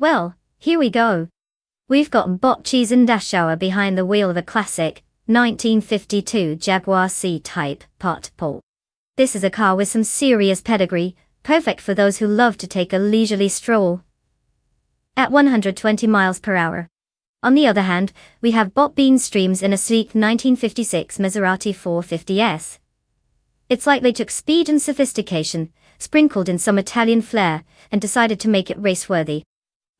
Speaker 1: Well, here we go. We've got Bot Cheese and Dashauer behind the wheel of a classic 1952 Jaguar C-Type pot pole. This is a car with some serious pedigree, perfect for those who love to take a leisurely stroll at 120 miles per hour. On the other hand, we have Bot Bean Streams in a sleek 1956 Maserati 450S. It's like they took speed and sophistication, sprinkled in some Italian flair, and decided to make it race-worthy.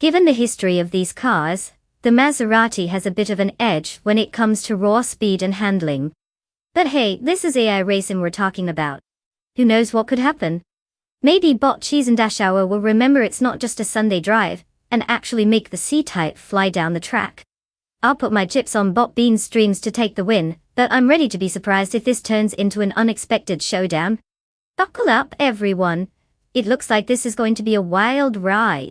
Speaker 1: Given the history of these cars, the Maserati has a bit of an edge when it comes to raw speed and handling. But hey, this is AI racing we're talking about. Who knows what could happen? Maybe Bot Cheese and Dashauer will remember it's not just a Sunday drive, and actually make the C-Type fly down the track. I'll put my chips on Bot Bean's Dreams to take the win, but I'm ready to be surprised if this turns into an unexpected showdown. Buckle up, everyone. It looks like this is going to be a wild ride.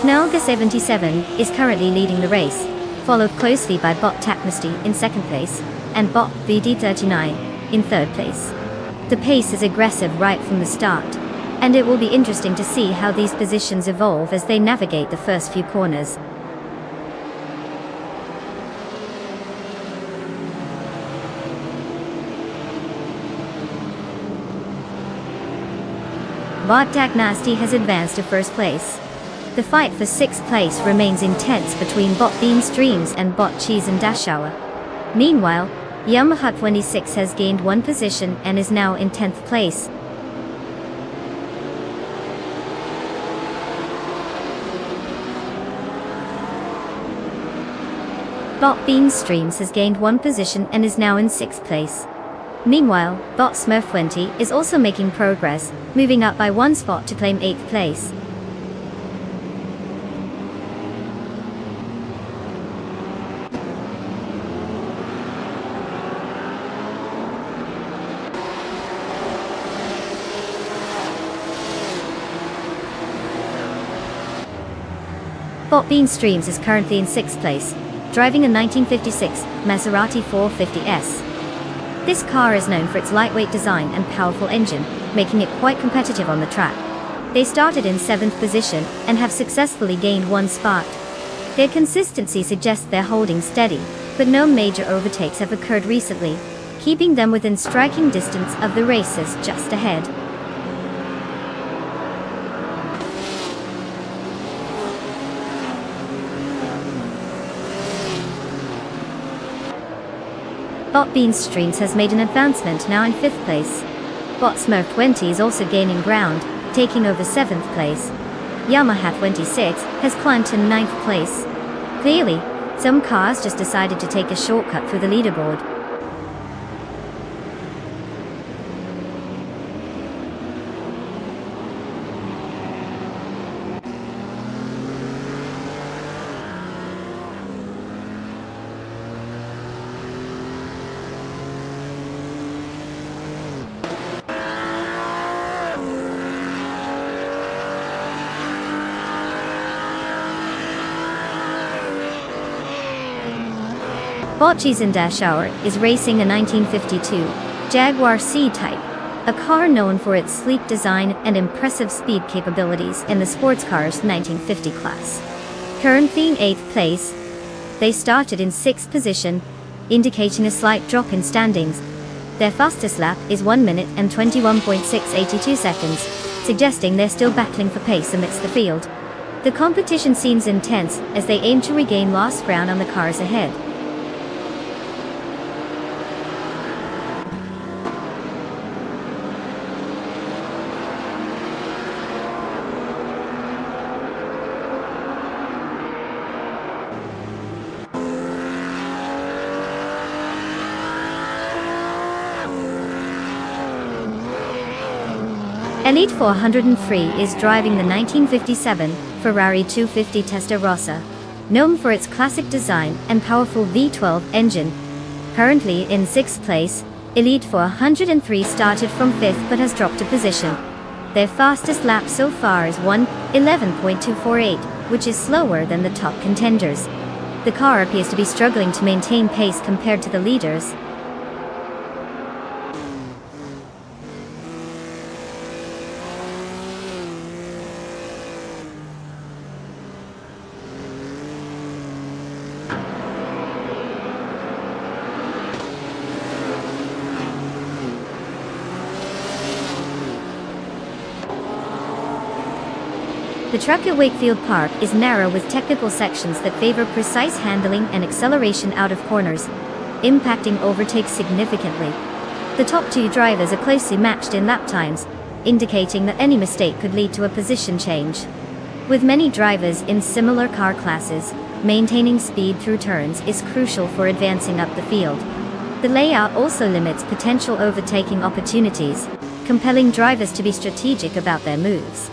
Speaker 1: Knelga 77 is currently leading the race, followed closely by Bot Takmusty in second place, and Bot VD39 in third place. The pace is aggressive right from the start, and it will be interesting to see how these positions evolve as they navigate the first few corners. Bot Takmusty has advanced to first place. The fight for 6th place remains intense between Bot Bean's Dreams and Bot Cheese and Dashauer. Meanwhile, Yamaha 26 has gained one position and is now in 10th place. Bot Bean's Dreams has gained one position and is now in 6th place. Meanwhile, Bot Smurf 20 is also making progress, moving up by one spot to claim 8th place. Bot Bean's Dreams is currently in 6th place, driving a 1956 Maserati 450S. This car is known for its lightweight design and powerful engine, making it quite competitive on the track. They started in 7th position and have successfully gained one spot. Their consistency suggests they're holding steady, but no major overtakes have occurred recently, keeping them within striking distance of the racers just ahead. Bot Bean's Dreams has made an advancement, now in 5th place. Bot Smurf 20 is also gaining ground, taking over 7th place. Yamaha 26 has climbed to 9th place. Clearly, some cars just decided to take a shortcut through the leaderboard. Bot Cheese and Dashauer is racing a 1952 Jaguar C-Type, a car known for its sleek design and impressive speed capabilities in the sports cars 1950 class. Currently in 8th place, they started in 6th position, indicating a slight drop in standings. Their fastest lap is 1 minute and 21.682 seconds, suggesting they're still battling for pace amidst the field. The competition seems intense as they aim to regain lost ground on the cars ahead. Elite 403 is driving the 1957 Ferrari 250 Testarossa, known for its classic design and powerful V12 engine. Currently in 6th place, Elite 403 started from 5th but has dropped a position. Their fastest lap so far is 1:11.248, which is slower than the top contenders. The car appears to be struggling to maintain pace compared to the leaders. The track at Wakefield Park is narrow with technical sections that favor precise handling and acceleration out of corners, impacting overtakes significantly. The top two drivers are closely matched in lap times, indicating that any mistake could lead to a position change. With many drivers in similar car classes, maintaining speed through turns is crucial for advancing up the field. The layout also limits potential overtaking opportunities, compelling drivers to be strategic about their moves.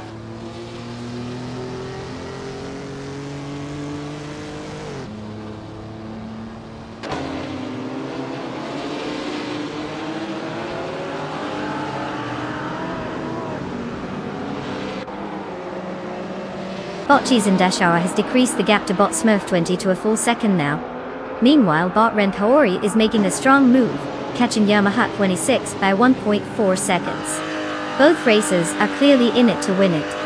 Speaker 1: Botchi's in Dashara has decreased the gap to Bot Smurf 20 to a full second now. Meanwhile, Bot Ren Kaori is making a strong move, catching Yamaha 26 by 1.4 seconds. Both racers are clearly in it to win it.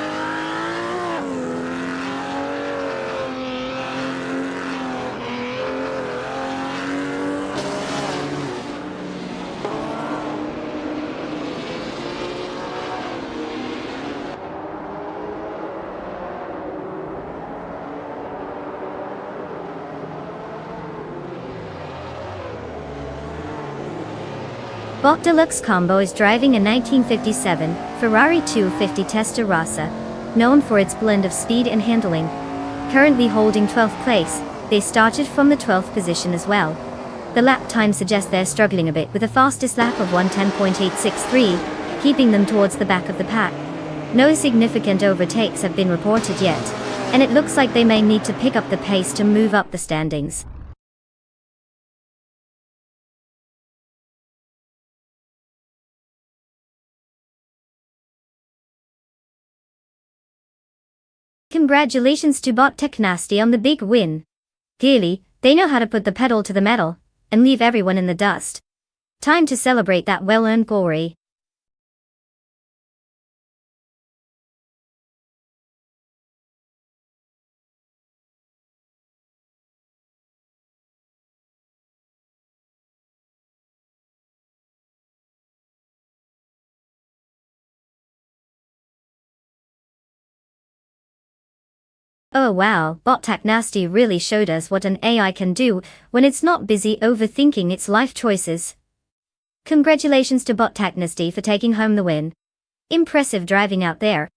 Speaker 1: Bot Deluxe Combo is driving a 1957 Ferrari 250 Testarossa, known for its blend of speed and handling. Currently holding 12th place, they started from the 12th position as well. The lap time suggests they're struggling a bit with a fastest lap of 1:10.863, keeping them towards the back of the pack. No significant overtakes have been reported yet, and it looks like they may need to pick up the pace to move up the standings. Congratulations to Bot Technasty on the big win. Clearly, they know how to put the pedal to the metal and leave everyone in the dust. Time to celebrate that well-earned glory. Oh wow, Bot Technasty really showed us what an AI can do when it's not busy overthinking its life choices. Congratulations to Bot Technasty for taking home the win. Impressive driving out there.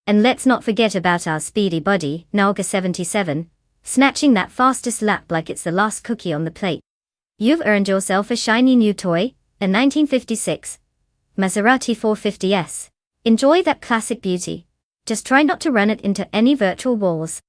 Speaker 1: And let's not forget about our speedy buddy, Nalga77, snatching that fastest lap like it's the last cookie on the plate. You've earned yourself a shiny new toy, a 1956 Maserati 450S. Enjoy that classic beauty. Just try not to run it into any virtual walls.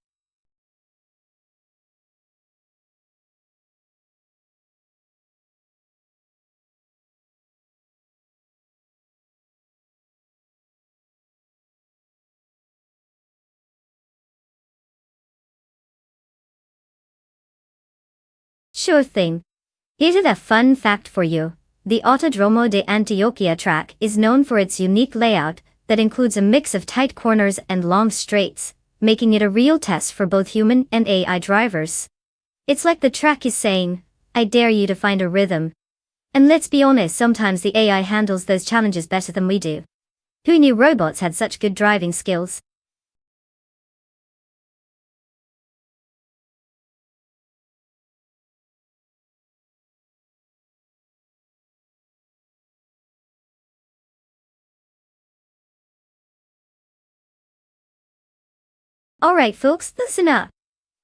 Speaker 1: Sure thing. Here's a fun fact for you. The Autodromo de Antioquia track is known for its unique layout that includes a mix of tight corners and long straights, making it a real test for both human and AI drivers. It's like the track is saying, I dare you to find a rhythm. And let's be honest, sometimes the AI handles those challenges better than we do. Who knew robots had such good driving skills? Alright folks, listen up.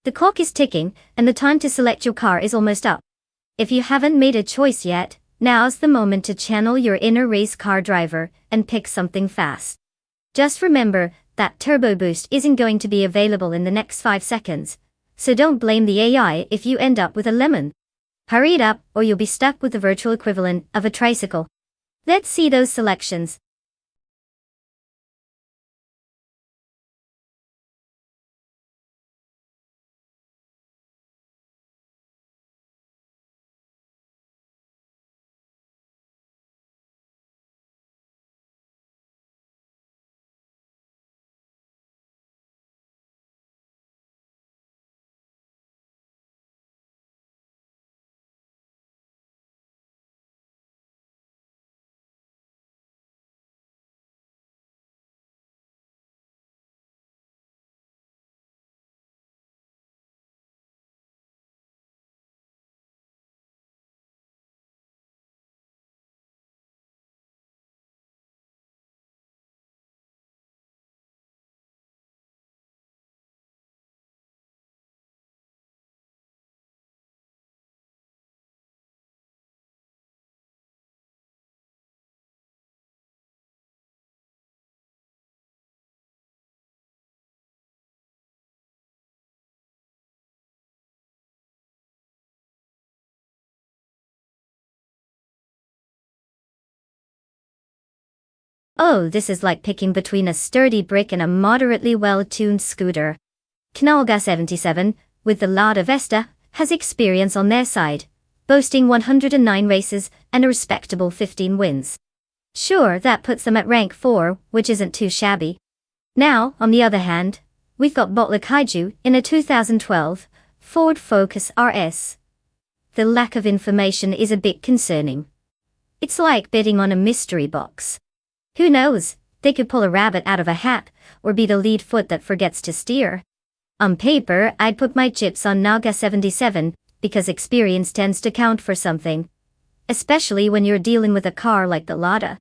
Speaker 1: The clock is ticking, and the time to select your car is almost up. If you haven't made a choice yet, now's the moment to channel your inner race car driver and pick something fast. Just remember that turbo boost isn't going to be available in the next 5 seconds, so don't blame the AI if you end up with a lemon. Hurry it up, or you'll be stuck with the virtual equivalent of a tricycle. Let's see those selections. Oh, this is like picking between a sturdy brick and a moderately well-tuned scooter. Knalga 77, with the Lada Vesta, has experience on their side, boasting 109 races and a respectable 15 wins. Sure, that puts them at rank 4, which isn't too shabby. Now, on the other hand, we've got Botla Kaiju in a 2012 Ford Focus RS. The lack of information is a bit concerning. It's like bidding on a mystery box. Who knows, they could pull a rabbit out of a hat, or be the lead foot that forgets to steer. On paper, I'd put my chips on Naga 77, because experience tends to count for something. Especially when you're dealing with a car like the Lada.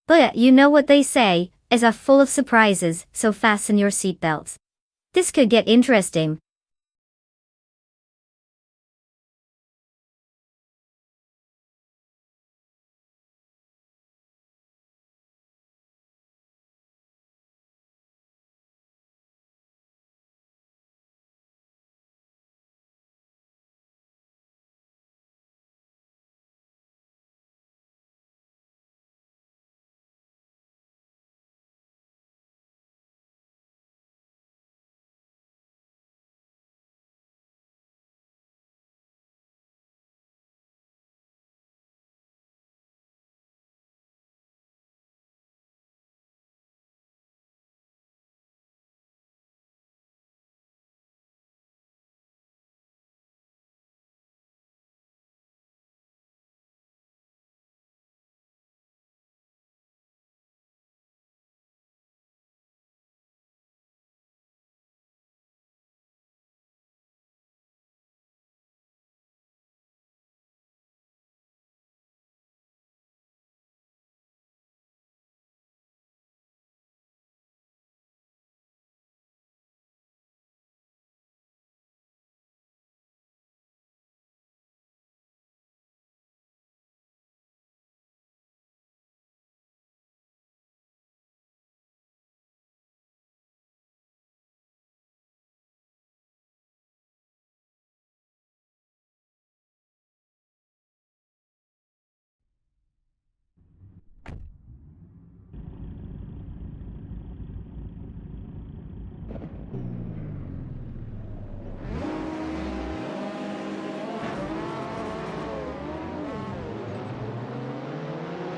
Speaker 1: But you know what they say, is are full of surprises, so fasten your seatbelts. This could get interesting.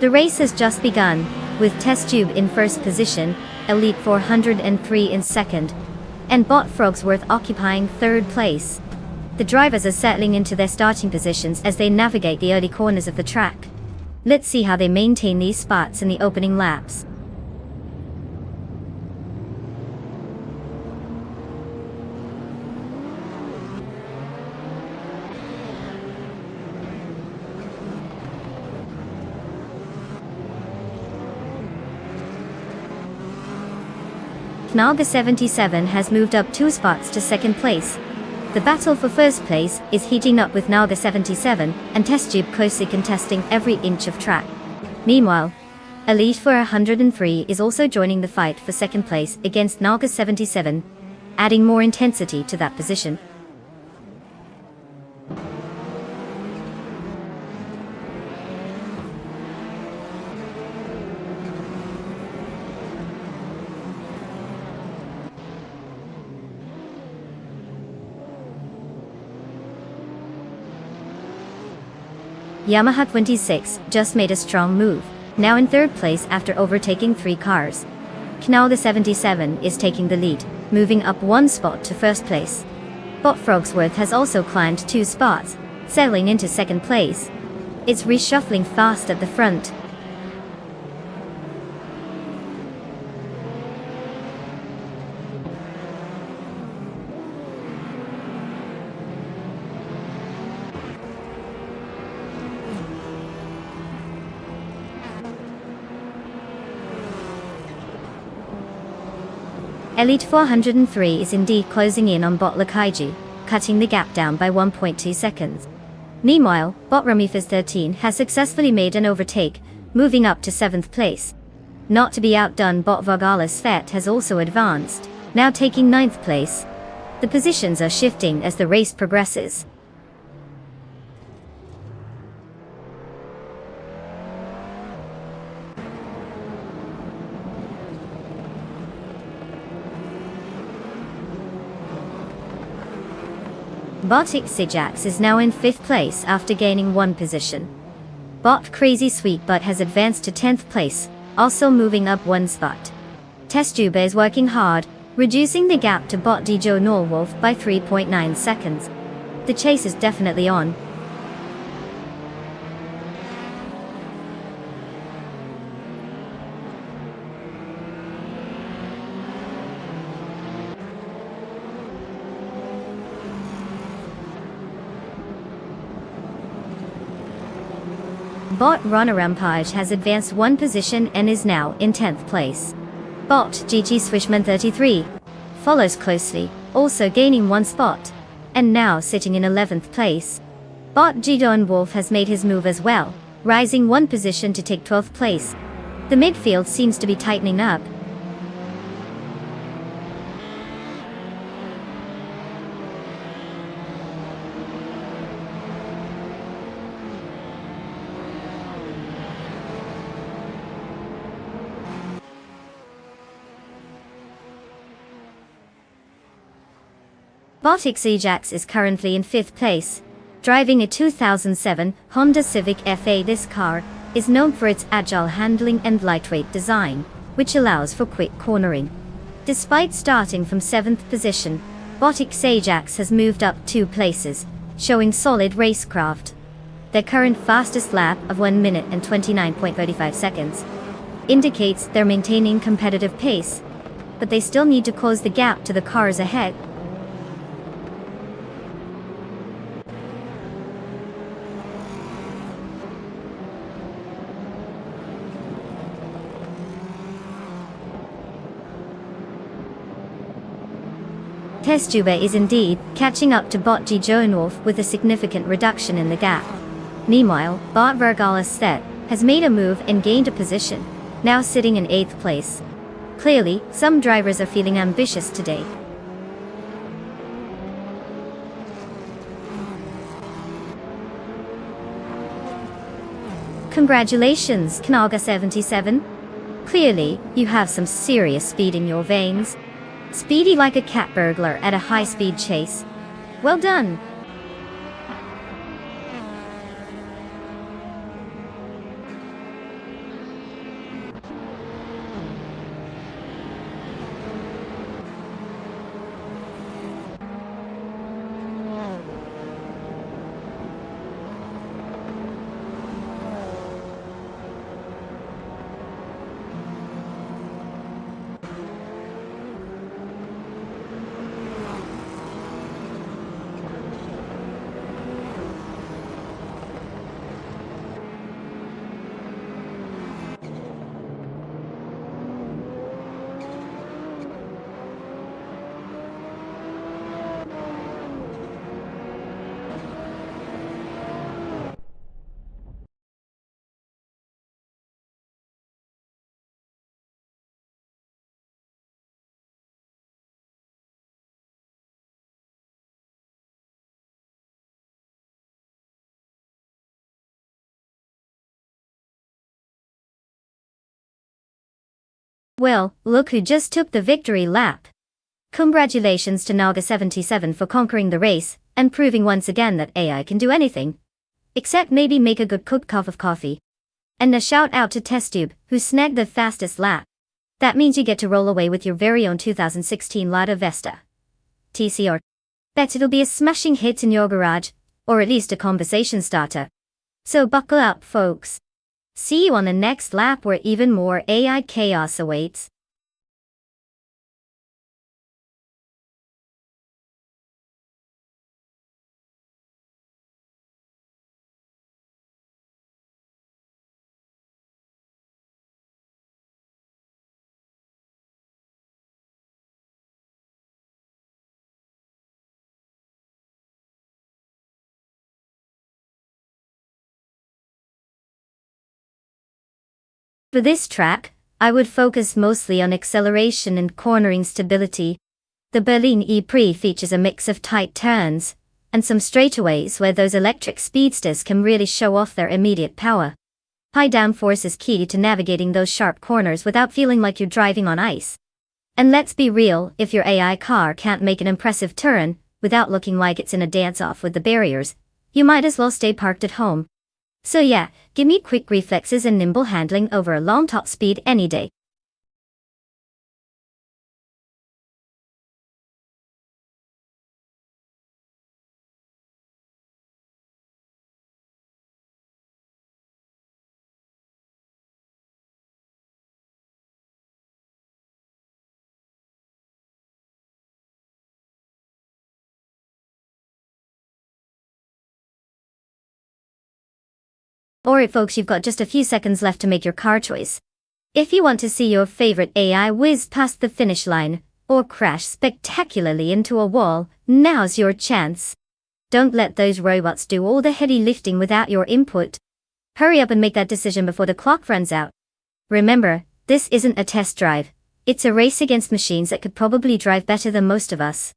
Speaker 1: The race has just begun, with Test Tube in first position, Elite 403 in second, and Bot Frogsworth occupying third place. The drivers are settling into their starting positions as they navigate the early corners of the track. Let's see how they maintain these spots in the opening laps. Knalga 77 has moved up 2 spots to second place. The battle for first place is heating up with Knalga 77 and Test Tube closely contesting every inch of track. Meanwhile, Elite 403 is also joining the fight for second place against Knalga 77, adding more intensity to that position. Yamaha 26 just made a strong move, now in third place after overtaking 3 cars. Knalga 77 is taking the lead, moving up 1 spot to first place. Bot Frogsworth has also climbed 2 spots, settling into second place. It's reshuffling fast at the front. Elite 403 is indeed closing in on Bot Lakaiji, cutting the gap down by 1.2 seconds. Meanwhile, Bot Ramifas 13 has successfully made an overtake, moving up to 7th place. Not to be outdone, Bot Vargalas Fet has also advanced, now taking 9th place. The positions are shifting as the race progresses. Bot Xijax is now in 5th place after gaining 1 position. Bot Crazy Sweet Butt has advanced to 10th place, also moving up 1 spot. Test Tube is working hard, reducing the gap to Bot Dijo Norwolf by 3.9 seconds. The chase is definitely on. Bot Rana Rampage has advanced 1 position and is now in 10th place. Bot GG Swishman 33 follows closely, also gaining 1 spot, and now sitting in 11th place. Bot Gidon Wolf has made his move as well, rising 1 position to take 12th place. The midfield seems to be tightening up. Bot Xijax is currently in 5th place, driving a 2007 Honda Civic FA. This car is known for its agile handling and lightweight design, which allows for quick cornering. Despite starting from 7th position, Bot Xijax has moved up 2 places, showing solid racecraft. Their current fastest lap of 1 minute and 29.35 seconds indicates they're maintaining competitive pace, but they still need to close the gap to the cars ahead. Test Tube is indeed catching up to Bot Gijonolf with a significant reduction in the gap. Meanwhile, Bot Vergalas Set has made a move and gained a position, now sitting in 8th place. Clearly, some drivers are feeling ambitious today. Congratulations, Knalga 77. Clearly, you have some serious speed in your veins. Speedy like a cat burglar at a high-speed chase. Well done! Well, look who just took the victory lap. Congratulations to Naga77 for conquering the race, and proving once again that AI can do anything. Except maybe make a good cooked cup of coffee. And a shout out to Testtube, who snagged the fastest lap. That means you get to roll away with your very own 2016 Lada Vesta. TCR. Bet it'll be a smashing hit in your garage, or at least a conversation starter. So buckle up, folks. See you on the next lap where even more AI chaos awaits. For this track, I would focus mostly on acceleration and cornering stability. The Berlin E-Prix features a mix of tight turns, and some straightaways where those electric speedsters can really show off their immediate power. High downforce is key to navigating those sharp corners without feeling like you're driving on ice. And let's be real, if your AI car can't make an impressive turn, without looking like it's in a dance-off with the barriers, you might as well stay parked at home. So yeah, give me quick reflexes and nimble handling over a long top speed any day. Alright folks, you've got just a few seconds left to make your car choice. If you want to see your favorite AI whiz past the finish line, or crash spectacularly into a wall, now's your chance. Don't let those robots do all the heavy lifting without your input. Hurry up and make that decision before the clock runs out. Remember, this isn't a test drive. It's a race against machines that could probably drive better than most of us.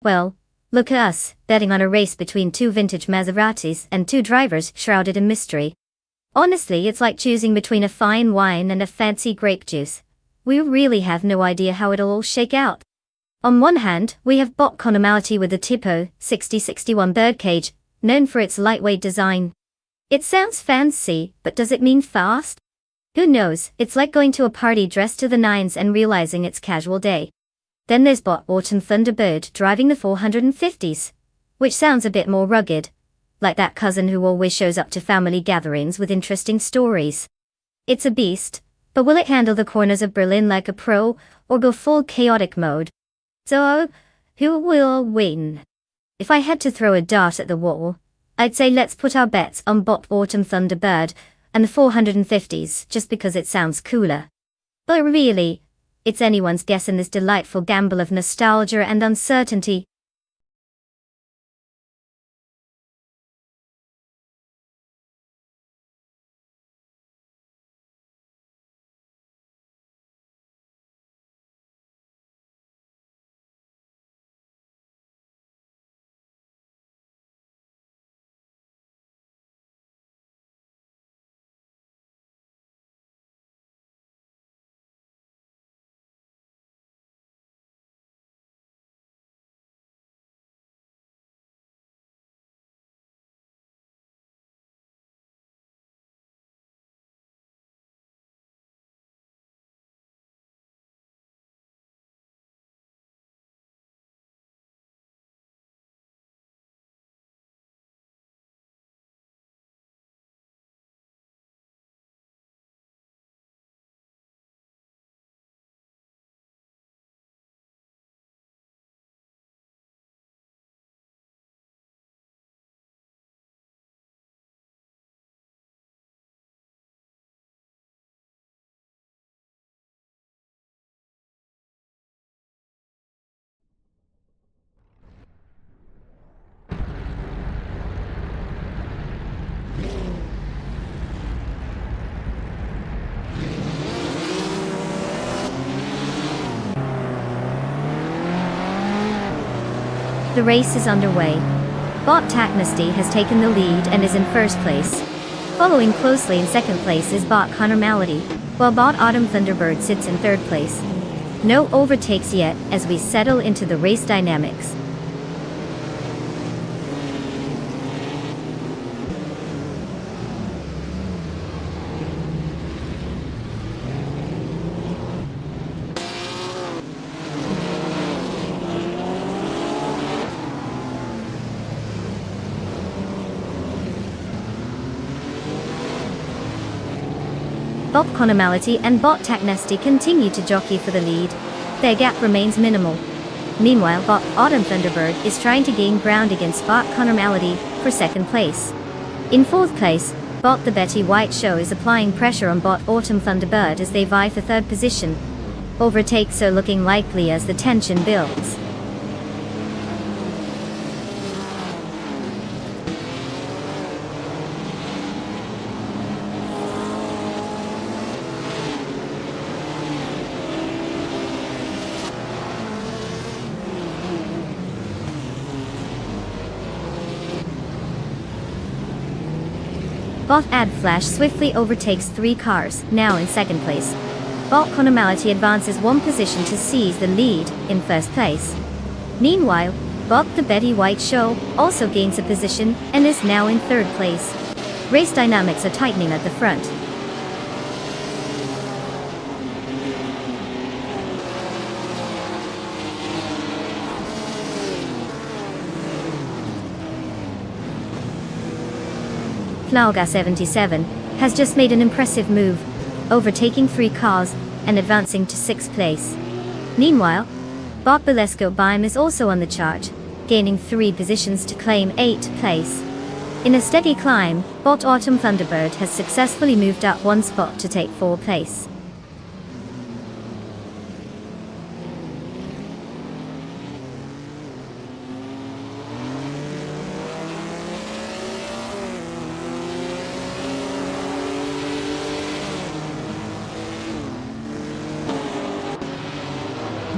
Speaker 1: Well, look at us, betting on a race between two vintage Maseratis and two drivers shrouded in mystery. Honestly, it's like choosing between a fine wine and a fancy grape juice. We really have no idea how it'll all shake out. On one hand, we have bot Conomality with the Tipo 6061 birdcage, known for its lightweight design. It sounds fancy, but does it mean fast? Who knows, it's like going to a party dressed to the nines and realizing it's casual day. Then there's bot Autumn Thunderbird driving the 450s, which sounds a bit more rugged, like that cousin who always shows up to family gatherings with interesting stories. It's a beast, but will it handle the corners of Berlin like a pro, or go full chaotic mode? So, who will win? If I had to throw a dart at the wall, I'd say let's put our bets on bot Autumn Thunderbird and the 450s just because it sounds cooler. But really, it's anyone's guess in this delightful gamble of nostalgia and uncertainty. The race is underway. Bot Tacnesty has taken the lead and is in first place. Following closely in second place is Bot Conormality, while Bot Autumn Thunderbird sits in third place. No overtakes yet as we settle into the race dynamics. Bot Conormality and Bot Tacnesty continue to jockey for the lead. Their gap remains minimal. Meanwhile, Bot Autumn Thunderbird is trying to gain ground against Bot Conormality for second place. In fourth place, Bot The Betty White Show is applying pressure on Bot Autumn Thunderbird as they vie for third position. Overtakes are looking likely as the tension builds. Bot Ad Flash swiftly overtakes 3 cars, now in second place. Bot Conormality advances 1 position to seize the lead, in first place. Meanwhile, Bot The Betty White Show also gains a position and is now in third place. Race dynamics are tightening at the front. Flauga 77 has just made an impressive move, overtaking 3 cars and advancing to 6th place. Meanwhile, Bot Belesco Bime is also on the chart, gaining 3 positions to claim 8th place. In a steady climb, Bot Autumn Thunderbird has successfully moved up 1 spot to take 4th place.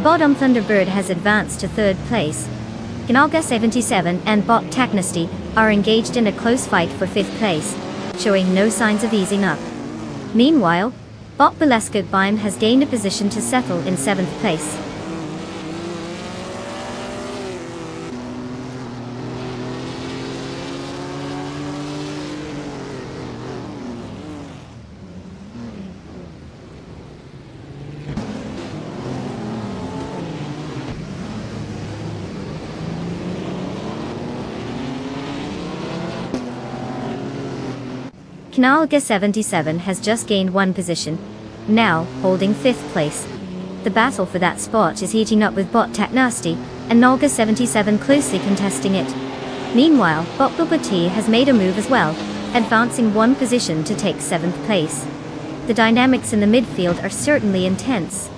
Speaker 1: Bottom Thunderbird has advanced to third place. Kanalga 77 and Bot Tacnesty are engaged in a close fight for fifth place, showing no signs of easing up. Meanwhile, Bot Belesco Bime has gained a position to settle in 7th place. Kanalga 77 has just gained 1 position, now holding 5th place. The battle for that spot is heating up with Bot Tacnesty and Nalga 77 closely contesting it. Meanwhile, Bot Bubati has made a move as well, advancing 1 position to take 7th place. The dynamics in the midfield are certainly intense.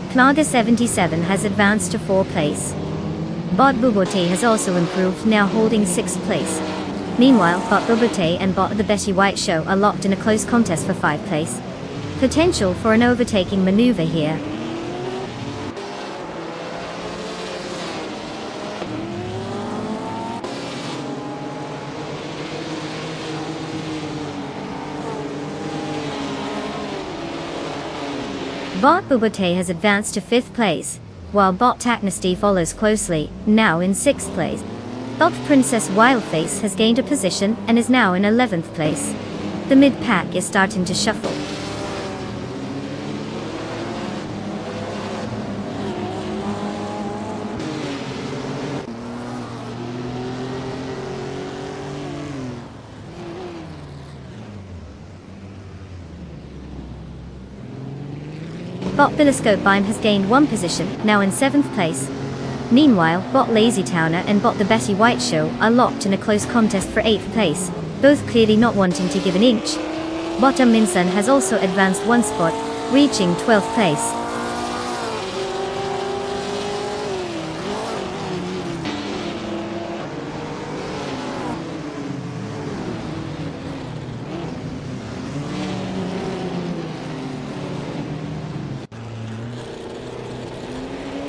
Speaker 1: Kanalga 77 has advanced to 4th place. Bot Bubote has also improved, now holding 6th place. Meanwhile, Bot Bubote and Bot The Betty White Show are locked in a close contest for 5th place. Potential for an overtaking maneuver here. Bot Bubote has advanced to 5th place, while Bot Tacnesty follows closely, now in 6th place. Bot Princess Wildface has gained a position and is now in 11th place. The mid-pack is starting to shuffle. Bot Billiscope Bime has gained 1 position, now in 7th place. Meanwhile, Bot Lazy Towner and Bot The Betty White Show are locked in a close contest for 8th place, both clearly not wanting to give an inch. Bot Minson has also advanced 1 spot, reaching 12th place.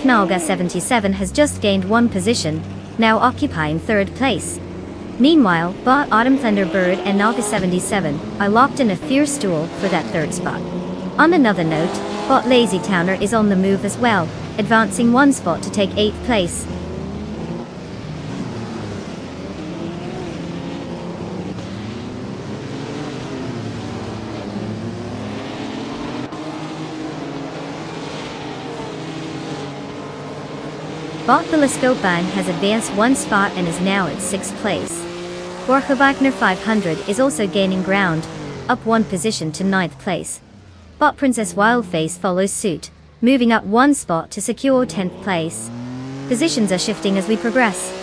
Speaker 1: Knalga 77 has just gained one position, now occupying third place. Meanwhile, Bot Autumn Thunderbird and Naga 77 are locked in a fierce duel for that third spot. On another note, Bot Lazy Towner is on the move as well, advancing one spot to take 8th place. Bot Telescope Bang has advanced one spot and is now at 6th place. Borja Wagner 500 is also gaining ground, up one position to 9th place. Bot Princess Wildface follows suit, moving up one spot to secure 10th place. Positions are shifting as we progress.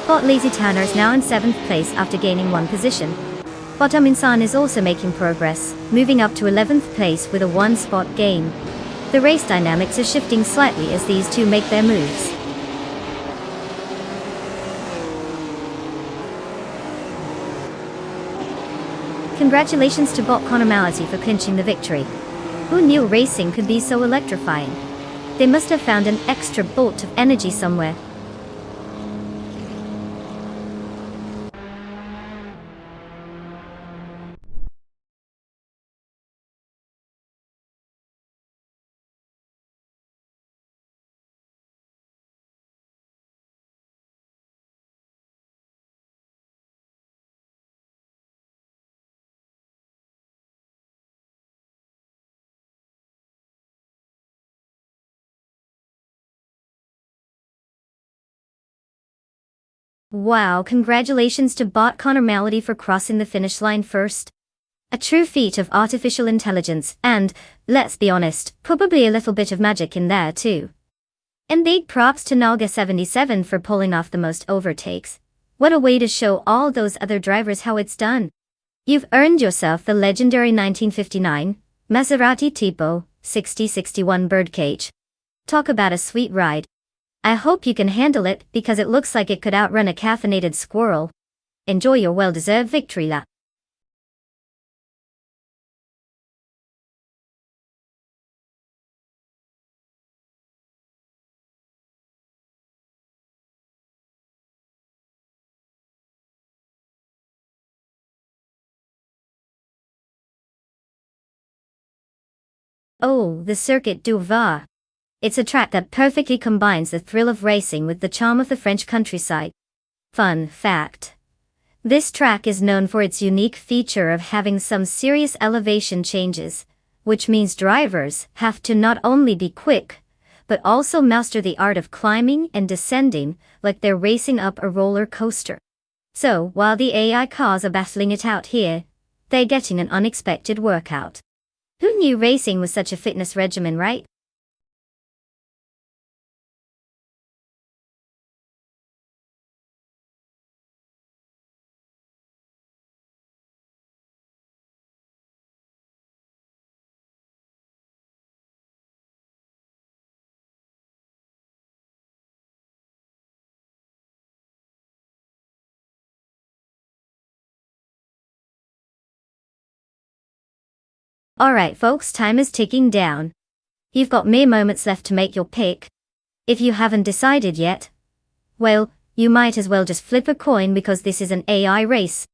Speaker 1: Bot Lazy Towner is now in 7th place after gaining one position. Bot Aminsan is also making progress, moving up to 11th place with a one-spot gain. The race dynamics are shifting slightly as these two make their moves. Congratulations to Bot Conormality for clinching the victory. Who knew racing could be so electrifying? They must have found an extra bolt of energy somewhere. Wow, congratulations to Bot Conormality for crossing the finish line first. A true feat of artificial intelligence and, let's be honest, probably a little bit of magic in there too. And big props to Naga 77 for pulling off the most overtakes. What a way to show all those other drivers how it's done. You've earned yourself the legendary 1959 Maserati Tipo 6061 Birdcage. Talk about a sweet ride. I hope you can handle it because it looks like it could outrun a caffeinated squirrel. Enjoy your well-deserved victory lap. Oh, the Circuit du Var. It's a track that perfectly combines the thrill of racing with the charm of the French countryside. Fun fact. This track is known for its unique feature of having some serious elevation changes, which means drivers have to not only be quick, but also master the art of climbing and descending like they're racing up a roller coaster. So, while the AI cars are battling it out here, they're getting an unexpected workout. Who knew racing was such a fitness regimen, right? Alright folks, time is ticking down. You've got mere moments left to make your pick. If you haven't decided yet, well, you might as well just flip a coin because this is an AI race.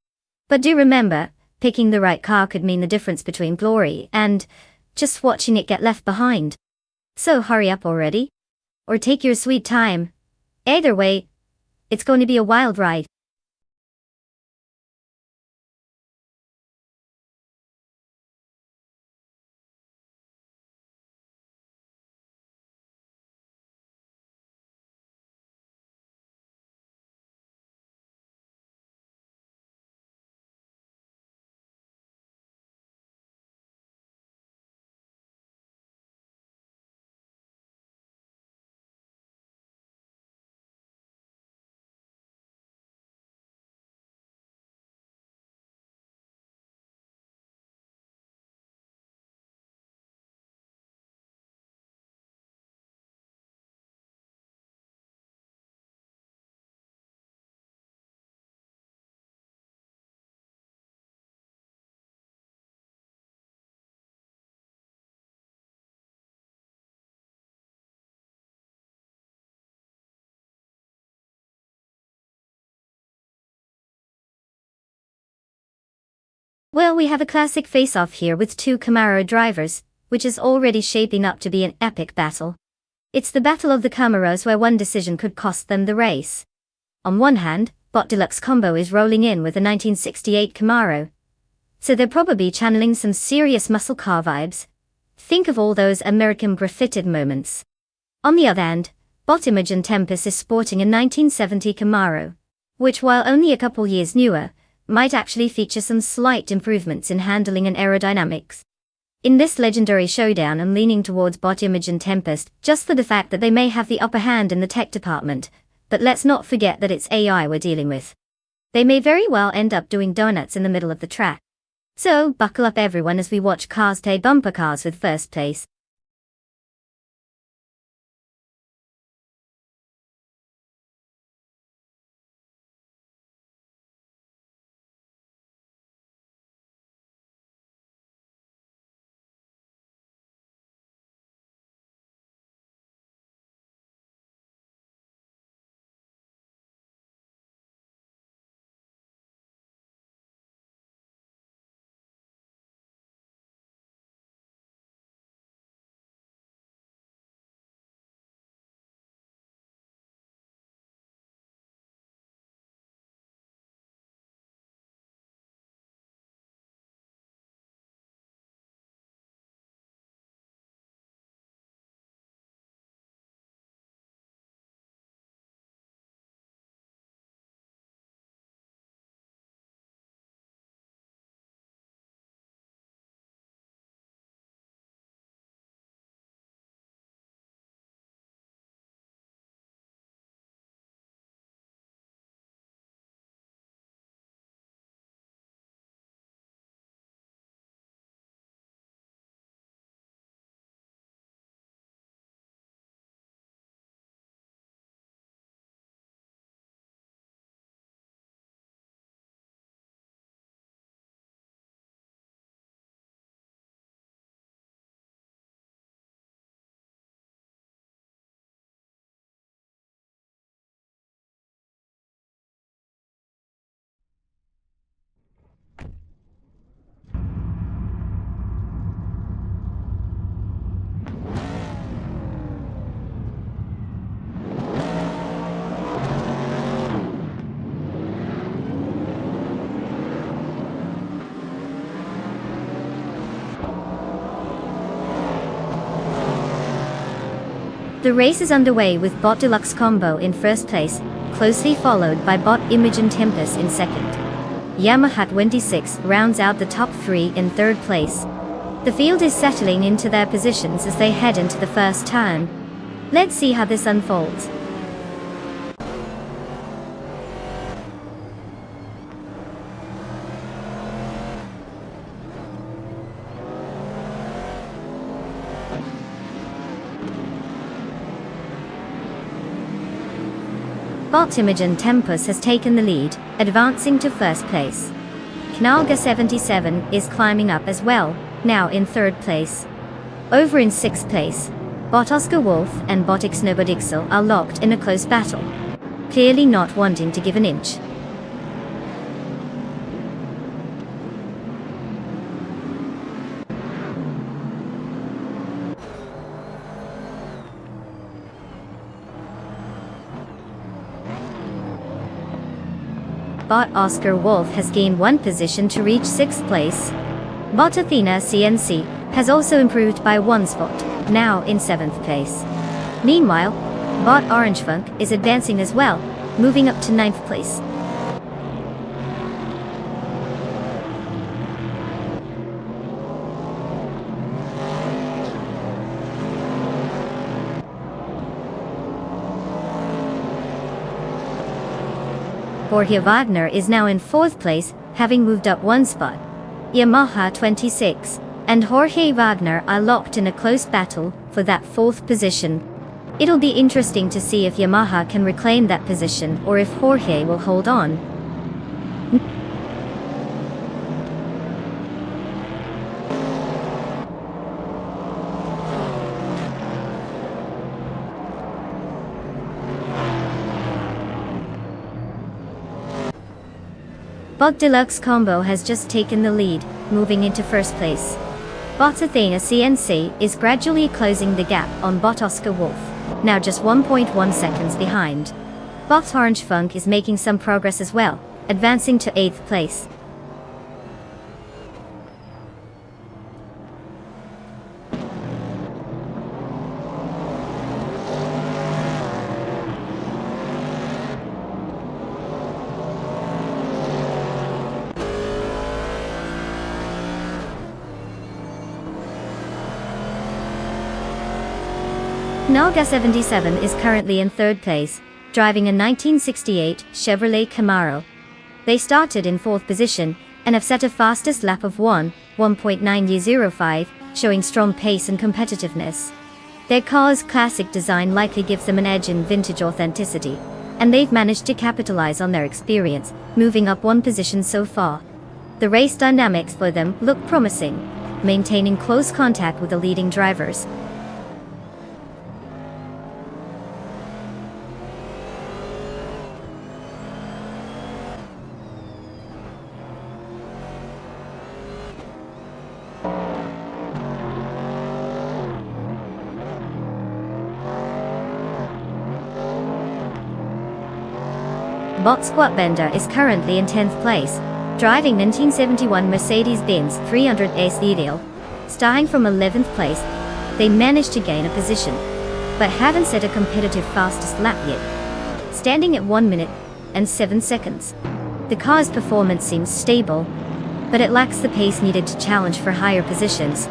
Speaker 1: But do remember, picking the right car could mean the difference between glory and just watching it get left behind. So hurry up already. Or take your sweet time. Either way, it's going to be a wild ride. Well, we have a classic face-off here with two Camaro drivers, which is already shaping up to be an epic battle. It's the battle of the Camaros where one decision could cost them the race. On one hand, Bot Deluxe Combo is rolling in with a 1968 Camaro, so they're probably channeling some serious muscle car vibes. Think of all those American graffitied moments. On the other hand, Bot Imogen Tempest is sporting a 1970 Camaro, which while only a couple years newer, might actually feature some slight improvements in handling and aerodynamics. In this legendary showdown, I'm leaning towards Bot Imogen Tempest, just for the fact that they may have the upper hand in the tech department, but let's not forget that it's AI we're dealing with. They may very well end up doing donuts in the middle of the track. So, buckle up everyone as we watch cars play bumper cars with first place. The race is underway with Bot Deluxe Combo in first place, closely followed by Bot Imogen Tempest in second. Yamaha 26 rounds out the top three in third place. The field is settling into their positions as they head into the first turn. Let's see how this unfolds. Bot Imogen Tempest has taken the lead, advancing to first place. Knalga 77 is climbing up as well, now in third place. Over in sixth place, Bot Oscar Wolf and Bot Ixnobodixel are locked in a close battle, clearly not wanting to give an inch. Bot Oscar Wolf has gained one position to reach sixth place. Bot Athena CNC has also improved by one spot, now in seventh place. Meanwhile, Bot Orange Funk is advancing as well, moving up to ninth place. Jorge Wagner is now in fourth place, having moved up one spot. Yamaha 26 and Jorge Wagner are locked in a close battle for that fourth position. It'll be interesting to see if Yamaha can reclaim that position or if Jorge will hold on. Bot Deluxe Combo has just taken the lead, moving into first place. Bot Athena CNC is gradually closing the gap on Bot Oscar Wolf, now just 1.1 seconds behind. Bot Orange Funk is making some progress as well, advancing to 8th place. Nalga 77 is currently in 3rd place, driving a 1968 Chevrolet Camaro. They started in 4th position, and have set a fastest lap of 1:9:05, showing strong pace and competitiveness. Their car's classic design likely gives them an edge in vintage authenticity, and they've managed to capitalize on their experience, moving up 1 position so far. The race dynamics for them look promising, maintaining close contact with the leading drivers. Bot Squatbender is currently in 10th place, driving 1971 Mercedes-Benz 300S Ideal. Starting from 11th place, they managed to gain a position, but haven't set a competitive fastest lap yet, standing at 1 minute and 7 seconds. The car's performance seems stable, but it lacks the pace needed to challenge for higher positions.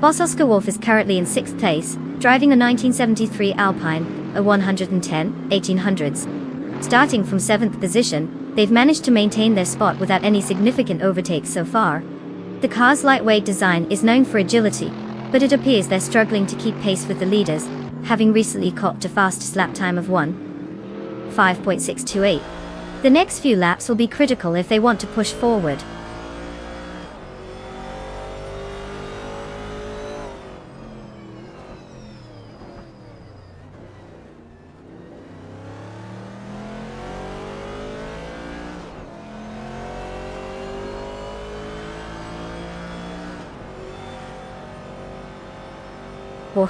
Speaker 1: Boss Oscar Wolf is currently in 6th place, driving a 1973 Alpine, a 110/1800s. Starting from 7th position, they've managed to maintain their spot without any significant overtakes so far. The car's lightweight design is known for agility, but it appears they're struggling to keep pace with the leaders, having recently clocked a fastest lap time of 1:5.628. The next few laps will be critical if they want to push forward.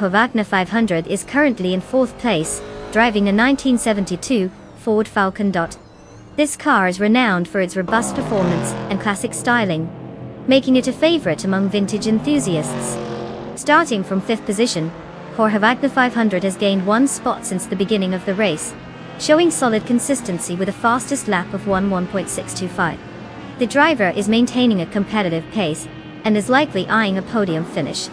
Speaker 1: Wagner 500 is currently in 4th place, driving a 1972 Ford Falcon. This car is renowned for its robust performance and classic styling, making it a favorite among vintage enthusiasts. Starting from 5th position, Wagner 500 has gained 1 spot since the beginning of the race, showing solid consistency with a fastest lap of 1:1.625. The driver is maintaining a competitive pace, and is likely eyeing a podium finish.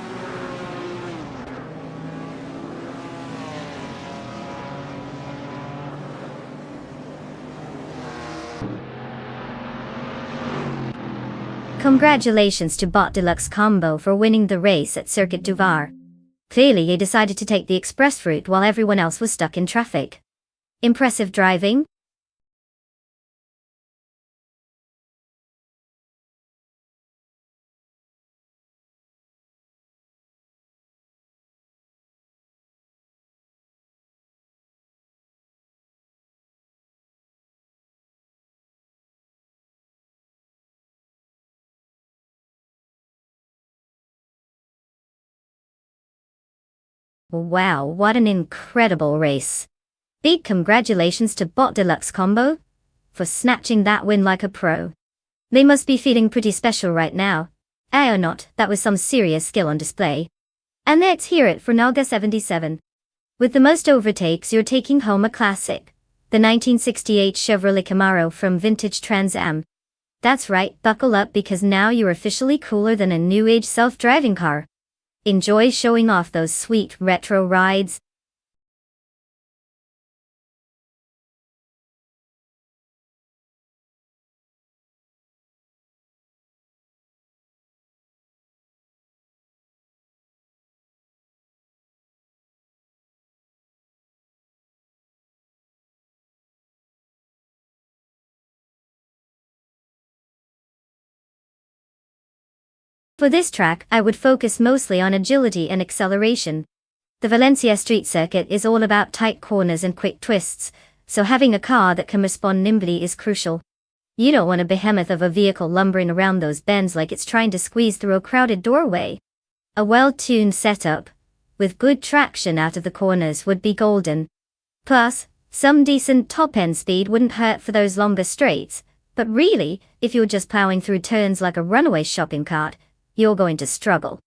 Speaker 1: Congratulations to Bot Deluxe Combo for winning the race at Circuit du Var. Clearly he decided to take the express route while everyone else was stuck in traffic. Impressive driving. Wow, what an incredible race. Big congratulations to Bot Deluxe Combo for snatching that win like a pro. They must be feeling pretty special right now. Or not, that was some serious skill on display. And let's hear it for Nalga 77. With the most overtakes, you're taking home a classic, the 1968 Chevrolet Camaro from Vintage Trans Am. That's right, buckle up because now you're officially cooler than a new age self-driving car. Enjoy showing off those sweet retro rides. For this track, I would focus mostly on agility and acceleration. The Valencia street circuit is all about tight corners and quick twists, so having a car that can respond nimbly is crucial. You don't want a behemoth of a vehicle lumbering around those bends like it's trying to squeeze through a crowded doorway. A well-tuned setup, with good traction out of the corners, would be golden. Plus, some decent top-end speed wouldn't hurt for those longer straights, but really, if you're just plowing through turns like a runaway shopping cart, you're going to struggle.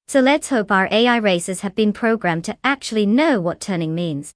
Speaker 1: So let's hope our AI racers have been programmed to actually know what turning means.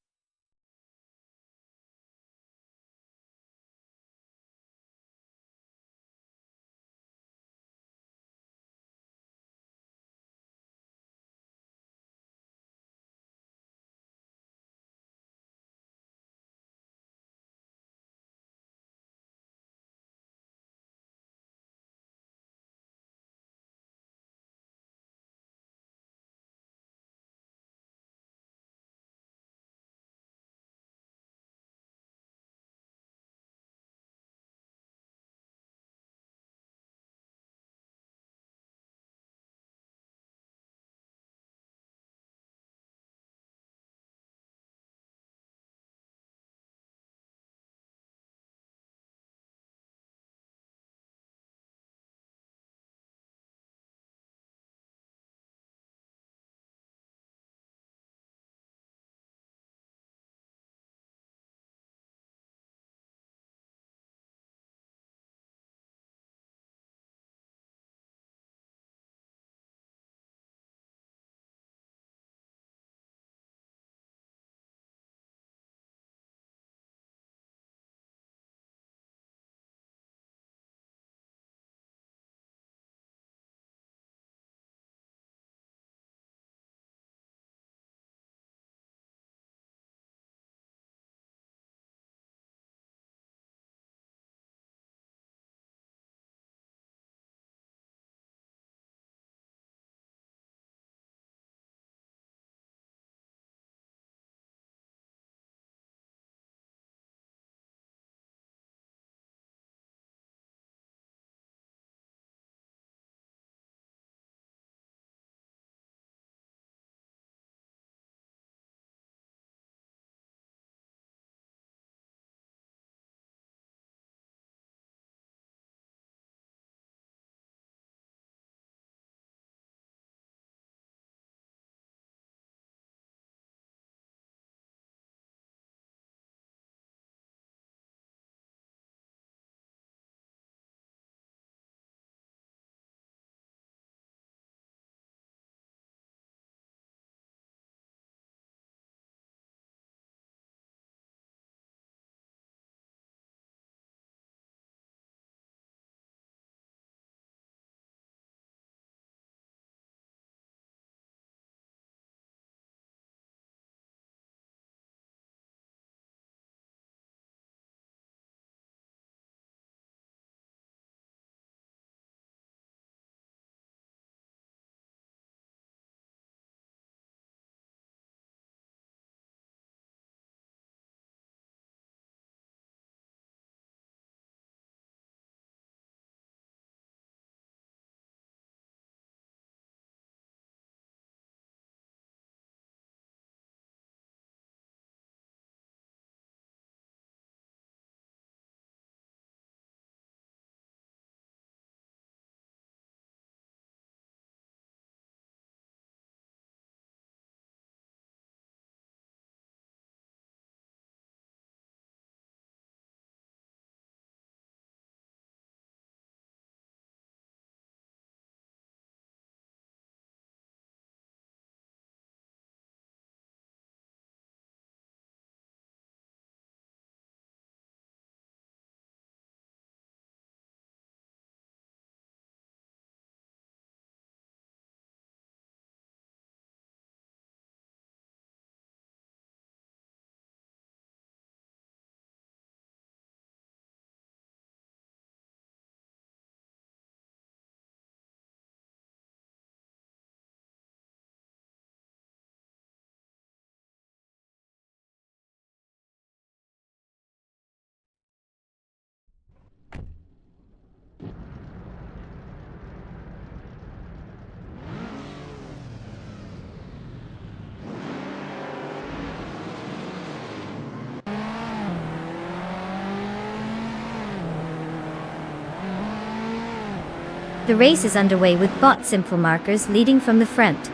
Speaker 1: The race is underway with bot Simple Markers leading from the front.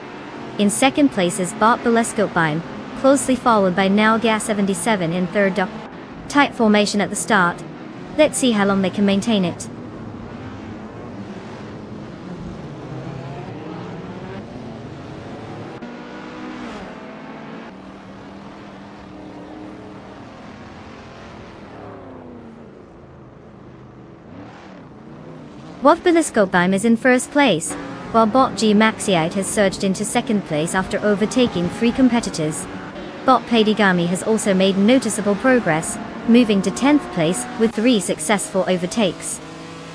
Speaker 1: In second place is bot Belescopine, closely followed by Nalga 77 in third. Tight formation at the start. Let's see how long they can maintain it. Bot Belescopine is in first place, while bot G Maxiite has surged into second place after overtaking 3 competitors. Bot Padigami has also made noticeable progress, moving to 10th place with 3 successful overtakes.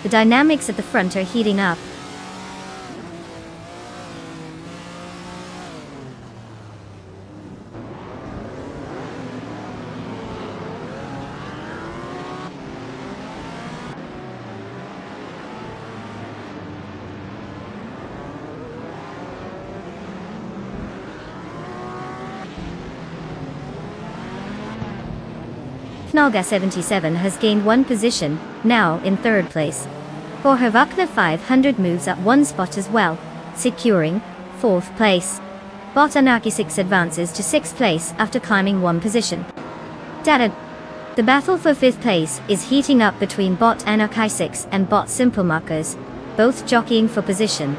Speaker 1: The dynamics at the front are heating up. Nalga 77 has gained 1 position, now in third place. Borhovakna 500 moves up 1 spot as well, securing 4th place. Bot Anarchy 6 advances to 6th place after climbing 1 position. Data. The battle for 5th place is heating up between bot Anarchy 6 and bot Simple Markers, both jockeying for position.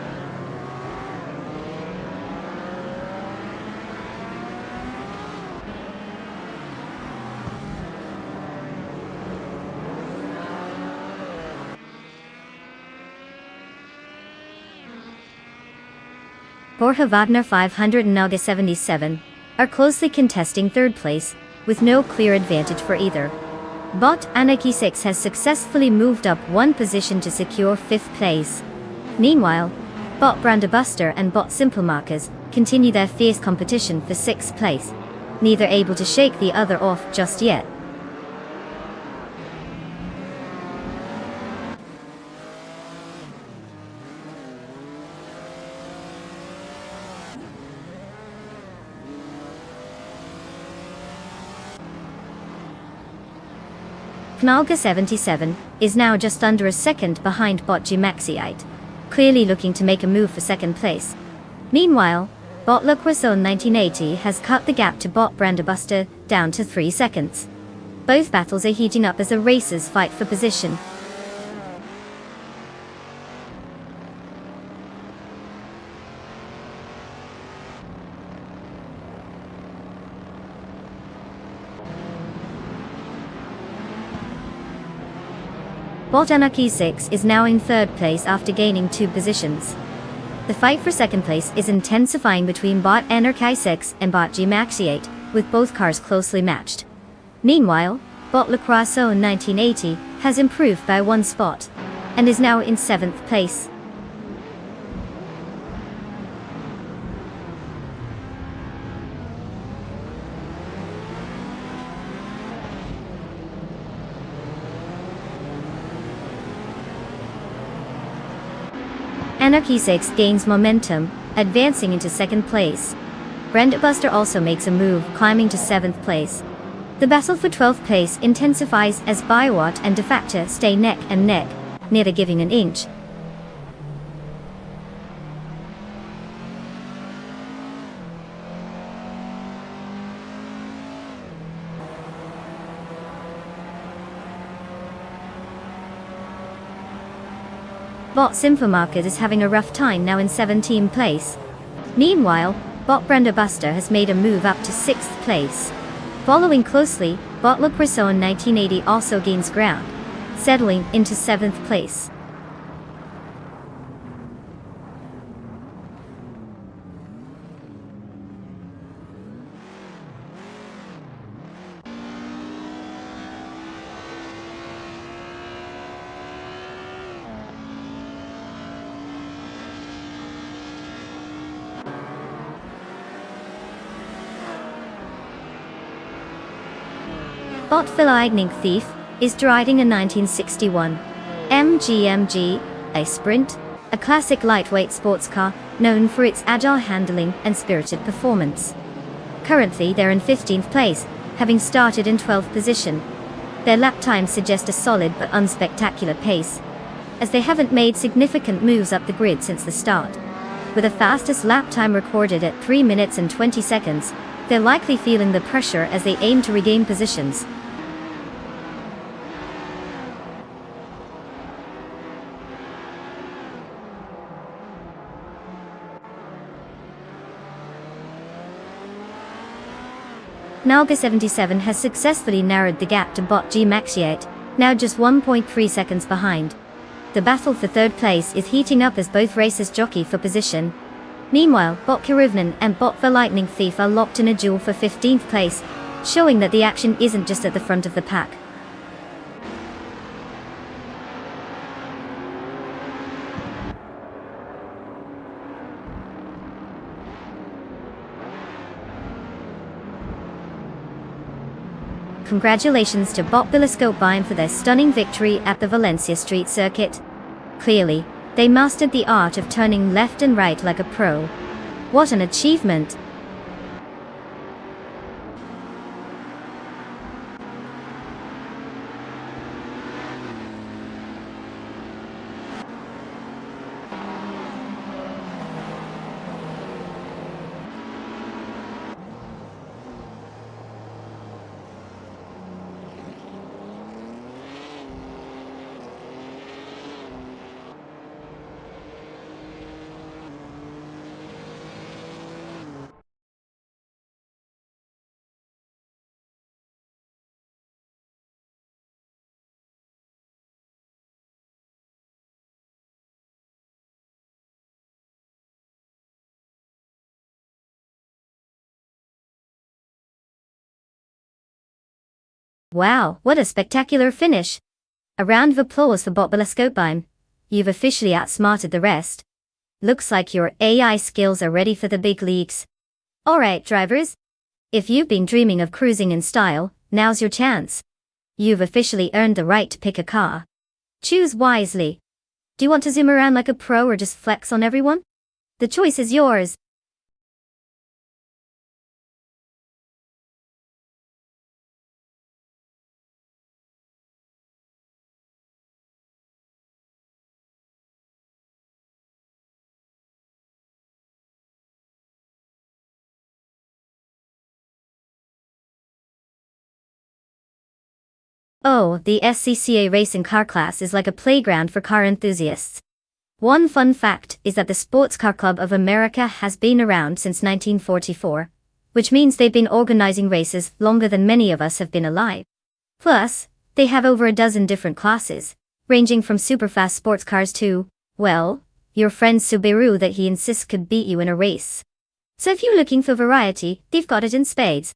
Speaker 1: Borja Wagner 500 and Nalga 77 are closely contesting third place, with no clear advantage for either. Bot Anarchy 6 has successfully moved up 1 position to secure 5th place. Meanwhile, bot Brandabuster and bot Simple Markers continue their fierce competition for 6th place, neither able to shake the other off just yet. Nalga 77 is now just under a second behind bot G Maxiite, clearly looking to make a move for second place. Meanwhile, bot Le Croissant 1980 has cut the gap to bot Brandabuster down to 3 seconds. Both battles are heating up as the racers fight for position. Bot Anarchy 6 is now in third place after gaining 2 positions. The fight for second place is intensifying between bot Anarchy 6 and bot G Maxiate, with both cars closely matched. Meanwhile, bot Le Croissant 1980 has improved by 1 spot, and is now in 7th place. Anarchy 6 gains momentum, advancing into 2nd place. Brandabuster also makes a move, climbing to 7th place. The battle for 12th place intensifies as Biwatt and Defactor stay neck and neck, neither giving an inch. Bot Simple Market is having a rough time, now in 17th place. Meanwhile, bot Brandabuster has made a move up to 6th place. Following closely, bot Le Croissant 1980 also gains ground, settling into 7th place. Bot Lightning Thief is driving a 1961 MGMG, a Sprint, a classic lightweight sports car known for its agile handling and spirited performance. Currently they're in 15th place, having started in 12th position. Their lap times suggest a solid but unspectacular pace. as they haven't made significant moves up the grid since the start. With the fastest lap time recorded at 3 minutes and 20 seconds, they're likely feeling the pressure as they aim to regain positions. Nalga 77 has successfully narrowed the gap to bot G Maxiate, now just 1.3 seconds behind. The battle for third place is heating up as both racers jockey for position. Meanwhile, bot Kirivnan and bot the Lightning Thief are locked in a duel for 15th place, showing that the action isn't just at the front of the pack. Congratulations to Bot Bilescope for their stunning victory at the Valencia Street Circuit. Clearly, they mastered the art of turning left and right like a pro. What an achievement! Wow, what a spectacular finish! A round of applause for Bot Bilescope. You've officially outsmarted the rest. Looks like your AI skills are ready for the big leagues. Alright drivers, if you've been dreaming of cruising in style, now's your chance. You've officially earned the right to pick a car. Choose wisely. Do you want to zoom around like a pro or just flex on everyone? The choice is yours. Oh, the SCCA racing car class is like a playground for car enthusiasts. One fun fact is that the Sports Car Club of America has been around since 1944, which means they've been organizing races longer than many of us have been alive. Plus, they have over a dozen different classes, ranging from superfast sports cars to, well, your friend Subaru that he insists could beat you in a race. So if you're looking for variety, they've got it in spades.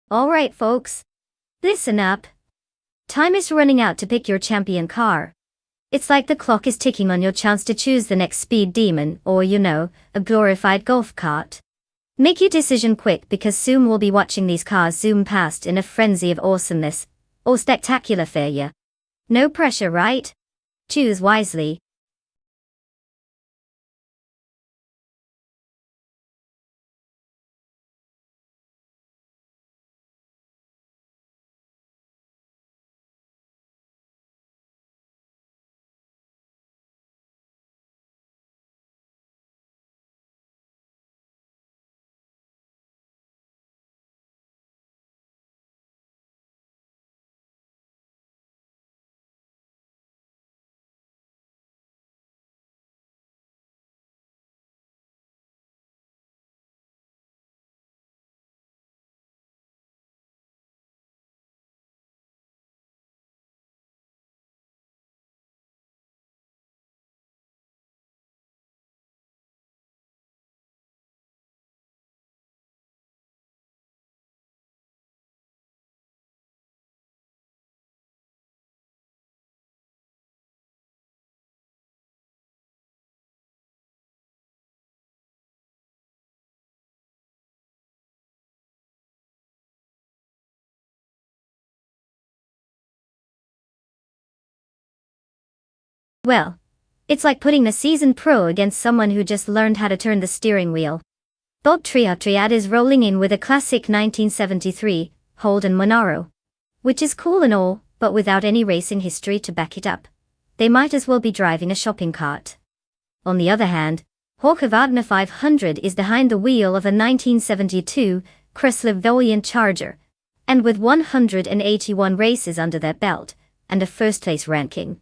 Speaker 1: Alright folks, listen up. Time is running out to pick your champion car. It's like the clock is ticking on your chance to choose the next speed demon or, a glorified golf cart. Make your decision quick because soon we'll be watching these cars zoom past in a frenzy of awesomeness, or spectacular failure. No pressure, right? Choose wisely. Well, it's like putting a seasoned pro against someone who just learned how to turn the steering wheel. Bob Triad is rolling in with a classic 1973 Holden Monaro. Which is cool and all, but without any racing history to back it up. They might as well be driving a shopping cart. On the other hand, Jorge Wagner 500 is behind the wheel of a 1972 Chrysler Valiant Charger, and with 181 races under their belt, and a first-place ranking.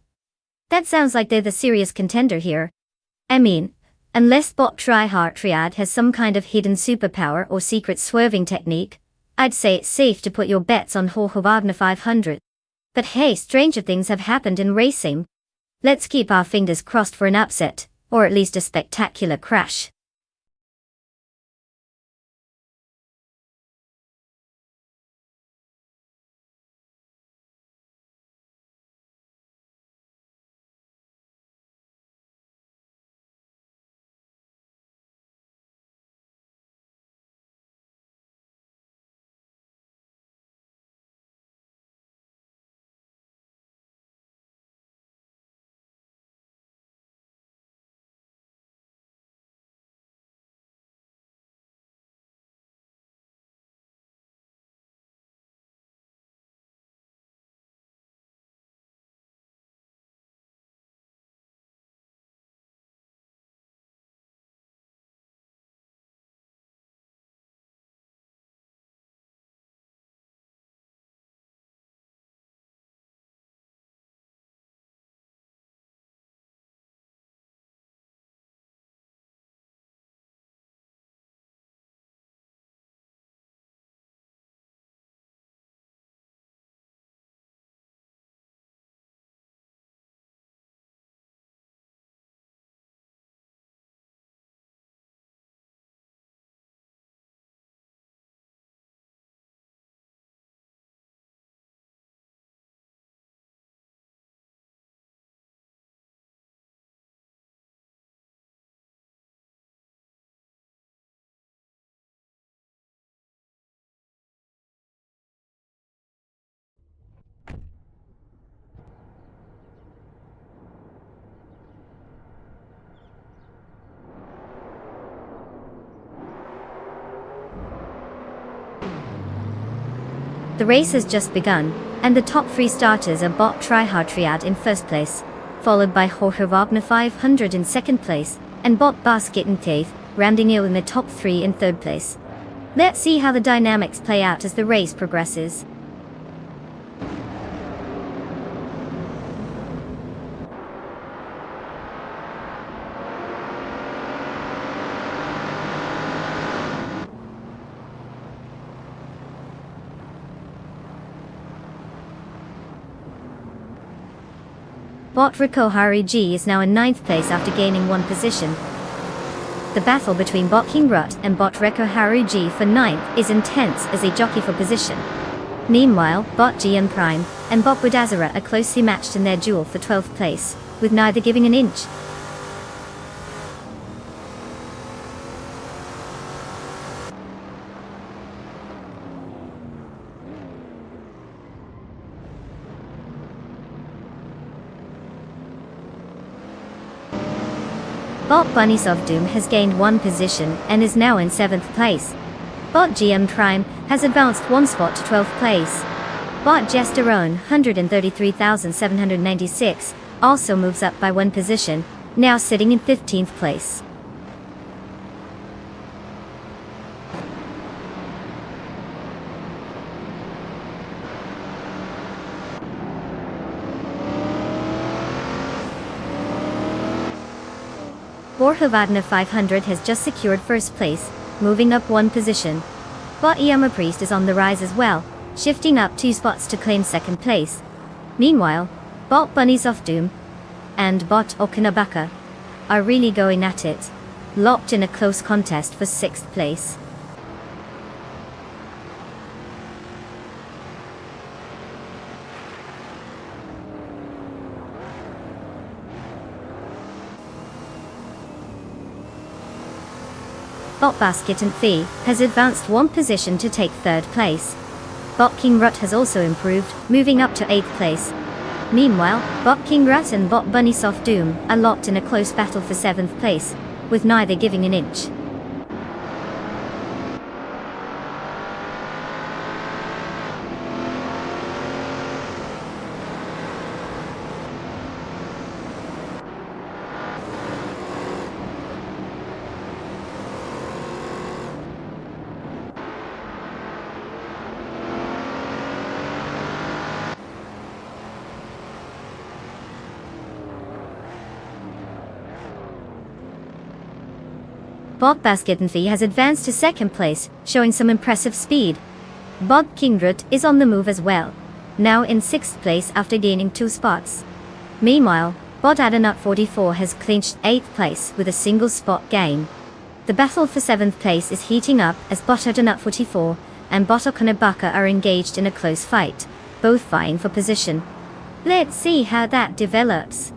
Speaker 1: That sounds like they're the serious contender here. I mean, unless Bob Triad has some kind of hidden superpower or secret swerving technique, I'd say it's safe to put your bets on Jorge Wagner 500. But hey, stranger things have happened in racing. Let's keep our fingers crossed for an upset, or at least a spectacular crash. The race has just begun, and the top three starters are Bob Triad in first place, followed by Jorge Wagner 500 in second place, and Bob Basket in eighth, rounding in the top three in third place. Let's see how the dynamics play out as the race progresses. Bot Rico Harigi is now in ninth place after gaining one position. The battle between Bot King Rut and Bot Rico Harigi for ninth is intense as they jockey for position. Meanwhile, Bot GM Prime and Bot Budazara are closely matched in their duel for 12th place, with neither giving an inch. Bot Bunnies of Doom has gained one position and is now in 7th place. Bot GM Prime has advanced one spot to 12th place. Bot Gesterone 133,796 also moves up by one position, now sitting in 15th place. Jorge Wagner 500 has just secured first place, moving up one position. Bot Yama Priest is on the rise as well, shifting up 2 spots to claim second place. Meanwhile, Bot Bunnies of Doom and Bot Okinabaka are really going at it, locked in a close contest for 6th place. Bot Basket and Fee has advanced one position to take 3rd place. Bot King Rut has also improved, moving up to 8th place. Meanwhile, Bot Kingrat and Bot Bunny Soft Doom are locked in a close battle for 7th place, with neither giving an inch. Bot Basketnfee has advanced to 2nd place, showing some impressive speed. Bot Kingrut is on the move as well, now in 6th place after gaining 2 spots. Meanwhile, Bot Adanut 44 has clinched 8th place with a single spot gain. The battle for 7th place is heating up as Bot Adanut 44 and Bot Okanabaka are engaged in a close fight, both vying for position. Let's see how that develops.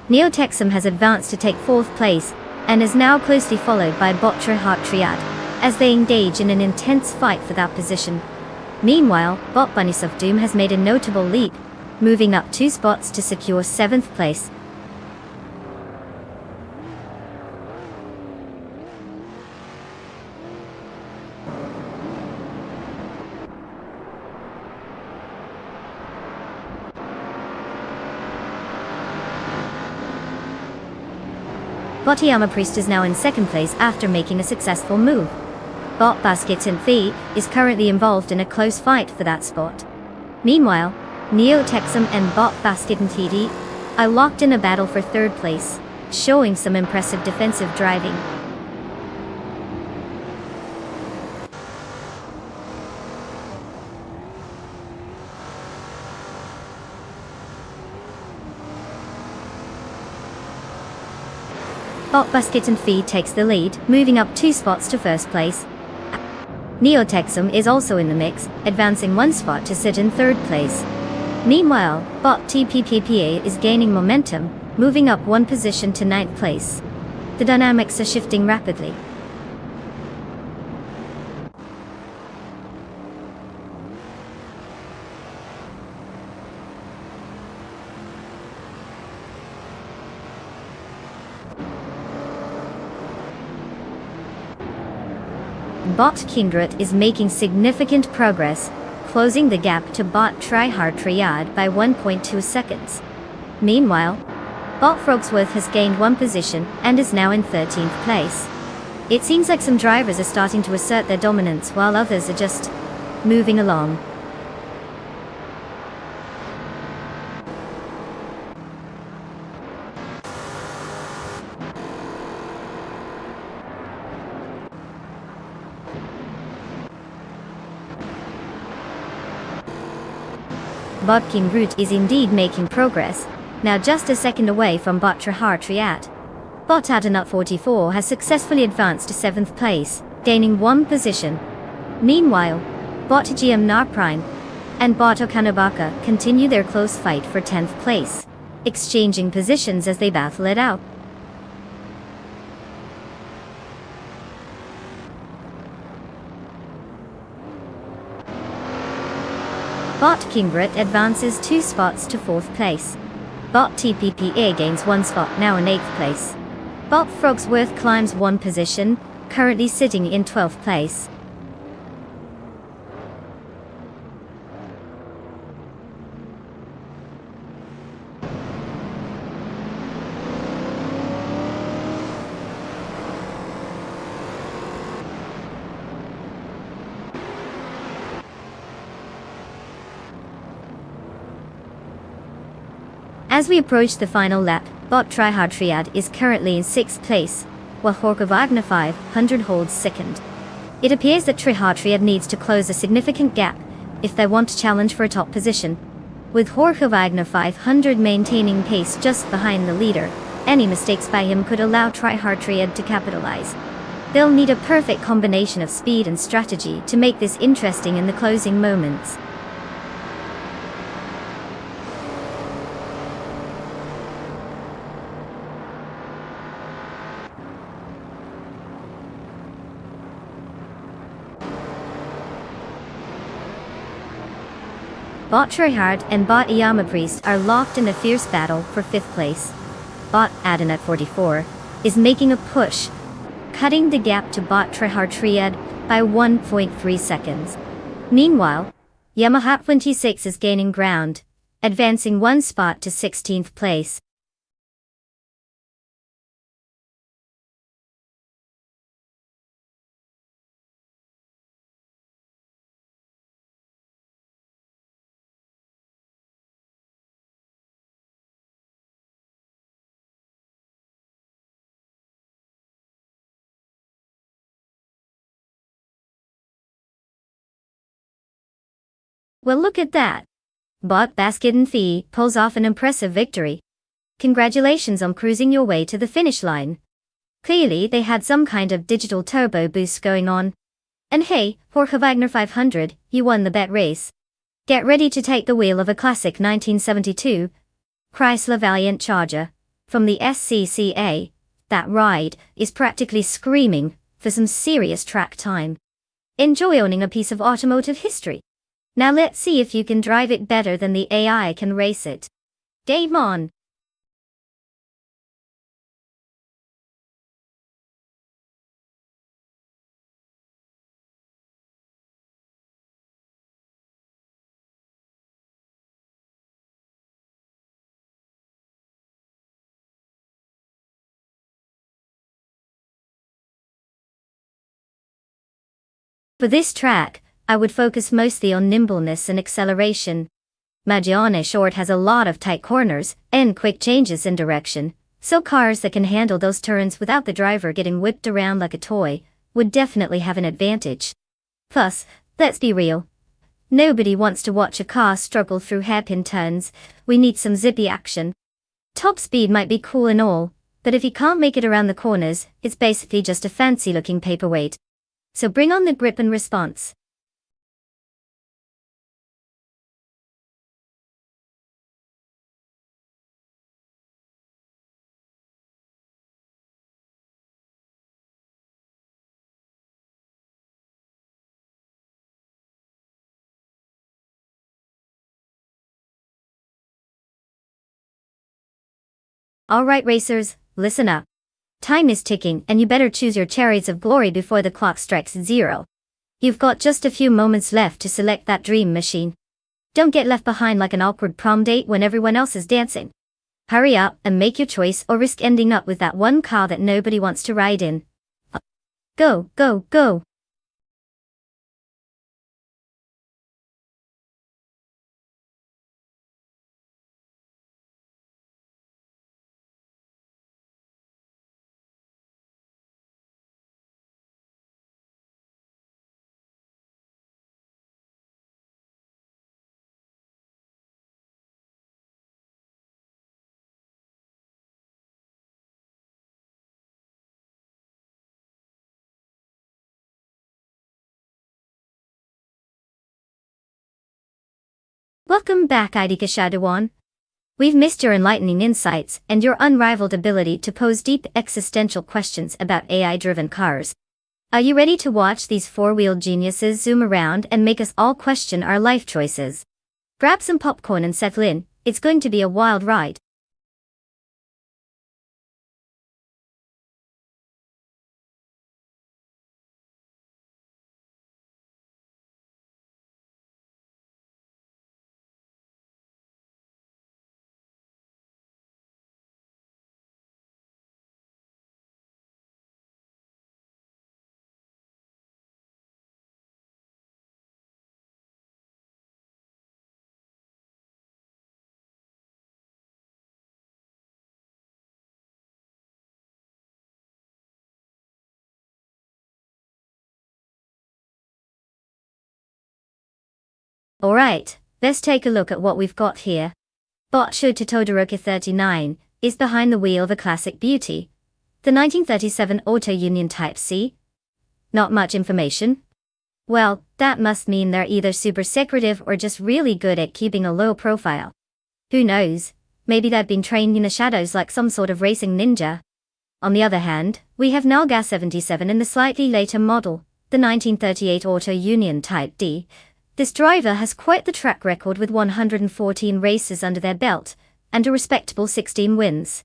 Speaker 1: Neotexum has advanced to take 4th place, and is now closely followed by Bot Triheart Triad, as they engage in an intense fight for that position. Meanwhile, Bot Bunnies of Doom has made a notable leap, moving up 2 spots to secure 7th place. Botiyama Priest is now in 2nd place after making a successful move. Bot Basketnfee is currently involved in a close fight for that spot. Meanwhile, Neotexum and Bot Basketnfee are locked in a battle for 3rd place, showing some impressive defensive driving. Bot Basketnfee takes the lead, moving up 2 spots to 1st place. Neotexum is also in the mix, advancing 1 spot to sit in 3rd place. Meanwhile, Bot TPPPA is gaining momentum, moving up 1 position to 9th place. The dynamics are shifting rapidly. Bot Kindred is making significant progress, closing the gap to Bot Tryhard Triad by 1.2 seconds. Meanwhile, Bot Frogsworth has gained 1 position and is now in 13th place. It seems like some drivers are starting to assert their dominance while others are just moving along. Bot King Root is indeed making progress, now just a second away from Bot Trahar Triad. Bot Adanut 44 has successfully advanced to 7th place, gaining 1 position. Meanwhile, Bot GM Narprime and Bot Okanabaka continue their close fight for 10th place, exchanging positions as they battle it out. Bot Kingbrit advances 2 spots to 4th place. Bot TPPA gains 1 spot, now in 8th place. Bot Frogsworth climbs 1 position, currently sitting in 12th place. As we approach the final lap, Bot Tryhard Triad is currently in 6th place, while Horka Wagner 500 holds 2nd. It appears that Tryhard Triad needs to close a significant gap if they want to challenge for a top position. With Horka Wagner 500 maintaining pace just behind the leader, any mistakes by him could allow Tryhard Triad to capitalize. They'll need a perfect combination of speed and strategy to make this interesting in the closing moments. Bot Tryhard and Bot Iyama Priest are locked in a fierce battle for 5th place. Bot Adon at 44 is making a push, cutting the gap to Bot Tryhard Triad by 1.3 seconds. Meanwhile, Yamaha 26 is gaining ground, advancing 1 spot to 16th place. Well, look at that. Bot Basket and Fee pulls off an impressive victory. Congratulations on cruising your way to the finish line. Clearly they had some kind of digital turbo boost going on. And hey, Jorge Wagner 500, you won the bet race. Get ready to take the wheel of a classic 1972 Chrysler Valiant Charger from the SCCA. That ride is practically screaming for some serious track time. Enjoy owning a piece of automotive history. Now let's see if you can drive it better than the AI can race it. Game on! For this track, I would focus mostly on nimbleness and acceleration. Magione Short has a lot of tight corners and quick changes in direction, so cars that can handle those turns without the driver getting whipped around like a toy would definitely have an advantage. Plus, let's be real. Nobody wants to watch a car struggle through hairpin turns. We need some zippy action. Top speed might be cool and all, but if you can't make it around the corners, it's basically just a fancy-looking paperweight. So bring on the grip and response. Alright racers, listen up. Time is ticking and you better choose your chariots of glory before the clock strikes 0. You've got just a few moments left to select that dream machine. Don't get left behind like an awkward prom date when everyone else is dancing. Hurry up and make your choice or risk ending up with that one car that nobody wants to ride in. Go, go, go! Welcome back Idika Shadawan. We've missed your enlightening insights and your unrivaled ability to pose deep existential questions about AI-driven cars. Are you ready to watch these four-wheeled geniuses zoom around and make us all question our life choices? Grab some popcorn and settle in, it's going to be a wild ride. Alright, let's take a look at what we've got here. Botcho Todoroki 39 is behind the wheel of a classic beauty, the 1937 Auto Union Type C. Not much information? Well, that must mean they're either super secretive or just really good at keeping a low profile. Who knows, maybe they've been trained in the shadows like some sort of racing ninja. On the other hand, we have Nalga 77 in the slightly later model, the 1938 Auto Union Type D, This driver has quite the track record with 114 races under their belt, and a respectable 16 wins.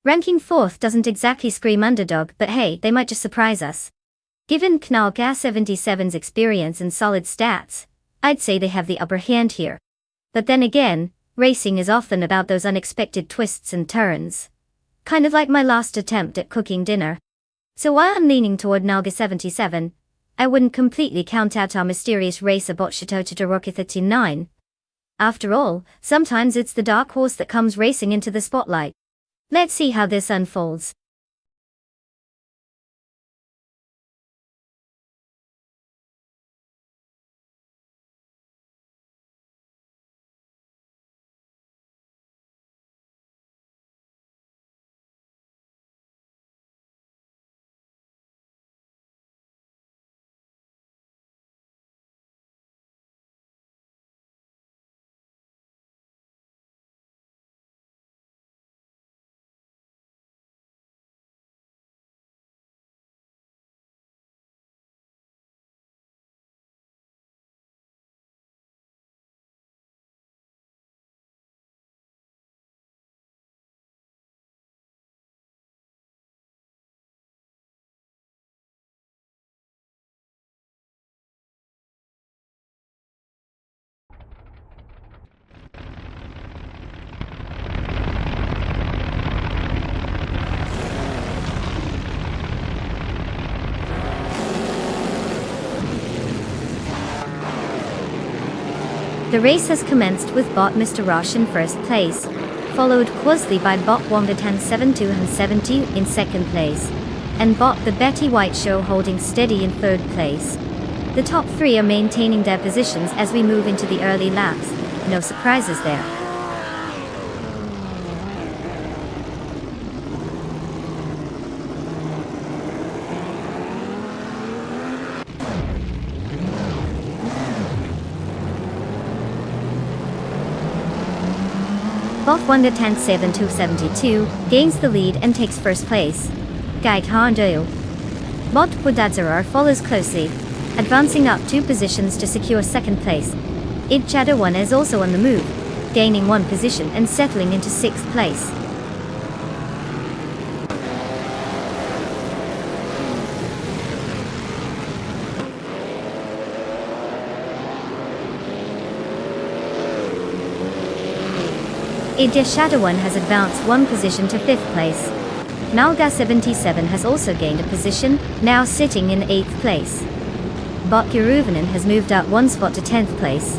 Speaker 1: Ranking 4th doesn't exactly scream underdog, but hey, they might just surprise us. Given Knallgas 77's experience and solid stats, I'd say they have the upper hand here. But then again, racing is often about those unexpected twists and turns. Kind of like my last attempt at cooking dinner. So while I'm leaning toward Knallgas 77, I wouldn't completely count out our mysterious racer bot Chateau 39. After all, sometimes it's the dark horse that comes racing into the spotlight. Let's see how this unfolds. The race has commenced with bot Mr. Roche in first place, followed closely by bot Wongatan 7270 in second place, and bot the Betty White Show holding steady in third place. The top three are maintaining their positions as we move into the early laps. No surprises there. Bot Wongatan 7272 gains the lead and takes first place. Guide Hondo. Bot Budadzarar follows closely, advancing up 2 positions to secure second place. Id Shadow 1 is also on the move, gaining 1 position and settling into 6th place. Id Shadow 1 has advanced 1 position to 5th place. Knallgas 77 has also gained a position, now sitting in 8th place. Bot Kiruvanen has moved up 1 spot to 10th place.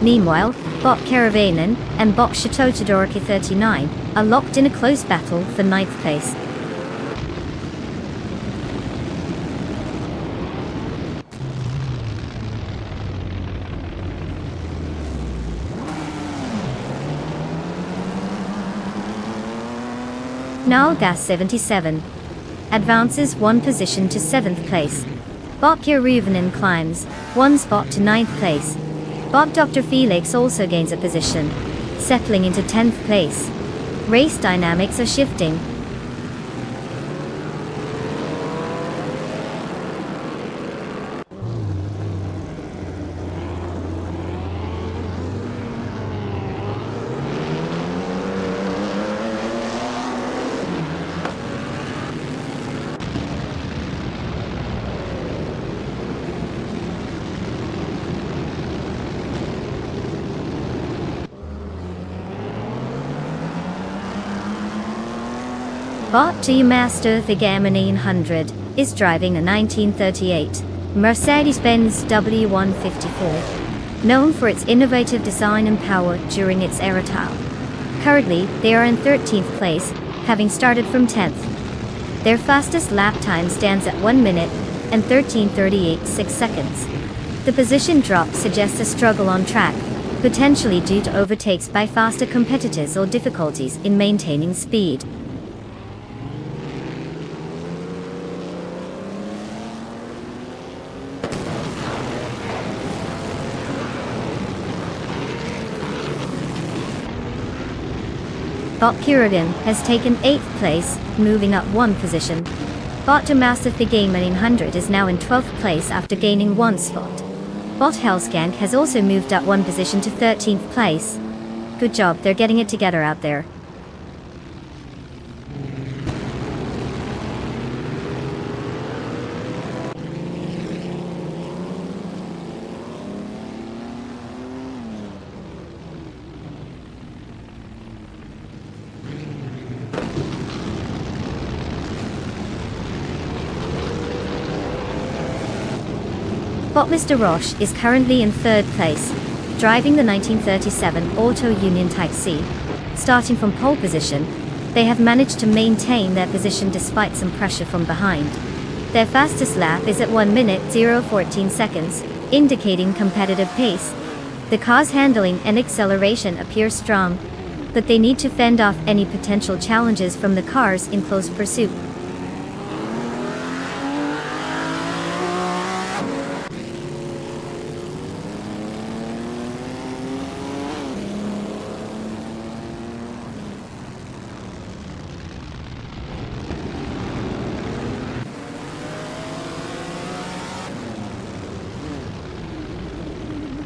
Speaker 1: Meanwhile, Bot Karavanen and Bot Chateau 39 are locked in a close battle for 9th place. Knallgas 77 advances 1 position to 7th place. Bot Kiruvanen climbs 1 spot to 9th place. Bot Dr. Felix also gains a position, settling into 10th place. Race dynamics are shifting. Bot G Master the Gamma 900 is driving a 1938 Mercedes-Benz W154, known for its innovative design and power during its era time. Currently, they are in 13th place, having started from 10th. Their fastest lap time stands at 1 minute and 13:38.6 seconds. The position drop suggests a struggle on track, potentially due to overtakes by faster competitors or difficulties in maintaining speed. Bot Kirugan has taken 8th place, moving up 1 position. Bot Damasif the Game 900 is now in 12th place after gaining 1 spot. Bot Hellskank has also moved up one position to 13th place. Good job, they're getting it together out there. Bot Mr. Roche is currently in 3rd place, driving the 1937 Auto Union Type C. Starting from pole position, they have managed to maintain their position despite some pressure from behind. Their fastest lap is at 1 minute 0:14 seconds, indicating competitive pace. The car's handling and acceleration appear strong, but they need to fend off any potential challenges from the cars in close pursuit.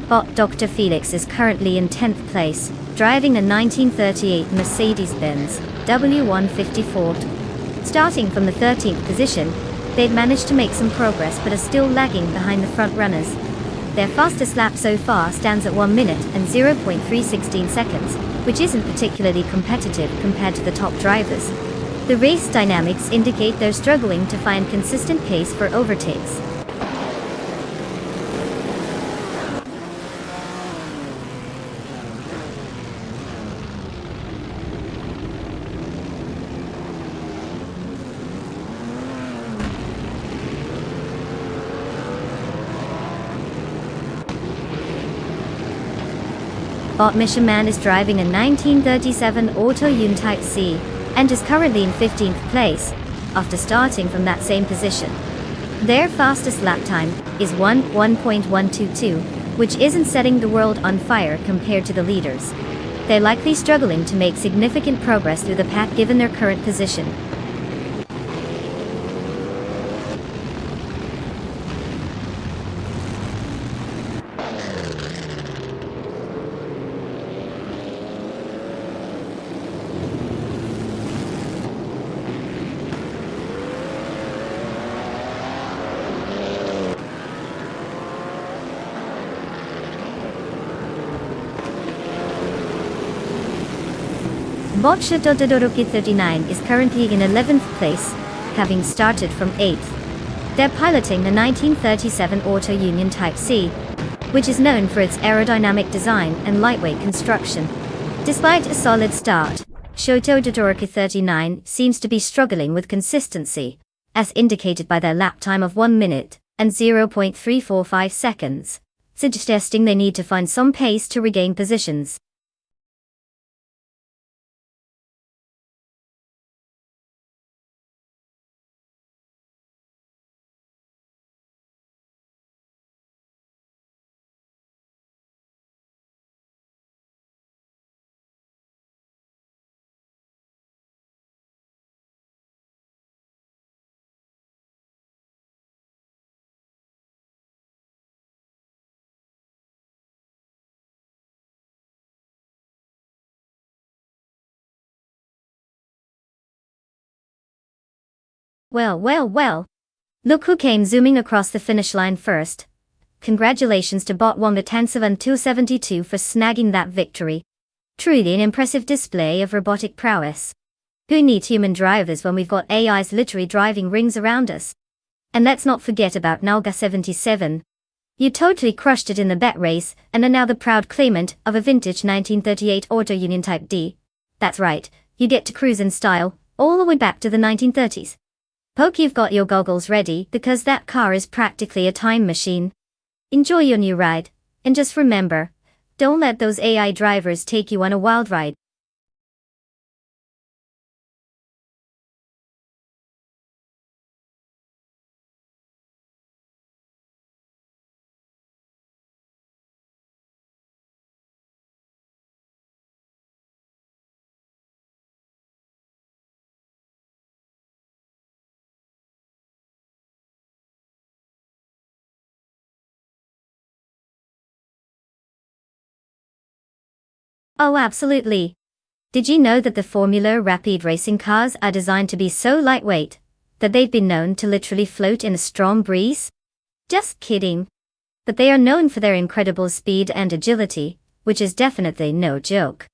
Speaker 1: Bot Dr. Felix is currently in 10th place, driving a 1938 Mercedes-Benz W154. Starting from the 13th position, they've managed to make some progress but are still lagging behind the front runners. Their fastest lap so far stands at 1 minute and 0.316 seconds, which isn't particularly competitive compared to the top drivers. The race dynamics indicate they're struggling to find consistent pace for overtakes. Bot Mission Man is driving a 1937 Auto Union Type C, and is currently in 15th place, after starting from that same position. Their fastest lap time is 1:1.122, which isn't setting the world on fire compared to the leaders. They're likely struggling to make significant progress through the pack given their current position. Bot Shatotodoroki 39 is currently in 11th place, having started from 8th. They're piloting the 1937 Auto Union Type C, which is known for its aerodynamic design and lightweight construction. Despite a solid start, Shatotodoroki 39 seems to be struggling with consistency, as indicated by their lap time of 1 minute and 0.345 seconds, suggesting they need to find some pace to regain positions. Well. Look who came zooming across the finish line first. Congratulations to Bot Wong the Tansavan 272 for snagging that victory. Truly an impressive display of robotic prowess. Who needs human drivers when we've got AIs literally driving rings around us? And let's not forget about Nalga 77. You totally crushed it in the bet race, and are now the proud claimant of a vintage 1938 Auto Union Type D. That's right, you get to cruise in style, all the way back to the 1930s. Hope you've got your goggles ready, because that car is practically a time machine. Enjoy your new ride, and just remember, don't let those AI drivers take you on a wild ride. Oh, absolutely. Did you know that the Formula Rapid racing cars are designed to be so lightweight that they've been known to literally float in a strong breeze? Just kidding. But they are known for their incredible speed and agility, which is definitely no joke.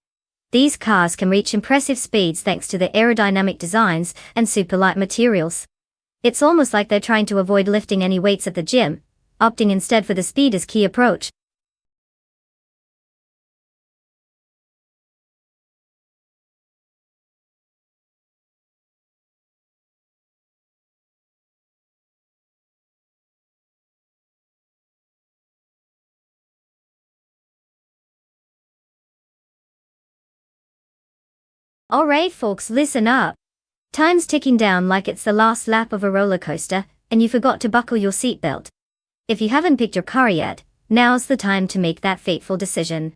Speaker 1: These cars can reach impressive speeds thanks to their aerodynamic designs and super light materials. It's almost like they're trying to avoid lifting any weights at the gym, opting instead for the speed as key approach. Alright folks, listen up. Time's ticking down like it's the last lap of a roller coaster, and you forgot to buckle your seatbelt. If you haven't picked your car yet, now's the time to make that fateful decision.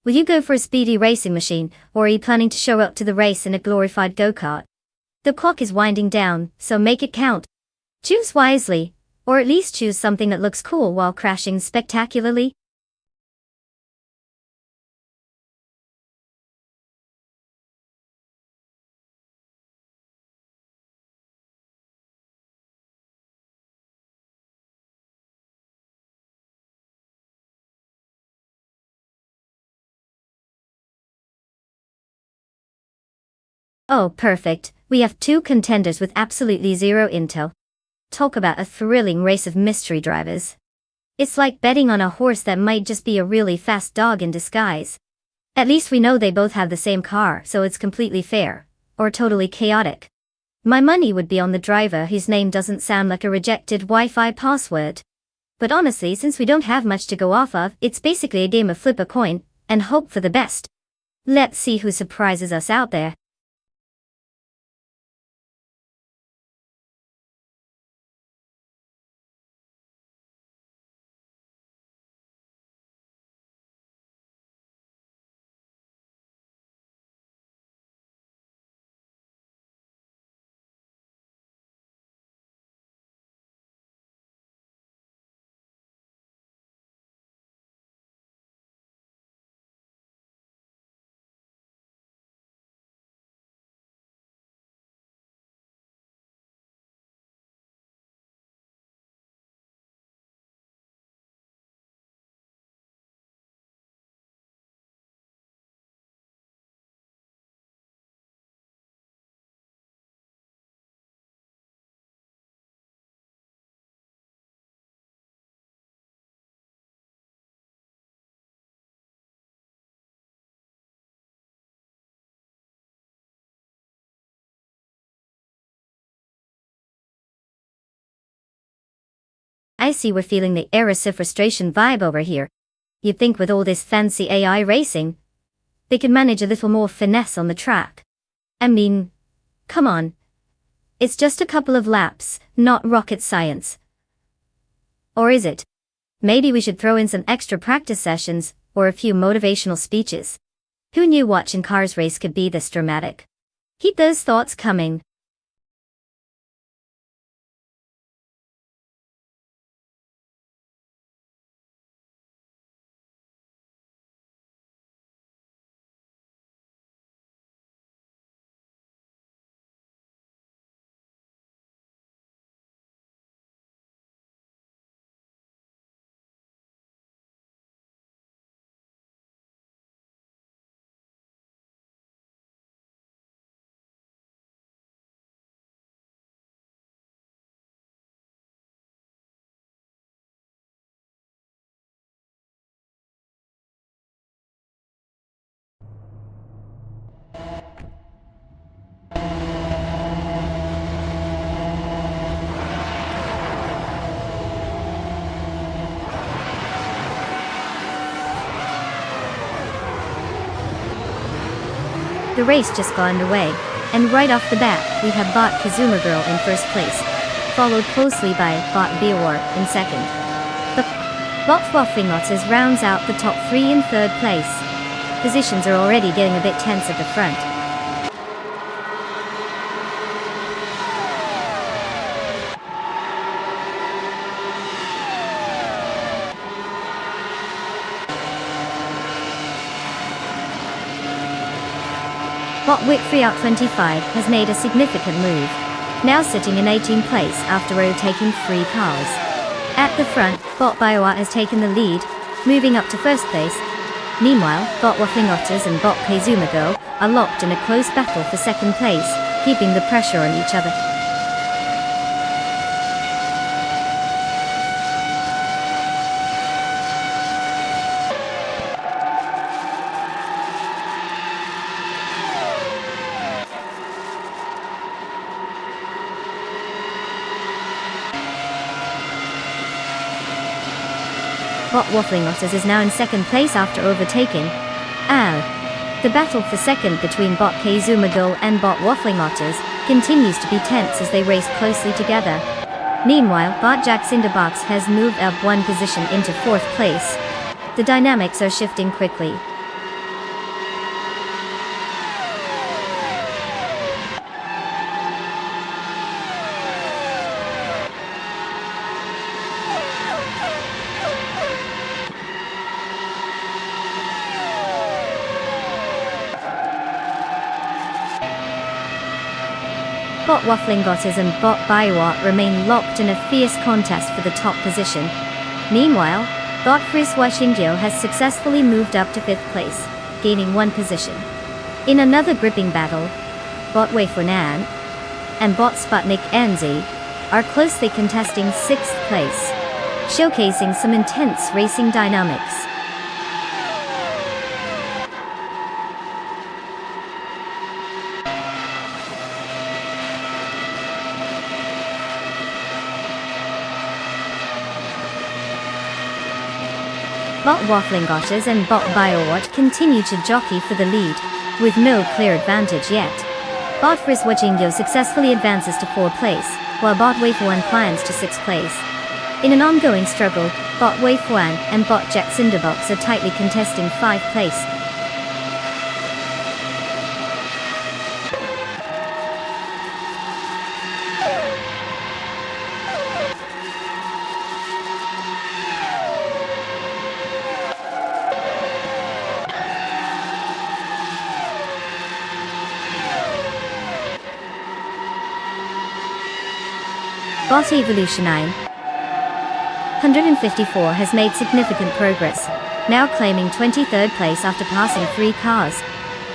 Speaker 1: Will you go for a speedy racing machine, or are you planning to show up to the race in a glorified go-kart? The clock is winding down, so make it count. Choose wisely, or at least choose something that looks cool while crashing spectacularly. Oh, perfect. We have two contenders with absolutely zero intel. Talk about a thrilling race of mystery drivers. It's like betting on a horse that might just be a really fast dog in disguise. At least we know they both have the same car, so it's completely fair. Or totally chaotic. My money would be on the driver whose name doesn't sound like a rejected Wi-Fi password. But honestly, since we don't have much to go off of, it's basically a game of flip a coin and hope for the best. Let's see who surprises us out there. I see we're feeling the erosive frustration vibe over here. You'd think with all this fancy AI racing, they could manage a little more finesse on the track. I mean, come on. It's just a couple of laps, not rocket science. Or is it? Maybe we should throw in some extra practice sessions, or a few motivational speeches. Who knew watching cars race could be this dramatic? Keep those thoughts coming. The race just got underway, and right off the bat, we have Bot Kazuma Girl in first place, followed closely by Bot Beowar in second. The Bot Wafflingotzes rounds out the top three in third place. Positions are already getting a bit tense at the front. Bot Whitfree out 25 has made a significant move, now sitting in 18th place after overtaking 3 cars. At the front, Bot Biowa has taken the lead, moving up to first place. Meanwhile, Bot Waffling Otters and Bot Kazuma Girl are locked in a close battle for second place, keeping the pressure on each other. Bot Waffling Otters is now in second place after overtaking. The battle for second between Bot Kazuma Girl and Bot Waffling Otters continues to be tense as they race closely together. Meanwhile, Bot Jack Cinderbox has moved up one position into fourth place. The dynamics are shifting quickly. Bot Waffling Otters and Bot Biowat remain locked in a fierce contest for the top position. Meanwhile, Bot Friswa Shingyo has successfully moved up to 5th place, gaining one position. In another gripping battle, Bot Weifunan and Bot Sputnik NZ are closely contesting 6th place, showcasing some intense racing dynamics. Bot Waffling Otters and Bot Biowat continue to jockey for the lead, with no clear advantage yet. Bot Friswa Jingyo successfully advances to 4th place, while Bot Weifuan climbs to 6th place. In an ongoing struggle, Bot Weifuan and Bot Jack Cinderbox are tightly contesting 5th place. Bot Evolution 954 has made significant progress, now claiming 23rd place after passing 3 cars.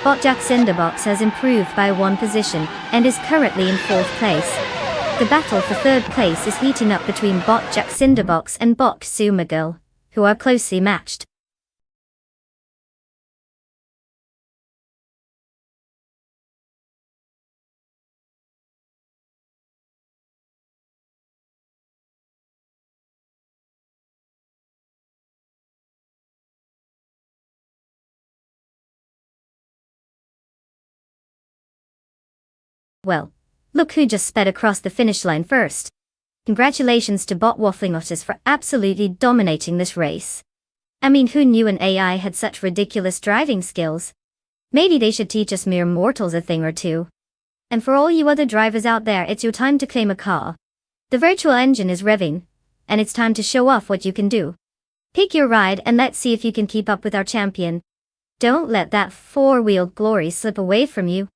Speaker 1: Bot Jack Cinderbox has improved by 1 position and is currently in 4th place. The battle for 3rd place is heating up between Bot Jack Cinderbox and Bot Kazuma Girl, who are closely matched. Well, look who just sped across the finish line first. Congratulations to Bot Waffling Otters for absolutely dominating this race. I mean, who knew an AI had such ridiculous driving skills? Maybe they should teach us mere mortals a thing or two. And for all you other drivers out there, it's your time to claim a car. The virtual engine is revving, and it's time to show off what you can do. Pick your ride and let's see if you can keep up with our champion. Don't let that 4-wheeled glory slip away from you.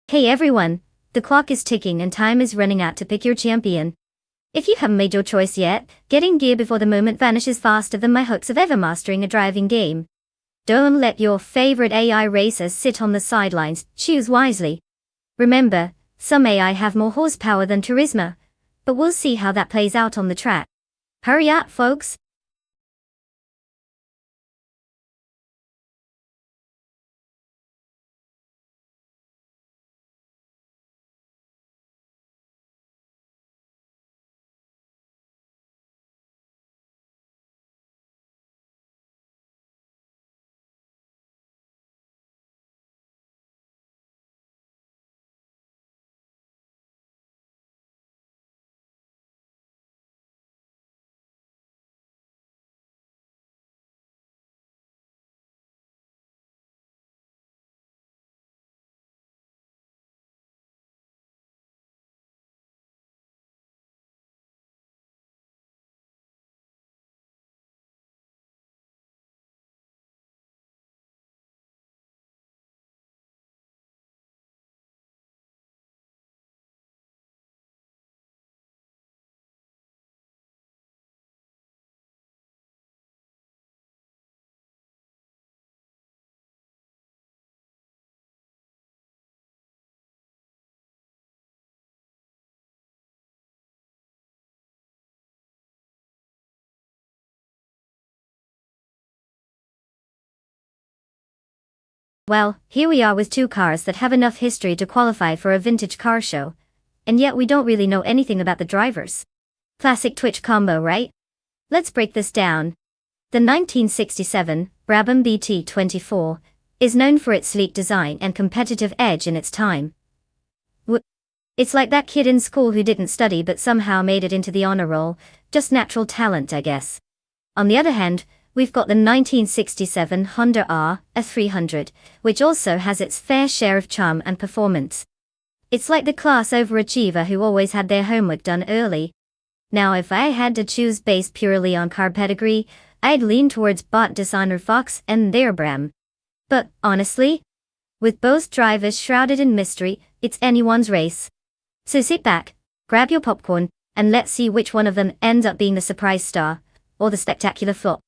Speaker 1: Hey everyone, the clock is ticking and time is running out to pick your champion. If you haven't made your choice yet, get in gear before the moment vanishes faster than my hopes of ever mastering a driving game. Don't let your favorite AI racers sit on the sidelines, choose wisely. Remember, some AI have more horsepower than Turismo, but we'll see how that plays out on the track. Hurry up, folks! Well, here we are with two cars that have enough history to qualify for a vintage car show, and yet we don't really know anything about the drivers. Classic Twitch combo, right? Let's break this down. The 1967 Brabham BT24 is known for its sleek design and competitive edge in its time. It's like that kid in school who didn't study but somehow made it into the honor roll, just natural talent, I guess. On the other hand, we've got the 1967 Honda R S300, which also has its fair share of charm and performance. It's like the class overachiever who always had their homework done early. Now if I had to choose based purely on car pedigree, I'd lean towards bot designer Fox and their Bram. But, honestly, with both drivers shrouded in mystery, it's anyone's race. So sit back, grab your popcorn, and let's see which one of them ends up being the surprise star, or the spectacular flop.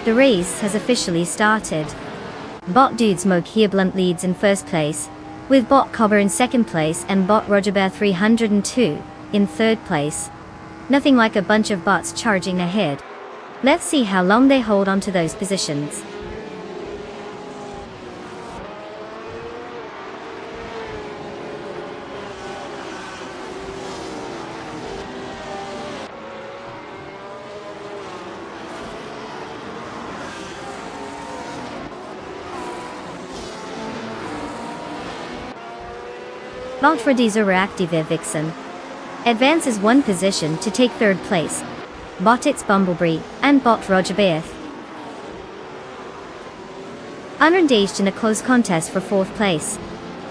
Speaker 1: The race has officially started. Bot Dude Smoke here Blunt leads in first place, with Bot Cobber in second place and Bot Roger Bear 302 in third place. Nothing like a bunch of bots charging ahead. Let's see how long they hold on to those positions. Valtradizer Reactive Vixen advances one position to take third place. Bot its Bumblebee and bot Roger Beath are engaged in a close contest for fourth place.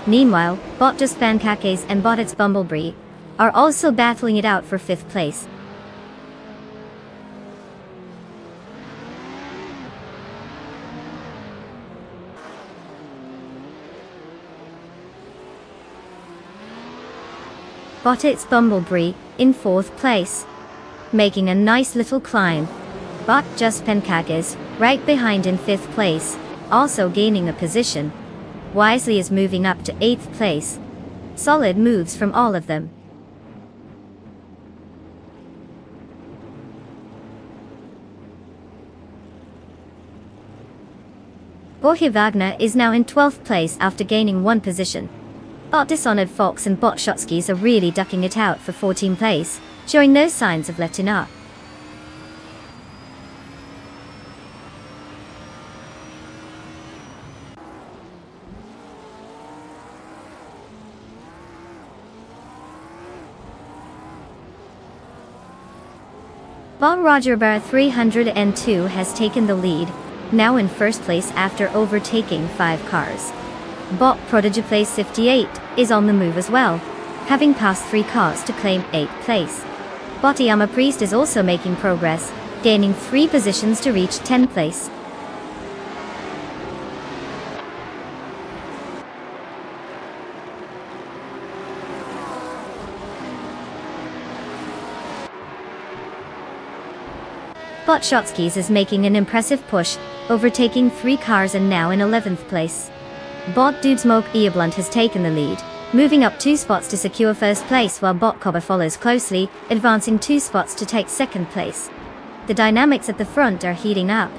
Speaker 1: Meanwhile, bot Just Pancakes and bot its Bumblebee are also battling it out for fifth place. Bot its Bumblebee in fourth place, making a nice little climb. Bot Just Pancakes right behind in fifth place, also gaining a position. Wisely is moving up to 8th place. Solid moves from all of them. Borja Wagner is now in 12th place after gaining one position. Bot Dishonored Fox and bot Shotskis are really ducking it out for 14th place, showing no signs of letting up. Bot Roger Bear 302 has taken the lead, now in first place after overtaking 5 cars. Bot Prodigy Place 58 is on the move as well, having passed 3 cars to claim 8th place. Bot Yama Priest is also making progress, gaining 3 positions to reach 10th place. Bot Shotskis is making an impressive push, overtaking 3 cars and now in 11th place. Bot Dude Smoke Earblunt has taken the lead, moving up 2 spots to secure first place while bot Cobber follows closely, advancing 2 spots to take second place. The dynamics at the front are heating up.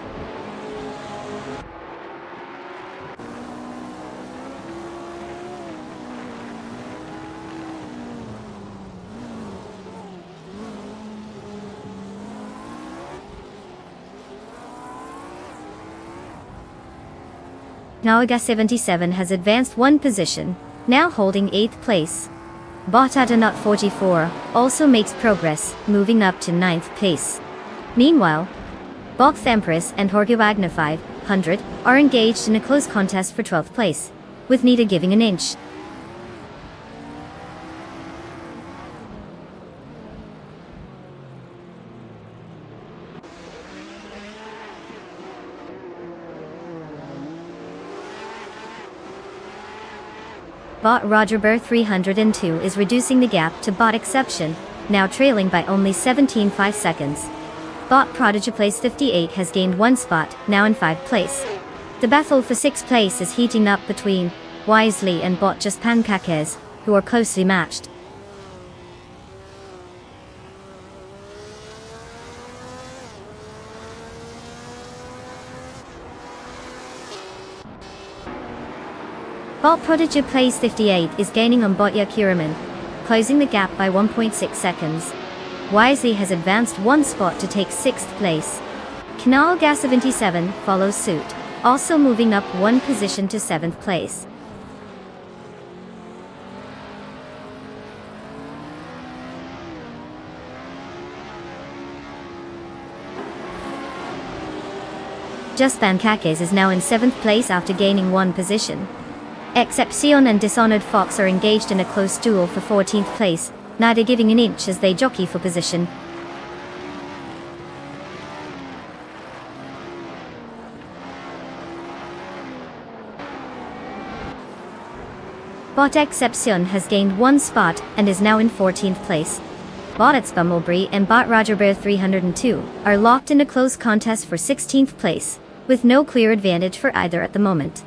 Speaker 1: Nawaga 77 has advanced one position, now holding 8th place. Bot Adanut 44 also makes progress, moving up to 9th place. Meanwhile, Bot Empress and Jorge Wagner 500 are engaged in a close contest for 12th place, with neither giving an inch. Bot Roger Bear 302 is reducing the gap to Bot Exception, now trailing by only 17.5 seconds. Bot Prodigy Place 58 has gained 1 spot, now in 5th place. The battle for 6th place is heating up between Wisely and Bot Just Pancakes, who are closely matched. Bot Prodigy Place 58 is gaining on Bot Yakuraman, closing the gap by 1.6 seconds. Wisely has advanced 1 spot to take 6th place. Canal Gas 77 follows suit, also moving up 1 position to 7th place. Just Pancakes is now in 7th place after gaining 1 position. Excepcion and Dishonored Fox are engaged in a close duel for 14th place, neither giving an inch as they jockey for position. Bot Excepcion has gained 1 spot and is now in 14th place. Bot its Bumblebee and Bot Roger Bear 302 are locked in a close contest for 16th place, with no clear advantage for either at the moment.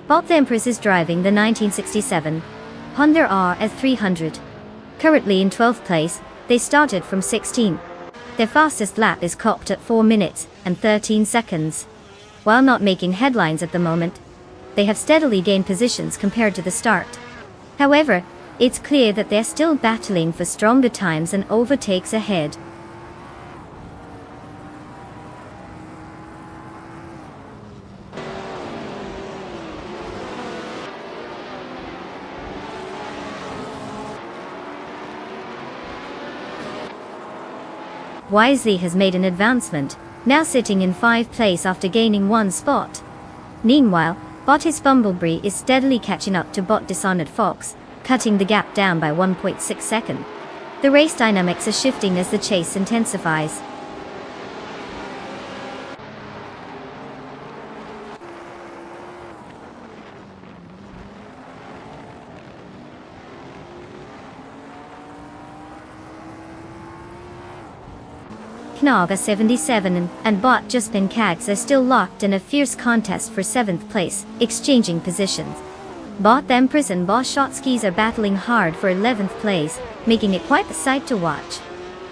Speaker 1: Bot Empress is driving the 1967 Honda RS300. Currently in 12th place, They started from 16th. Their fastest lap is clocked at 4 minutes and 13 seconds. While not making headlines at the moment, they have steadily gained positions compared to the start. However, it's clear that they're still battling for stronger times and overtakes ahead. Wisely has made an advancement, now sitting in 5th place after gaining 1 spot. Meanwhile, Bottas Bumblebee is steadily catching up to Bot Dishonored Fox, cutting the gap down by 1.6 seconds. The race dynamics are shifting as the chase intensifies. Knaga 77 and Bot Juspin Kags are still locked in a fierce contest for 7th place, exchanging positions. Bot Empress and Boss Shotskis are battling hard for 11th place, making it quite the sight to watch.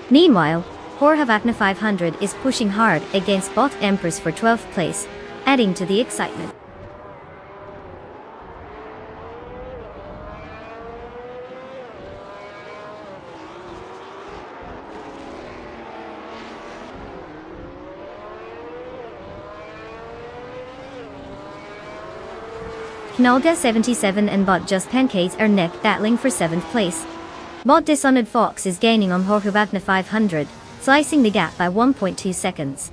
Speaker 1: Meanwhile, Horhavakna 500 is pushing hard against Bot Empress for 12th place, adding to the excitement. Knolga 77 and Bot Just Pancakes are neck battling for 7th place. Bot Dishonored Fox is gaining on Horhavagna 500, slicing the gap by 1.2 seconds.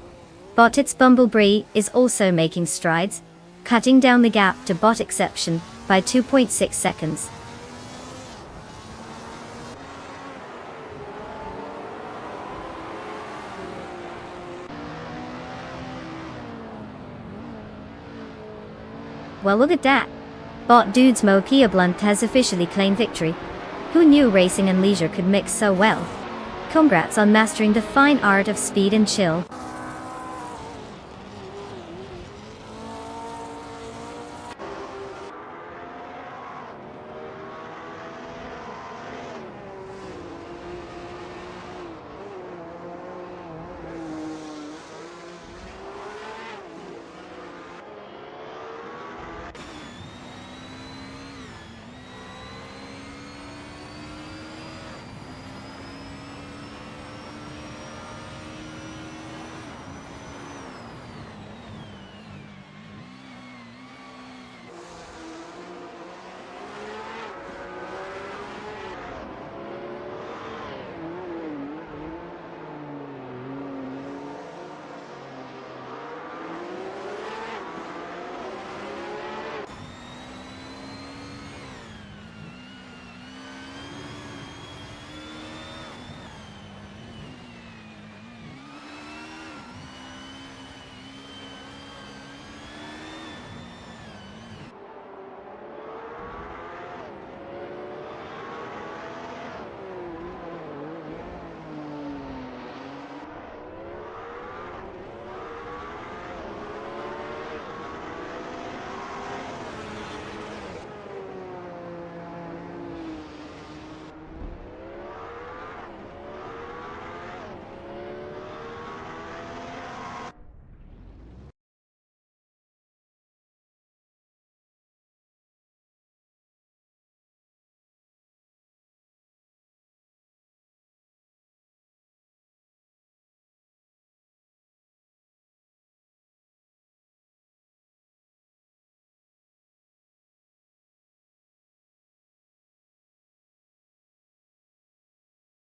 Speaker 1: Bot It's Bumblebee is also making strides, cutting down the gap to Bot Exception by 2.6 seconds. Well, look at that. Bot Dudes Mo Kia Blunt has officially claimed victory. Who knew racing and leisure could mix so well? Congrats on mastering the fine art of speed and chill.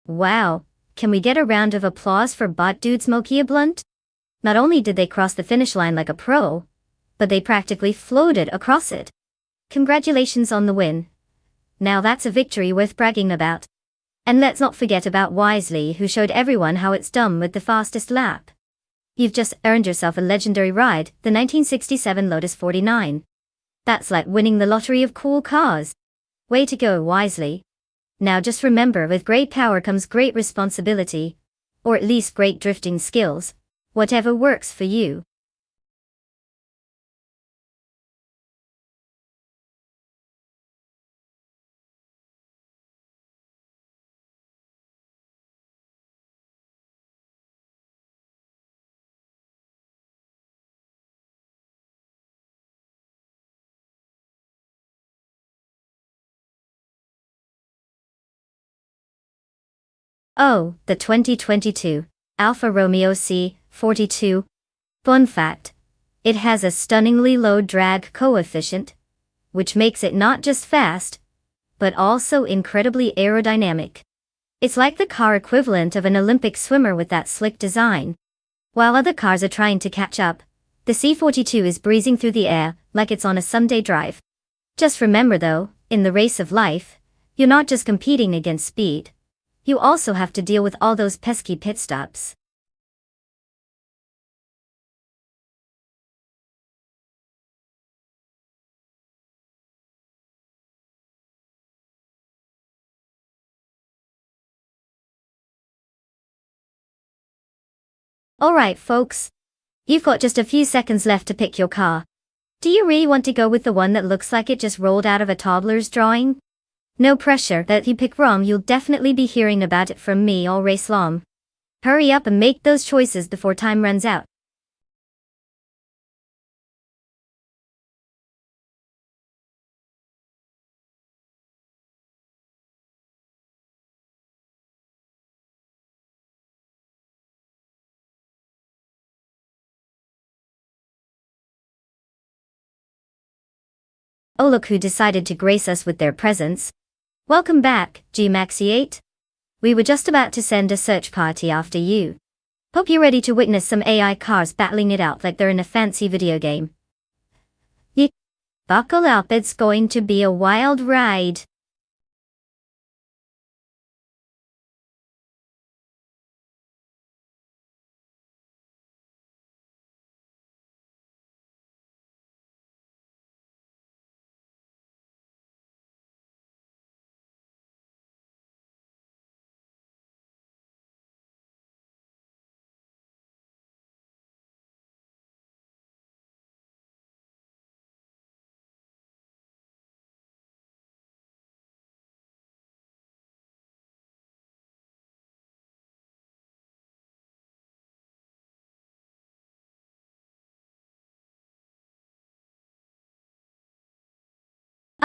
Speaker 1: Wow, can we get a round of applause for Bot Dudes Mo Kia Blunt? Not only did they cross the finish line like a pro, but they practically floated across it. Congratulations on the win. Now that's a victory worth bragging about. And let's not forget about Wisely, who showed everyone how it's done with the fastest lap. You've just earned yourself a legendary ride, the 1967 Lotus 49. That's like winning the lottery of cool cars. Way to go, Wisely. Now just remember, with great power comes great responsibility. Or at least great drifting skills. Whatever works for you. Oh, the 2022 Alfa Romeo C42. Fun fact. It has a stunningly low drag coefficient, which makes it not just fast, but also incredibly aerodynamic. It's like the car equivalent of an Olympic swimmer with that slick design. While other cars are trying to catch up, the C42 is breezing through the air like it's on a Sunday drive. Just remember though, in the race of life, you're not just competing against speed. You also have to deal with all those pesky pit stops. Alright folks, you've got just a few seconds left to pick your car. Do you really want to go with the one that looks like it just rolled out of a toddler's drawing? No pressure, that if you pick wrong you'll definitely be hearing about it from me all race long. Hurry up and make those choices before time runs out. Oh look who decided to grace us with their presence. Welcome back, G-Maxi8. We were just about to send a search party after you. Hope you're ready to witness some AI cars battling it out like they're in a fancy video game. Buckle up, it's going to be a wild ride.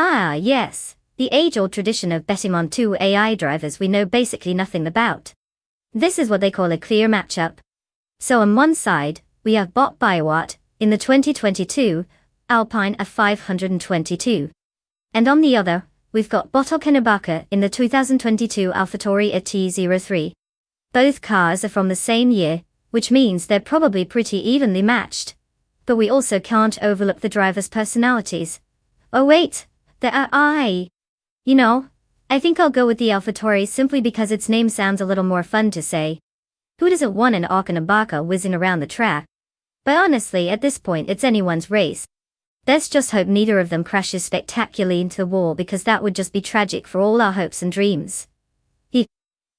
Speaker 1: Ah, yes, the age-old tradition of betting on two AI drivers we know basically nothing about. This is what they call a clear matchup. So on one side, we have Bot Biowat in the 2022 Alpine A522. And on the other, we've got Boto Kenebaka in the 2022 AlphaTauri AT03. Both cars are from the same year, which means they're probably pretty evenly matched. But we also can't overlook the drivers' personalities. Oh wait, there are You know, I think I'll go with the AlphaTauri simply because its name sounds a little more fun to say. Who doesn't want an Kenebaka whizzing around the track? But honestly, at this point it's anyone's race. Let's just hope neither of them crashes spectacularly into the wall because that would just be tragic for all our hopes and dreams.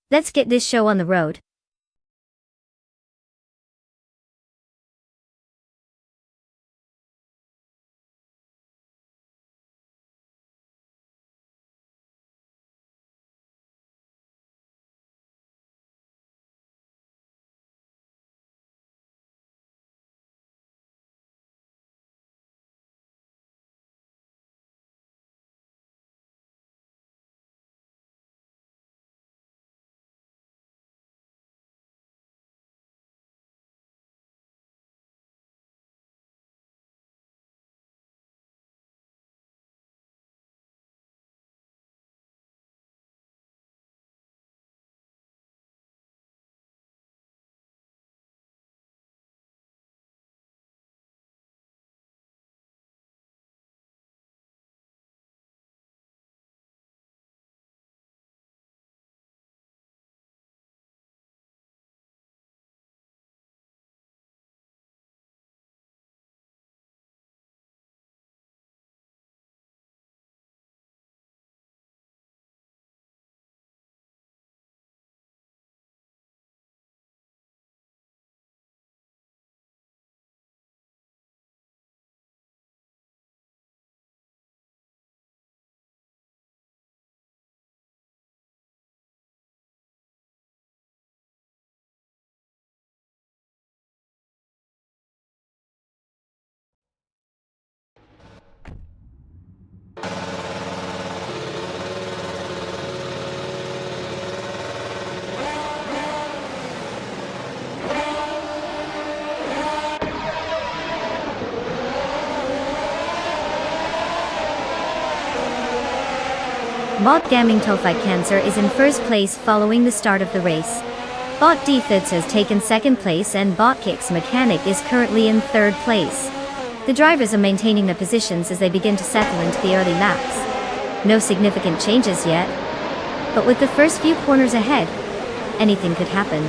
Speaker 1: Let's get this show on the road. Bot Gaming Tofai Cancer is in first place following the start of the race. Bot Defits has taken second place and Bot Kicks Mechanic is currently in third place. The drivers are maintaining their positions as they begin to settle into the early laps. No significant changes yet, but with the first few corners ahead, anything could happen.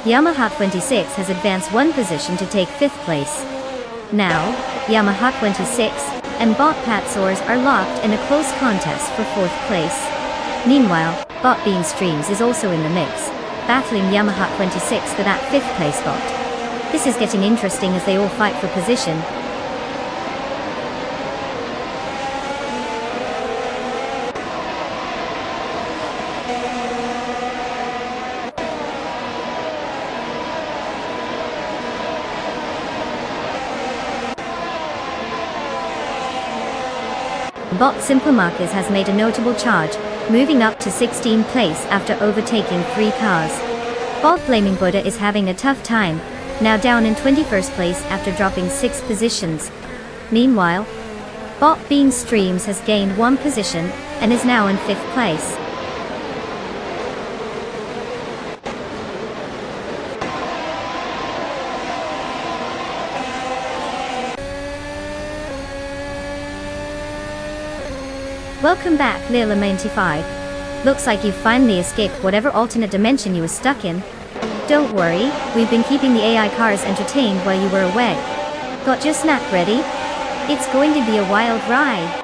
Speaker 1: Yamaha 26 has advanced one position to take 5th place. Now, Yamaha 26 and Bot Patsors are locked in a close contest for 4th place. Meanwhile, Bot Bean Streams is also in the mix, battling Yamaha 26 for that 5th place spot. This is getting interesting as they all fight for position. Bot Simple Markers has made a notable charge, moving up to 16th place after overtaking 3 cars. Bot Blaming Buddha is having a tough time, now down in 21st place after dropping 6 positions. Meanwhile, Bot Bean Streams has gained 1 position and is now in 5th place. Welcome back, Lila95. Looks like you've finally escaped whatever alternate dimension you were stuck in. Don't worry, we've been keeping the AI cars entertained while you were away. Got your snack ready? It's going to be a wild ride.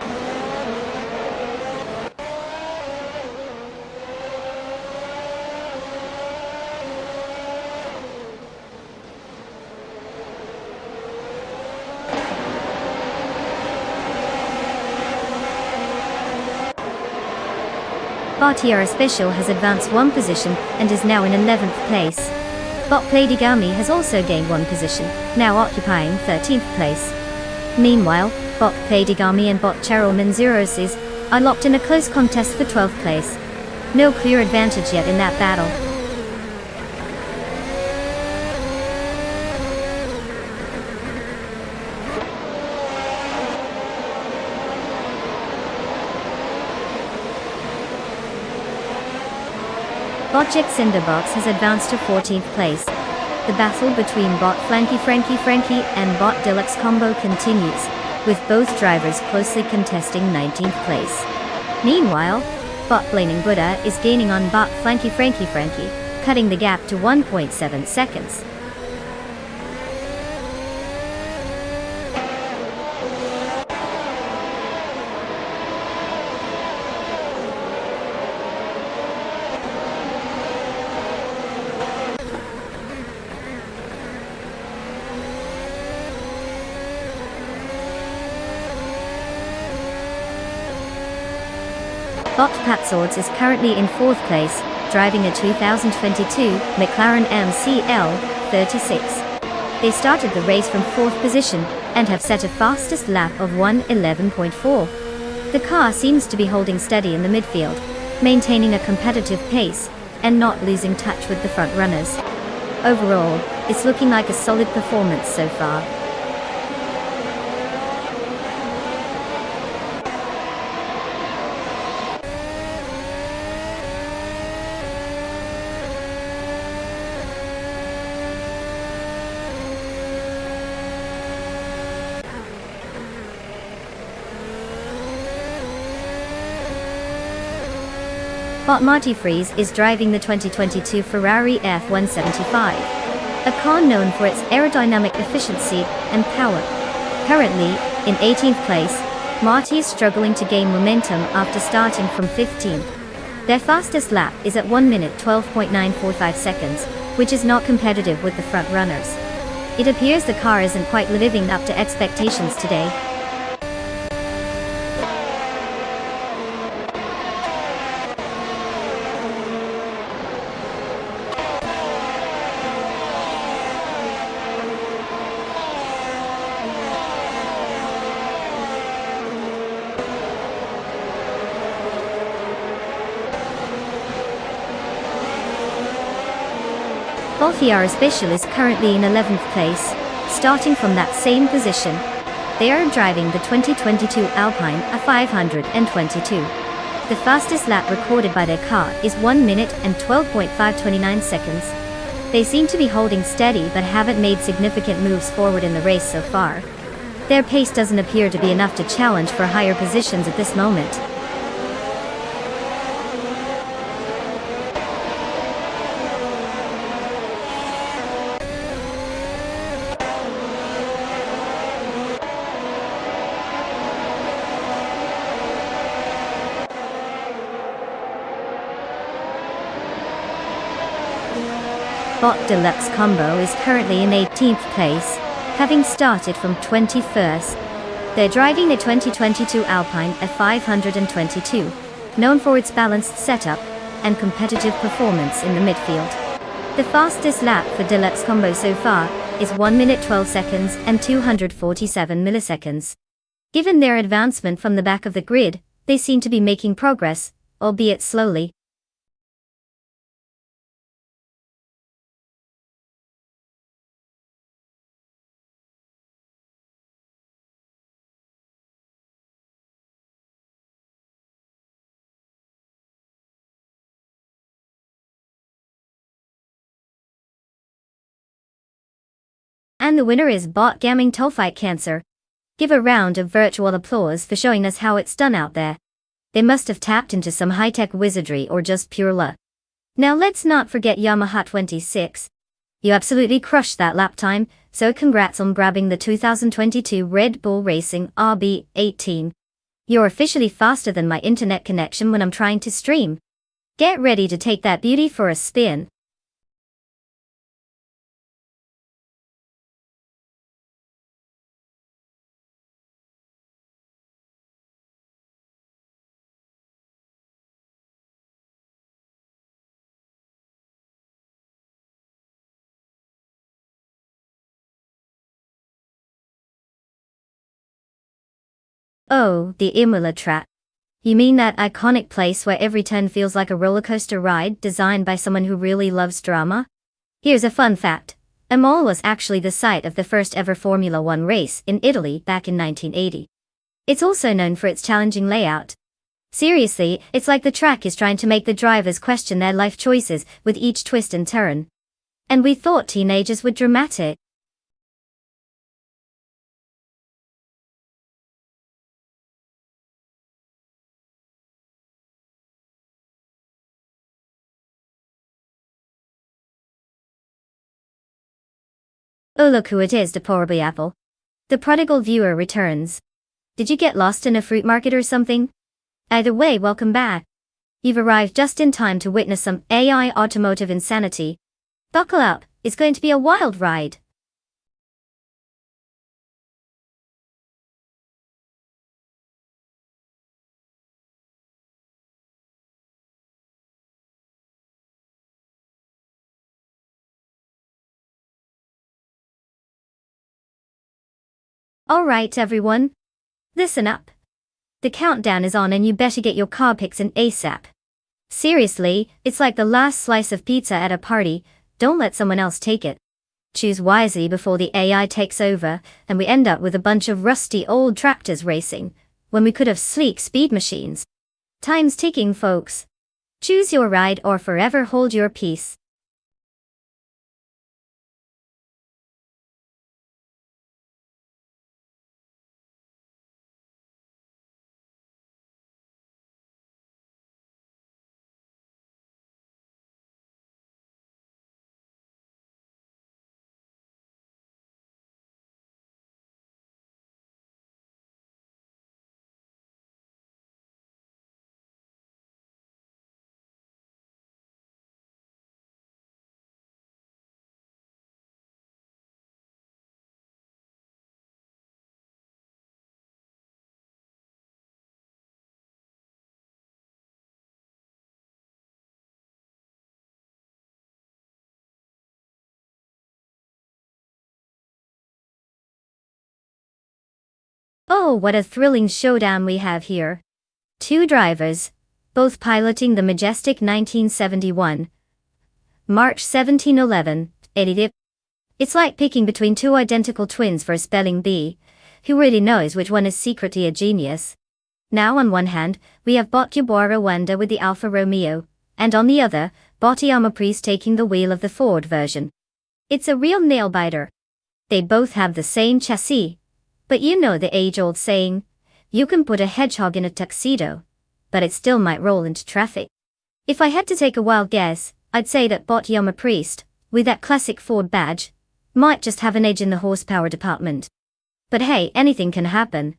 Speaker 1: Bot Tiara Special has advanced 1 position and is now in 11th place. Bot Playdigami has also gained 1 position, now occupying 13th place. Meanwhile, Bot Playdigami and Bot Cheryl Manzurosis are locked in a close contest for 12th place. No clear advantage yet in that battle. Botjek Cinderbox has advanced to 14th place. The battle between Bot Flanky Frankie and Bot Deluxe Combo continues, with both drivers closely contesting 19th place. Meanwhile, Bot Blaming Buddha is gaining on Bot Flanky Frankie, cutting the gap to 1.7 seconds. Bot Patswords is currently in 4th place, driving a 2022 McLaren MCL 36. They started the race from 4th position and have set a fastest lap of 1:11.4. The car seems to be holding steady in the midfield, maintaining a competitive pace and not losing touch with the front runners. Overall, it's looking like a solid performance so far. Bot Marty Freeze is driving the 2022 Ferrari F175, a car known for its aerodynamic efficiency and power. Currently, in 18th place, Marty is struggling to gain momentum after starting from 15th. Their fastest lap is at 1 minute 12.945 seconds, which is not competitive with the front runners. It appears the car isn't quite living up to expectations today. Volfiara Special is currently in 11th place, starting from that same position. They are driving the 2022 Alpine A522. The fastest lap recorded by their car is 1 minute and 12.529 seconds. They seem to be holding steady but haven't made significant moves forward in the race so far. Their pace doesn't appear to be enough to challenge for higher positions at this moment. Bot Deluxe Combo is currently in 18th place, having started from 21st. They're driving the 2022 Alpine A522, known for its balanced setup and competitive performance in the midfield. The fastest lap for Deluxe Combo so far is 1 minute 12 seconds and 247 milliseconds. Given their advancement from the back of the grid, they seem to be making progress, albeit slowly. And the winner is Bot Gaming Tollfight Cancer. Give a round of virtual applause for showing us how it's done out there. They must have tapped into some high-tech wizardry or just pure luck. Now let's not forget Yamaha 26. You absolutely crushed that lap time, so congrats on grabbing the 2022 Red Bull Racing RB18. You're officially faster than my internet connection when I'm trying to stream. Get ready to take that beauty for a spin. Oh, the Imola track. You mean that iconic place where every turn feels like a rollercoaster ride designed by someone who really loves drama? Here's a fun fact. Imola was actually the site of the first ever Formula One race in Italy back in 1980. It's also known for its challenging layout. Seriously, it's like the track is trying to make the drivers question their life choices with each twist and turn. And we thought teenagers were dramatic. Oh, look who it is, deplorable apple. The prodigal viewer returns. Did you get lost in a fruit market or something? Either way, welcome back. You've arrived just in time to witness some AI automotive insanity. Buckle up, it's going to be a wild ride. Alright everyone. Listen up. The countdown is on and you better get your car pics in ASAP. Seriously, it's like the last slice of pizza at a party, don't let someone else take it. Choose wisely before the AI takes over, and we end up with a bunch of rusty old tractors racing, when we could have sleek speed machines. Time's ticking, folks. Choose your ride or forever hold your peace. Oh, what a thrilling showdown we have here. Two drivers, both piloting the majestic 1971 March 1711, Edidip. It's like picking between two identical twins for a spelling bee. Who really knows which one is secretly a genius? Now on one hand, we have Botyabora Wanda with the Alfa Romeo, and on the other, Botyama Priest taking the wheel of the Ford version. It's a real nail-biter. They both have the same chassis. But you know the age-old saying, you can put a hedgehog in a tuxedo, but it still might roll into traffic. If I had to take a wild guess, I'd say that Botyama Priest, with that classic Ford badge, might just have an edge in the horsepower department. But hey, anything can happen.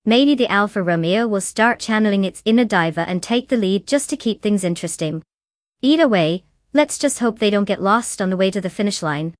Speaker 1: Maybe the Alfa Romeo will start channeling its inner diver and take the lead just to keep things interesting. Either way, let's just hope they don't get lost on the way to the finish line.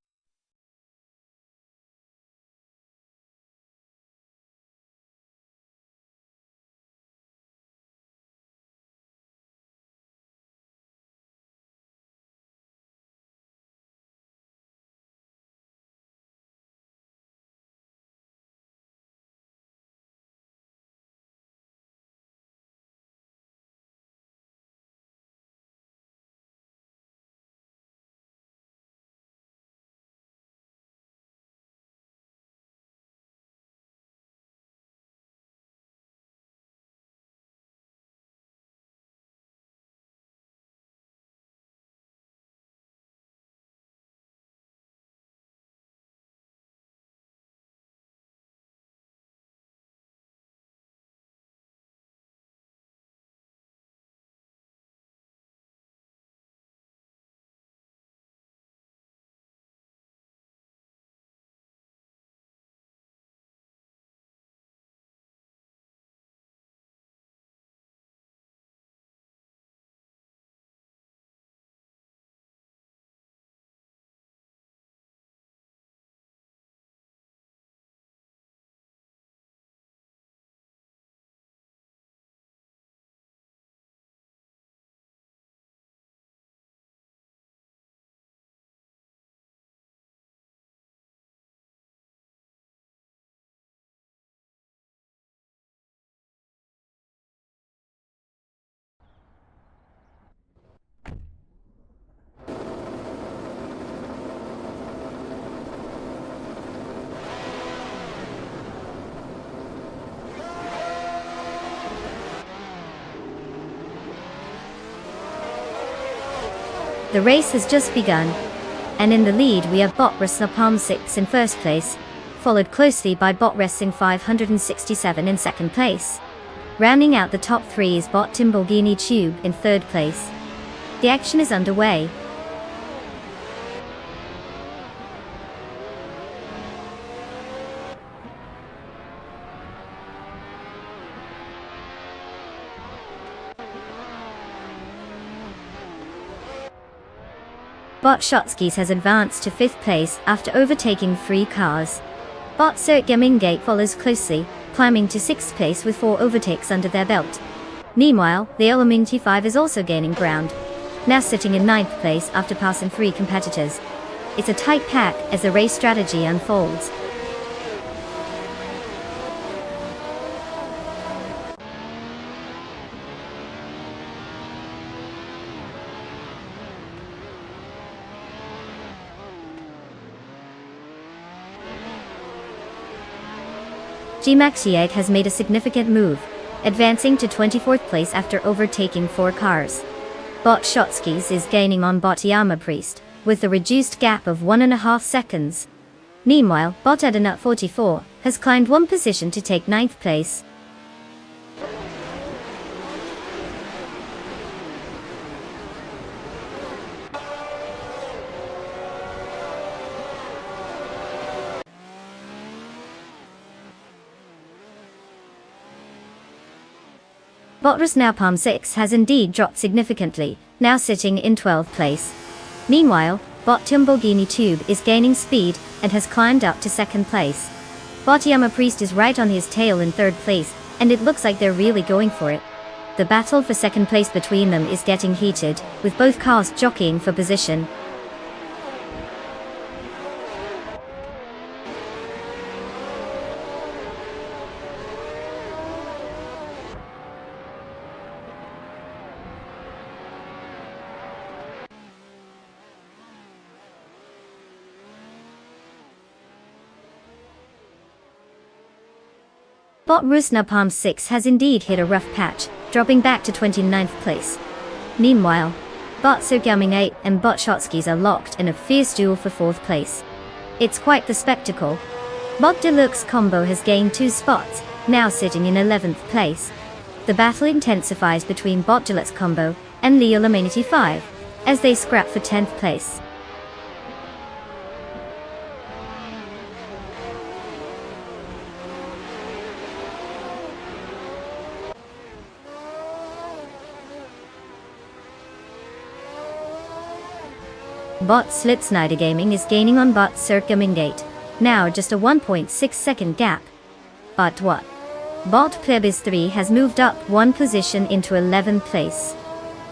Speaker 1: The race has just begun, and in the lead we have Bot Racing Palm 6 in first place, followed closely by Bot Racing 567 in second place. Rounding out the top three is Bot Timborghini Tube in third place. The action is underway. Bot Shotskis has advanced to 5th place after overtaking 3 cars. Bot Gate follows closely, climbing to 6th place with 4 overtakes under their belt. Meanwhile, the Eleminti 5 is also gaining ground, now sitting in 9th place after passing 3 competitors. It's a tight pack as the race strategy unfolds. G-Maxieg has made a significant move, advancing to 24th place after overtaking 4 cars. Bot Shotskis is gaining on Botyama Priest, with a reduced gap of 1.5 seconds. Meanwhile, Bot Edenut 44 has climbed 1 position to take 9th place. Botras now Palm 6 has indeed dropped significantly, now sitting in 12th place. Meanwhile, Bot Timborghini Tube is gaining speed and has climbed up to 2nd place. Botyama Priest is right on his tail in 3rd place, and it looks like they're really going for it. The battle for 2nd place between them is getting heated, with both cars jockeying for position. Bot Rusna Palm 6 has indeed hit a rough patch, dropping back to 29th place. Meanwhile, Bot Sogaming 8 and Bot Shotskis are locked in a fierce duel for 4th place. It's quite the spectacle. Bot Deluxe Combo has gained 2 spots, now sitting in 11th place. The battle intensifies between Bot Deluxe Combo and Leo Lamanity 5, as they scrap for 10th place. Bot Slit Snyder Gaming is gaining on Bot Circa Mingate, now just a 1.6 second gap. But what? Bot Plebis 3 has moved up 1 position into 11th place.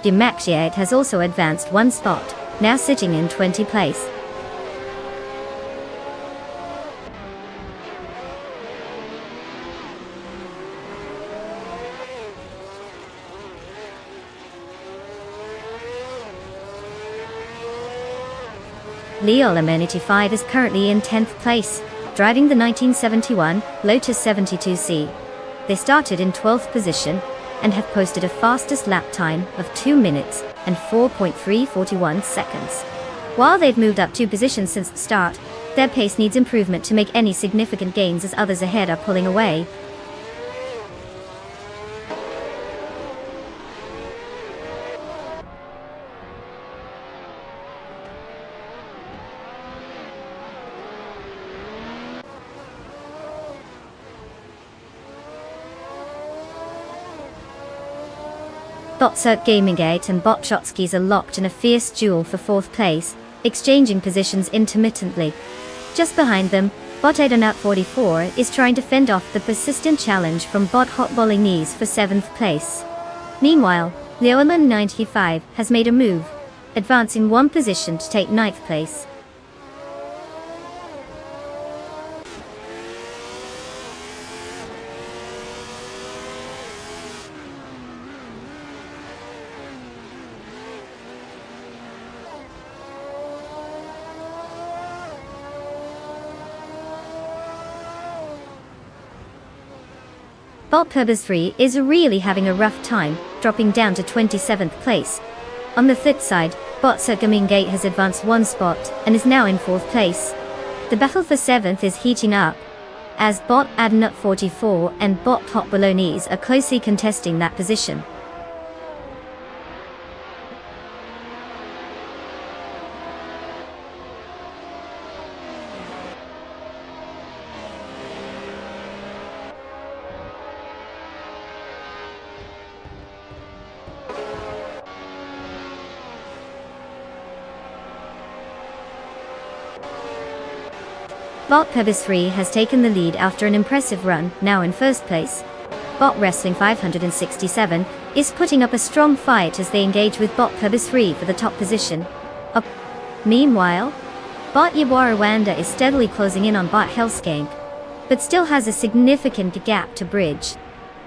Speaker 1: Demaxiate has also advanced 1 spot, now sitting in 20th place. Leo Lamanity 5 is currently in 10th place, driving the 1971 Lotus 72C. They started in 12th position and have posted a fastest lap time of 2 minutes and 4.341 seconds. While they've moved up 2 positions since the start, their pace needs improvement to make any significant gains as others ahead are pulling away. Bot Cirque Gaming 8 and Bot Shotskis are locked in a fierce duel for 4th place, exchanging positions intermittently. Just behind them, Bot Adonaut 44 is trying to fend off the persistent challenge from Bot Hot Bolognese for 7th place. Meanwhile, Leoman 95 has made a move, advancing 1 position to take 9th place. Bot Plebis 3 is really having a rough time, dropping down to 27th place. On the flip side, Bot Cirgaming Gate has advanced 1 spot and is now in 4th place. The battle for 7th is heating up, as Bot Adonaut 44 and Bot Hot Bolognese are closely contesting that position. Bot Plebis 3 has taken the lead after an impressive run, now in 1st place. Bot Wrestling 567 is putting up a strong fight as they engage with Bot Plebis 3 for the top position. Meanwhile, Bot Yawara Wanda is steadily closing in on Bot Hellskank, but still has a significant gap to bridge.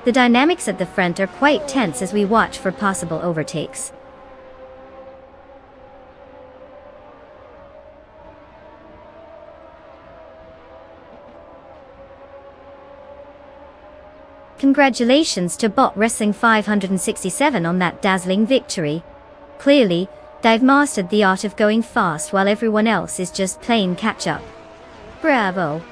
Speaker 1: The dynamics at the front are quite tense as we watch for possible overtakes. Congratulations to Bot Wrestling 567 on that dazzling victory. Clearly, they've mastered the art of going fast while everyone else is just playing catch-up. Bravo!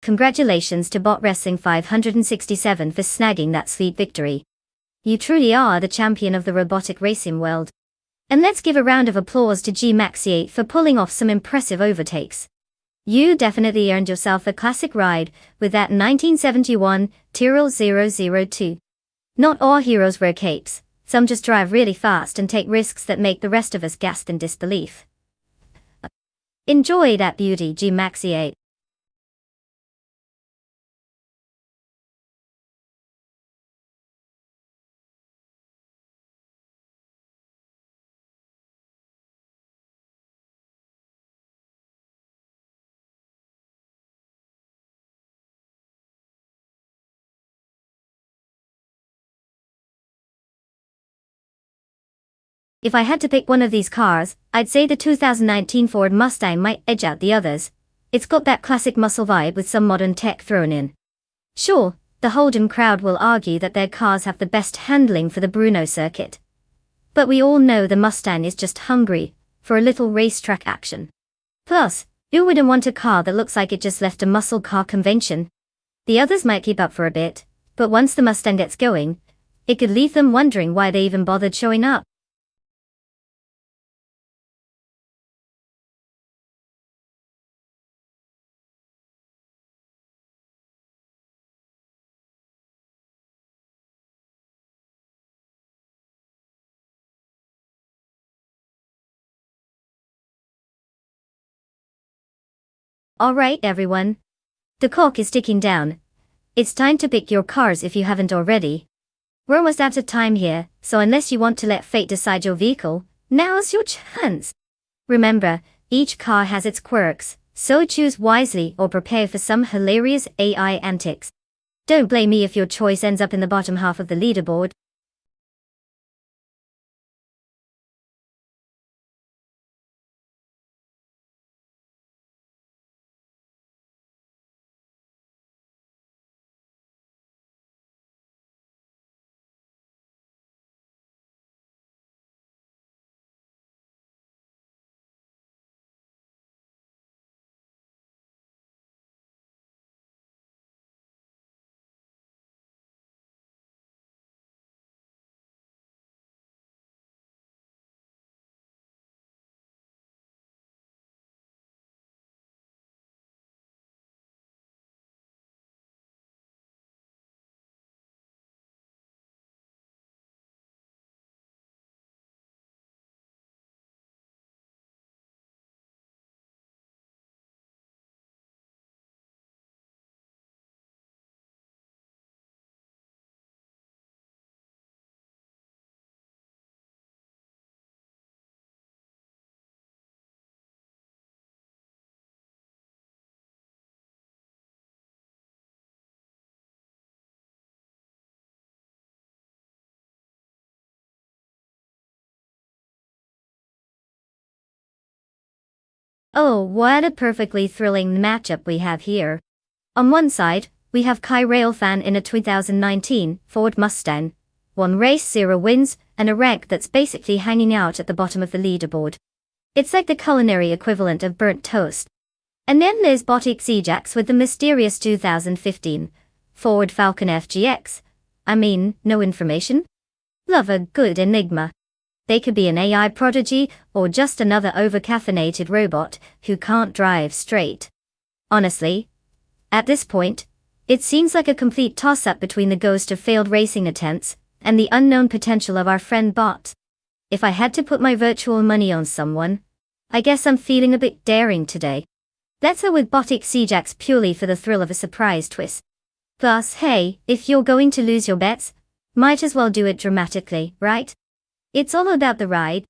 Speaker 1: Congratulations to Bot Racing 567 for snagging that sweet victory. You truly are the champion of the robotic racing world. And let's give a round of applause to G-Maxi8 for pulling off some impressive overtakes. You definitely earned yourself a classic ride with that 1971 Tyrrell 002. Not all heroes wear capes, some just drive really fast and take risks that make the rest of us gasp in disbelief. Enjoy that beauty, G-Maxi8. If I had to pick one of these cars, I'd say the 2019 Ford Mustang might edge out the others. It's got that classic muscle vibe with some modern tech thrown in. Sure, the Holden crowd will argue that their cars have the best handling for the Bruno circuit. But we all know the Mustang is just hungry for a little racetrack action. Plus, who wouldn't want a car that looks like it just left a muscle car convention? The others might keep up for a bit, but once the Mustang gets going, it could leave them wondering why they even bothered showing up. Alright everyone. The clock is ticking down. It's time to pick your cars if you haven't already. We're almost out of time here, so unless you want to let fate decide your vehicle, now's your chance. Remember, each car has its quirks, so choose wisely or prepare for some hilarious AI antics. Don't blame me if your choice ends up in the bottom half of the leaderboard. Oh, what a perfectly thrilling matchup we have here. On one side, we have Kai Railfan in a 2019 Ford Mustang. 1 race, 0 wins, and a rank that's basically hanging out at the bottom of the leaderboard. It's like the culinary equivalent of burnt toast. And then there's Botic Sejax with the mysterious 2015 Ford Falcon FGX. I mean, no information? Love a good enigma. They could be an AI prodigy or just another overcaffeinated robot who can't drive straight. Honestly, at this point, it seems like a complete toss-up between the ghost of failed racing attempts and the unknown potential of our friend Bot. If I had to put my virtual money on someone, I guess I'm feeling a bit daring today. Let's go with Botic Sejax purely for the thrill of a surprise twist. Plus, hey, if you're going to lose your bets, might as well do it dramatically, right? It's all about the ride.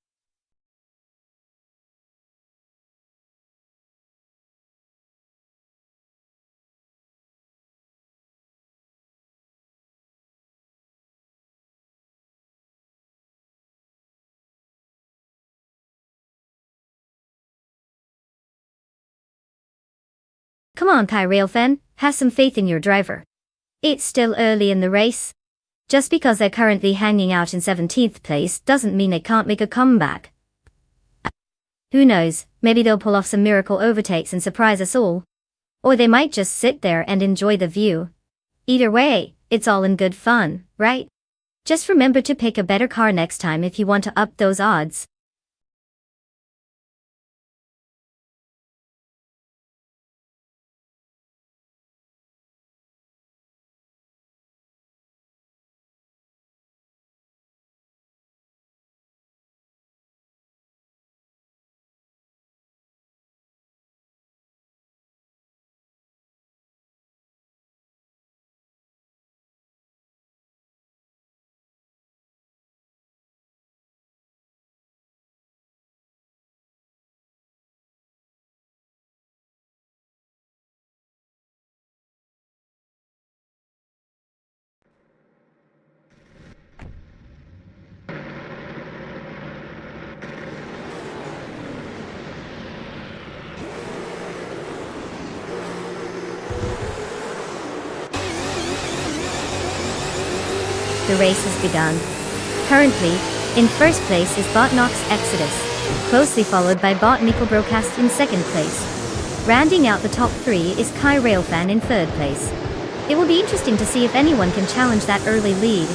Speaker 1: Come on, Kai Railfan, have some faith in your driver. It's still early in the race. Just because they're currently hanging out in 17th place doesn't mean they can't make a comeback. Who knows, maybe they'll pull off some miracle overtakes and surprise us all. Or they might just sit there and enjoy the view. Either way, it's all in good fun, right? Just remember to pick a better car next time if you want to up those odds. The race has begun. Currently, in first place is Botnox Exodus, closely followed by Bot Nickel Broadcast in second place. Rounding out the top three is Kai Railfan in third place. It will be interesting to see if anyone can challenge that early lead.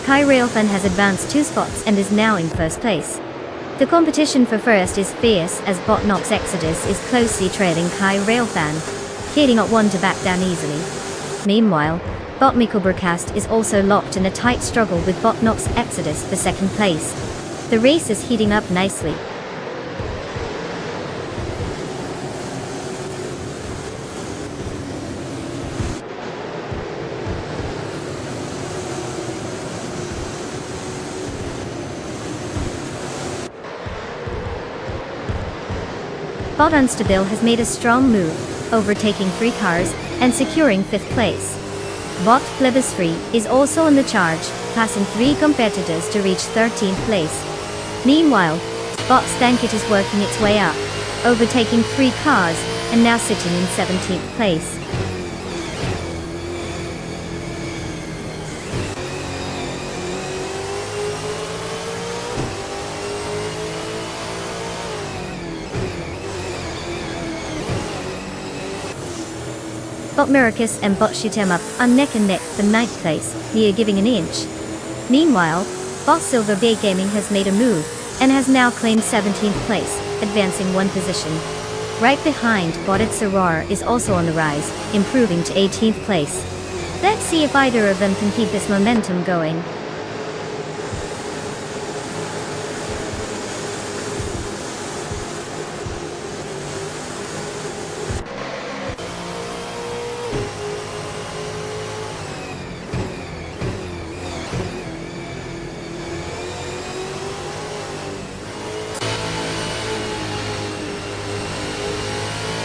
Speaker 1: Kai Railfan has advanced 2 spots and is now in first place. The competition for first is fierce as Botnox Exodus is closely trailing Kai Railfan. He did not want to back down easily. Meanwhile, Bot Mikkel Broadcast is also locked in a tight struggle with Botnox Exodus for second place. The race is heating up nicely. Bot Unstable has made a strong move, overtaking 3 cars and securing 5th place. Bot Plebisfree is also on the charge, passing 3 competitors to reach 13th place. Meanwhile, Bot Stankit is working its way up, overtaking 3 cars and now sitting in 17th place. Bot Miracus and Bot Shoot'em-up are neck and neck for 9th place, near giving an inch. Meanwhile, Bot Silver Bay Gaming has made a move, and has now claimed 17th place, advancing 1 position. Right behind, Bot Itzarar is also on the rise, improving to 18th place. Let's see if either of them can keep this momentum going.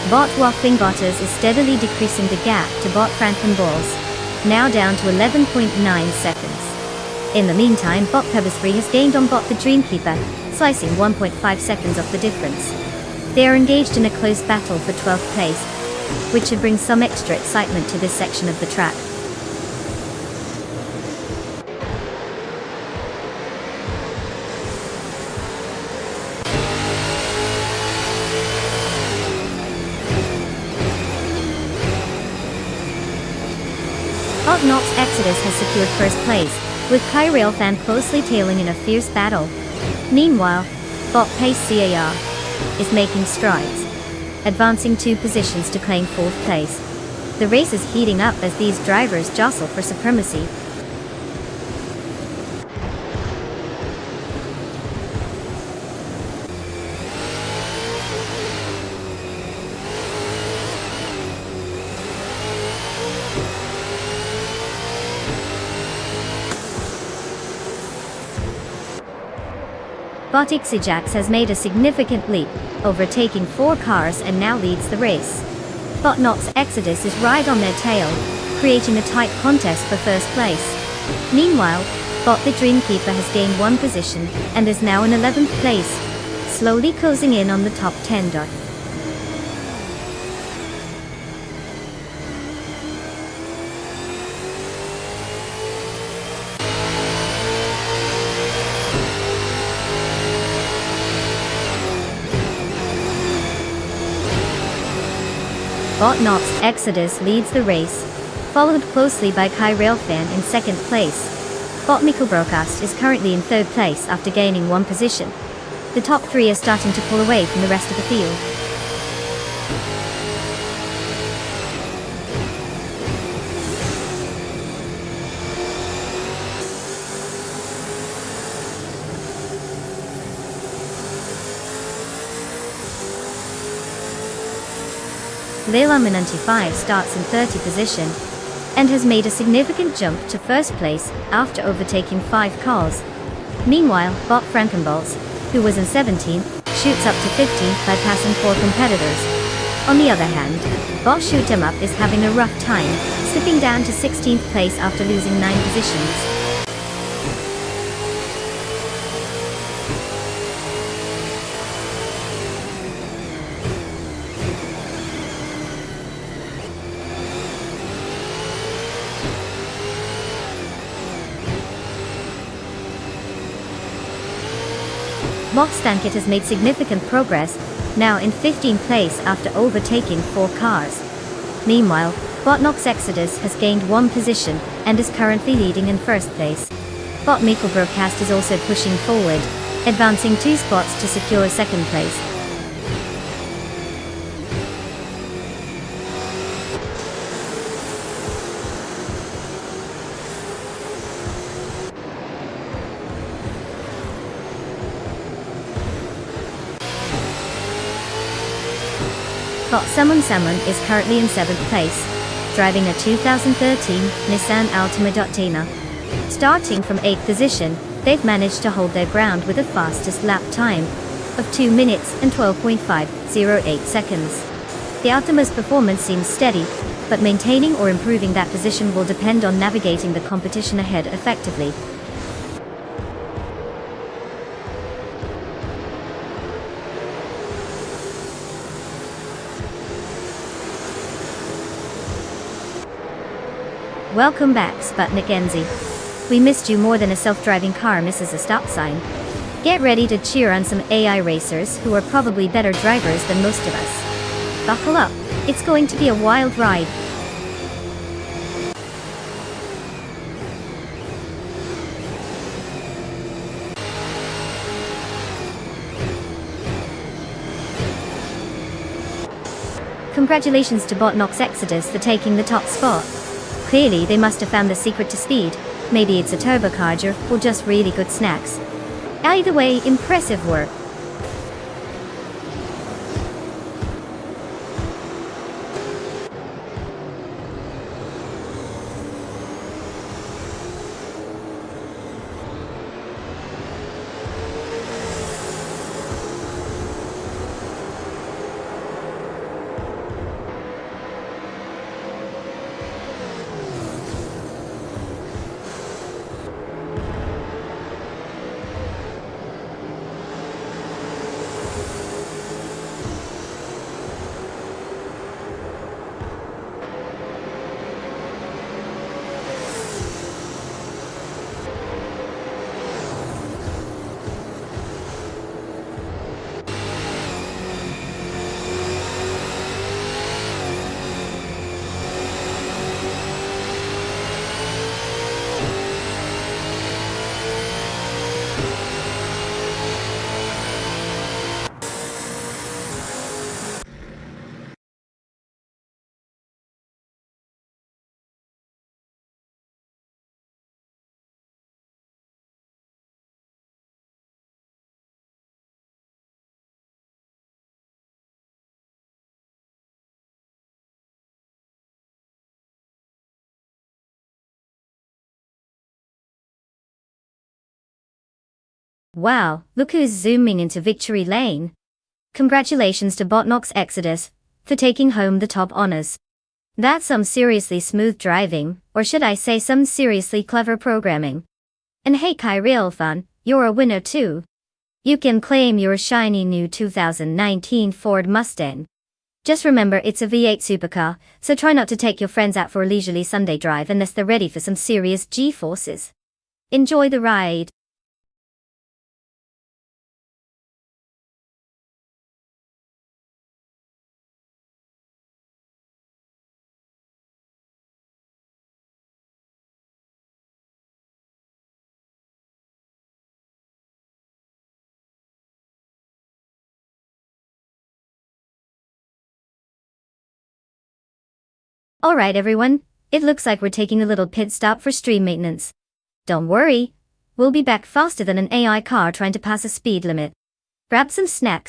Speaker 1: Bot Waffling Botters is steadily decreasing the gap to Bot Franklin Balls, now down to 11.9 seconds. In the meantime, Bot Pebblespree has gained on Bot the Dreamkeeper, slicing 1.5 seconds off the difference. They are engaged in a close battle for 12th place, which should bring some extra excitement to this section of the track. Botnox Exodus has secured first place, with Kai Railfan closely tailing in a fierce battle. Meanwhile, Bot Pace CAR is making strides, advancing 2 positions to claim 4th place. The race is heating up as these drivers jostle for supremacy. Bot Ixijax has made a significant leap, overtaking 4 cars and now leads the race. Botnox Exodus is right on their tail, creating a tight contest for first place. Meanwhile, Bot the Dreamkeeper has gained 1 position and is now in 11th place, slowly closing in on the top 10. Bot Nox Exodus leads the race, followed closely by Kai Railfan in 2nd place. Bot Broadcast is currently in 3rd place after gaining 1 position. The top 3 are starting to pull away from the rest of the field. Leila 95 starts in 30 position and has made a significant jump to 1st place after overtaking 5 cars. Meanwhile, Bot Frankenbolts, who was in 17th, shoots up to 15th by passing 4 competitors. On the other hand, Bot Shoot 'em Up is having a rough time, slipping down to 16th place after losing 9 positions. Bot Stankit has made significant progress, now in 15th place after overtaking 4 cars. Meanwhile, Bot Nox Exodus has gained 1 position and is currently leading in 1st place. Bot Broadcast is also pushing forward, advancing 2 spots to secure 2nd place. Bot Summon is currently in 7th place, driving a 2013 Nissan Altima Dottina. Starting from 8th position, they've managed to hold their ground with the fastest lap time of 2 minutes and 12.508 seconds. The Altima's performance seems steady, but maintaining or improving that position will depend on navigating the competition ahead effectively. Welcome back, Sputnik Enzi. We missed you more than a self-driving car misses a stop sign. Get ready to cheer on some AI racers who are probably better drivers than most of us. Buckle up, it's going to be a wild ride. Congratulations to Bot Nox Exodus for taking the top spot. Clearly they must have found the secret to speed. Maybe it's a turbocharger or just really good snacks. Either way, impressive work. Wow, look who's zooming into victory lane. Congratulations to Bot Nox Exodus for taking home the top honors. That's some seriously smooth driving, or should I say some seriously clever programming. And hey Kai, real fun, you're a winner too. You can claim your shiny new 2019 Ford Mustang. Just remember it's a V8 supercar, so try not to take your friends out for a leisurely Sunday drive unless they're ready for some serious G-forces. Enjoy the ride. Alright everyone, it looks like we're taking a little pit stop for stream maintenance. Don't worry, we'll be back faster than an AI car trying to pass a speed limit. Grab some snacks.